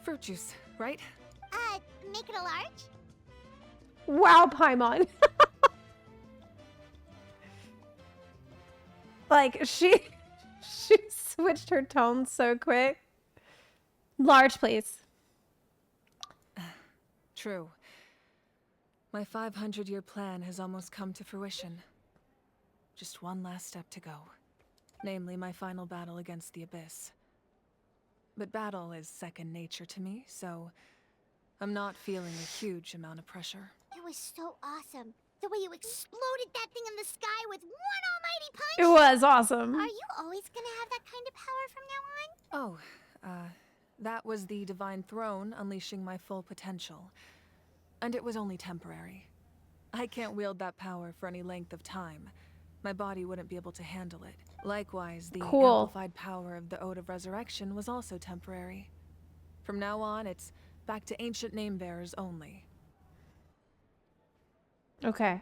Fruit juice, right? Make it a large? Wow, Paimon. Like, she switched her tone so quick. Large, please. True. My 500-year plan has almost come to fruition. Just one last step to go. Namely, my final battle against the Abyss. But battle is second nature to me, so I'm not feeling a huge amount of pressure. It was so awesome. The way you exploded that thing in the sky with one almighty punch. It was awesome. Are you always gonna have that kind of power from now on? Oh, that was the Divine Throne unleashing my full potential. and it was only temporary. I can't wield that power for any length of time. My body wouldn't be able to handle it. Likewise, the amplified power of the Ode of Resurrection was also temporary. From now on, it's back to ancient name-bearers only. Okay.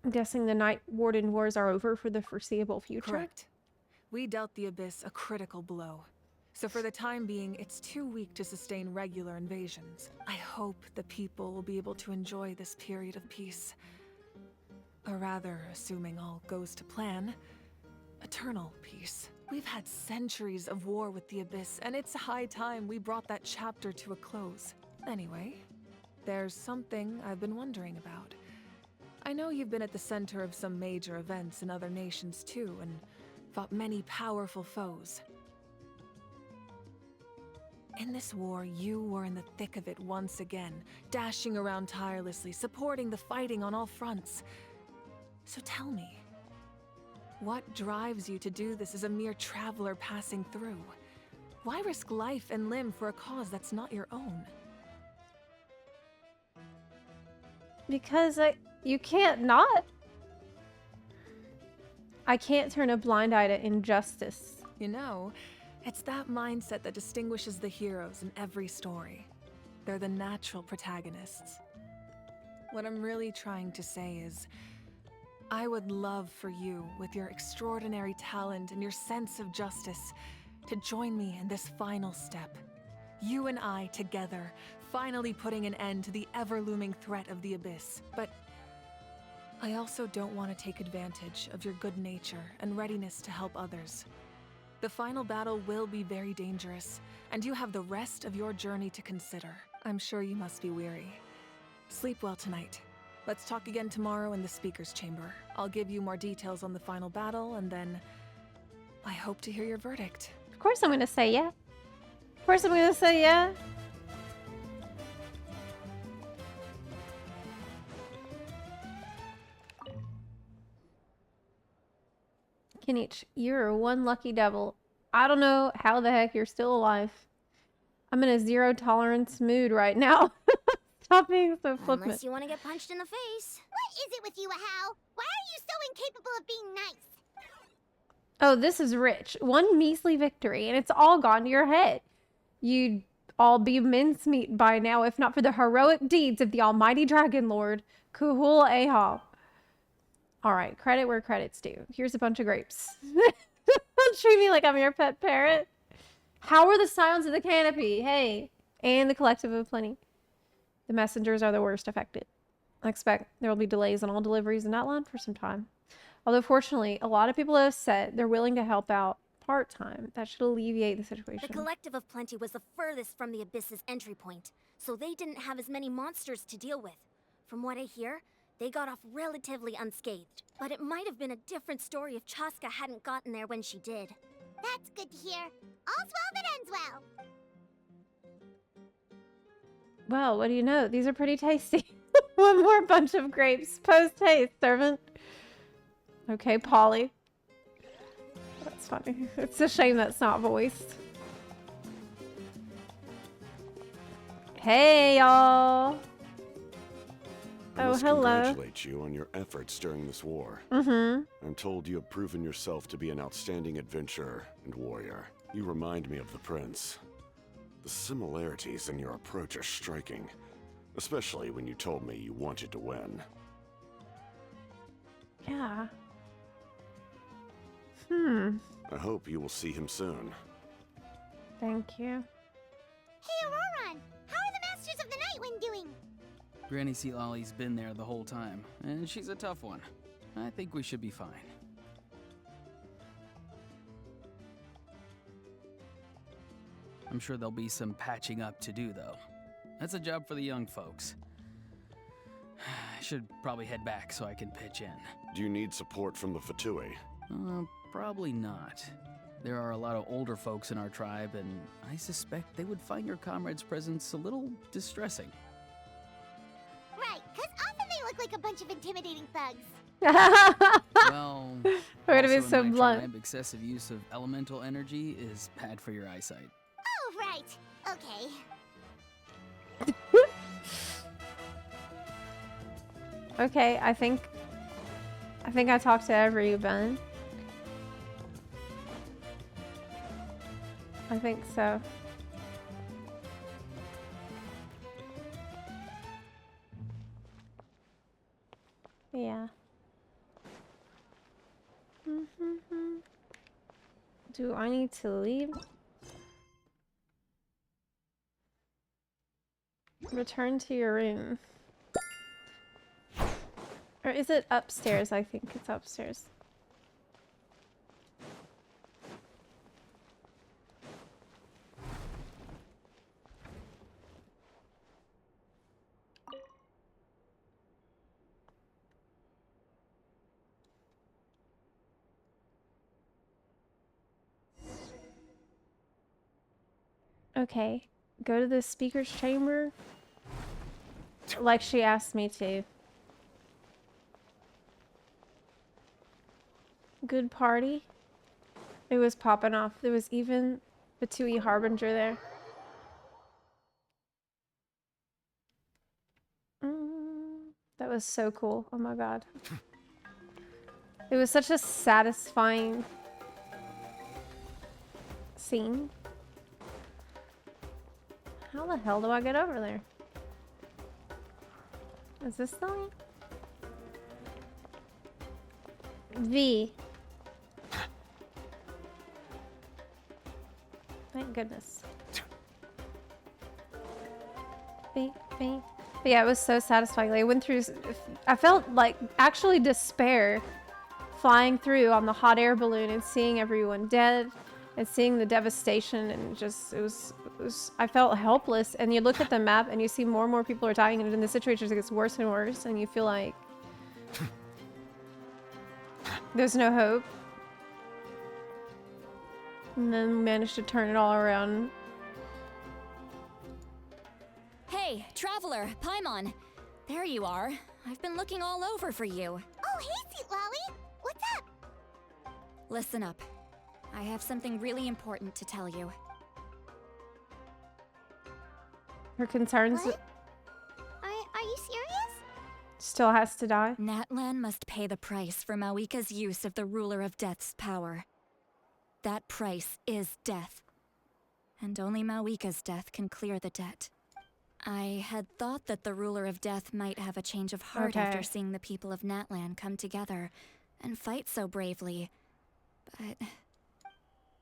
I'm guessing the Night Warden Wars are over for the foreseeable future? Correct. We dealt the Abyss a critical blow. So for the time being, it's too weak to sustain regular invasions. I hope the people will be able to enjoy this period of peace. Or rather, assuming all goes to plan, eternal peace. We've had centuries of war with the Abyss, and it's high time we brought that chapter to a close. Anyway, there's something I've been wondering about. I know you've been at the center of some major events in other nations too, and fought many powerful foes. In this war, you were in the thick of it once again, dashing around tirelessly, supporting the fighting on all fronts. So tell me, what drives you to do this as a mere traveler passing through? Why risk life and limb for a cause that's not your own? Because you can't not. I can't turn a blind eye to injustice. You know, it's that mindset that distinguishes the heroes in every story. They're the natural protagonists. What I'm really trying to say is, I would love for you, with your extraordinary talent and your sense of justice, to join me in this final step. You and I together, finally putting an end to the ever-looming threat of the Abyss. But I also don't want to take advantage of your good nature and readiness to help others. The final battle will be very dangerous, and you have the rest of your journey to consider. I'm sure you must be weary. Sleep well tonight. Let's talk again tomorrow in the speaker's chamber. I'll give you more details on the final battle, and then I hope to hear your verdict. Of course I'm going to say yeah. Of course I'm going to say yeah. Kinich, you're one lucky devil. I don't know how the heck you're still alive. I'm in a zero tolerance mood right now. Stop being so flippant. Unless you want to get punched in the face. What is it with you, Hal? Why are you so incapable of being nice? Oh, this is rich. One measly victory, and it's all gone to your head. You'd all be mincemeat by now, if not for the heroic deeds of the almighty Dragon Lord, Kuhul Ahab. All right, credit where credit's due. Here's a bunch of grapes. Don't treat me like I'm your pet parrot. How are the sounds of the canopy? Hey, and the collective of plenty. The messengers are the worst affected. I expect there will be delays on all deliveries in Natlan for some time. Although fortunately, a lot of people have said they're willing to help out part-time. That should alleviate the situation. The collective of plenty was the furthest from the Abyss's entry point, so they didn't have as many monsters to deal with. From what I hear, they got off relatively unscathed. But it might have been a different story if Chaska hadn't gotten there when she did. That's good to hear. All's well that ends well. Well, what do you know? These are pretty tasty. One more bunch of grapes. Post-haste, servant. Okay, Polly. That's funny. It's a shame that's not voiced. Hey, y'all. I Oh, must hello. congratulate you on your efforts during this war. Mm-hmm. I'm told you have proven yourself to be an outstanding adventurer and warrior. You remind me of the prince. The similarities in your approach are striking, especially when you told me you wanted to win. Yeah. I hope you will see him soon. Thank you. Hey, Auroron! How are the Masters of the Nightwind doing? Granny Sealolly's been there the whole time, and she's a tough one. I think we should be fine. I'm sure there'll be some patching up to do, though. That's a job for the young folks. I should probably head back so I can pitch in. Do you need support from the Fatui? Probably not. There are a lot of older folks in our tribe, and I suspect they would find your comrade's presence a little distressing. Right, because often they look like a bunch of intimidating thugs. Well, We're gonna be also so in my blunt. tribe, excessive use of elemental energy is bad for your eyesight. Oh, right. Okay. Okay, I think I talked to everyone. I think so. Yeah. Do I need to leave? Return to your room. Or is it upstairs? I think it's upstairs. Okay, go to the speaker's chamber like she asked me to. Good party. It was popping off. There was even Batui Harbinger there. That was so cool. Oh my god. It was such a satisfying scene. How the hell do I get over there? Is this the way? V. Thank goodness. V. But yeah, it was so satisfying. Like, I went through. I felt like actually despair flying through on the hot air balloon and seeing everyone dead and seeing the devastation, and just it was I felt helpless. And you look at the map and you see more and more people are dying, and then the situation just gets worse and worse, and you feel like there's no hope. And then managed to turn it all around. Hey, Traveler, Paimon. There you are. I've been looking all over for you. Oh, hey, Sweet Lolly. What's up? Listen up. I have something really important to tell you. Her concerns. What? Are you serious? Still has to die. Natlan must pay the price for Mawika's use of the Ruler of Death's power. That price is death. And only Mawika's death can clear the debt. I had thought that the Ruler of Death might have a change of heart after seeing the people of Natlan come together and fight so bravely. But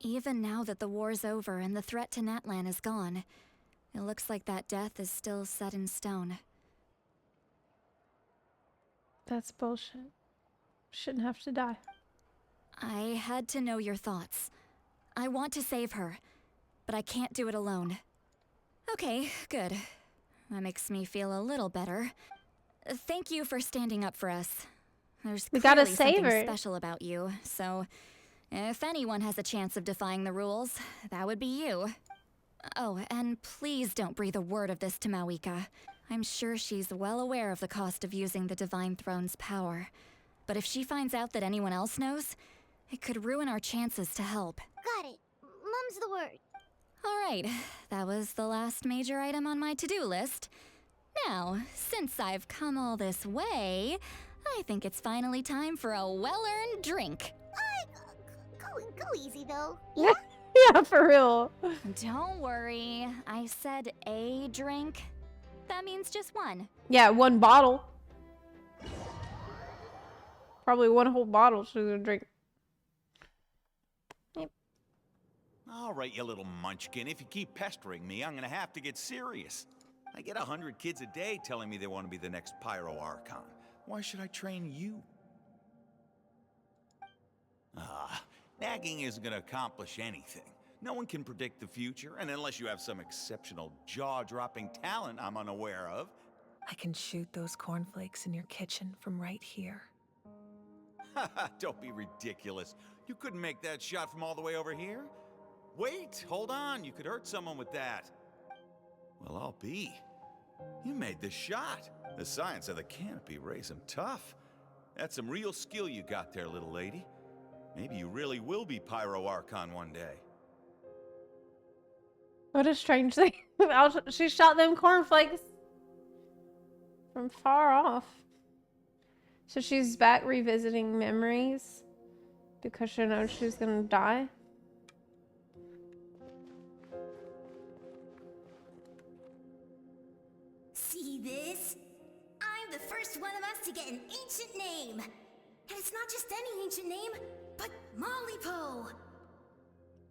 even now that the war's over and the threat to Natlan is gone, it looks like that death is still set in stone. That's bullshit. Shouldn't have to die. I had to know your thoughts. I want to save her, but I can't do it alone. Okay, good. That makes me feel a little better. Thank you for standing up for us. There's clearly something special about you, so if anyone has a chance of defying the rules, that would be you. Oh, and please don't breathe a word of this to Mawika. I'm sure she's well aware of the cost of using the Divine Throne's power. But if she finds out that anyone else knows, it could ruin our chances to help. Got it. Mum's the word. Alright, that was the last major item on my to-do list. Now, since I've come all this way, I think it's finally time for a well-earned drink. Go easy, though. Yeah? Yeah, for real. Don't worry, I said a drink. That means just one. Yeah, one bottle. Probably one whole bottle she's gonna drink. Yep. All right, you little munchkin. If you keep pestering me, I'm gonna have to get serious. I get 100 kids a day telling me they want to be the next Pyro Archon. Why should I train you? Nagging isn't gonna accomplish anything. No one can predict the future, and unless you have some exceptional jaw-dropping talent I'm unaware of. I can shoot those cornflakes in your kitchen from right here. Don't be ridiculous. You couldn't make that shot from all the way over here? Wait, hold on. You could hurt someone with that. Well, I'll be. You made the shot. The science of the canopy raised him tough. That's some real skill you got there, little lady. Maybe you really will be Pyro Archon one day. What a strange thing. She shot them cornflakes from far off. So she's back revisiting memories because she knows she's gonna die. See this? I'm the first one of us to get an ancient name. And it's not just any ancient name, but Malipo.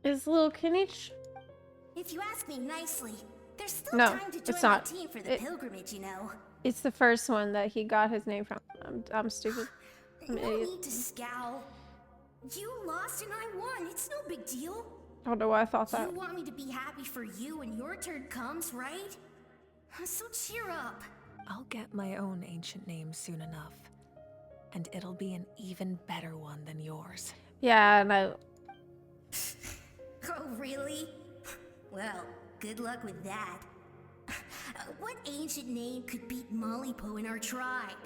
Is little Kinich? If you ask me nicely, there's still No, time to join it's my not. team for the pilgrimage, you know. It's the first one that he got his name from. I'm stupid. I'm an No idiot. need to scowl. You lost and I won. It's no big deal. I don't know why I thought that. You want me to be happy for you when your turn comes, right? So cheer up. I'll get my own ancient name soon enough. And it'll be an even better one than yours. Yeah, no. Oh, really? Well, good luck with that. What ancient name could beat Malipo in our tribe?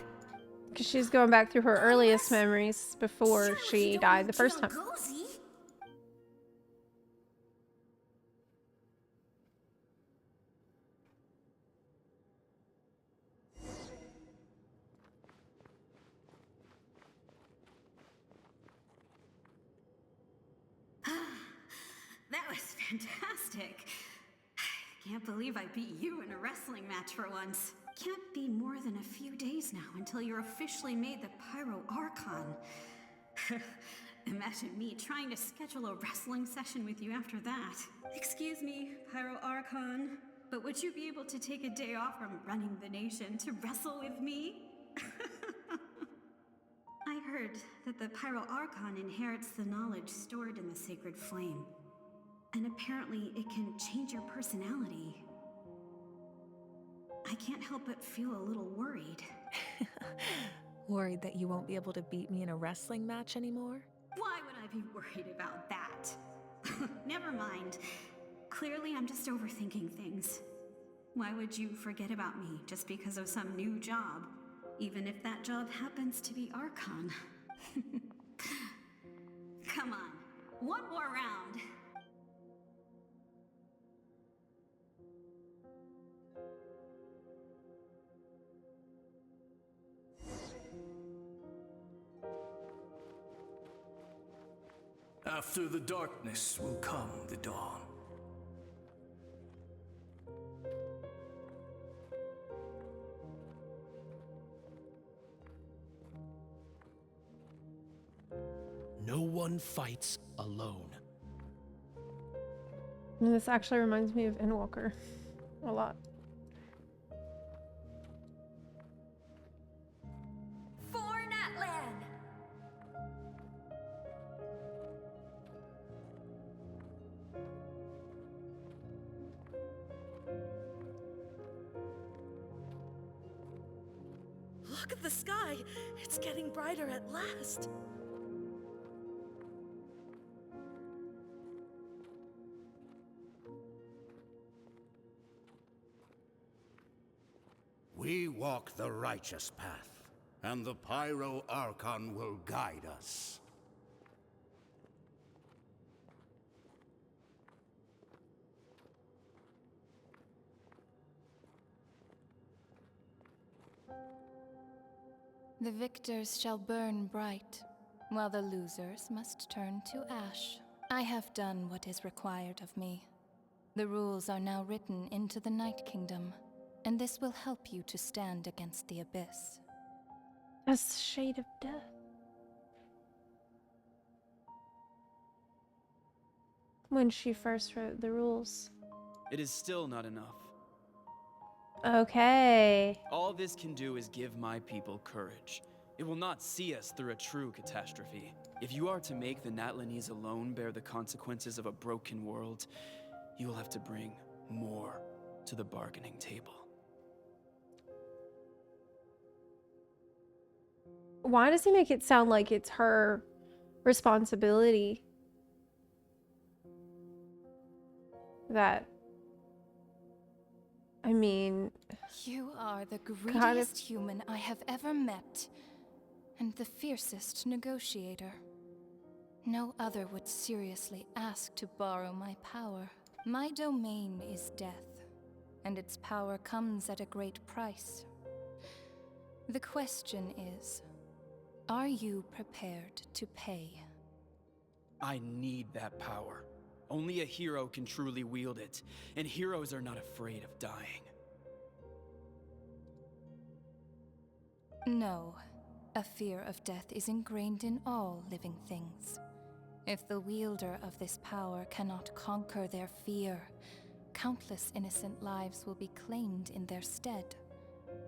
Because she's going back through her earliest memories before she died the first time. Cozy? That was fantastic. Can't believe I beat you in a wrestling match for once. Can't be more than a few days now until you're officially made the Pyro Archon. Imagine me trying to schedule a wrestling session with you after that. Excuse me, Pyro Archon, but would you be able to take a day off from running the nation to wrestle with me? I heard that the Pyro Archon inherits the knowledge stored in the sacred flame. And apparently it can change your personality. I can't help but feel a little worried. Worried that you won't be able to beat me in a wrestling match anymore? Why would I be worried about that? Never mind. Clearly I'm just overthinking things. Why would you forget about me just because of some new job? Even if that job happens to be Archon. Come on, one more round. After the darkness will come the dawn. No one fights alone. And this actually reminds me of Endwalker a lot. For Natlan! Look at the sky! It's getting brighter at last! We walk the righteous path, and the Pyro Archon will guide us. The victors shall burn bright, while the losers must turn to ash. I have done what is required of me. The rules are now written into the Night Kingdom, and this will help you to stand against the Abyss. That's the shade of death. When she first wrote the rules. It is still not enough. Okay. All this can do is give my people courage. It will not see us through a true catastrophe. If you are to make the Natlanese alone bear the consequences of a broken world, you will have to bring more to the bargaining table. Why does he make it sound like it's her responsibility? That, I mean... You are the greediest human I have ever met, and the fiercest negotiator. No other would seriously ask to borrow my power. My domain is death, and its power comes at a great price. The question is, Are you prepared to pay? I need that power. Only a hero can truly wield it, and heroes are not afraid of dying. No. A fear of death is ingrained in all living things. If the wielder of this power cannot conquer their fear, countless innocent lives will be claimed in their stead.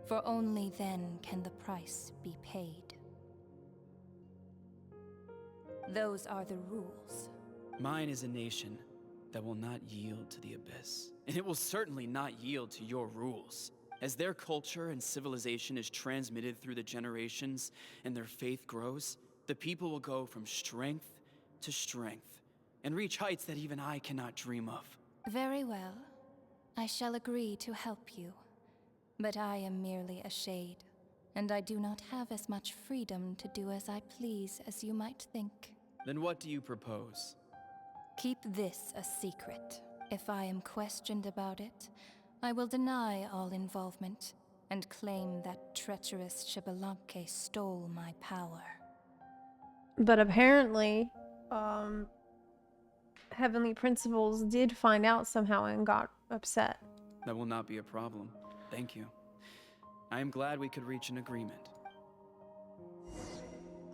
For only then can the price be paid. Those are the rules. Mine is a nation that will not yield to the Abyss. And it will certainly not yield to your rules. As their culture and civilization is transmitted through the generations and their faith grows, the people will go from strength to strength and reach heights that even I cannot dream of. Very well. I shall agree to help you. But I am merely a shade, and I do not have as much freedom to do as I please as you might think. Then what do you propose? Keep this a secret. If I am questioned about it, I will deny all involvement and claim that treacherous Xbalanque stole my power. But apparently, Heavenly Principles did find out somehow and got upset. That will not be a problem. Thank you. I am glad we could reach an agreement.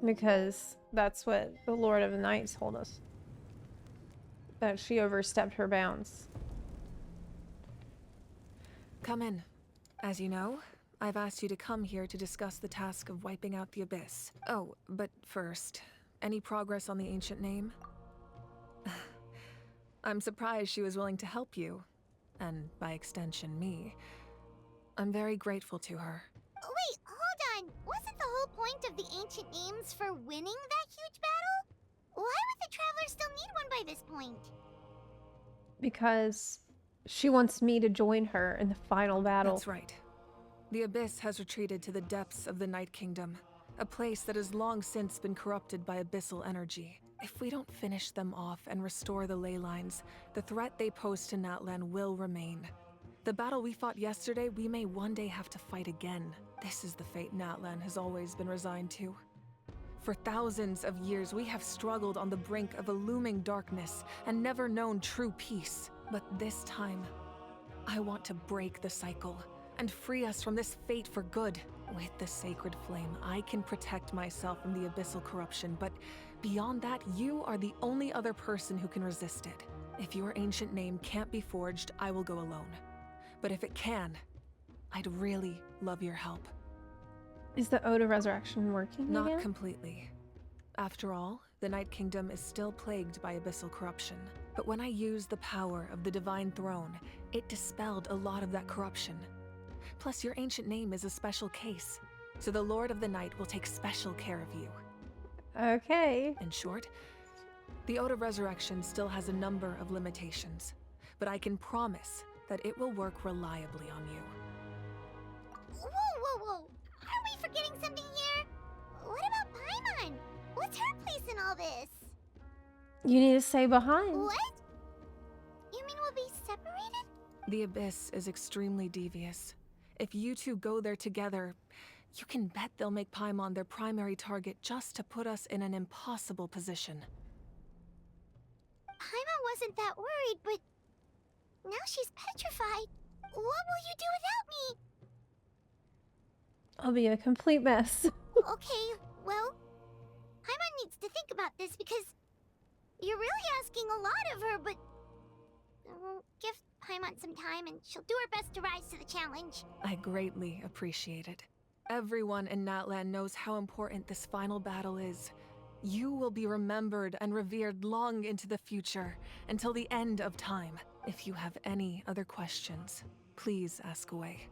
Because that's what the Lord of the Night told us. That she overstepped her bounds. Come in. As you know, I've asked you to come here to discuss the task of wiping out the Abyss. Oh, but first, any progress on the ancient name? I'm surprised she was willing to help you. And by extension, me. I'm very grateful to her. Wait, hold on. Wasn't the whole point of the ancient names for winning that huge battle? Why would the Traveler still need one by this point? Because she wants me to join her in the final battle. That's right. The Abyss has retreated to the depths of the Night Kingdom, a place that has long since been corrupted by abyssal energy. If we don't finish them off and restore the ley lines, the threat they pose to Natlan will remain. The battle we fought yesterday, we may one day have to fight again. This is the fate Natlan has always been resigned to. For thousands of years, we have struggled on the brink of a looming darkness and never known true peace. But this time, I want to break the cycle and free us from this fate for good. With the sacred flame, I can protect myself from the abyssal corruption, but beyond that, you are the only other person who can resist it. If your ancient name can't be forged, I will go alone. But if it can, I'd really love your help. Is the Ode of Resurrection working Not again? completely. After all, the Night Kingdom is still plagued by abyssal corruption. But when I used the power of the Divine Throne, it dispelled a lot of that corruption. Plus, your ancient name is a special case, so the Lord of the Night will take special care of you. Okay. In short, the Ode of Resurrection still has a number of limitations, but I can promise that it will work reliably on you. Whoa! Are we forgetting something here? What about Paimon? What's her place in all this? You need to stay behind. What? You mean we'll be separated? The Abyss is extremely devious. If you two go there together, you can bet they'll make Paimon their primary target just to put us in an impossible position. Paimon wasn't that worried, but now she's petrified. What will you do without me? I'll be a complete mess. Okay, well, Paimon needs to think about this because you're really asking a lot of her, but give Paimon some time and she'll do her best to rise to the challenge. I greatly appreciate it. Everyone in Natlan knows how important this final battle is. You will be remembered and revered long into the future, until the end of time. If you have any other questions, please ask away.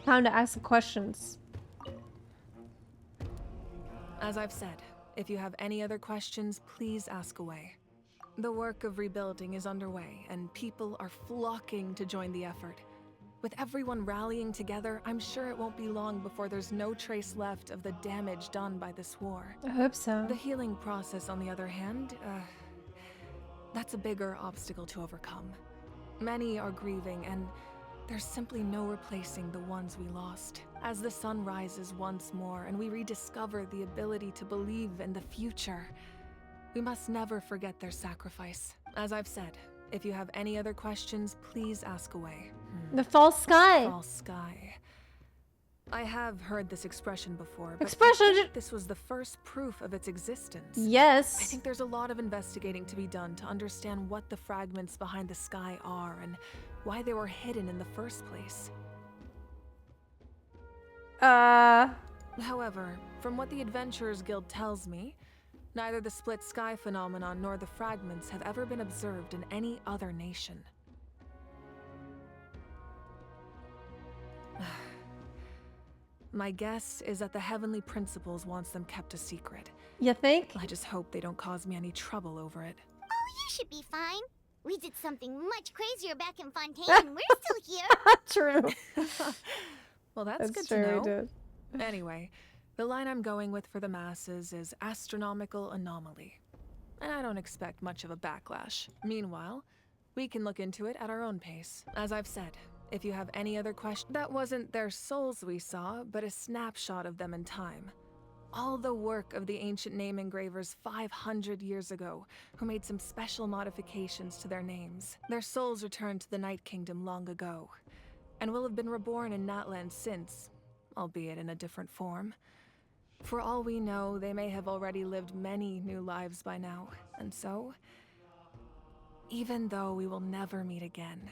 Time to ask the questions. As I've said, if you have any other questions, please ask away. The work of rebuilding is underway, and people are flocking to join the effort. With everyone rallying together, I'm sure it won't be long before there's no trace left of the damage done by this war. I hope so. The healing process, on the other hand, that's a bigger obstacle to overcome. Many are grieving, and There's simply no replacing the ones we lost. As the sun rises once more and we rediscover the ability to believe in the future, we must never forget their sacrifice. As I've said, if you have any other questions, please ask away. The false sky. False sky. I have heard this expression before, but Expression. I think this was the first proof of its existence. Yes. I think there's a lot of investigating to be done to understand what the fragments behind the sky are and why they were hidden in the first place. However, from what the Adventurers Guild tells me, neither the split sky phenomenon nor the fragments have ever been observed in any other nation. My guess is that the Heavenly Principles wants them kept a secret. You think? I just hope they don't cause me any trouble over it. Oh, you should be fine. We did something much crazier back in Fontaine and we're still here. True. Well, that's good to know. Anyway, the line I'm going with for the masses is astronomical anomaly. And I don't expect much of a backlash. Meanwhile, we can look into it at our own pace. As I've said, if you have any other questions, that wasn't their souls we saw, but a snapshot of them in time. All the work of the ancient name engravers 500 years ago, who made some special modifications to their names. Their souls returned to the Night Kingdom long ago, and will have been reborn in Natlan since, albeit in a different form. For all we know, they may have already lived many new lives by now, and so, even though we will never meet again,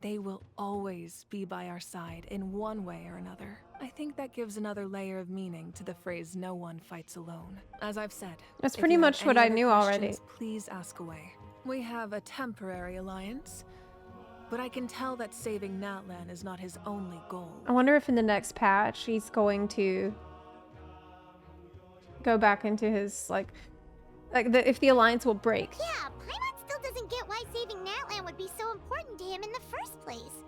they will always be by our side in one way or another. I think that gives another layer of meaning to the phrase "no one fights alone." As I've said, that's pretty much what I knew already. Please ask away. We have a temporary alliance, but I can tell that saving Natlan is not his only goal. I wonder if in the next patch he's going to go back into his if the alliance will break. Yeah, Paimon still doesn't get why saving Natlan would be so important to him in the first place.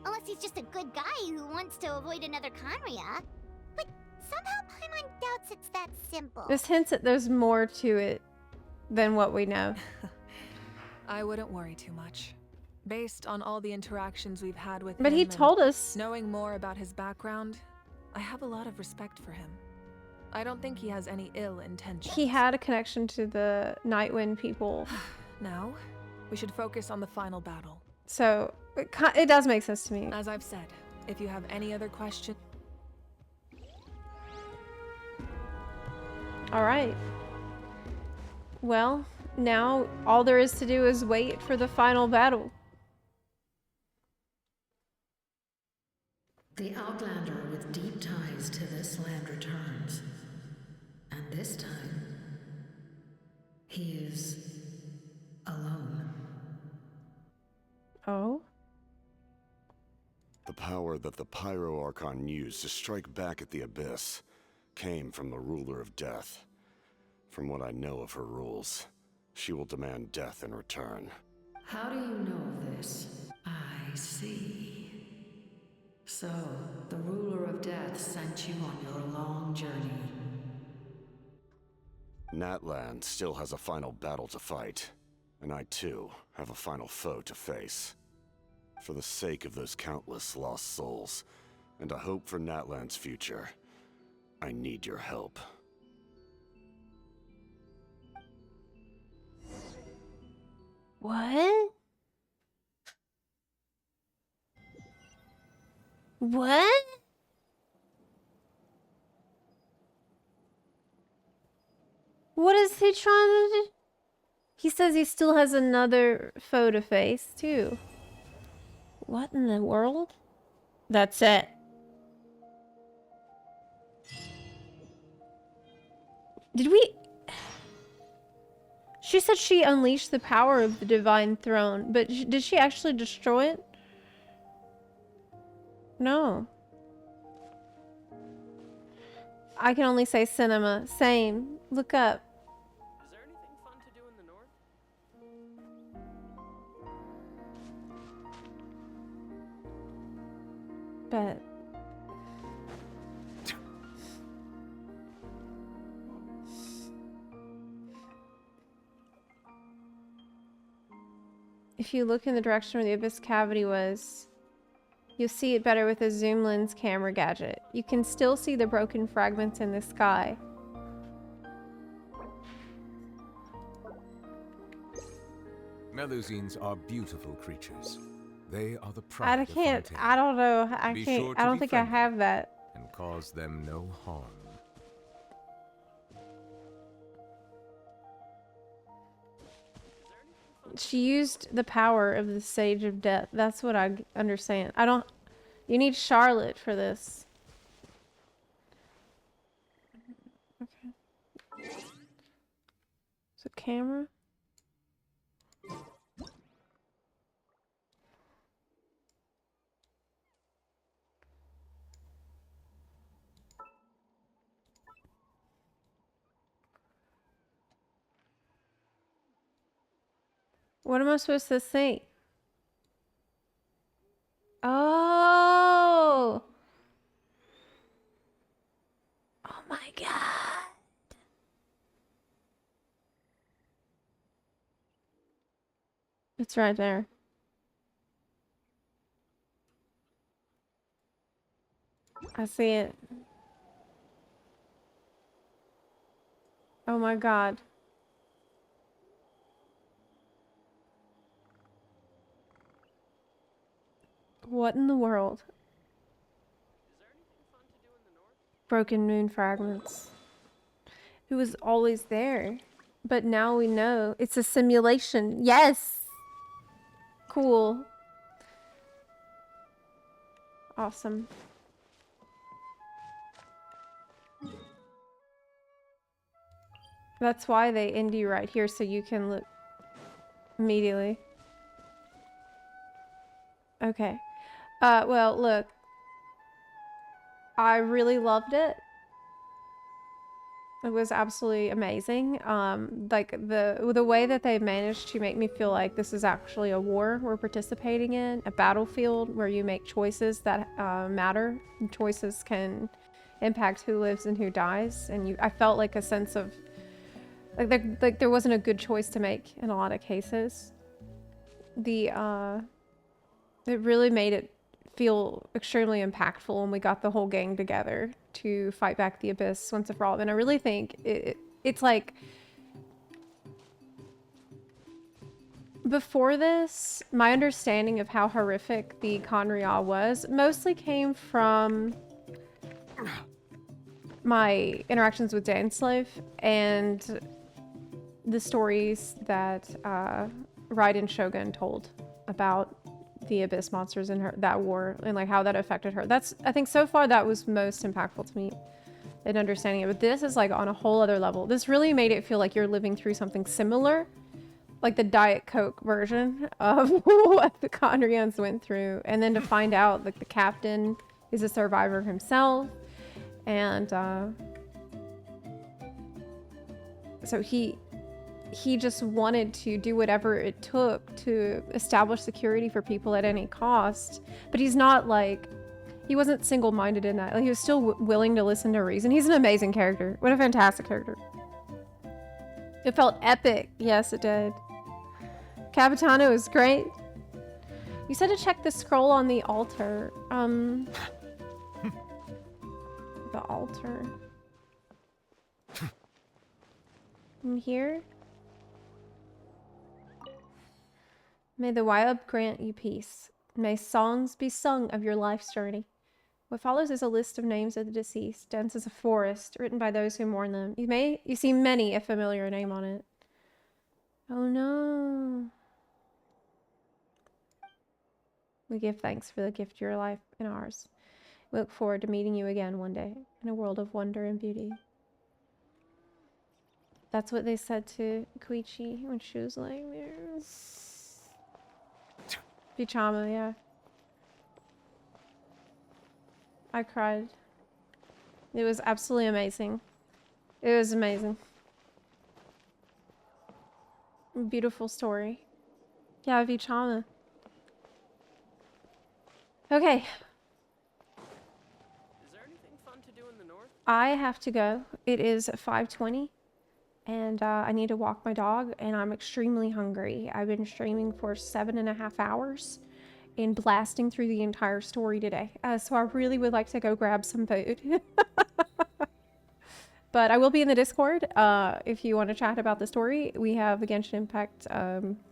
Unless he's just a good guy who wants to avoid another Conria. But somehow Paimon doubts it's that simple. This hints that there's more to it than what we know. I wouldn't worry too much. Based on all the interactions we've had with him, but he told us. Knowing more about his background, I have a lot of respect for him. I don't think he has any ill intentions. He had a connection to the Nightwind people. Now, we should focus on the final battle. So, it does make sense to me. As I've said, if you have any other questions... Alright. Well, now all there is to do is wait for the final battle. The Outlander with deep ties to this land returns. And this time, he is alone. Oh? The power that the Pyro Archon used to strike back at the Abyss came from the Ruler of Death. From what I know of her rules, she will demand death in return. How do you know of this? I see. So, the Ruler of Death sent you on your long journey. Natlan still has a final battle to fight, and I too have a final foe to face. For the sake of those countless lost souls, and a hope for Natlan's future, I need your help. What? What? What is he trying to do? He says he still has another foe to face, too. What in the world? That's it. Did we... She said she unleashed the power of the Divine Throne, but did she actually destroy it? No. I can only say cinema. Same. Look up. Is there anything fun to do in the north? But... if you look in the direction where the Abyss Cavity was... You'll see it better with a zoom lens camera gadget. You can still see the broken fragments in the sky. Melusines are beautiful creatures. They are the pride I of can't, Fontaine. I don't know. I Be can't, sure I to don't be think I friendly have that. and cause them no harm. She used the power of the Sage of Death. That's what I understand. I don't... You need Charlotte for this. Okay. So camera. What am I supposed to see? Oh! Oh my god. It's right there. I see it. Oh my god. What in the world? Broken moon fragments. It was always there. But now we know. It's a simulation. Yes! Cool. Awesome. That's why they end you right here, so you can look immediately. Okay. Well, look. I really loved it. It was absolutely amazing. Like the way that they managed to make me feel like this is actually a war we're participating in, a battlefield where you make choices that matter. And choices can impact who lives and who dies, and I felt like a sense of like there wasn't a good choice to make in a lot of cases. It really made it feel extremely impactful when we got the whole gang together to fight back the Abyss once and for all. And I really think it's like... Before this, my understanding of how horrific the Conria was mostly came from my interactions with Danslave and the stories that Raiden Shogun told about the Abyss monsters in that war and like how that affected her. I think so far that was most impactful to me in understanding it. But this is like on a whole other level. This really made it feel like you're living through something similar, like the Diet Coke version of what the Conrians went through. And then to find out like the captain is a survivor himself. And so he just wanted to do whatever it took to establish security for people at any cost. But he's not like, he wasn't single-minded in that. Like, he was still willing to listen to reason. He's an amazing character. What a fantastic character. It felt epic. Yes, it did. Capitano is great. You said to check the scroll on the altar. The altar. In here? May the Wyub grant you peace. May songs be sung of your life's journey. What follows is a list of names of the deceased, dense as a forest, written by those who mourn them. You see many a familiar name on it. Oh no. We give thanks for the gift of your life and ours. We look forward to meeting you again one day in a world of wonder and beauty. That's what they said to Koichi when she was laying there. Bichama, yeah. I cried. It was absolutely amazing. It was amazing. Beautiful story. Yeah, Vichama. Okay. Is there anything fun to do in the north? I have to go. It is 5:20. And I need to walk my dog, and I'm extremely hungry. I've been streaming for 7.5 hours, and blasting through the entire story today. So I really would like to go grab some food. But I will be in the Discord if you want to chat about the story. We have the Genshin Impact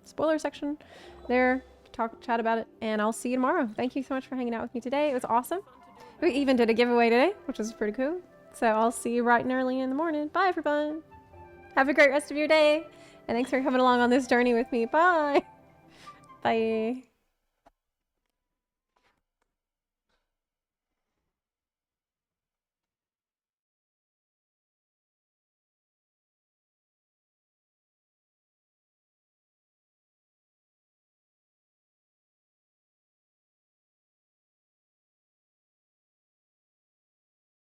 spoiler section there. Chat about it, and I'll see you tomorrow. Thank you so much for hanging out with me today. It was awesome. We even did a giveaway today, which was pretty cool. So I'll see you bright and early in the morning. Bye, everyone. Have a great rest of your day. And thanks for coming along on this journey with me. Bye. Bye.